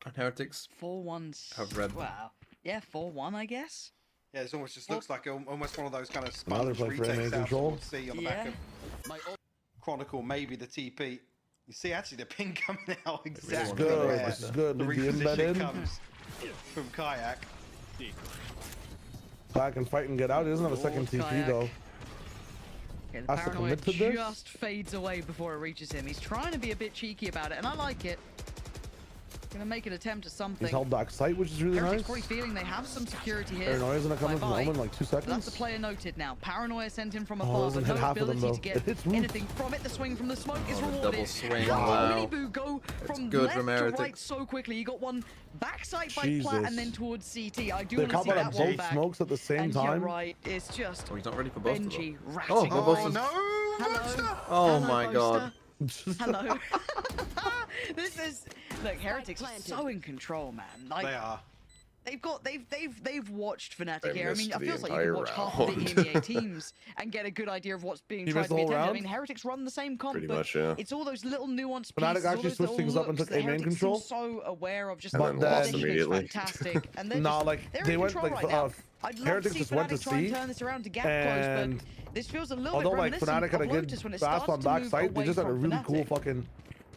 And Heretics 4-1. have read. Wow. Yeah, 4-1, I guess. Yeah, it almost just looks like almost one of those kind of Another sponge play for retakes NA out control. towards C on the back of Chronicle, maybe the TP. You see actually the ping coming out exactly good, where this is good. the Leave the embed reposition in. comes from Kayak. Back and fight and get out. He doesn't have a second TP Kayak. though. Okay, the Has to paranoia commit to this? just fades away before it reaches him. He's trying to be a bit cheeky about it, and I like it. Gonna make an attempt at something. He's held back sight, which is really Heretics nice. probably feeling they have some security here. Paranoia's gonna come in from Bye-bye. Omen in like 2 But that's seconds. the player noted now. Paranoia sent him from Oh, afar, doesn't but hit no half of them, ability though. to get It hits Roof. anything from it. The swing from the smoke is Oh, the rewarded. double swing, And wow. Winnie Boo go from good left from to right Heretics. so quickly. He got one backside by Jesus. Plat and then towards CT. I do They want to pop see out that of one both back. smokes at the same And time. you're right, it's just Oh, he's not ready for both of Benji them. ratting Oh, on. both no! Hello. Oh Hello, my god. Hello. This is look, Heretics are so in control, man. Like They are. they've watched Fnatic They here. I mean, missed it the feels like you entire could watch half of the round. EMEA teams and get a good idea of what's being You tried missed to the be whole attempted. I round? mean, Heretics run the same comp, Pretty but much, yeah. it's all those little nuanced Fnatic pieces, actually all those switched little things up and looks took that A main Heretics control. seem so aware of. Just And like, then But lost then- this is immediately. fantastic, and they're Nah, just, like they're they in went control like right now. I'd love Heretics to see just went to Fnatic try and C, turn this around to gap and close, but this feels a little although bit like reminiscent Fnatic had a of good Lotus when it fast started on to move backside, they away just had a from really cool Fnatic. fucking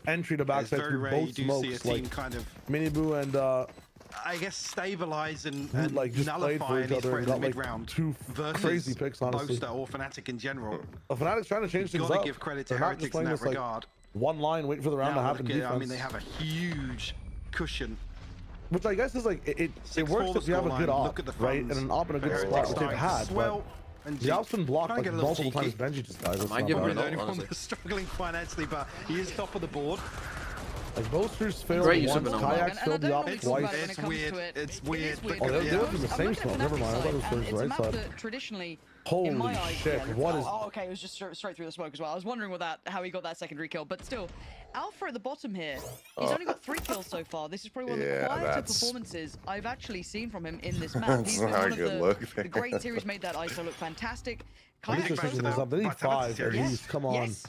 entry to It's backside very through rare you both do see a smokes. team Like kind of, Miniboo and I guess, stabilize and like just played for nullify each any other threat and in the got like mid-round 2 versus crazy picks, honestly. Boaster or Fnatic in general. Fnatic's trying to change You've things got up. to give credit to They're not just Heretics in playing that this like regard. one line, waiting for the round to Now happen. look at, Defense. I mean, they have a huge cushion. Which I guess is like it 6-4 works if you have a good scoreline. op, Look at the right? And funds an op in a for good Heretics spot, which they've starting had. to swell But and the op's been blocked trying to like get a little multiple times. cheeky. Benji just dies. That's might not give him bad. an The only ult, one honestly. that's struggling financially, but he is top of the board. Like Boasters failed Great use of once, an ult. Kayaks failed the op It's twice. when it It's comes weird. to it. It's It weird. is weird. Oh, they're Yeah. doing it from the I'm same looking at smoke. the Never Fnatic mind. I thought it was side, for and his it's a right map side. that traditionally, Holy in my eyes, shit, yeah, what is- Oh, okay, it was just straight through the smoke as well. I was wondering how he got that secondary kill, but still, Alpha at the bottom here. He's only got 3 kills so far. This is probably one of the Yeah, quieter that's- performances I've actually seen from him in this map. That's He's been not one a of good look the great series, made that ISO look fantastic. At least Kayak they're so switching this far, up. They need 5 at Yes. least. Come on. Yes.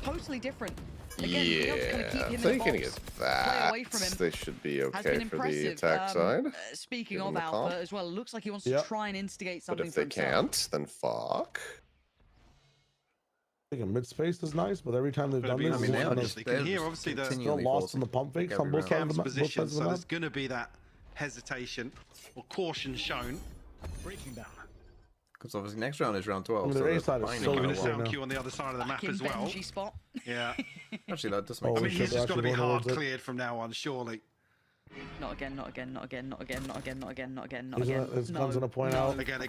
Totally different. Again, be able to kind of keep Yeah, him if in they the can box, get play that, away from him, they should be has okay been for the impressive. attack side. Speaking Give of them the comp. Alpha as well, looks like he wants to Yep. try and instigate But something if for they himself. can't, then fuck. I think a mid space is nice, but every time they've done this, I mean, it's they are kind just of You can hear obviously the still continually lost in the forcing pump fakes every on both round. sides of Cam's the both position, sides of so the there's map. going to be that hesitation or caution shown. Breaking down. Because obviously next round is round 12. I mean, so their A they're side is finding so out Even weak a what- right sound now. queue on the other side of the map Back in as well. Benji spot. Yeah. Actually, that does Oh, make I mean, shit, he's they're just got to actually be going hard towards it. cleared from now on, surely. Not again, not again, not again, not again, not again, not again, not again, not His again. his gun's gonna point out. Again. Yep.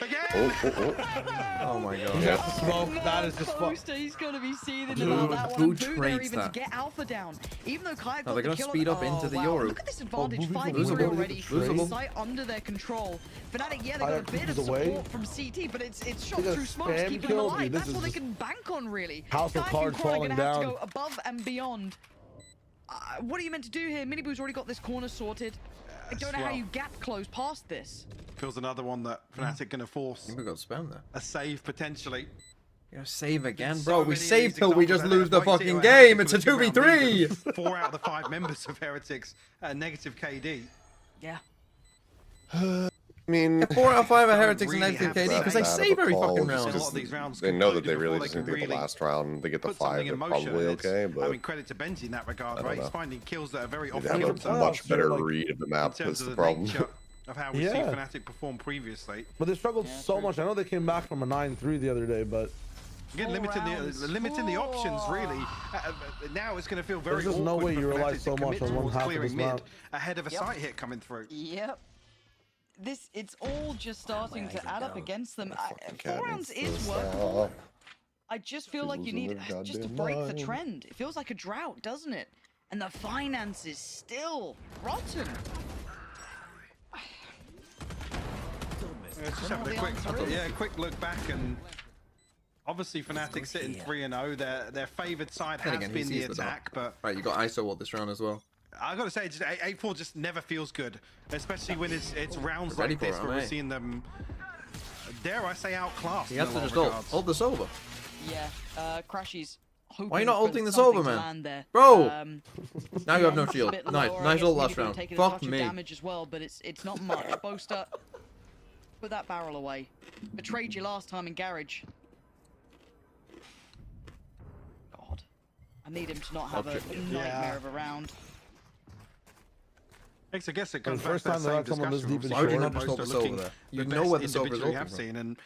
Again. Oh my god. Yeah. Smoke, that is just fuck. Poster, he's going to be seething Dude, about that one. who And Boo there trades even that? to get Alpha down. Even though Kai No, got they're the gonna kill speed on... up into the wow. Yoru. Look at this advantage. Boo 5 losable. already. Losable. Sight under their control. Fnatic, yeah, they Kai got a bit of pushes away. support from CT, but it's shot They got through smokes, spam keeping them killed. alive. Dude, this That's what is they can bank on, really. House of Kai cards and Crawley falling gonna have to down. go above and beyond. What are you meant to do here? Miniboo's already got this corner sorted. I don't know how well. you gap close past this. Feels another one that Fnatic going to force We got spam there. a save potentially. You gotta save again, So bro. We many of saved these till we examples, just and then lose the White fucking Zero game. Heretics It's a with a 2v3. 2v3. 4 out of the 5 members of Heretics at negative KD. Yeah. I mean, 4 out of 5 are Don't heretics and really negative have KD that because they bad save every call, fucking just round. A lot of these rounds they know that concluded they really before just they need can to get the really last round. They get the put 5, something they're in motion. probably And it's- okay, I but mean, credit to Benji in that regard, I don't right? He's know. finding kills that are very they often have a playoffs, much better like, read of the in map. terms That's of the the problem. nature of how we see Yeah. Fnatic perform previously. But they struggled Yeah, so true. much. I know they came back from a 9-3 the other day, but Again, 4 limiting the options really. Now it's going to feel very There's just no awkward way for you rely Fnatic so to much commit on one towards half of clearing this mid map. ahead of a Yep. sight hit coming through. Yep. It's all just starting to add up against them. Fucking 4 cat rounds needs is to workable. stop. I just feel like you Losing need their just to goddamn break the mind. trend. It feels like a drought, doesn't it? And the finances still rotten. Let's just have a quick look back, and obviously Fnatic sitting 3-0. Their favoured side Then has again, he been the sees the attack, but Right, you got ISO what this round as well. I gotta say, just 8-4 just never feels good, especially when it's rounds Ready like for this it, where we're mate. seeing them, dare I say, outclassed. You in have a to lot just of ult. regards. Ult this over. Yeah, Crashies. Why are you not hoping ulting for this something over, to man? land there. Bro! Now you have no Ben's a shield. bit Nice, lower, I nice guess ult maybe last could've round. taken a Fuck touch of me. damage as well, but it's not much. Boaster, put that barrel away. Betrayed you last time in garage. God, I need him to not have a nightmare of a round. I guess it For the comes back first to that time they're same not coming this discussion. deep in Why would you short. not just ult Most this are over looking there? the You know best where this over is individual we have ulting from. seen, and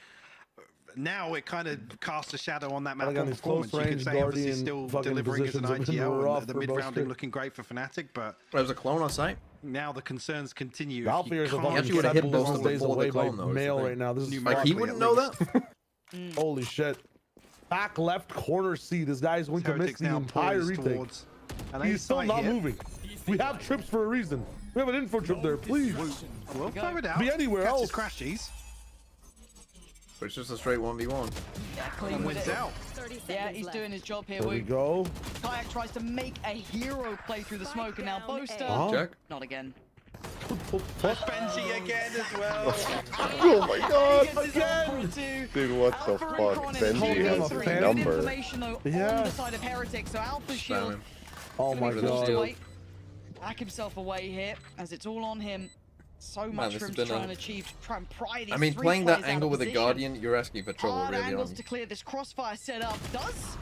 now it kind of casts a shadow on that map Again, on these performance. You could close-range say obviously Guardian still fucking delivering as an positions have been IGL, rough and the for mid both rounding teams. looking great for Fnatic, but There's a clone on site. now the concerns continue. The If Alpha you years are can't fucking actually would've hit 7 both business of them days before they away by clone, though, is the mail thing. right now. This is Numerically, Like, he fucking- wouldn't know that? Holy shit. Back left corner C. This guy's going to miss Heretics the now entire poised retake. towards an He's still A-side not here. moving. We have trips for a reason. We have an info trip there. Please. We'll throw it out. Be anywhere Catches else. Crashies But it's just a straight 1v1. Clean and with wins it. out. Yeah, he's doing his job here. There we Woo. go. Kayak tries to make a hero play through the smoke, and now Boaster. Huh? Check. Not again. Benji again as well. Oh my god! Again! Dude, what the Alpha and fuck? Chronic Benji holding has three. a Good number. information though Yeah. on the side of Heretic. So Alpha's shield him. Oh my gonna be forced god. away. Back himself away here, as it's all on him. So much this for him has to been try a- and achieve, try and pry these I mean, three playing that players out angle of with a position. Guardian, you're asking for trouble, Hard really. angles On to clear this crossfire setup. Does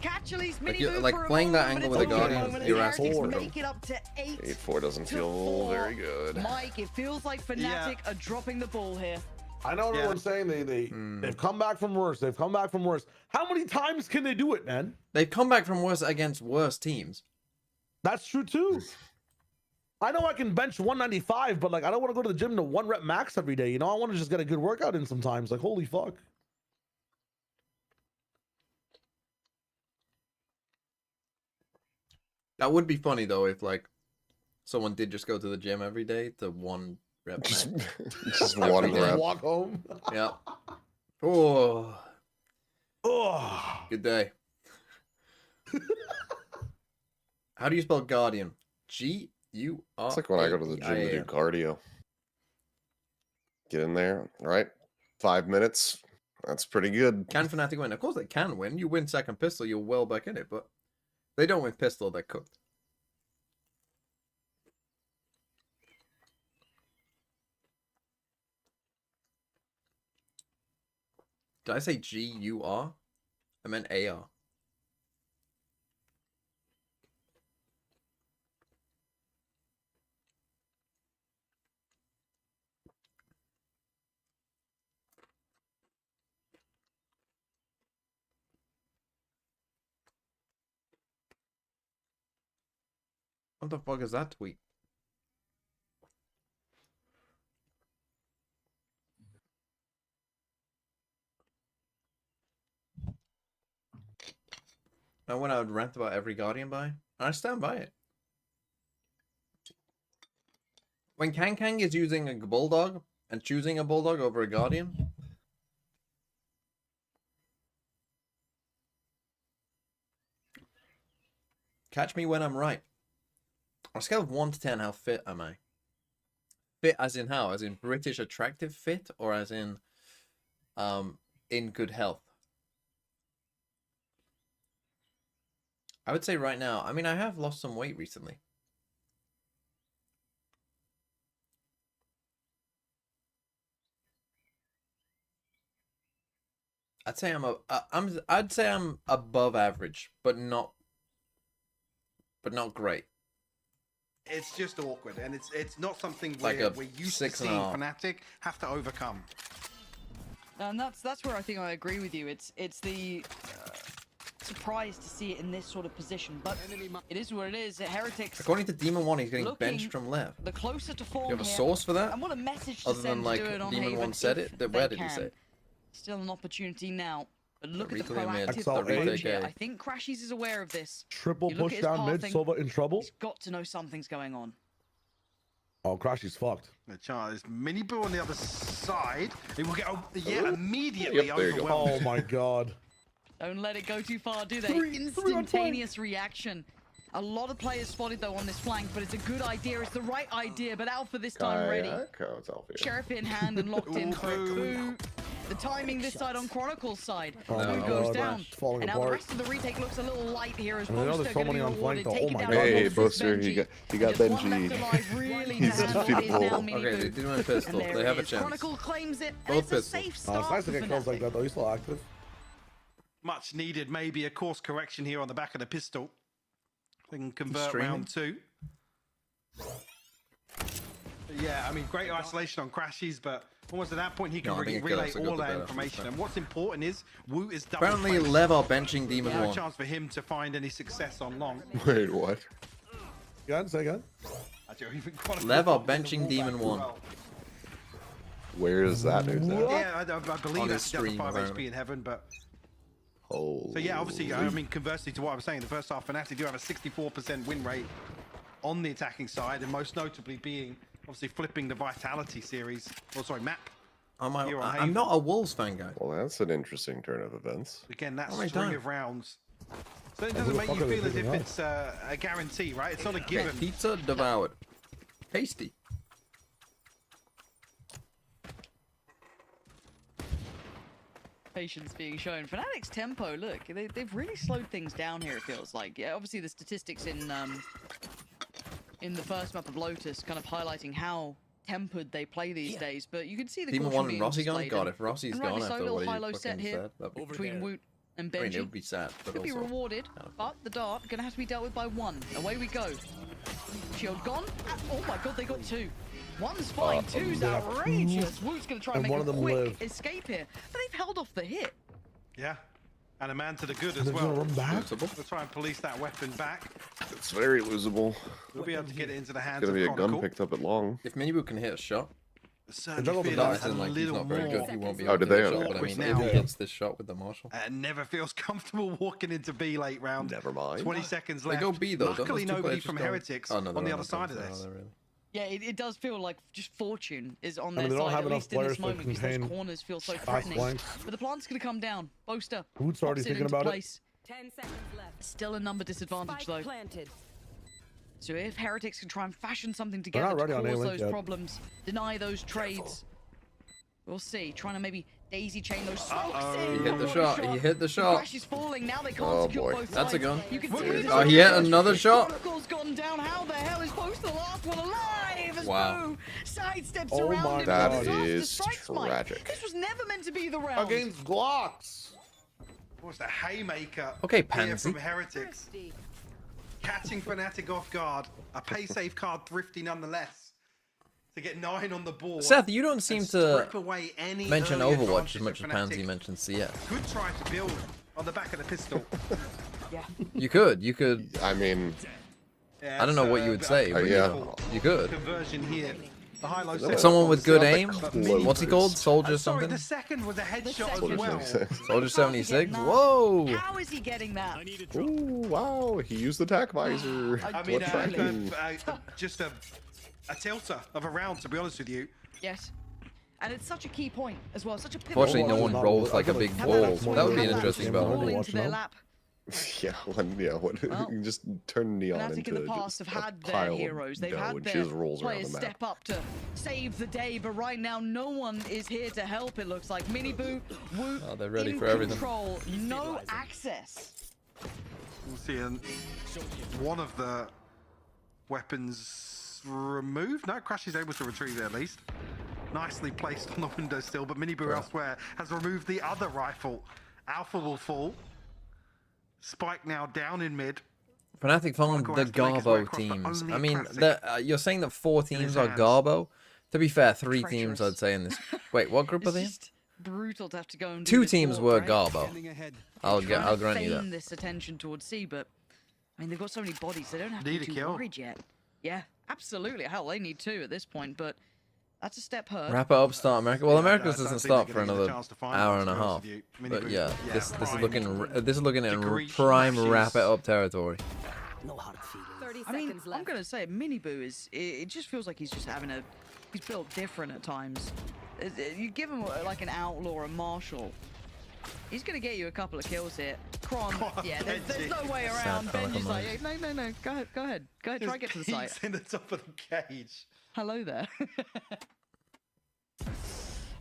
catch at least Like, mini you- move like, for a playing that moment, angle but with a it's only Guardian, moment, you're and asking Heretics for make it up to 8. 8-4 doesn't to feel 4. very good. Mike, it feels like Fnatic are dropping the ball here. I know everyone's saying they've come back from worse. They've come back from worse. How many times can they do it, man? They've come back from worse against worse teams. That's true too. I know I can bench 195, but like I don't want to go to the gym to 1 rep max every day. You know, I want to just get a good workout in sometimes. Like holy fuck. That would be funny though if like someone did just go to the gym every day to 1 rep max. Just one Every day. rep. Walk home. Yeah. Oh, Oh, good day. How do you spell Guardian? G-U-R. It's like when I go to the gym to do cardio. Get in there, all right? 5 minutes. That's pretty good. Can Fnatic win? Of course they can win. You win second pistol, you're well back in it, but they don't win pistol, they're cooked. Did I say G-U-R? I meant A-R. What the fuck is that tweet? And when I would rant about every Guardian buy, and I stand by it. When Kang is using a Bulldog and choosing a Bulldog over a Guardian, catch me when I'm right. On a scale of 1 to 10, how fit am I? Fit as in how? As in British attractive fit, or as in good health? I would say right now, I mean, I have lost some weight recently. I'd say I'd say I'm above average, but not great. It's just awkward, and it's not something Like we're used to seeing Fnatic have to overcome. And that's where I think I agree with you. It's the surprised to see it in this sort of position, but it is what it is. Heretics. According to Demon 1, he's getting benched from left. The closer to form You have a here, source for that? and what a message to Other send than like to do it on Demon Haven 1 said if it? they Where did he can. say it? Still an opportunity now. But look at the Retake mid. proactive The approach retake here. A. I think Crashies is aware of this. Triple You look push at his down mid, pathing, Silva in trouble. He's got to know something's going on. Oh, Crashy's fucked. The chance is mini boo on the other side. He will get immediately Yep, there you go. overwhelmed. Oh my god. Don't let it go too far, do they? Three on Instantaneous reaction. A lot of players spotted though on this flank, but it's a good idea. It's the right idea, but Alpha this time ready. It's Alpha. Sheriff in hand and locked in for it. Boo. The timing this side on Chronicle's side. Oh Boo my goes God, down. it's falling And now the apart. rest of the retake looks a little light here as I know Boaster there's so going to be many on rewarded. flank, Take though. it Oh down my God. Hey, Boaster's Boaster, Benji. he got Just one left Benji. alive, really He's to handle defeatable. is now Mini Okay, they Boo. did win a pistol. And there They it have a is. chance. Chronicle claims it, and Both it's a pistols. safe Oh, it's start nice to for get kills like Fnatic. that though. He's still active. Much needed, maybe a course correction here on the back of the pistol. They can convert Streaming. round 2. Yeah, I mean, great isolation on Crashies, but almost at that point he can No, I think it relay goes. I got all the that better information. first And what's important is Wu is double Apparently, placed. Lev are benching Demon No 1. chance for him to find any success on long. Wait, what? Again, say again. Lev are benching Demon 1. Where is that news at? Yeah, I believe On that's his down to stream, 5 apparently. HP in heaven, but Oh. so yeah, obviously, I mean, conversely to what I was saying, the first half Fnatic do have a 64% win rate on the attacking side, and most notably being obviously flipping the Vitality series, or sorry, map. I'm Here on I'm Haven. not a Wolves fan, guy. Well, that's an interesting turn of events. Again, that How many string times? of rounds. So it who doesn't the make fuck you are they feel as if picking up? it's a guarantee, right? It's not a Okay, given. pizza devoured. Tasty. Patience being shown. Fnatic's tempo, look, they've really slowed things down here, it feels like. Yeah, obviously the statistics in the first map of Lotus kind of highlighting how tempered they play these days, but you can see the Demon caution 1 and being Rossi gone? displayed, God, and- if Rossi's and gone rightly so, after little what he high-low set fucking here said, that'd be between Woot and I mean, it Benji. would be sad, but Could be also... rewarded, but the dart gonna have to be dealt with by one. Away we go. Shield gone. Oh my god, they got 2. One's fine, two's yeah. outrageous. Woot's gonna try and And make one a of them quick live. escape here, but they've held off the hit. Yeah. And a man to the good as They're gonna well. run back. Losable. We'll try and police that weapon back. It's very losable. We'll be able to get it into the hands It's gonna of be a gun Chronicle. picked up at long. If Minibu can hit a shot, Certainly juggle the feel dice it's a as in, like, he's little not very more good, he won't be Oh, able did to they? hit a Okay. shot, but I mean, Now. if he hits this shot with the Marshall... never feels comfortable walking into B late round. Never mind. 20 seconds They left. go B, though, don't Luckily, those two nobody players from just go- Heretics Oh, no, on they're the not other side of going to, this. are they really? Yeah, it does feel like just fortune is on I their mean, they don't side, have at enough least in this players to moment, because those contain corners feel so fast threatening. flanks. But the plant's going to come down. Boaster Woot's already pops it thinking into about it. place. 10 seconds left. Still a number disadvantage, Spike though. planted. So if Heretics can try and fashion something They're together not to ready on cause A-Link those yet. problems, deny those trades, we'll see. Trying to maybe Daisy chain those smokes in. He hit the shot. He hit the shot. Crash is falling. Now they can't Oh, secure boy. both That's a sides. gun. You can see Oh, he hit another shot. Protocol's gone down. How the hell is Post the last one alive? As Wow. Boo sidesteps Oh around my him. That with disaster is strike smite. tragic. This was never meant to be the round. Against Glocks. What's the haymaker? Okay, Here Pansy. from Heretics. Catching Fnatic off guard. A pay safe card thrifty nonetheless. To get 9 on the board. Seth, you don't seem to strip away any mention early Overwatch advantage as much as of Pansy Fnatic. mentions CS. Could try to build on the back of the pistol. Yeah. You could. I mean, I don't know what you would say, but yeah. you could. Conversion here. The high-low If setup Someone on with the good side, aim. but What's he called? Soldier Sorry, something? the second was a headshot as Soldier well. 76. Soldier 76. Whoa. How is he getting that? Ooh, wow, he used the tack visor. I mean, What tracking? just a tilter of a round, to be honest with you. Yes. And it's such a key point as well. Such a pivotal Fortunately, no point. one rolls like a big ball. That would be an interesting Fall battle. into their lap. Yeah, what? Well, you can just turn Neon Fnatic into in the past just have a had their pile of heroes. They've dough had and their she just rolls around players the map. step up to save the day, but right now no one is here to help. It looks like Miniboo, Woot, Oh, they're ready in for everything. control, no access. We'll see one of the weapons removed. No, Crash is able to retrieve it at least. Nicely placed on the window still, but Miniboo elsewhere has removed the other rifle. Alpha will fall. Spike now down in mid. Fnatic found the Garbo teams. I mean, you're saying that 4 teams are Garbo? To be fair, 3 teams I'd say in this. Wait, what group are they in? Brutal to have to go and do 2 this teams walk, were right? Garbo. I'll grant you Feign that. this attention towards C, but I mean they've got so many bodies they don't have Need to a be too kill. worried yet. Yeah, absolutely. Hell, they need 2 at this point, but that's a step hurt. Wrap it up, start America. Well, America's I don't doesn't think start they're for gonna get a another chance to find hour one, and a to be honest half. with you. But Miniboo, yeah, yeah, this is prime. looking in Degree prime smashes. wrap it up territory. No hard feelings. 30 I mean, seconds I'm left. gonna say Miniboo is. It just feels like he's just having a. He's built different at times. You give him like an outlaw or a marshal. He's gonna get you a couple of kills here. Kron, yeah, there's no way around. Benji's like, hey, no, go ahead, try and get to the site. He's in the top of the cage. Hello there.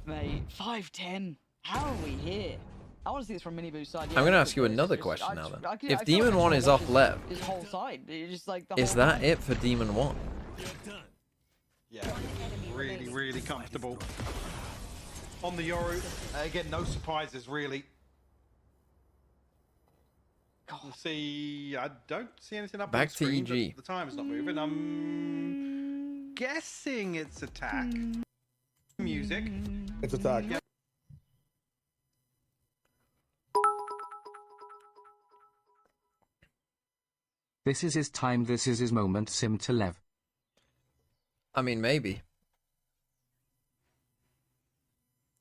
Mate, 5-10. How are we here? I want to see this from Miniboo's side. I'm gonna ask you another question now then. If Demon 1 is off left, His whole side, it's just like the is whole that it for Demon 1? Yeah, really comfortable. On the Yoru, again, no surprises really. We'll see, I don't see anything up Back on the screen, to EG. but the time is not moving. I'm guessing it's attack. Music. It's attack. Yep. This is his time, this is his moment, Sim to Lev. I mean, maybe.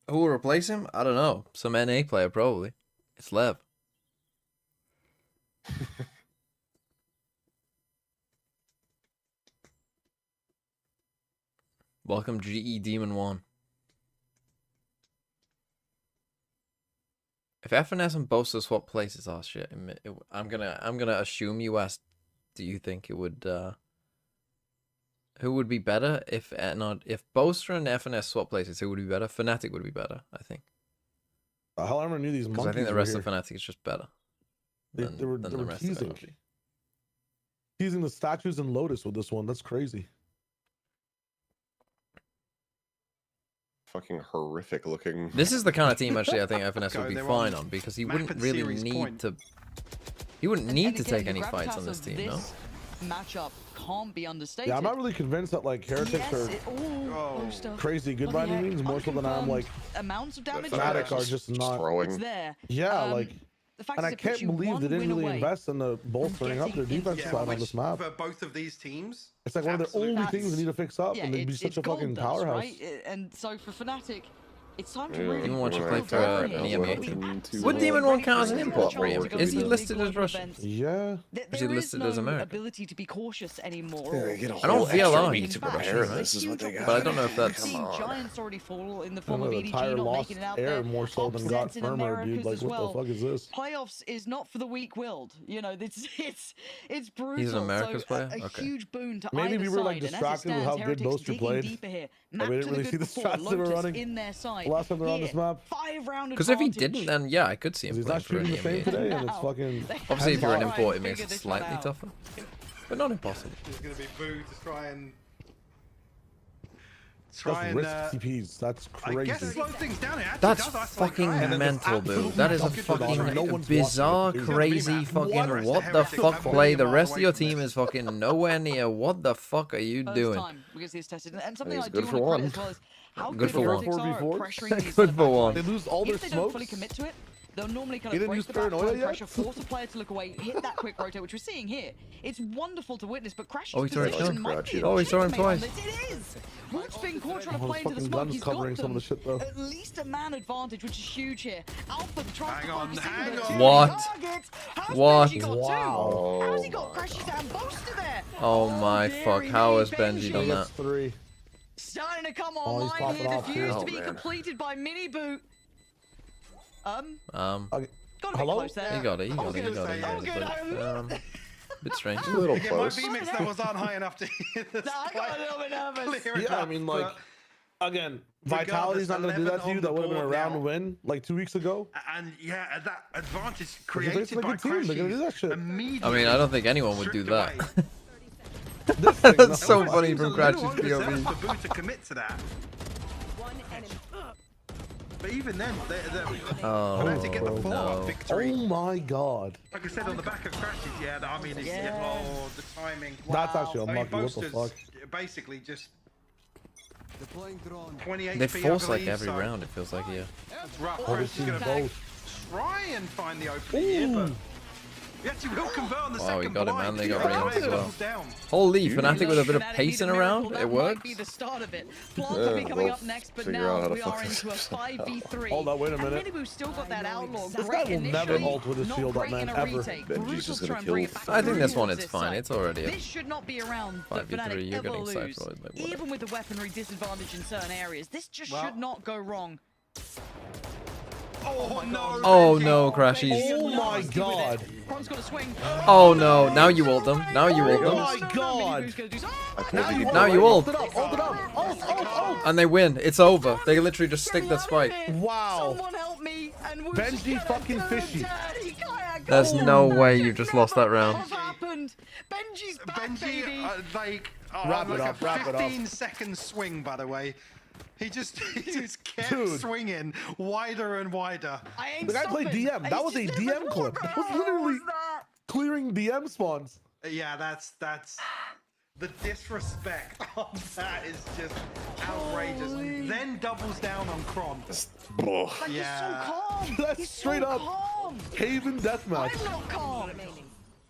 Who will replace him? I don't know. Some NA player, probably. It's Lev. Welcome, GE Demon 1. If FNS and Boaster swap places, oh shit! I'm gonna assume you asked. Do you think it would? Who would be better if Boaster and FNS swap places? Who would be better? Fnatic would be better, I think. Hell, I never knew these monkeys. Because I think the were rest here. of Fnatic is just better. They were than the rest of teasing. LG. Teasing the statues in Lotus with this one. That's crazy. Fucking horrific looking. This is the kind of team actually I think FNS Go, would be they're fine on on because he map wouldn't and really series need point. to. He wouldn't need And to again, take the any fights gravitas on this of team, no? this matchup can't be understated. Yeah, I'm not really convinced that like heretics Yes, are Boaster. crazy good by any means. More so than I'm like amounts of damage. Fnatic are just not. throwing. It's there. Yeah, like. The fact And is I it puts can't you believe one they didn't win really away invest in the bolstering up their getting defense into side on which this map. for both of these teams, It's like one of the absolutely. only things they need to fix up, Yeah, and they'd be it's such a gold fucking dust, powerhouse. right? And so for Fnatic, it's time to Yeah, really Demon 1 should play build for down an here. EMEA Be team. absolutely Would Demon 1 ready count as for an this import matchup. for It's him? gonna Is be he a listed big as global Russian? event. Yeah. Is he listed as no American? ability to be cautious anymore. Yeah, they get a I don't whole feel extra like week he's to back. prepare. It's a This is what huge they got. But I don't know if opportunity. that's- We've seen Come on. Giants already fall in the I form know of the EDG tire not lost making it out air there. more so than got Upsets in firmer, dude. Americas Like, as what well. the fuck is this? Playoffs is not for the weak-willed. You know, it's brutal. He's an America's so player? A Okay. huge boon to Maybe either we were, like, side. And as it distracted with stands, how good Heretics those two digging played. deeper here. we Map didn't to really the see good the before. strats they were Lotus running. in their side. tonight. last time they're on this map? 5-round Because if he advantage. didn't, then yeah, I could see him He's playing not for an shooting the same EMEA. today, and it's fucking. Obviously, if you're an 10-5. import, it makes Figure it this one slightly out. tougher, but not impossible. There's going to be boo to try and That's risk TPs. That's I guess crazy. slow things down. It actually That's does isolate fucking Kaya. And then there's mental, dude. absolutely That is a nothing for fucking Dodger. No one's bizarre, watching it, dude. crazy fucking what the fuck play. The rest of your team is fucking nowhere near. What the fuck are you First doing? time we get these tested, and something He's I do good want for to credit as one. well is how Good good for the one. Heretics are at 4v4s? pressuring these Good for back one. They lose all their If they don't smokes. fully commit to it, they'll normally kind He of didn't break use the back paranoia line yet? pressure, force a player to look away, hit that quick rotate, which we're seeing here. It's wonderful to witness, but Crash's Oh, he saw it position too? might be Oh, he saw him legitimate on twice. this. It is! Root's been caught trying to Oh, play his into the fucking smoke. gun's He's covering got some of the them shit, though. at least a man advantage, which is huge here. Alpha tries Hang to on, focus in hang with on. two What? targets. How's What? Benji got Wow. two? How's he got Crash's hand boaster there? Oh my fuck! dearie How me, has Benji He done gets that? 3. Starting to come Oh, he's online popping here. off The here. fuse Oh, to be man. completed by Mini Boot. Um, Got a bit Hello? close there. he got it. He got it. He gonna got it. say, He yeah. got it. But, bit strange. A little Again, my close. VMix levels aren't high enough to hit this. Nah, I got a little bit nervous. Clear Yeah, I enough, mean, like, but- again, regardless, Vitality's not going to do that 11 to you. on That the would have been a board round now. win like 2 weeks ago. And yeah, that advantage Because created it's a by good team. They're going to do that Crashies shit. immediately. I mean, I don't think anyone would do stripped that. away. This thing, no. That's so It funny seems from a little Cratch's overzealous POV. for Boo to commit to that. One enemy. But even then, they're Oh, about to get the follow-up no. victory. Oh my god. Like I said, on the back of Crashes, yeah, I mean, it's, oh, the timing. That's actually I mean, unlucky. What the Boasters fuck? basically just 20 HP, They I force like believe, every so round. It feels like yeah. It's rough. Oh, Crash this is team gonna both. try and find the opening here, but he actually will convert on the Wow, second he got it, blind. man. They got Yeah, range as well. doubles down. Holy Fnatic with a bit of Fnatic pace in need a a round. miracle. It That works. might be the start of it. Plants will be coming we'll up next, but figure out now how to we are fuck into a this out. 5v3. Hold on, wait a And minute. Minibu's still got that outlaw. This Great guy will never initially, ult with his not shield up, great man, in a ever. retake. Benji's Brutal just to try gonna and bring kill it back I think this towards one it's his fine. side. It's already a This should not be around that 5v3. Fnatic You're ever getting lose. cyphered, like, whatever. Even with the weaponry disadvantage in certain areas, this just Well- should not go wrong. Oh no! Oh Benji. no, Crashies. Oh my god. Kron's got a swing. Oh no, now you ult them. Now you ult Oh them. my god. Now you ult. Ult it up. Ult it up. Ult. And they win. It's over. They can literally just stick that spike. Wow. Someone help me! And Woo's Benji gonna fucking turn fishy. dirty. Kayak There's goal. no way That you should just lost that never round. have happened. Benji's back, Benji, baby. like, Wrap it like up, a wrap it up. 15-second swing, by the way. He just kept Dude. swinging wider and wider. I ain't The guy played stopping. DM. That was a He's just DM clip. That was literally clearing DM spawns. Yeah, that's the disrespect on that is just outrageous. Then doubles down on Kron. Bro. Like, Yeah. he's so calm. That's He's straight so up calm. Haven deathmatch. I'm not calm.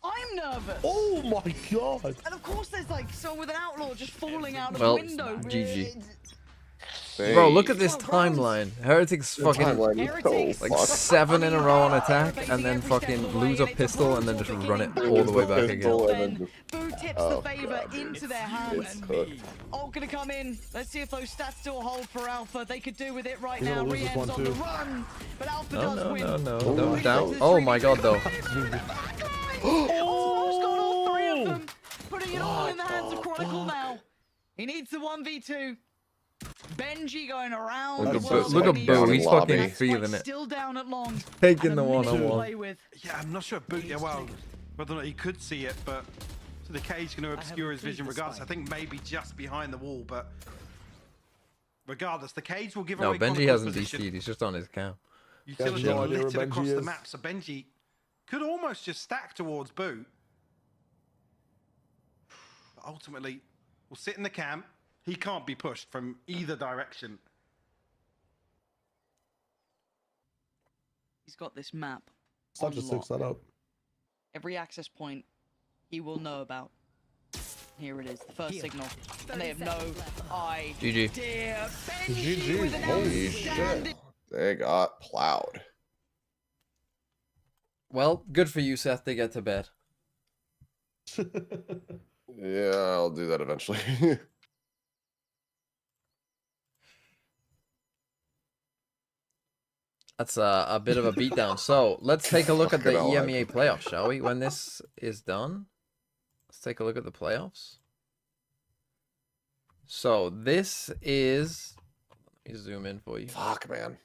I'm nervous. Oh my god. And of course, there's like someone with an outlaw just falling out of Well, the window. GG. Bro, look at this timeline. Heretics fucking like 7 in a row on attack, and then fucking lose a pistol, and then just run it all the way back again. Boo tips the favor into their hands. Ult gonna come in. Let's see if those stats still hold for Alpha. They could do with it right He's now. gonna lose this Rien's one on the too. run, but Alpha No, does no, win. no, no, don't doubt. Oh my god, though. Oh, got all 3 of them. Putting it all in the hands of Chronicle now. He needs the 1v2. Benji going around. Look the at Boo. world Look when at he Boo. is. He's Lobby. fucking feeling it. Still down at long. Taking And the a minute to 1-on-1. play with. Yeah, I'm not sure Boot. Yeah, well, whether or not he could see it, but so the cage going to obscure his vision regardless. I think maybe just behind the wall, but regardless, the cage will give No, away Benji Chronicle's hasn't position. DC'd. He's just on his cam. Utility no idea where littered across Benji the is. map, so Benji could almost just stack towards Boot. But ultimately, will sit in the camp. He can't be pushed from either direction. He's got this map. Such a on sick lock. setup. Every access point he will know about. Here it is, the first signal. And they have no idea. GG. Benji with an Holy outstanding shit. They got plowed. Well, good for you, Seth. They get to bed. Yeah, I'll do that eventually. That's a bit of a beatdown. So let's take a look at the Fucking hell, EMEA playoffs, shall we? When this is done, let's take a look at the playoffs. So this is, let me zoom in for you. Fuck, man.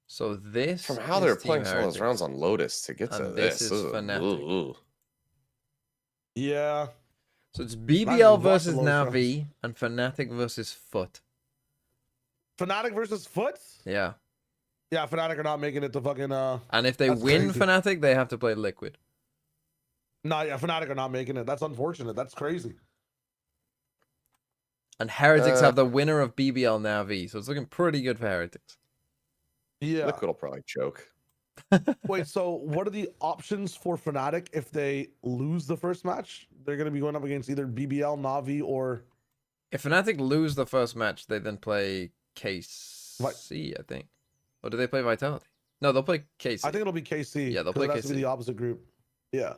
So this From how is they're Team playing some of those Heretics, rounds on Lotus to get to and this. this is ugh, Fnatic. ooh. Yeah. So it's Not BBL even watched versus the Lotus Navi and Fnatic versus Foot. Fnatic versus Foot? Yeah. Yeah, Fnatic are not making it to fucking And if they that's win crazy. Fnatic, they have to play Liquid. No, yeah, Fnatic are not making it. That's unfortunate. That's crazy. And Heretics have the winner of BBL Navi, so it's looking pretty good for Heretics. Yeah. Liquid will probably choke. Wait, so what are the options for Fnatic if they lose the first match? They're going to be going up against either BBL, Navi, or... If Fnatic lose the first match, they then play KC, I think. Or do they play Vitality? No, they'll play KC. I think it'll be KC. Yeah, they'll play It has to be KC. the opposite group. Yeah.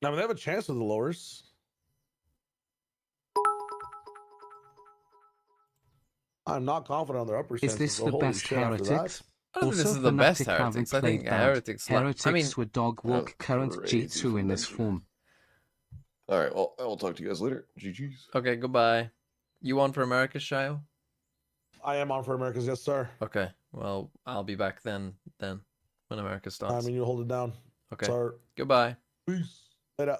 Now, they have a chance with the lowers. I'm not confident on their upper Is chances. this so the holy best shit after that. Heretics? I don't think this is the best Heretics. I think Heretics... Heretics were dog walk current G2 in this form. All right, well, I will talk to you guys later. GG's. Okay, goodbye. You on for America's, Shayo? I am on for America's, yes, sir. Okay, well, I'll be back then when America I starts. mean, you hold it down. Okay, Sorry. goodbye. Peace. Later.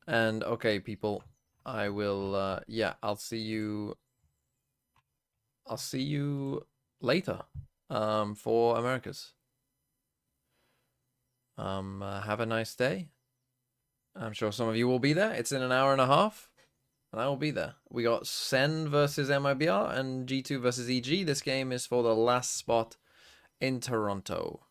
And okay, people, I will. Yeah, I'll see you later. For Americas. Have a nice day. I'm sure some of you will be there. It's in an hour and a half, and I will be there. We got Sen versus MIBR and G2 versus EG. This game is for the last spot in Toronto.